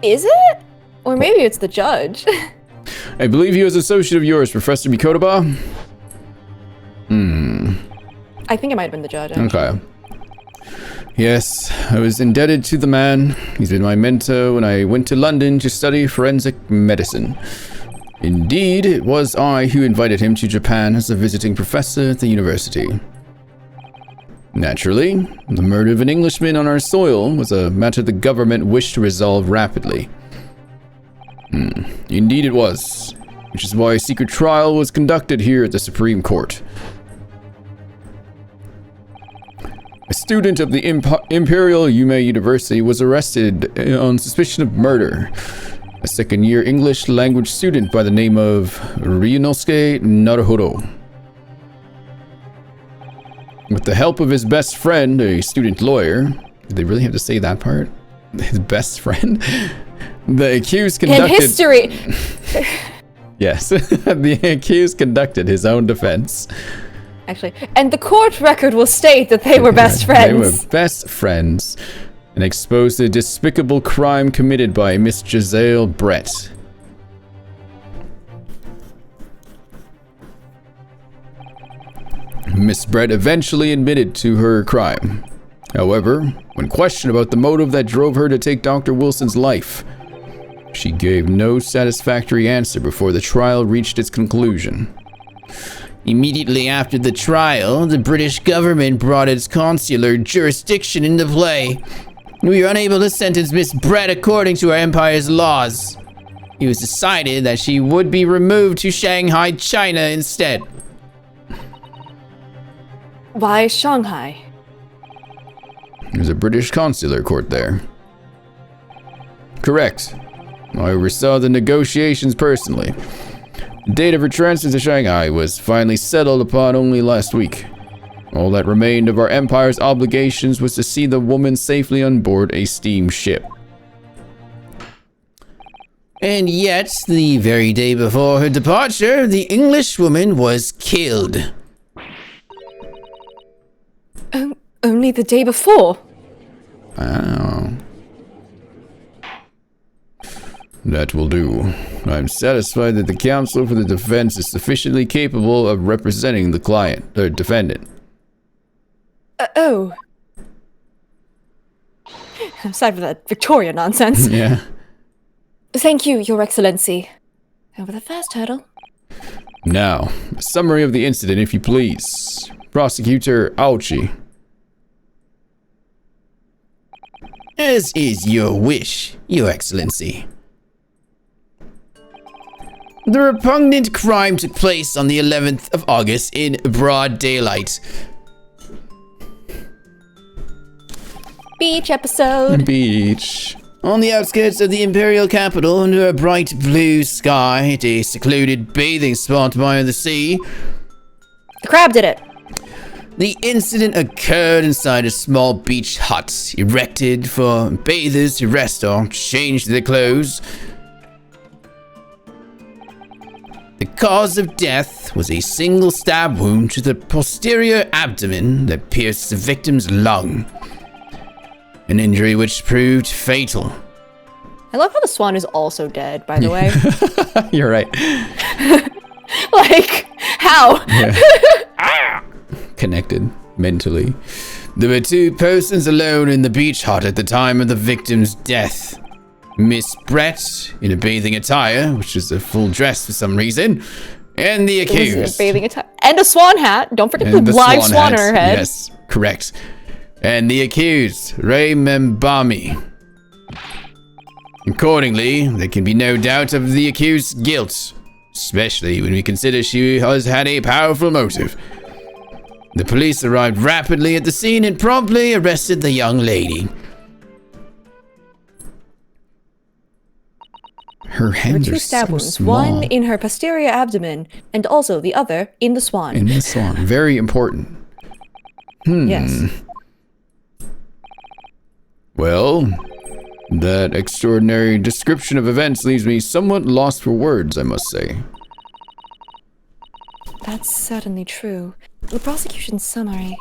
Speaker 2: Is it? Or maybe it's the judge.
Speaker 1: I believe he was an associate of yours, Professor Mikotoba.
Speaker 2: I think it might have been the judge. Actually.
Speaker 1: Okay. Yes, I was indebted to the man. He's been my mentor when I went to London to study forensic medicine. Indeed, it was I who invited him to Japan as a visiting professor at the university. Naturally, the murder of an Englishman on our soil was a matter the government wished to resolve rapidly. Indeed it was, which is why a secret trial was conducted here at the Supreme Court. A student of the Imperial Yume University was arrested on suspicion of murder. A second-year English language student by the name of Ryunosuke Naruhodo. With the help of his best friend, a student lawyer, did they really have to say that part? His best friend? The accused conducted...
Speaker 2: In history!
Speaker 1: Yes, the accused conducted his own defense.
Speaker 2: Actually, and the court record will state that they were best friends.
Speaker 1: They were best friends and exposed the despicable crime committed by Miss Giselle Brett. Miss Brett eventually admitted to her crime. However, when questioned about the motive that drove her to take Dr. Wilson's life, she gave no satisfactory answer before the trial reached its conclusion.
Speaker 10: Immediately after the trial, the British government brought its consular jurisdiction into play. We were unable to sentence Miss Brett according to our empire's laws. it was decided that she would be removed to Shanghai, China instead.
Speaker 6: Why Shanghai?
Speaker 1: There's a British consular court there. Correct. I oversaw the negotiations personally. The date of her transfer to Shanghai was finally settled upon only last week. All that remained of our empire's obligations was to see the woman safely on board a steamship.
Speaker 10: And yet, the very day before her departure, the English woman was killed.
Speaker 6: Only the day before?
Speaker 1: Oh. That will do. I'm satisfied that the counsel for the defense is sufficiently capable of representing the client, or defendant.
Speaker 6: Oh. Aside from that Victoria nonsense.
Speaker 1: Yeah.
Speaker 6: Thank you, Your Excellency. Over the first hurdle.
Speaker 1: Now, a summary of the incident, if you please. Prosecutor Auchi.
Speaker 10: As is your wish, Your Excellency. The repugnant crime took place on the 11th of August in broad daylight.
Speaker 6: Beach episode.
Speaker 1: Beach.
Speaker 10: On the outskirts of the imperial capital, under a bright blue sky, at a secluded bathing spot by the sea.
Speaker 6: The crab did it.
Speaker 10: The incident occurred inside a small beach hut, erected for bathers to rest or change their clothes. The cause of death was a single stab wound to the posterior abdomen that pierced the victim's lung. An injury which proved fatal.
Speaker 6: I love how the swan is also dead, by the way.
Speaker 1: You're right.
Speaker 6: Like, how?
Speaker 1: Yeah. Connected mentally.
Speaker 10: There were two persons alone in the beach hut at the time of the victim's death. Miss Brett, in a bathing attire, which is a full dress for some reason, and the accused.
Speaker 6: Bathing attire. And a swan hat. Don't forget the live swan on her head.
Speaker 10: Yes, correct. And the accused, Ray Membami. Accordingly, there can be no doubt of the accused's guilt, especially when we consider she has had a powerful motive. The police arrived rapidly at the scene and promptly arrested the young lady.
Speaker 1: Her hands
Speaker 6: There were two
Speaker 1: are
Speaker 6: stab
Speaker 1: so
Speaker 6: wounds,
Speaker 1: small.
Speaker 6: one in her posterior abdomen, and also the other in the swan.
Speaker 1: In the swan. Very important.
Speaker 6: Yes.
Speaker 1: Well, that extraordinary description of events leaves me somewhat lost for words, I must say.
Speaker 6: That's certainly true. The prosecution's summary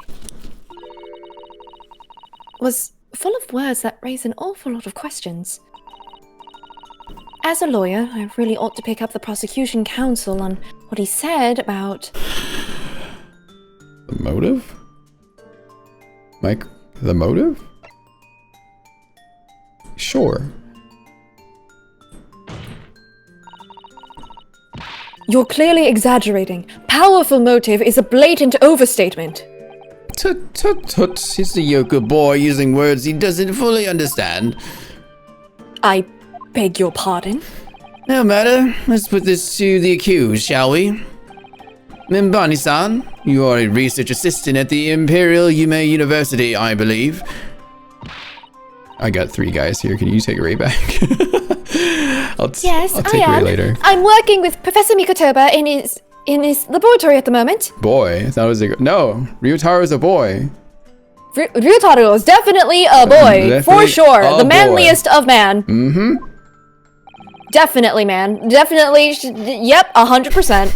Speaker 6: was full of words that raise an awful lot of questions. As a lawyer, I really ought to pick up the prosecution counsel on what he said about...
Speaker 1: The motive? Mike, the motive? Sure.
Speaker 6: You're clearly exaggerating. Powerful motive is a blatant overstatement.
Speaker 10: Tut tut tut, he's a yokel boy using words he doesn't fully understand.
Speaker 6: I beg your pardon?
Speaker 10: No matter, let's put this to the accused, shall we? Mimbani-san, you are a research assistant at the Imperial Yume University, I believe.
Speaker 1: I got 3 guys here. Can you take Ray back? I'll take Ray later.
Speaker 4: I'm working with Professor Mikotoba in his laboratory at the moment.
Speaker 1: Boy, that was a... No, Ryutaro's a boy.
Speaker 6: Ryutaro is definitely a boy, for sure. The manliest of man.
Speaker 1: Mm-hmm.
Speaker 6: Definitely, man. Definitely. Yep, 100%.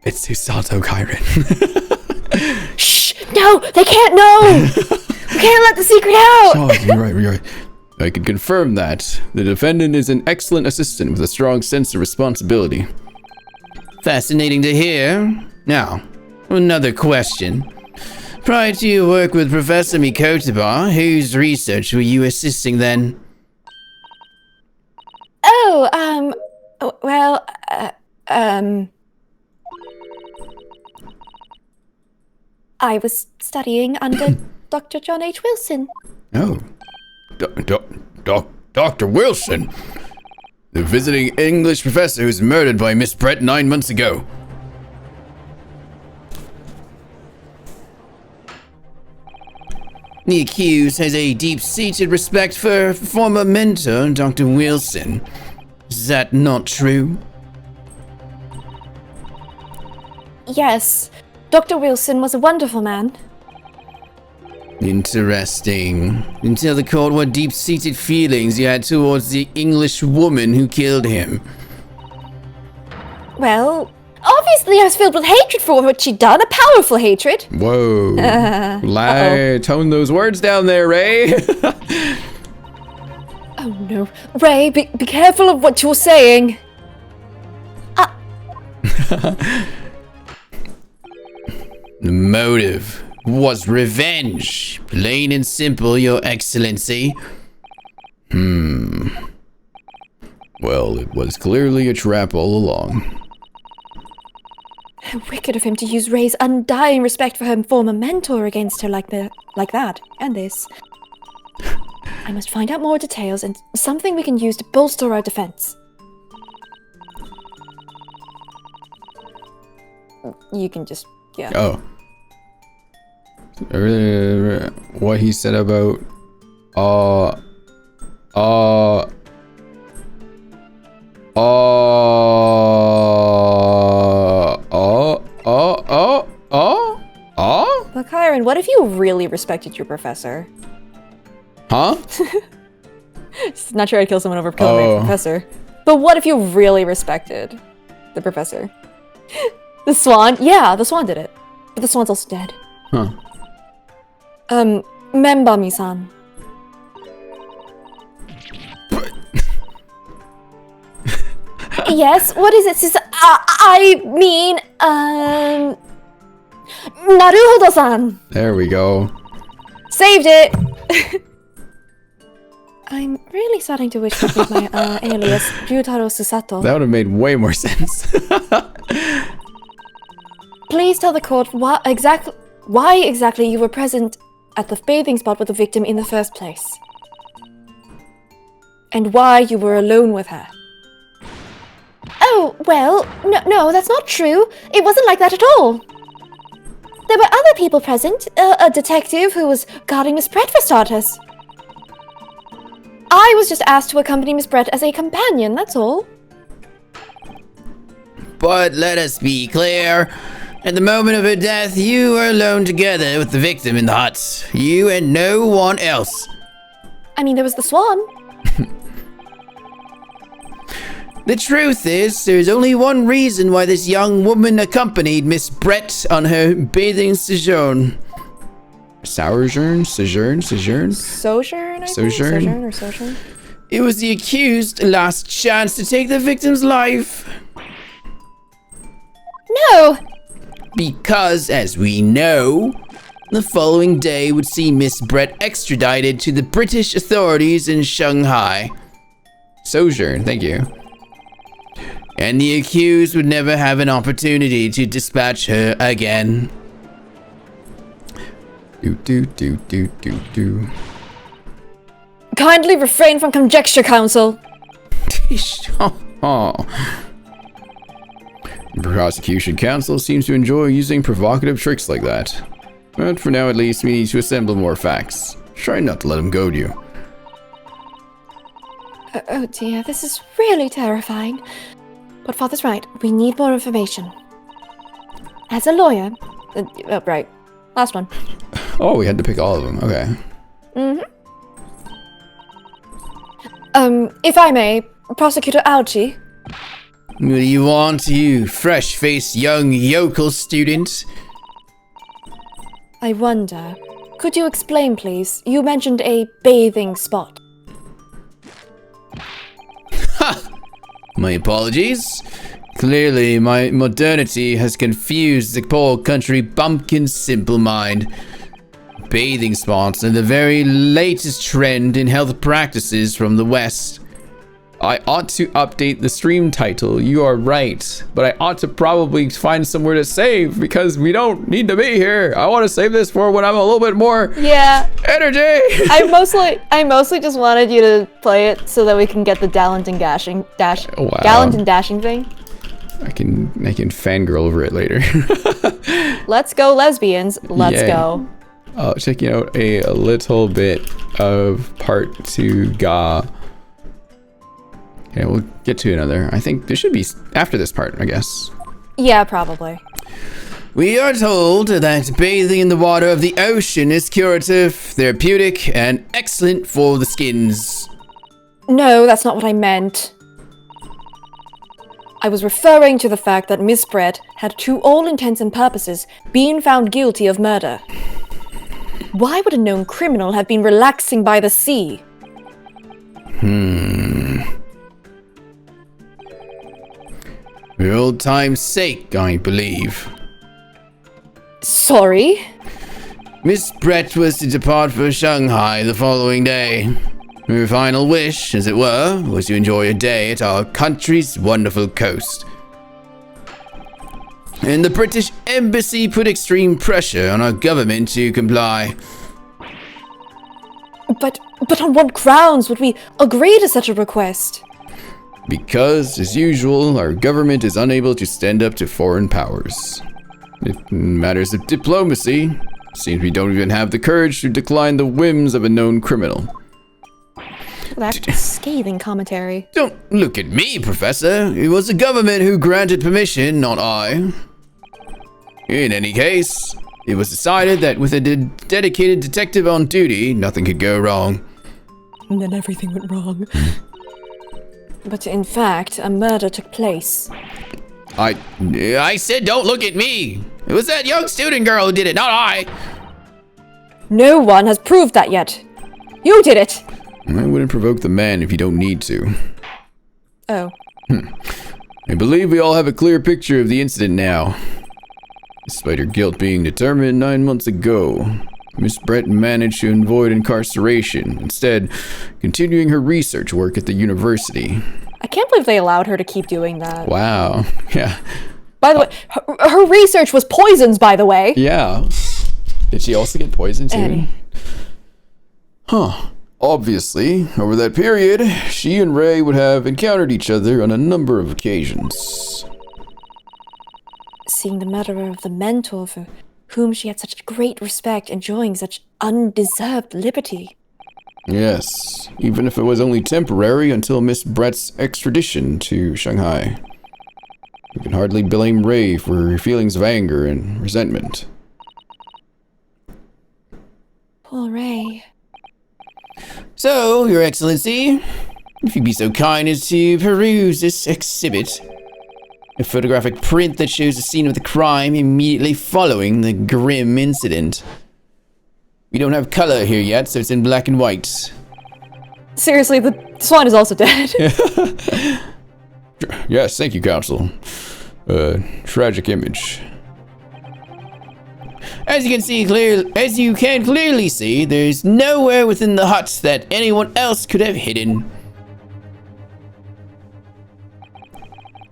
Speaker 1: It's Susato Kairin.
Speaker 6: Shh! No, they can't know. We can't let the secret out.
Speaker 1: Oh, you're right. I can confirm that. The defendant is an excellent assistant with a strong sense of responsibility.
Speaker 10: Fascinating to hear. Now, another question. Prior to your work with Professor Mikotoba, whose research were you assisting then?
Speaker 4: I was studying under Dr. John H. Wilson.
Speaker 3: Oh. Dr. Wilson? The visiting English professor who was murdered by Miss Brett 9 months ago.
Speaker 10: The accused has a deep-seated respect for her former mentor, Dr. Wilson. Is that not true?
Speaker 6: Yes, Dr. Wilson was a wonderful man.
Speaker 10: Interesting. And tell the court what deep-seated feelings you had towards the English woman who killed him.
Speaker 6: Well, obviously I was filled with hatred for what she'd done, a powerful hatred.
Speaker 1: Whoa. Tone those words down there, Ray.
Speaker 6: Oh no. Ray, be careful of what you're saying.
Speaker 10: The motive was revenge. Plain and simple, Your Excellency.
Speaker 1: Well, it was clearly a trap all along.
Speaker 6: How wicked of him to use Ray's undying respect for her former mentor against her like that, and this. I must find out more details and something we can use to bolster our defense. You can just, yeah.
Speaker 1: Oh. What he said about
Speaker 6: Look, Hiron, what if you really respected your professor?
Speaker 1: Huh?
Speaker 6: Just not sure I'd kill someone over killing my professor. But what if you really respected the professor? The swan? Yeah, the swan did it. But the swan's also dead.
Speaker 1: Huh.
Speaker 6: Membami-san. Yes, what is it, sis? I mean, Naruhodo-san.
Speaker 1: There we go.
Speaker 6: Saved it! I'm really starting to wish to use my alias, Ryutaro Susato.
Speaker 1: That would have made way more sense.
Speaker 6: Please tell the court why exactly you were present at the bathing spot with the victim in the first place. And why you were alone with her.
Speaker 4: Oh, well, no, that's not true. It wasn't like that at all. There were other people present. A detective who was guarding Miss Brett for starters.
Speaker 6: I was just asked to accompany Miss Brett as a companion, that's all.
Speaker 10: But let us be clear. At the moment of her death, you were alone together with the victim in the hut. You and no one else.
Speaker 6: I mean, there was the swan.
Speaker 10: The truth is, there is only one reason why this young woman accompanied Miss Brett on her bathing sojourn.
Speaker 1: Sojourn?
Speaker 6: Sojourn, I think? Sojourn or sojourn?
Speaker 10: It was the accused last chance to take the victim's life.
Speaker 4: No!
Speaker 10: Because, as we know, the following day would see Miss Brett extradited to the British authorities in Shanghai.
Speaker 1: Sojourn, thank you.
Speaker 10: And the accused would never have an opportunity to dispatch her again.
Speaker 6: Kindly refrain from conjecture, counsel.
Speaker 1: The prosecution counsel seems to enjoy using provocative tricks like that. But for now at least, we need to assemble more facts. Try not to let them goad you.
Speaker 6: Oh dear, this is really terrifying. But Father's right, we need more information. As a lawyer... right. Last one.
Speaker 1: Oh, we had to pick all of them. Okay.
Speaker 6: If I may, Prosecutor Alchi.
Speaker 10: What do you want, you fresh-faced young yokel student?
Speaker 6: I wonder, could you explain, please? You mentioned a bathing spot.
Speaker 10: Ha! My apologies. Clearly, my modernity has confused the poor country bumpkin's simple mind. Bathing spots are the very latest trend in health practices from the West.
Speaker 1: I ought to update the stream title. You are right. But I ought to probably find somewhere to save because we don't need to be here. I want to save this for when I'm a little bit more energy.
Speaker 2: I mostly just wanted you to play it so that we can get the gallant and dashing thing.
Speaker 1: I can fangirl over it later.
Speaker 2: Let's go, lesbians. Let's go.
Speaker 1: Checking out a little bit of part 2 Ga. Okay, we'll get to another. I think this should be after this part, I guess.
Speaker 2: Yeah, probably.
Speaker 10: We are told that bathing in the water of the ocean is curative, therapeutic, and excellent for the skins.
Speaker 2: No, that's not what I meant. I was referring to the fact that Miss Brett had, to all intents and purposes, been found guilty of murder. Why would a known criminal have been relaxing by the sea?
Speaker 10: For old time's sake, I believe.
Speaker 2: Sorry?
Speaker 10: Miss Brett was to depart for Shanghai the following day. Her final wish, as it were, was to enjoy a day at our country's wonderful coast. And the British Embassy put extreme pressure on our government to comply.
Speaker 2: But on what grounds would we agree to such a request?
Speaker 1: Because, as usual, our government is unable to stand up to foreign powers. In matters of diplomacy, it seems we don't even have the courage to decline the whims of a known criminal.
Speaker 2: That's scathing commentary.
Speaker 10: Don't look at me, Professor. It was the government who granted permission, not I. In any case, it was decided that with a dedicated detective on duty, nothing could go wrong.
Speaker 2: And then everything went wrong. But in fact, a murder took place.
Speaker 10: I said don't look at me. It was that young student girl who did it, not I.
Speaker 2: No one has proved that yet. You did it.
Speaker 1: I wouldn't provoke the man if you don't need to.
Speaker 2: Oh.
Speaker 1: I believe we all have a clear picture of the incident now. Despite her guilt being determined 9 months ago, Miss Brett managed to avoid incarceration, instead continuing her research work at the university.
Speaker 2: I can't believe they allowed her to keep doing that.
Speaker 1: Wow. Yeah.
Speaker 2: By the way, her research was poisons, by the way.
Speaker 1: Yeah. Did she also get poisoned too?
Speaker 2: Annie.
Speaker 1: Huh. Obviously, over that period, she and Ray would have encountered each other on a number of occasions.
Speaker 2: Seeing the murderer of the mentor for whom she had such great respect enjoying such undeserved liberty.
Speaker 1: Yes, even if it was only temporary until Miss Brett's extradition to Shanghai. We can hardly blame Ray for her feelings of anger and resentment.
Speaker 2: Poor Ray.
Speaker 10: So, Your Excellency, if you'd be so kind as to peruse this exhibit. A photographic print that shows the scene of the crime immediately following the grim incident. We don't have color here yet, so it's in black and white.
Speaker 2: Seriously, the swan is also dead.
Speaker 1: Yes, thank you, Counsel. Tragic image.
Speaker 10: As you can clearly see, there's nowhere within the hut that anyone else could have hidden.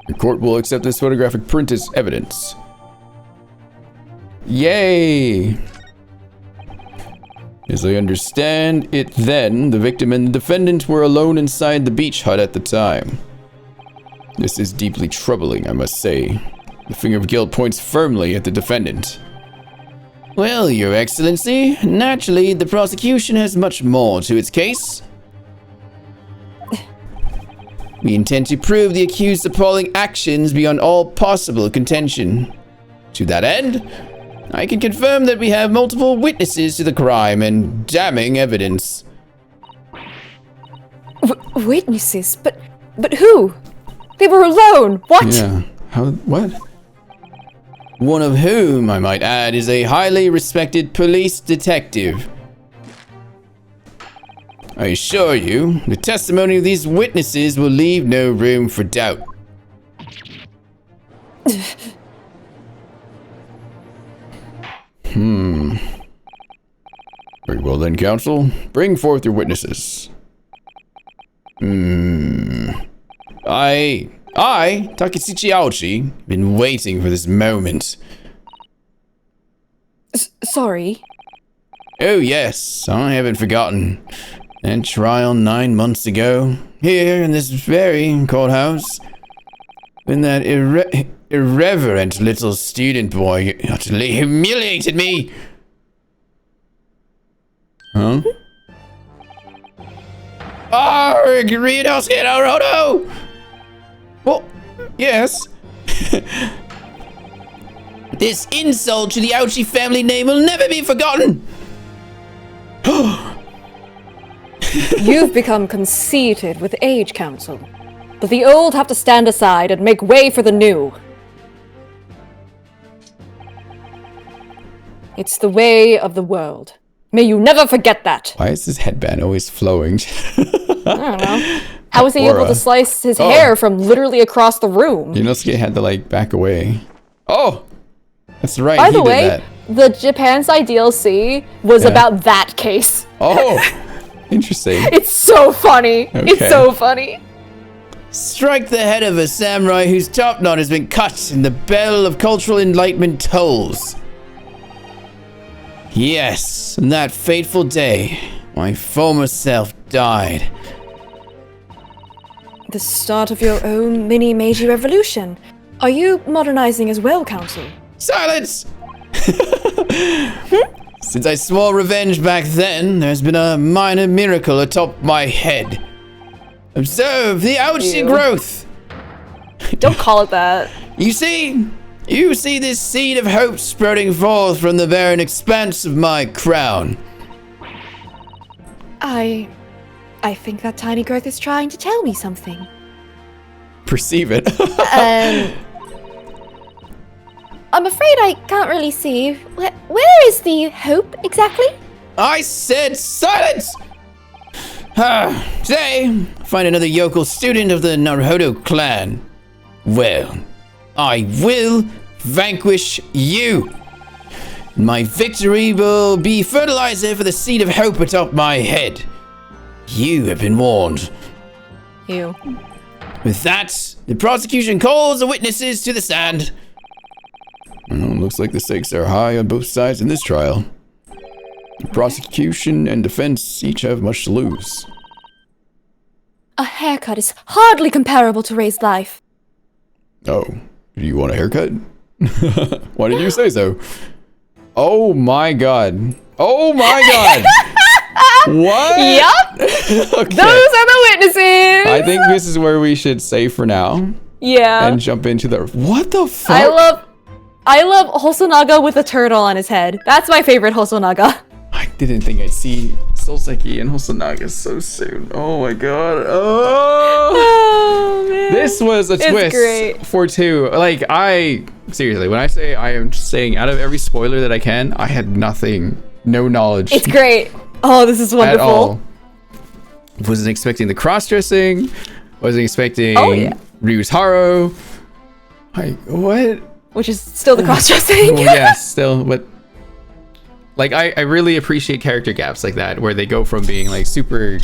Speaker 1: The court will accept this photographic print as evidence. Yay! As I understand it then, the victim and the defendant were alone inside the beach hut at the time. This is deeply troubling, I must say. The finger of guilt points firmly at the defendant.
Speaker 10: Well, Your Excellency, naturally, the prosecution has much more to its case. We intend to prove the accused's appalling actions beyond all possible contention. To that end, I can confirm that we have multiple witnesses to the crime and damning evidence.
Speaker 2: Witnesses? But who? They were alone! What?
Speaker 1: Yeah. What?
Speaker 10: One of whom, I might add, is a highly respected police detective. I assure you, the testimony of these witnesses will leave no room for doubt.
Speaker 1: Very well then, Counsel. Bring forth your witnesses.
Speaker 10: I, Taketsuchi Aochi, been waiting for this moment.
Speaker 6: Sorry.
Speaker 10: Oh yes, I haven't forgotten. That trial 9 months ago, here in this very courthouse, when that irreverent little student boy utterly humiliated me. Huh? Oh, no! Well, yes. This insult to the Aochi family name will never be forgotten.
Speaker 6: You've become conceited with age, Council. But the old have to stand aside and make way for the new. It's the way of the world. May you never forget that.
Speaker 1: Why is his headband always flowing?
Speaker 6: I don't know. How was he able to slice his hair from literally across the room?
Speaker 1: Inosuke had to like back away. Oh, that's right.
Speaker 6: By the way, the Japan Side DLC was about that case.
Speaker 1: Oh, interesting.
Speaker 6: It's so funny.
Speaker 1: Okay.
Speaker 6: It's so funny.
Speaker 10: Strike the head of a samurai whose top knot has been cut and the bell of cultural enlightenment tolls. Yes, on that fateful day, my former self died.
Speaker 6: The start of your own mini Meiji revolution. Are you modernizing as well, Council?
Speaker 10: Silence! Since I swore revenge back then, there's been a minor miracle atop my head. Observe the Aochi growth!
Speaker 6: Don't call it that.
Speaker 10: You see this seed of hope sprouting forth from the barren expanse of my crown.
Speaker 6: I think that tiny growth is trying to tell me something.
Speaker 1: Perceive it.
Speaker 4: I'm afraid I can't really see. Where is the hope exactly?
Speaker 10: I said silence! Today, find another yokel student of the Naruhodo clan. Well, I will vanquish you. My victory will be fertilizer for the seed of hope atop my head. You have been warned.
Speaker 6: You.
Speaker 10: With that, the prosecution calls the witnesses to the stand.
Speaker 1: Well, looks like the stakes are high on both sides in this trial. The prosecution and defense each have much to lose.
Speaker 4: A haircut is hardly comparable to Ray's life.
Speaker 1: Oh, do you want a haircut? Why did you say so? Oh my god. Oh my god! What?
Speaker 6: Yup!
Speaker 1: Okay.
Speaker 6: Those are the witnesses!
Speaker 1: I think this is where we should say for now.
Speaker 6: Yeah.
Speaker 1: And jump into the... What the fuck?
Speaker 6: I love Hosonaga with a turtle on his head. That's my favorite Hosonaga.
Speaker 1: I didn't think I'd see Soseki and Hosonaga so soon. Oh my god. Oh,
Speaker 6: man.
Speaker 1: This was a twist
Speaker 6: great.
Speaker 1: for two. Like, seriously, when I say I am staying out of every spoiler that I can, I had nothing, no knowledge.
Speaker 6: It's great. Oh, this is wonderful.
Speaker 1: At all. Wasn't expecting the cross-dressing. Wasn't expecting Ryu's Haro. Like, what?
Speaker 6: Which is still the cross-dressing.
Speaker 1: Well, yeah, still, but like I really appreciate character gaps like that, where they go from being like super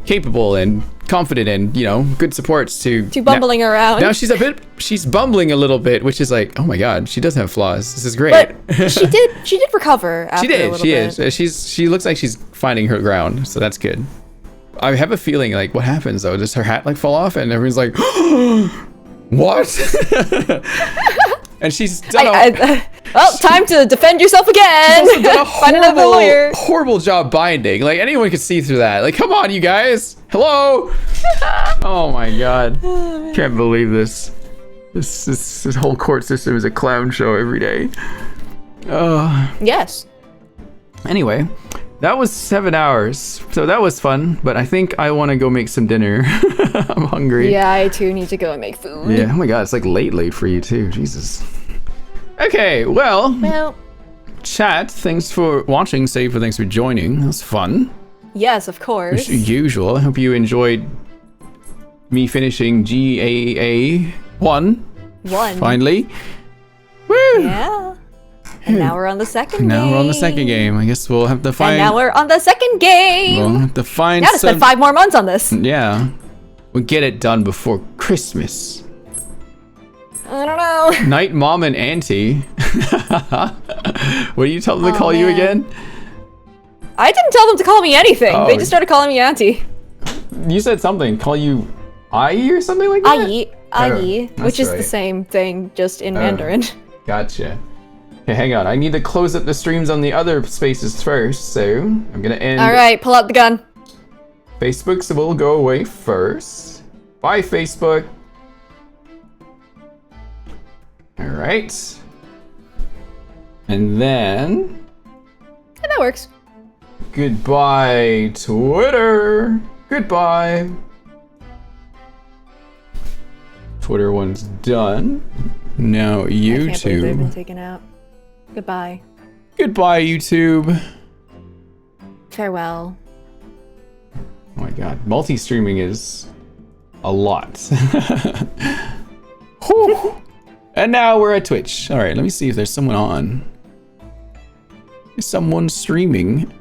Speaker 1: capable and confident and, you know, good supports to
Speaker 6: bumbling around.
Speaker 1: Now she's bumbling a little bit, which is like, oh my god, she does have flaws. This is great.
Speaker 6: But she did recover after a little bit.
Speaker 1: She looks like she's finding her ground, so that's good. I have a feeling like, what happens though? Does her hat like fall off and everyone's like, what? And she's done
Speaker 6: time to defend yourself again.
Speaker 1: She's also done a
Speaker 6: Find another lawyer.
Speaker 1: horrible job binding. Like, anyone could see through that. Like, come on, you guys. Hello. Oh my god. Can't believe this. This whole court system is a clown show every day.
Speaker 6: Yes.
Speaker 1: Anyway, that was 7 hours. So that was fun, but I think I want to go make some dinner. I'm hungry.
Speaker 6: Yeah, I too need to go and make food.
Speaker 1: Yeah, oh my god, it's like late for you too. Jesus. Okay, well, chat, thanks for watching, save for thanks for joining. That was fun.
Speaker 6: Yes, of course.
Speaker 1: As usual. I hope you enjoyed me finishing GAA 1. Finally. Woo!
Speaker 6: Yeah. And now we're on the second game.
Speaker 1: Now we're on the second game. I guess we'll have to find...
Speaker 6: And now we're on the second game.
Speaker 1: We'll have to find
Speaker 6: now to spend 5 more months on this.
Speaker 1: Yeah. We'll get it done before Christmas.
Speaker 6: I don't know.
Speaker 1: Night mom and auntie. What do you tell them to call you again?
Speaker 6: I didn't tell them to call me anything.
Speaker 1: Oh.
Speaker 6: They just started calling me auntie.
Speaker 1: You said something. Call you Ai or something like that?
Speaker 6: Ai,
Speaker 1: that's
Speaker 6: which is
Speaker 1: right.
Speaker 6: the same thing, just in Mandarin.
Speaker 1: Gotcha. Okay, hang on. I need to close up the streams on the other spaces first, so I'm gonna end.
Speaker 6: All right, pull out the gun.
Speaker 1: Facebook's will go away first. Bye, Facebook. All right. And then
Speaker 6: And that works.
Speaker 1: goodbye, Twitter. Goodbye. Twitter one's done. Now
Speaker 6: I can't believe they've been
Speaker 1: YouTube.
Speaker 6: taken out. Goodbye.
Speaker 1: Goodbye, YouTube.
Speaker 6: Farewell.
Speaker 1: Oh my god, multi-streaming is a lot. Whew. And now we're at Twitch. All right, let me see if there's someone on. Is someone streaming?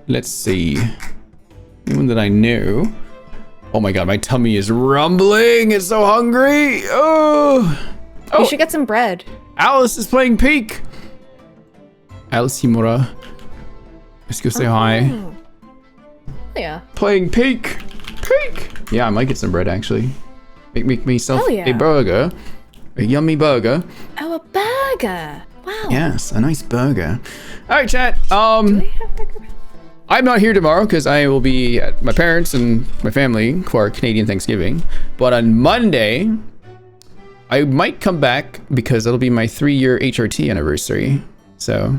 Speaker 1: Let's see. Anyone that I know? Oh my god, my tummy is rumbling. It's so hungry. Oh.
Speaker 6: You should get some bread.
Speaker 1: Alice is playing Peak. Alice Himura. Let's go say hi.
Speaker 6: Yeah.
Speaker 1: Playing Peak. Peak. Yeah, I might get some bread actually. Make myself
Speaker 6: Hell yeah.
Speaker 1: a burger. A yummy burger.
Speaker 6: Oh, a burger. Wow.
Speaker 1: Yes, a nice burger. All right, chat. I'm not here tomorrow because I will be at my parents and my family for our Canadian Thanksgiving. But on Monday, I might come back because it'll be my 3-year HRT anniversary. So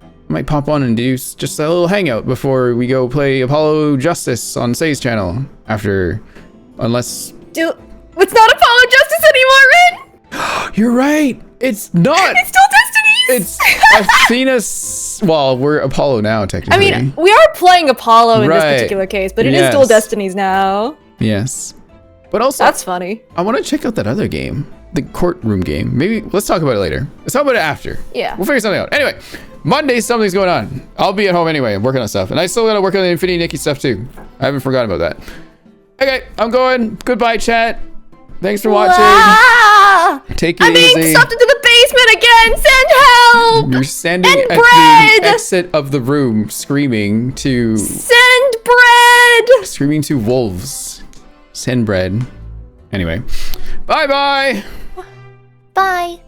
Speaker 1: I might pop on and do just a little hangout before we go play Apollo Justice on Say's channel. After, unless
Speaker 6: it's not Apollo Justice anymore, Rin.
Speaker 1: You're right. It's not.
Speaker 6: It's still Destinies.
Speaker 1: It's Athena's. Well, we're Apollo now, technically.
Speaker 6: I mean, we are playing Apollo in this
Speaker 1: Right.
Speaker 6: particular case, but it is dual Destinies now.
Speaker 1: Yes. But also,
Speaker 6: that's funny.
Speaker 1: I want to check out that other game, the courtroom game. Maybe let's talk about it later. Let's talk about it after.
Speaker 6: Yeah.
Speaker 1: We'll figure something out. Anyway, Monday something's going on. I'll be at home anyway. I'm working on stuff, and I still gotta work on the Infinity Nikki stuff too. I haven't forgotten about that. Okay, I'm going. Goodbye, chat. Thanks for watching. Take it
Speaker 6: I'm being
Speaker 1: easy.
Speaker 6: sucked into the basement again. Send help.
Speaker 1: You're standing
Speaker 6: And
Speaker 1: at
Speaker 6: bread.
Speaker 1: the exit of the room, screaming to wolves. Send bread. Anyway, bye bye.
Speaker 4: Bye.